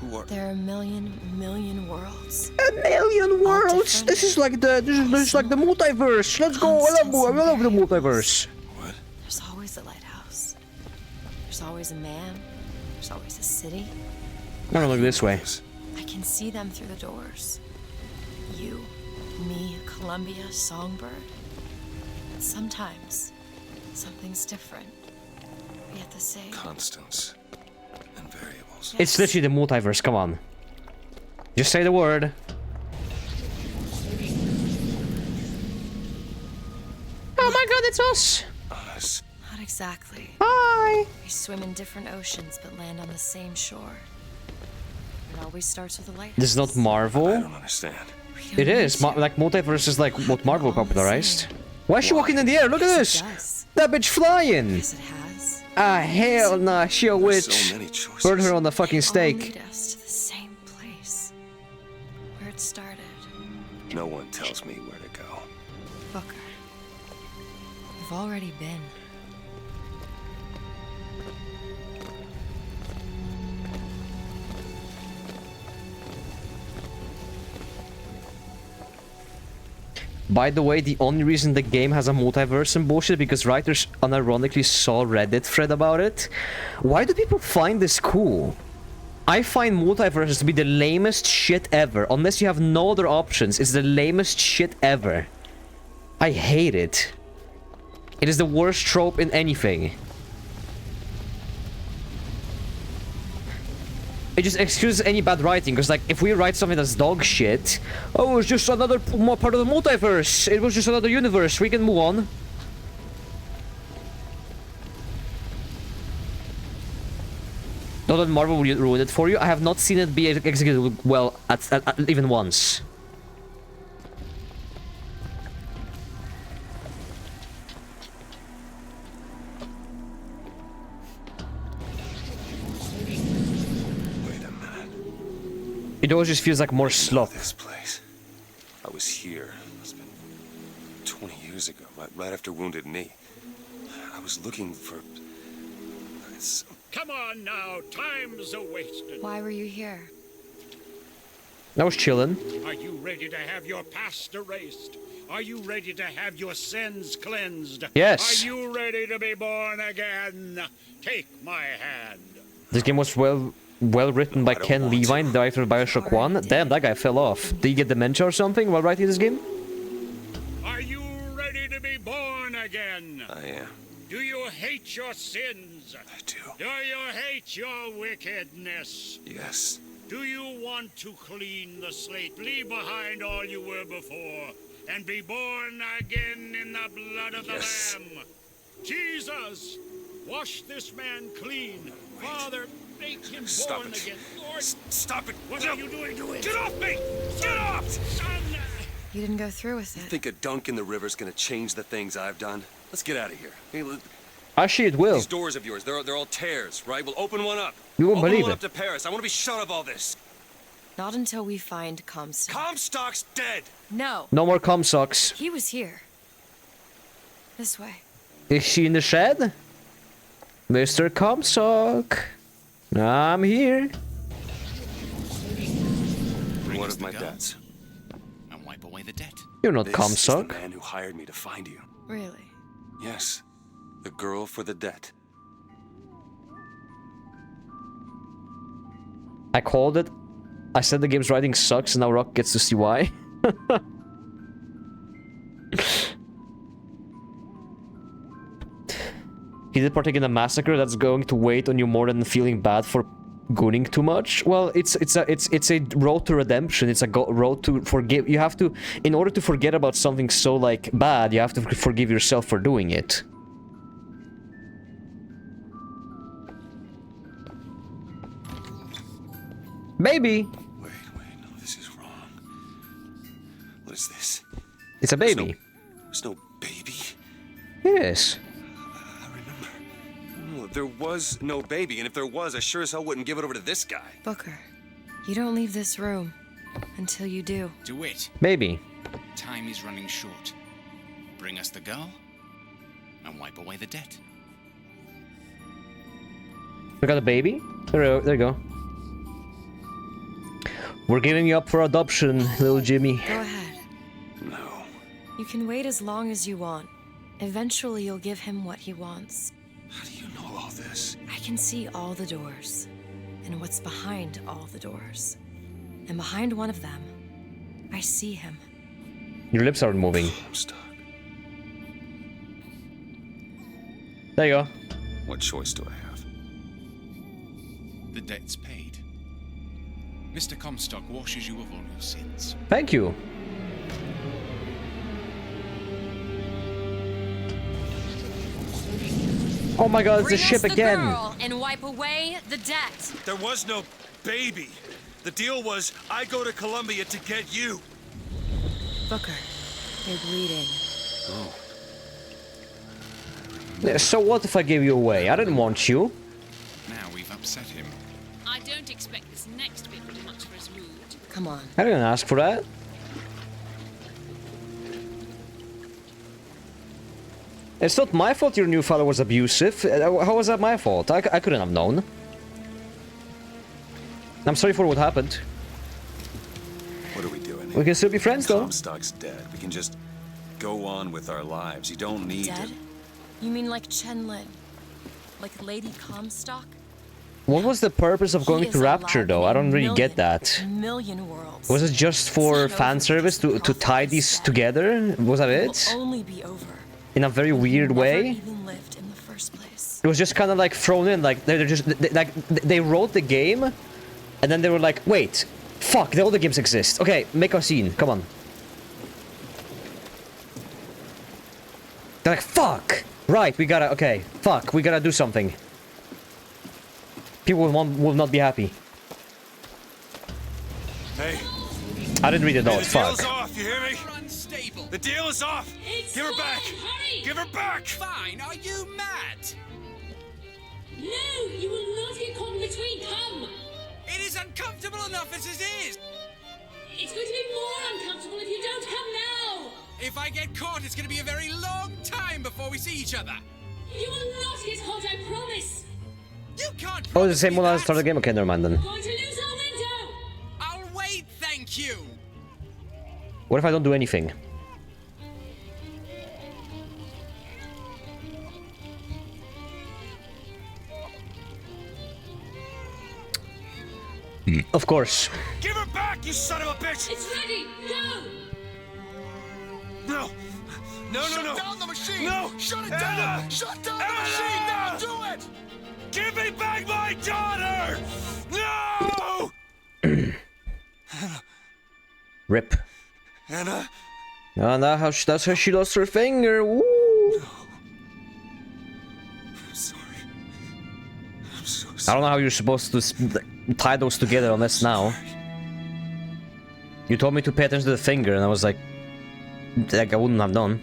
Who are... There are a million worlds. A million worlds! This is like the multiverse. Let's go! I love the multiverse. What? There's always a lighthouse. There's always a man. There's always a city. I'm gonna look this way. I can see them through the doors. You, me, Columbia, Songbird. And sometimes, something's different, yet the same. Constants and variables. It's literally the multiverse, come on. Just say the word. Oh my god, it's us! Us. Not exactly. Hi! We swim in different oceans but land on the same shore. It always starts with a lighthouse. This is not Marvel. I don't understand. It is. Like, multiverse is like what Marvel popularized. Why is she walking in the air? Look at this! That bitch flying! Yes, it has. Ah, hell nah, she a witch. So many choices. Burn her on the fucking They all stake. lead us to the same place. No one tells me where to go. Booker, you've already been. By the way, the only reason the game has a multiverse and bullshit because writers unironically saw Reddit thread about it. Why do people find this cool? I find multiverses to be the lamest shit ever. Unless you have no other options, it's the lamest shit ever. I hate it. It is the worst trope in anything. It just excuses any bad writing, because like, if we write something that's dog shit, oh, it's just another more part of the multiverse, it was just another universe, we can move on. Not that Marvel will ruin it for you, I have not seen it be executed well at even once. It always just feels like more slop. This place. I was here. It's been 20 years ago, right after Wounded Knee. I was looking for... Come on now, time's a-wasted. Why were you here? I was chilling. Are you ready to have your past erased? Are you ready to have your sins cleansed? Yes. Are you ready to be born again? Take my hand. This game was well written by Ken Levine, director of Bioshock 1. Damn, that guy fell off. Did he get dementia or something while writing this game? Are you ready to be born again? I am. Do you hate your sins? I do. Do you hate your wickedness? Yes. Do you want to clean the slate, leave behind all you were before, and be born again in the blood of the Lamb? Jesus, wash this man clean. Father, make him born again. Lord, stop it. What are you doing to him? Get off me! Get off! Son! You didn't go through with You it. think a dunk in the river's gonna change the things I've done? Let's get out of here. Hey, Actually, it will. These doors of yours, they're all tears, right? We'll open one up. You won't open believe one it. up to Paris. I want to be shut of all this. Not until we find Comstock. Comstock's dead! No. No more Comstocks. He was here. This way. Is she in the shed? Mr. Comstock. I'm here. One of my debts. And wipe away the debt. You're not This Comstock. is the man who hired me to find you. Really? Yes. The girl for the debt. I called it. I said the game's writing sucks, and now Rock gets to see why. He did partake in a massacre that's going to wait on you more than feeling bad for gooning too much. Well, it's a road to redemption. It's a road to forgive. You have to, in order to forget about something so like bad, you have to forgive yourself for doing it. Baby. Wait, no, this is wrong. What is this? It's a baby. There's no baby. Yes. No, there was no baby, and if there was, I sure as hell wouldn't give it over to this guy. Booker, you don't leave this room until you do. Do it. Baby. Time is running short. Bring us the girl, and wipe away the debt. We got a baby? There you go. We're giving you up for adoption, little Jimmy. Go ahead. No. You can wait as long as you want. Eventually, you'll give him what he wants. How do you know all this? I can see all the doors, and what's behind all the doors. And behind one of them, I see him. Your lips aren't moving. I'm stuck. There you go. What choice do I have? The debt's paid. Mr. Comstock washes you of all your sins. Thank you. Oh my god, it's the ship again. Girl and wipe away the debt. There was no baby. The deal was I go to Columbia to get you. Booker, you're bleeding. Oh. Yeah, so what if I gave you away? I didn't want you. Now we've upset him. I don't expect this next bit to do much for his mood. Come on. I didn't ask for that. It's not my fault your new father was abusive. How was that my fault? I couldn't have known. I'm sorry for what happened. What are we doing? We can still be friends, though. Comstock's dead. We can just go on with our lives. You don't need Dead? to. You mean like Chen Lin? Like Lady Comstock? What was the purpose of going He to is Rapture, alive though? in I don't really get million- that. Million worlds. Was it just for fan service to tie these together? Was that It it? will only be over. In a very weird Never way? even lived in the first place. It was just kind of like thrown in, like they wrote the game, and then they were like, wait, fuck, the other games exist. Okay, make a scene, come on. They're like, fuck! Right, we gotta, okay, fuck, we gotta do something. People will not be happy. Hey. I didn't read the Hey, notes, the deal's fuck. off, you hear me? The deal is off! Give her back! Give her back! Fine, are you mad? No, you will not get caught in between. Come. It is uncomfortable enough as it is. It's going to be more uncomfortable if you don't come now. If I get caught, it's going to be a very long time before we see each other. You will not get caught, I promise. You can't. Oh, it's the same one as the start of the game? Okay, never mind then. Going to lose our window. I'll wait, thank you. What if I don't do anything? Of course. Give her back, you son of a bitch! It's ready. Go. No! No, no, no! Shut down the machine! No! Shut it Anna! down! Shut down the Anna! machine! Now do it! Give me back my daughter! No! Rip. Anna? Oh, that's how she lost her finger. Woo! I'm sorry. I'm so I sorry. don't know how you're supposed to tie those together unless now. You told me to pay attention to the finger, and I was like I wouldn't have done.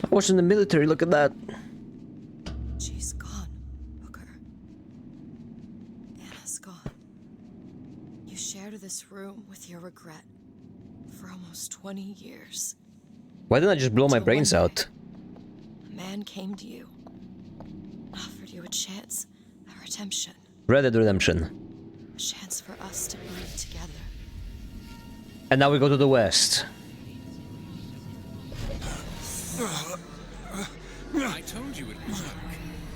I was in the military, look at that. She's gone, Booker. Anna's gone. You shared this room with your regret for almost 20 years. Why didn't I just blow my brains out? A man came to you, offered you a chance at redemption. Red Dead Redemption. A chance for us to be together. And now we go to the west. I told you it would work.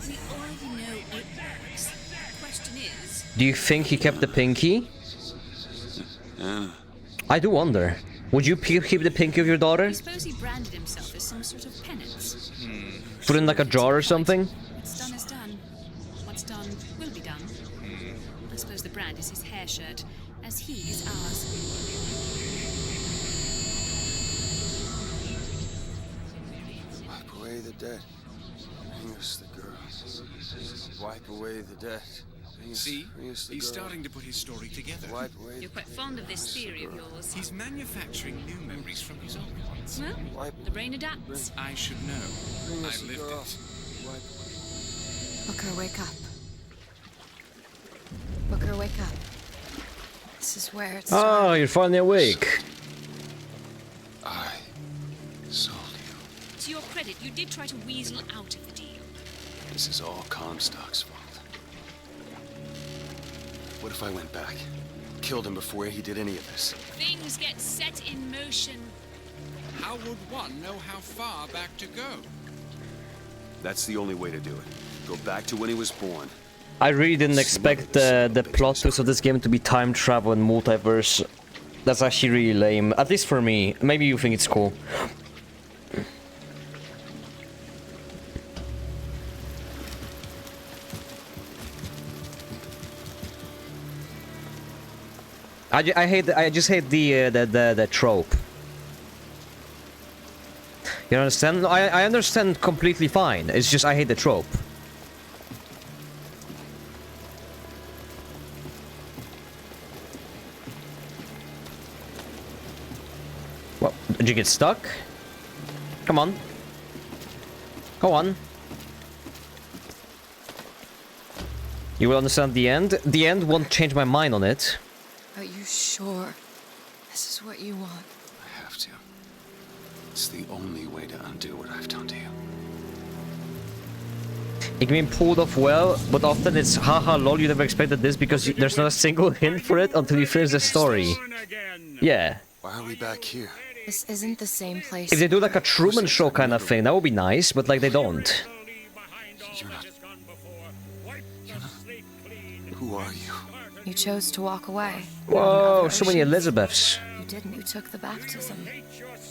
We already know it works. The question is... Do you think he kept the pinky? Anna. I do wonder. Would you keep the pinky of your daughter? I suppose he branded himself as some sort of penance. Put it in like a jar or something? What's done is done. What's done will be done. I suppose the brand is his hair shirt, as he is ours. Wipe away the debt. Bring us the girl. Wipe away the debt. See, he's starting to put his story together. Wipe away. You're quite fond of this theory of yours. He's manufacturing new memories from his old ones. Well, the brain adapts. I should know. Bring I us the lived girl. it. Wipe Booker, wake up. Booker, wake up. This is where it's Oh, you're finally awake. I sold you. To your credit, you did try to weasel out of the deal. This is all Comstock's fault. What if I went back? Killed him before he did any of this? Things get set in motion. How would one know how far back to go? That's the only way to do it. Go back to when he was born. I really didn't expect the plot twist of this game to be time travel and multiverse. That's actually really lame. At least for me. Maybe you think it's cool. I just hate the trope. You understand? I understand completely fine. It's just I hate the trope. What? Did you get stuck? Come on. Go on. You will understand the end. The end won't change my mind on it. Are you sure this is what you want? I have to. It's the only way to undo what I've done to you. It can be pulled off well, but often it's haha lol, you never expected this because there's not a single hint for it until you finish the story. Yeah. Why are we back here? This isn't the same place. If they do like a Truman Show kind of thing, that would be nice, but like they don't. You're not... Who are you? You chose to walk away. Whoa, so many Elizabeths. You didn't. You took the baptism.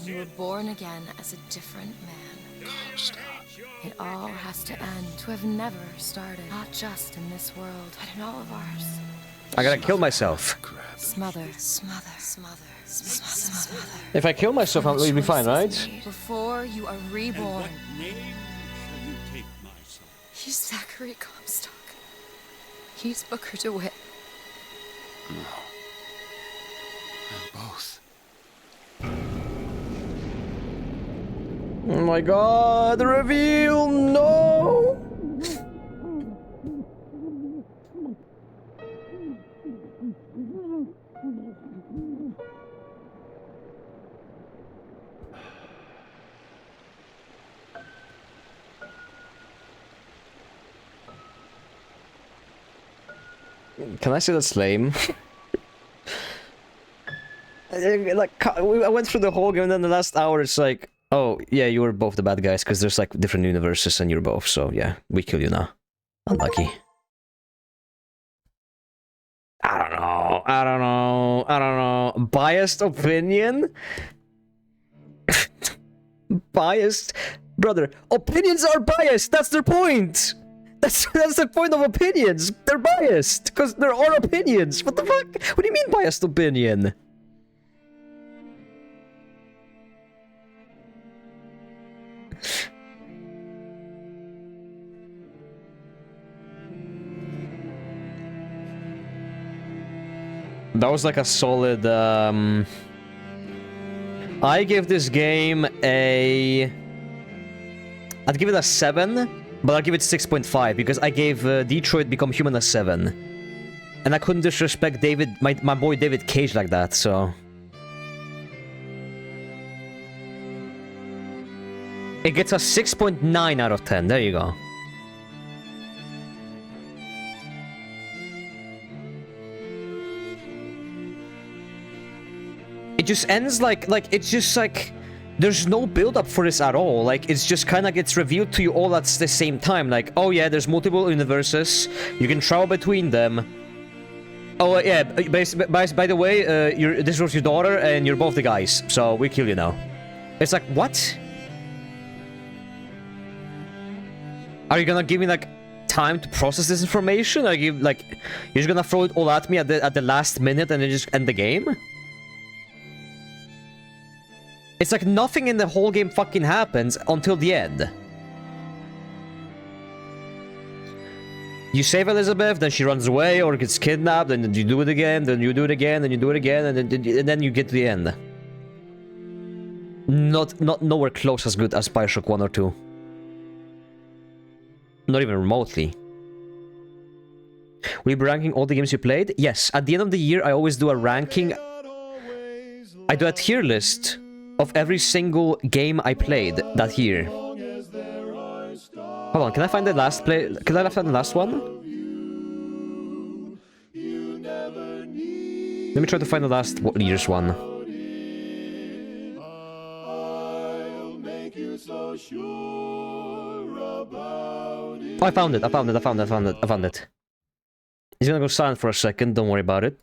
You were born again as a different man. It all has to end. To have never started. Not just in this world, but in all of ours. I gotta kill myself. Smother, smother, smother, smother, smother. If I kill myself, I'll be fine, right? Before you are reborn. Name shall you take, my son? He's Zachary Comstock. He's Booker DeWitt. No. They're both. Oh my god, the reveal! No! Can I say that's lame? Like, I went through the whole game and then the last hour it's like, oh, yeah, you were both the bad guys because there's like different universes and you're both, so yeah, we kill you now. Unlucky. I don't know. Biased opinion? Biased? Brother, opinions are biased, that's their point! That's the point of opinions. They're biased because there are opinions. What the fuck? What do you mean biased opinion? That was like a solid. I give this game a. I'd give it a 7. But I'll give it 6.5 because I gave Detroit Become Human a 7. And I couldn't disrespect my boy David Cage like that, so... It gets a 6.9 out of 10, there you go. It just ends like it's just like... There's no build-up for this at all. Like, it's just kind of gets revealed to you all at the same time. Like, oh yeah, there's multiple universes. You can travel between them. Oh yeah, by the way, this was your daughter, and you're both the guys. So we kill you now. It's like, what? Are you gonna give me like time to process this information? Are you like, you're just gonna throw it all at me at the last minute and then just end the game? It's like nothing in the whole game fucking happens until the end. You save Elizabeth, then she runs away or gets kidnapped, and then you do it again, then you do it again, then you do it again, and then you get to the end. Not nowhere close as good as Bioshock 1 or 2. Not even remotely. Will you be ranking all the games you played? Yes, at the end of the year I always do a ranking. I do a tier list of every single game I played that year. Hold on, can I find the last play? Can I find the last one? Let me try to find the last year's one. Oh, I found it. It's gonna go silent for a second. Don't worry about it.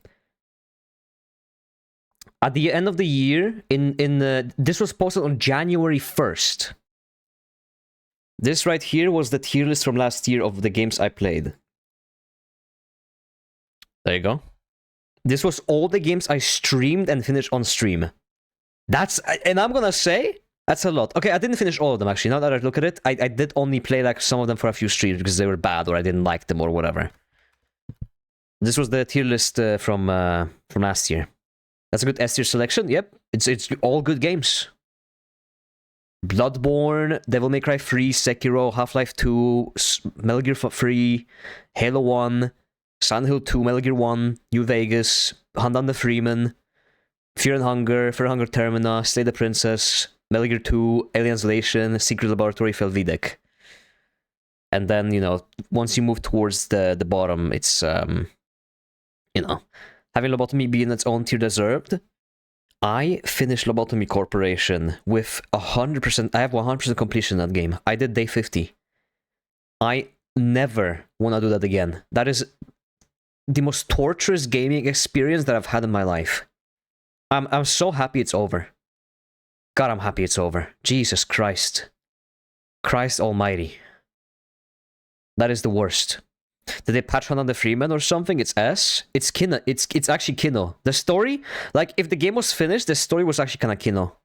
At the end of the year, this was posted on January 1st. This right here was the tier list from last year of the games I played. There you go. This was all the games I streamed and finished on stream. And I'm gonna say, that's a lot. Okay, I didn't finish all of them actually. Now that I look at it, I did only play like some of them for a few streams because they were bad or I didn't like them or whatever. This was the tier list from last year. That's a good S tier selection. Yep, it's all good games. Bloodborne, Devil May Cry 3, Sekiro, Half-Life 2, Metal Gear 3, Halo 1, Silent Hill 2, Metal Gear 1, New Vegas, Hunt Down the Freeman, Fear and Hunger Termina, Slay the Princess, Metal Gear 2, Alien Isolation, Secret Laboratory, Felvidek. And then, you know, once you move towards the bottom, it's, you know, having Lobotomy be in its own tier deserved. I finished Lobotomy Corporation with 100%, I have 100% completion in that game. I did day 50. I never want to do that again. That is the most torturous gaming experience that I've had in my life. I'm so happy it's over. God, I'm happy it's over. Jesus Christ. Christ almighty. That is the worst. Did they patch on the Freeman or something? It's S. It's Kino. It's actually Kino. The story, like if the game was finished, the story was actually kind of Kino.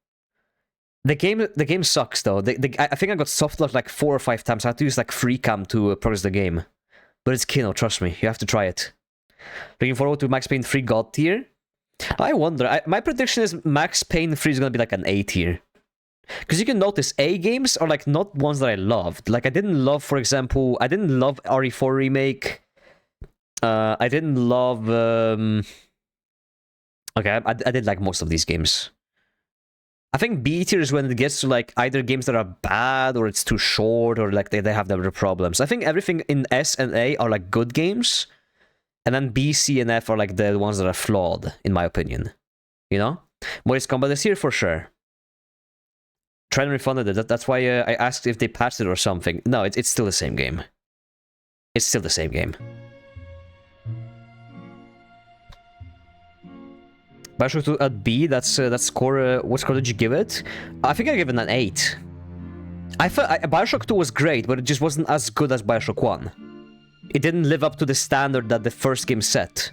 The game sucks though. I think I got soft locked like 4 or 5 times. I had to use like free cam to progress the game. But it's Kino, trust me. You have to try it. Looking forward to Max Payne 3 God tier. I wonder. My prediction is Max Payne 3 is gonna be like an A tier. Because you can notice A games are like not ones that I loved. Like I didn't love, for example, I didn't love RE4 Remake. I didn't love... Okay, I did like most of these games. I think B tier is when it gets to like either games that are bad or it's too short or like they have their problems. I think everything in S and A are like good games. And then B, C, and F are like the ones that are flawed, in my opinion. You know? Mortal Kombat is here for sure. Trend refunded it. That's why I asked if they patched it or something. No, it's still the same game. It's still the same game. Bioshock 2 at B, that's score. What score did you give it? I think I gave it an 8. I felt Bioshock 2 was great, but it just wasn't as good as Bioshock 1. It didn't live up to the standard that the first game set.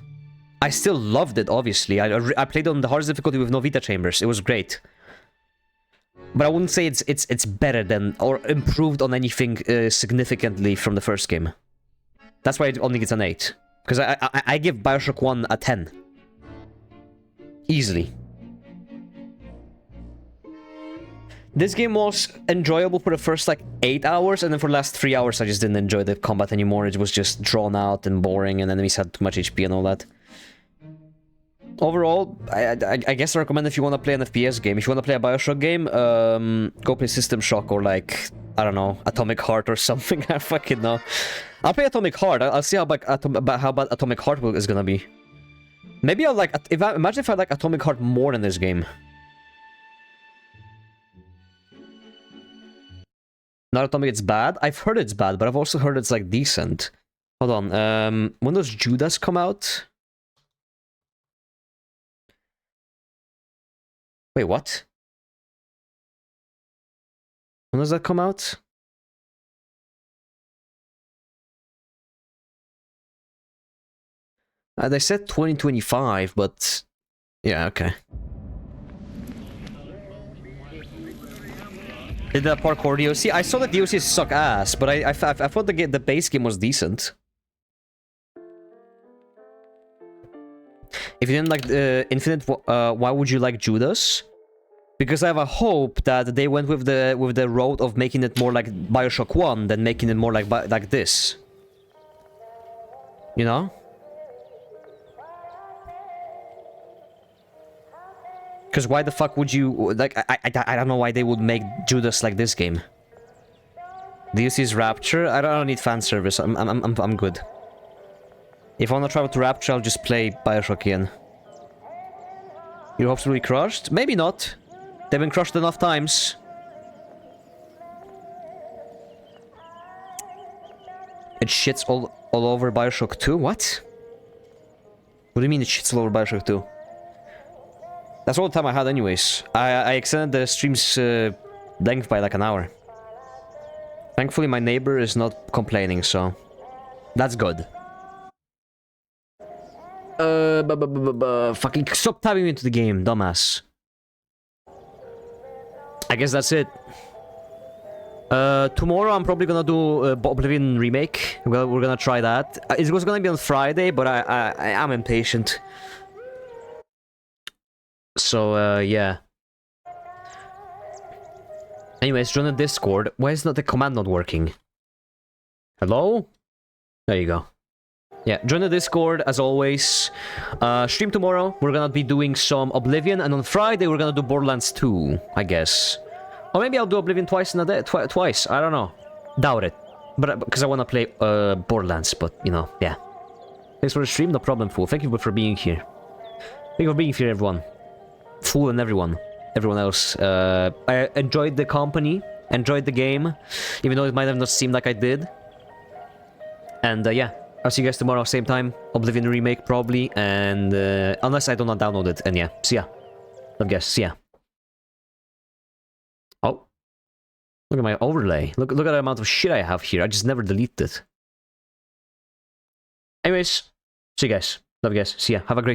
I still loved it, obviously. I played on the hardest difficulty with no Vita chambers. It was great. But I wouldn't say it's better than or improved on anything significantly from the first game. That's why it only gets an 8. Because I give Bioshock 1 a 10. Easily. This game was enjoyable for the first like 8 hours, and then for the last 3 hours I just didn't enjoy the combat anymore. It was just drawn out and boring, and enemies had too much HP and all that. Overall, I guess I recommend if you want to play an FPS game. If you want to play a Bioshock game, go play System Shock or like, I don't know, Atomic Heart or something. I fucking know. I'll play Atomic Heart. I'll see how bad Atomic Heart is gonna be. Maybe I'll like, imagine if I like Atomic Heart more in this game. Not Atomic, it's bad. I've heard it's bad, but I've also heard it's like decent. Hold on, when does Judas come out? Wait, what? When does that come out? They said 2025, but... Yeah, okay. Did the parkour DLC? I saw the DLCs suck ass, but I thought the base game was decent. If you didn't like Infinite, why would you like Judas? Because I have a hope that they went with the road of making it more like Bioshock 1 than making it more like this. You know? Because why the fuck would you like? I don't know why they would make Judas like this game. DLC's Rapture. I don't need fan service. I'm good. If I want to travel to Rapture, I'll just play Bioshock again. Your hopes will be crushed? Maybe not. They've been crushed enough times. It shits all over Bioshock 2? What? What do you mean it shits all over Bioshock 2? That's all the time I had anyways. I extended the stream's length by like an hour. Thankfully my neighbor is not complaining, so... That's good. Fucking stop tapping me into the game, dumbass. I guess that's it. Tomorrow I'm probably gonna do Oblivion Remake. Well, we're gonna try that. It was gonna be on Friday, but I'm impatient. So, yeah. Anyways, join the Discord. Why is not the command not working? Hello? There you go. Yeah, join the Discord, as always. Stream tomorrow. We're gonna be doing some Oblivion, and on Friday we're gonna do Borderlands 2, I guess. Or maybe I'll do Oblivion twice in a day. Twice, I don't know. Doubt it. But because I want to play Borderlands, but, you know, yeah. Thanks for the stream, no problem, Fool. Thank you for being here. Thank you for being here, everyone. Fool and everyone else. I enjoyed the company, enjoyed the game, even though it might have not seemed like I did. And yeah, I'll see you guys tomorrow, same time. Oblivion Remake, probably, and unless I do not download it, and yeah, see ya. Love guys, see ya. Oh. Look at my overlay. Look at the amount of shit I have here. I just never delete it. Anyways, see you guys. Love you guys. See ya. Have a great